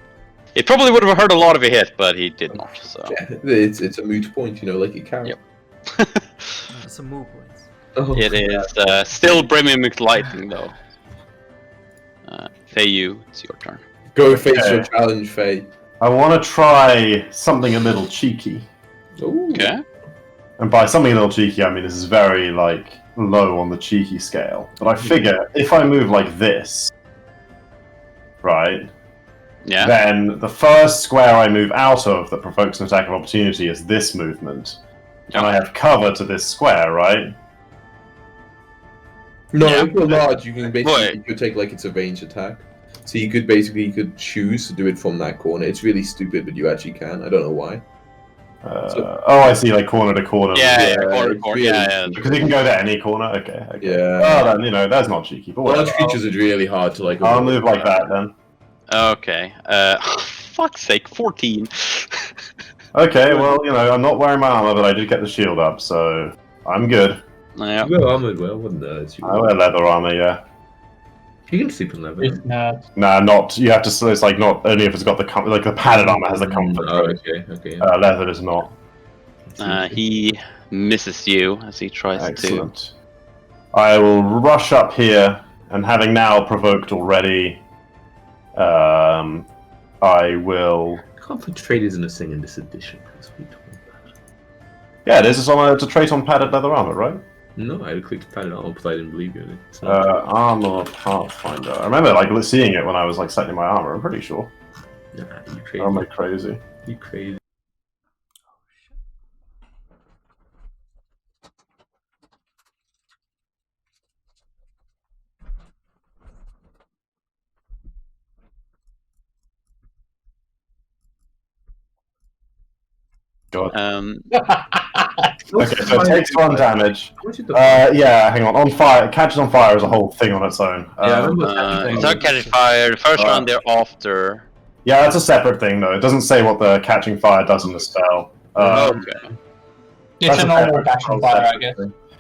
he probably would have heard a lot of a hit, but he did not. So Yeah, it's a moot point, you know, like a carrot. Yep. That's a move point. Oh, it is still brimming with lightning, though. Feiyu, it's your turn. Go face your Okay. challenge, Faye. I want to try something a little cheeky. Ooh. Okay. And by something a little cheeky, I mean this is very, like, low on the cheeky scale. But I figure if I move like this, right, Yeah. then the first square I move out of that provokes an attack of opportunity is this movement. And I have cover to this square, right? No, Yeah. if you're large, you can basically Wait. you could take like it's a range attack. So you could choose to do it from that corner. It's really stupid, but you actually can. I don't know why. Oh, I see, like corner to corner. Yeah, Yeah, corner, it's corner. really Yeah. Because you can go to any corner. Okay. Yeah. Oh, then, you know, that's not cheeky. But Large whatever. creatures are really hard to like. I'll avoid. move like that then. Okay. Fuck's sake, 14. Okay, well, you know, I'm not wearing my armor, but I did get the shield up, so I'm good. Yeah. Well, armored, well, what nerds you I wear leather armor, yeah. You can sleep in leather. If not, Nah, not. You have to. So it's like not only if it's got the like the padded armor has the comfort. Oh, right? okay. Leather does not. He misses you as he tries to. Excellent. I will rush up here, and having now provoked already, I will. I can't put traders in a thing in this edition. That's what you're talking about. Yeah, this is on a trait on padded leather armor, right? No, I clicked padded armor because I didn't believe you in it. It's not. Armor Pathfinder. I remember like seeing it when I was like setting my armor. I'm pretty sure. Nah, you Or crazy. am I crazy? You crazy. God. Okay, Okay, so it takes 1 damage. What's it the Yeah, hang on. On fire, catches on fire is a whole thing on its own. Yeah, I remember It's not catching fire. The first round they're after. Yeah, that's a separate thing though. It doesn't say what the catching fire does in the spell. Okay. it's That's a a normal separate catching concept. fire, I guess.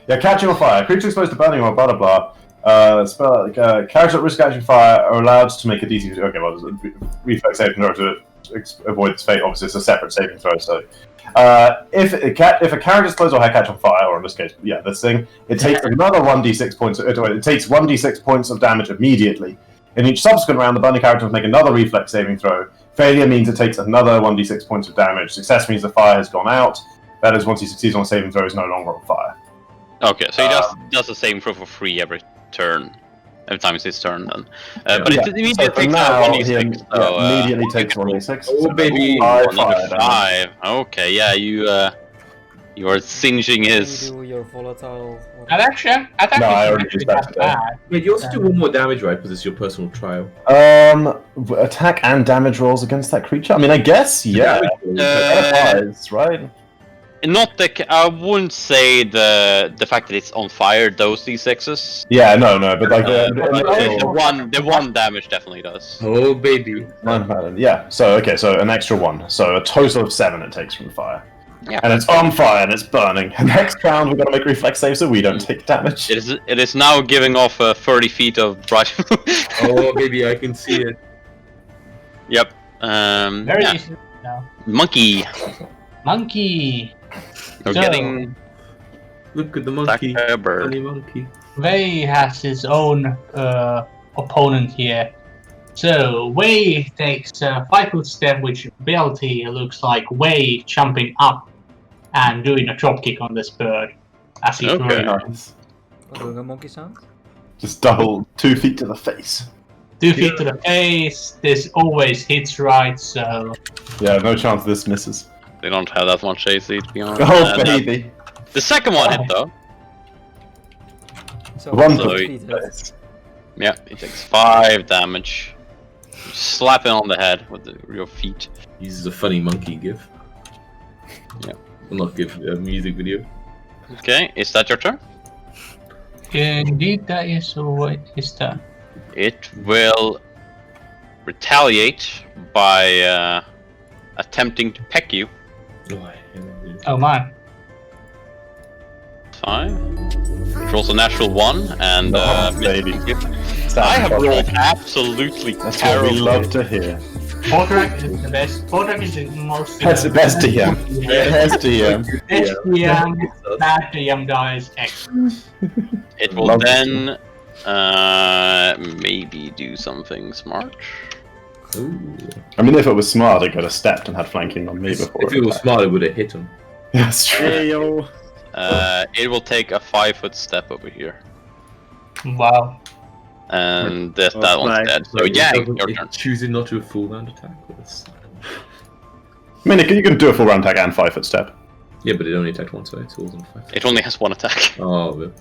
Yeah, catching on fire. Creatures exposed to burning or blah blah blah. Characters at risk of catching fire are allowed to make a DC. Okay, well, there's a reflex saving throw to avoid this fate. Obviously, it's a separate saving throw. So, if a character is close or catch on fire, or in this case, yeah, this thing, it takes another 1d6 points. It takes 1d6 points of damage immediately. In each subsequent round, the burning character must make another reflex saving throw. Failure means it takes another 1d6 points of damage. Success means the fire has gone out. That is, once he succeeds on a saving throw, is no longer on fire. Okay, so he does the same throw for free every turn. Every time it's his turn, then. But it immediately So for takes now, 1d6. he So, immediately takes 1d6. Oh, baby. Ooh, Five another fire damage. 5. Okay, yeah, you are singeing Can you his. do your volatile? And actually, No, I already actually used not that that today. bad. Wait, you also do one more damage, right? Because it's your personal trial. Attack and damage rolls against that creature? I mean, I guess, yeah. Applies, right? Not the. I wouldn't say the fact that it's on fire does d6s. Yeah, no, but like But the the one damage definitely does. Oh, baby. yeah. So an extra 1. So a total of 7 it takes from the fire. Yeah. And it's on fire and it's burning. Next round we're gonna make reflex saves so we don't take damage. It is now giving off 30 feet of bright. Oh, baby, I can see it. Yep. Very yeah. easy now. Monkey. Monkey. We're So- getting Look at the attacked monkey. by a bird. Funny monkey. Wei has his own opponent here. So Wei takes a 5-foot step, which ability looks like Wei jumping up and doing a dropkick on this bird as he's Okay. running. Nice. Or doing a monkey sound? Just double 2 feet to the face. 2 feet to the face. This always hits right, so Yeah, no chance this misses. They don't have that much AC to be honest. Oh, And, baby. the second one hit though. So One So foot feet to the hit. face. Yeah, he takes 5 damage. You slap him on the head with your feet. Uses a funny monkey gif. Yeah. Well, not gif, a music video. Okay, is that your turn? indeed that is what his turn. It will retaliate by attempting to peck you. Oh man. 5. Which rolls a natural 1 and Oh, misses baby. you. Sounds I have like- rolled absolutely That's what terrible. we love to hear. Portrak is the best. Portrak is the most. That's the best DM. Yeah. Best DM. Best DM, bad DM guys. Excellent. It will Love this then maybe do something smart. Ooh. I mean, if it was smart, it could have stepped and had flanking on me before. If it was smart, it would have hit him. That's true. Hey yo. It will take a 5-foot step over here. Wow. And that Oh, one's right. dead. So yeah, It your turn. choosing not to a full round attack. I mean, you can do a full round attack and 5-foot step. Yeah, but it only attacked one side, so it wasn't 5. It only has 1 attack. Oh, well.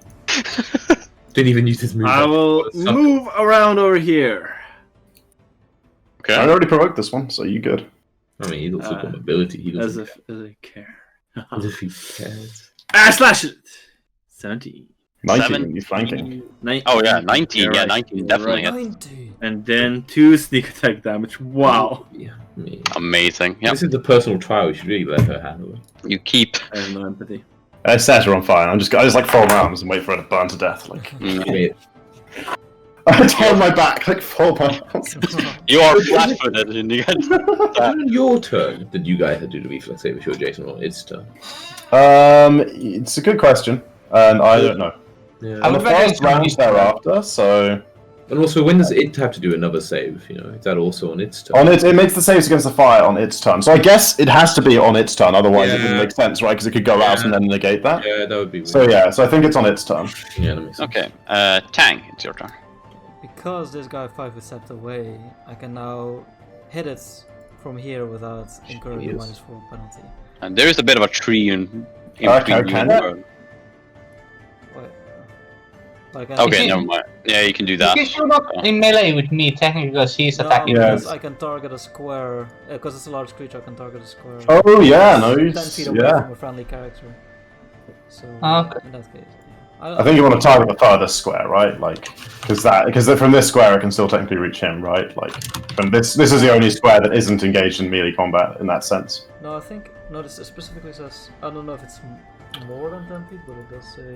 Didn't even use his move. I will Suck. move around over here. Okay. I already provoked this one, so you good. I mean, he's also got mobility. He As doesn't I care. as if he cares. Slash it! 17. 19, you flanking. Oh yeah, 19. Yeah, right. 19 definitely Right. hits. 90. And then 2 sneak attack damage. Wow. Yeah, I mean, Amazing. Yep. this is a personal trial. You should really let her handle it. You keep. I have no empathy. I set her on fire. I just like fold my arms and wait for her to burn to death. Like I Mm. mean, I turn my back, like fold my arms. You are flat-footed, and you get on your turn, did you guys have to do the reflex save if you're Jason or its turn? It's a good question, and I don't know. Yeah. I And the would recommend first round doing- thereafter, so And also, when does it have to do another save? You know, is that also on its turn? on it makes the saves against the fire on its turn. So I guess it has to be on its turn, otherwise it Yeah. wouldn't make sense, right? Because it could go out Yeah. and then negate that. Yeah, that would be weird. So yeah, so I think it's on its turn. Yeah, that makes sense. okay. Tang, it's your turn. Because this guy 5 foot stepped away, I can now hit it from here without incurring the Genius. -4 penalty. And there is a bit of a tree in Okay, between you can and it? the bird. Wait, like I Okay, Is it- never mind. Yeah, you can do that. He's still not in melee with me, technically, because he's No, attacking. Yeah. because I can target a square. Because it's a large creature, I can target a square. Oh yeah, 10 nice. feet away Yeah. from a friendly character. So Okay. in that case, I think you want to target the furthest square, right? Like, because from this square it can still technically reach him, right? Like, and this is the only square that isn't engaged in melee combat in that sense. No, I think this specifically says I don't know if it's more than 10 feet, but it does say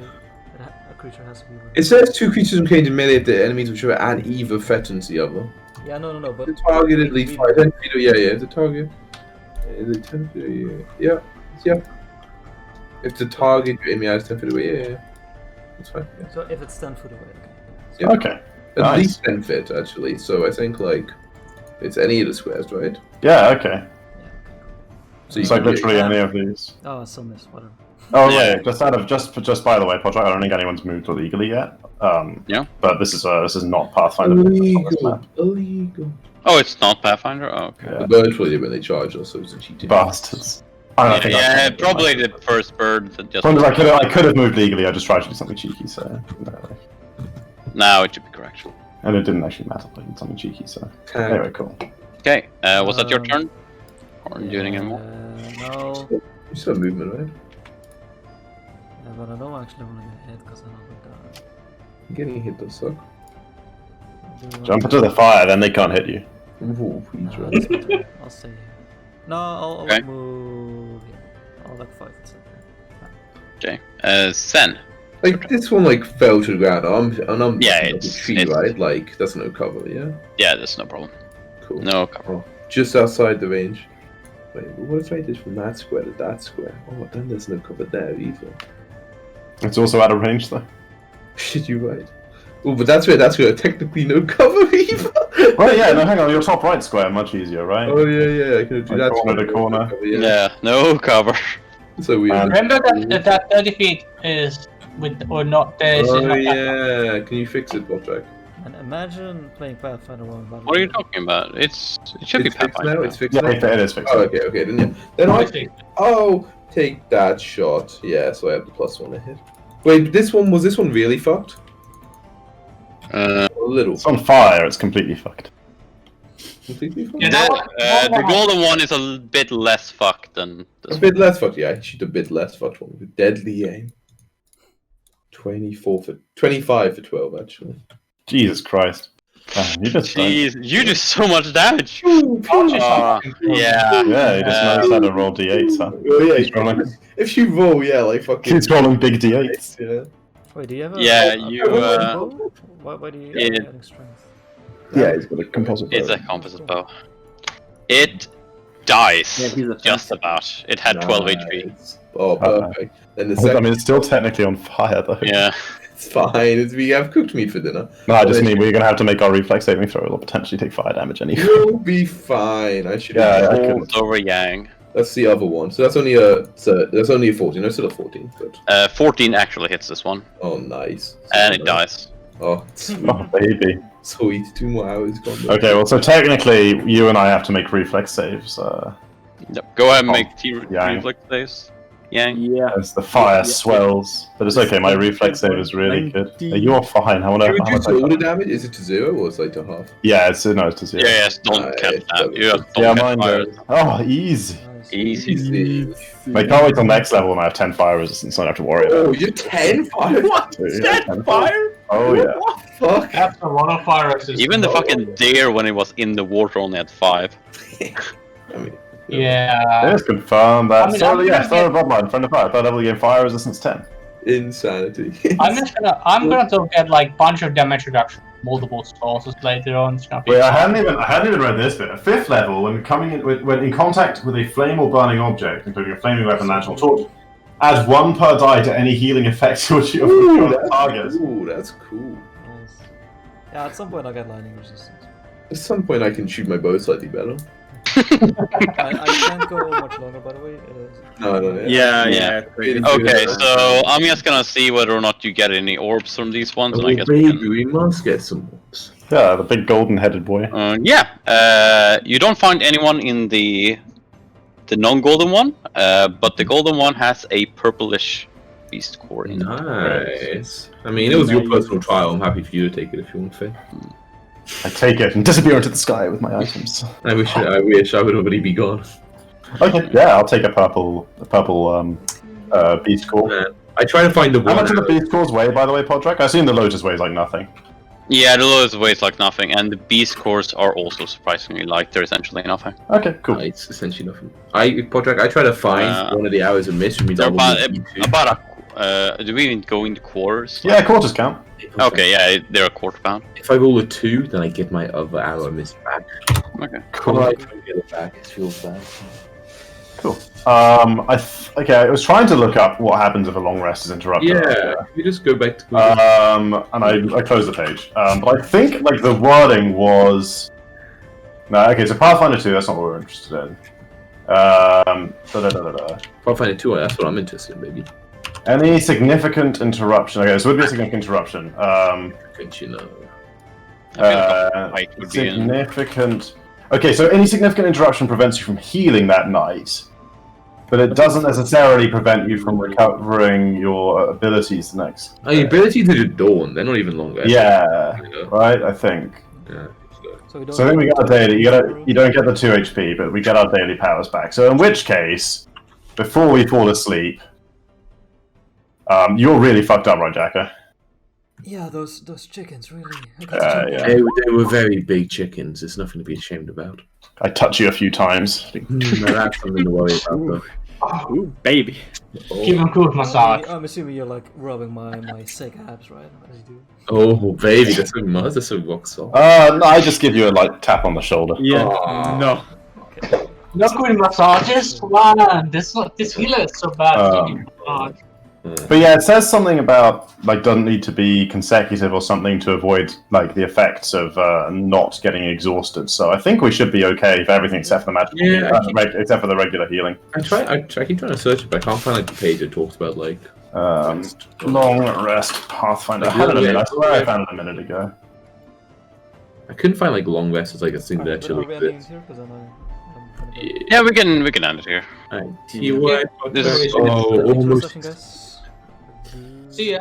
a creature has to be. It says 2 creatures engaged in melee if the enemies which are and either threatens the other. Yeah, no, but The target at least 10 feet. Yeah, the target. Is it 10 feet? Yeah. If the target you're aiming at is 10 feet away, yeah. That's fine. Yeah. So if it's 10 foot away, okay. Yeah. Okay. At Nice. least 10 feet, actually. So I think, like, it's any of the squares, right? Yeah. Okay. Yeah, okay, So It's can like do- literally any of these. cool. Oh, I still missed, whatever. Oh Yeah. right. Just by the way, Podrick, I don't think anyone's moved illegally yet. Yeah. But this is not Pathfinder business on this map. Illegal. Oh, it's not Pathfinder? Oh, okay. Yeah. The bird for you when they charge us, so it's a cheating. Bastards. I don't think I Yeah, can- probably the first bird that just. Point is, I could have moved legally. I just tried to do something cheeky, so no. Now it should be correct. And it didn't actually matter. I did something cheeky, so Tag. anyway, cool. Okay, was that your Um, turn? Or are you doing anymore? No, You still have movement, right? yeah, but I don't actually want to get hit because I'm not Getting hit does suck. gonna. Jump into the fire, then they can't hit you. Ooh, please, No, right? that's my turn. I'll stay here. No, I'll Okay. move here. I'll like 5 foot step here. Okay, Sen. Like, this one, like, fell to the ground. I'm Yeah, up it's- a tree, it's- right? Like, that's no cover, yeah? Yeah, that's no problem. Cool. No cover. just outside the range. Wait, what if I did from that square to that square? Oh, then there's no cover there either. It's also out of range, though. Shit, you right. Oh, but that's where technically no cover either. Well, yeah, no, hang on. Your top right square, much easier, right? Oh yeah, I can do Like that. corner to corner. Yeah, no cover. So weird. Remember that 30 feet is with or not. There's Oh not that yeah, can you fix it, Bojack? And imagine playing Pathfinder 1. What are you talking about? It should be It's fixed Pathfinder. now. It's fixed Yeah, now. it is fixed. Oh, okay. Then much. I'll take that shot. Yeah, so I have the +1 to hit. Wait, was this one really fucked? A little. It's on fire. It's completely fucked. Completely fucked. Yeah, that The golden one is a bit less fucked than A this bit less fucked. Yeah, I shoot a bit less fucked one with deadly aim. 25 for 12 actually. Jesus Christ. Man, you just don't- Jeez, you do so much damage. Oh, Yeah. Yeah, he just knows how to roll d8s, huh? Oh, yeah, He's rolling, if you roll, yeah, like fucking. he's rolling big d8s. Yeah. Wait, do you have a... Yeah, a you, bow? Why do you it- have adding strength? Yeah, he's got a composite It's bow. a composite bow. It dies. Yeah, he's a Just about. It had 12 HP. Nice. Oh, perfect. Then the I second, mean, it's still technically on fire, though. Yeah. it's fine. We have cooked meat for dinner. No, I just mean we're going to have to make our reflex saving throw. It'll potentially take fire damage anyway. You'll be fine. I should. Yeah, I have can- It's over Yang. That's the other one. So that's only a 14. No, still a 14. But 14 actually hits this one. oh, nice. And it dies. Oh, sweet. Oh, baby. Sweet. 2 more hours gone. Okay, well, so technically, you and I have to make reflex saves Yep. Go ahead and Oh, make Yang. reflex saves. Yang. Yeah. as the fire swells. But it's okay, my reflex save is really good. You're fine. I want Do you to. reduce all the damage? Is it to 0 or is it to half? Yeah, it's no, it's to 0. Yeah, yes, don't Nice. catch that. You just Yeah, don't mine catch fire. goes. Oh, easy. Nice. Easy. Easy. I can't wait till next level when I have 10 fire resistance, so I don't have to worry about Oh, you're 10 fire? What? it. Yeah, 10 fire? Oh, yeah. Fuck. that's a lot of fire resistance. Even the fucking deer when it was in the water only had 5. I mean, Yeah. Let's confirm that. I mean, So, I'm yeah, gonna Star Bloodline, friend of fire. Third level game, fire resistance 10. insanity. I'm gonna get like bunch of damage reduction, multiple sources later on. It's gonna be Wait, I hadn't even read this bit. At 5th level, when in contact with a flame or burning object, including a flaming weapon, lantern, or torch, add 1 per die to any healing effect of your current target. Ooh, that's cool. Nice. Yeah, at some point I'll get lightning resistance. At some point, I can shoot my bow slightly better. I can't go much longer, by the way. No. Yeah. Okay, so I'm just gonna see whether or not you get any orbs from these ones, and I guess we can... we must get some orbs. Yeah, the big golden-headed boy. You don't find anyone in the non-golden one, but the golden one has a purplish beast core in it. Nice. I mean, it was your personal trial. I'm happy for you to take it if you want to. I take it and disappear into the sky with my items. I wish I would already be gone. Okay, yeah, I'll take a purple beast core. Man, I try to find the How one. much do the beast cores weigh, by the way, Podrick? I assume the Lotus weighs like nothing. Yeah, the lowest weighs like nothing, and the beast cores are also surprisingly light. They're essentially nothing. Okay, cool. It's essentially nothing. Podrick, I try to find one of the hours of mystery. They're about do we even go into quarters? Yeah, quarters count. Okay, yeah, they're a quarter pound. If I roll a 2, then I get my other hour missed back. Okay. Cool. I can get it back. It feels bad. Cool. Okay, I was trying to look up what happens if a long rest is interrupted. Yeah, you just go back to. And I closed the page. But I think like the wording was. No, okay, so Pathfinder 2, that's not what we're interested in. Pathfinder 2, that's what I'm interested in, baby. Any significant interruption? Okay, so it would be a significant interruption. Don't you know? Height would be in. Significant. Okay, so any significant interruption prevents you from healing that night, but it doesn't necessarily prevent you from recovering your abilities the next. Oh, your abilities are dawn. They're not even longer. Yeah, You know? right. I think. Yeah. So we don't So then we get our daily. You don't get the 2 HP, but we get our daily powers back. So in which case, before we fall asleep, you're really fucked up, right, Jacka? Yeah, those chickens really. Yeah. They were very big chickens. There's nothing to be ashamed about. I touch you a few times. No, that's something to worry about, Ooh, baby. Give him good massage. I'm assuming you're like rubbing my sick abs, right? As you do. Oh, baby, that's so much. That's so rock solid. No, I just give you a light tap on the shoulder. Yeah. Aw. No. No queen massages. Man, this healer is so bad. But yeah, it says something about like doesn't need to be consecutive or something to avoid like the effects of not getting exhausted. So I think we should be okay for everything except for the magical, except for the regular healing. I keep trying to search it, but I can't find like the page that talks about like long rest Pathfinder. I had it a minute. I swear I found it a minute ago. I couldn't find like long rest as like a thing that Are actually we ending it exists. here? Because then I'm gonna go. Yeah, we can end it here. TY. This is- Oh, Thanks for almost. session, guys. See ya.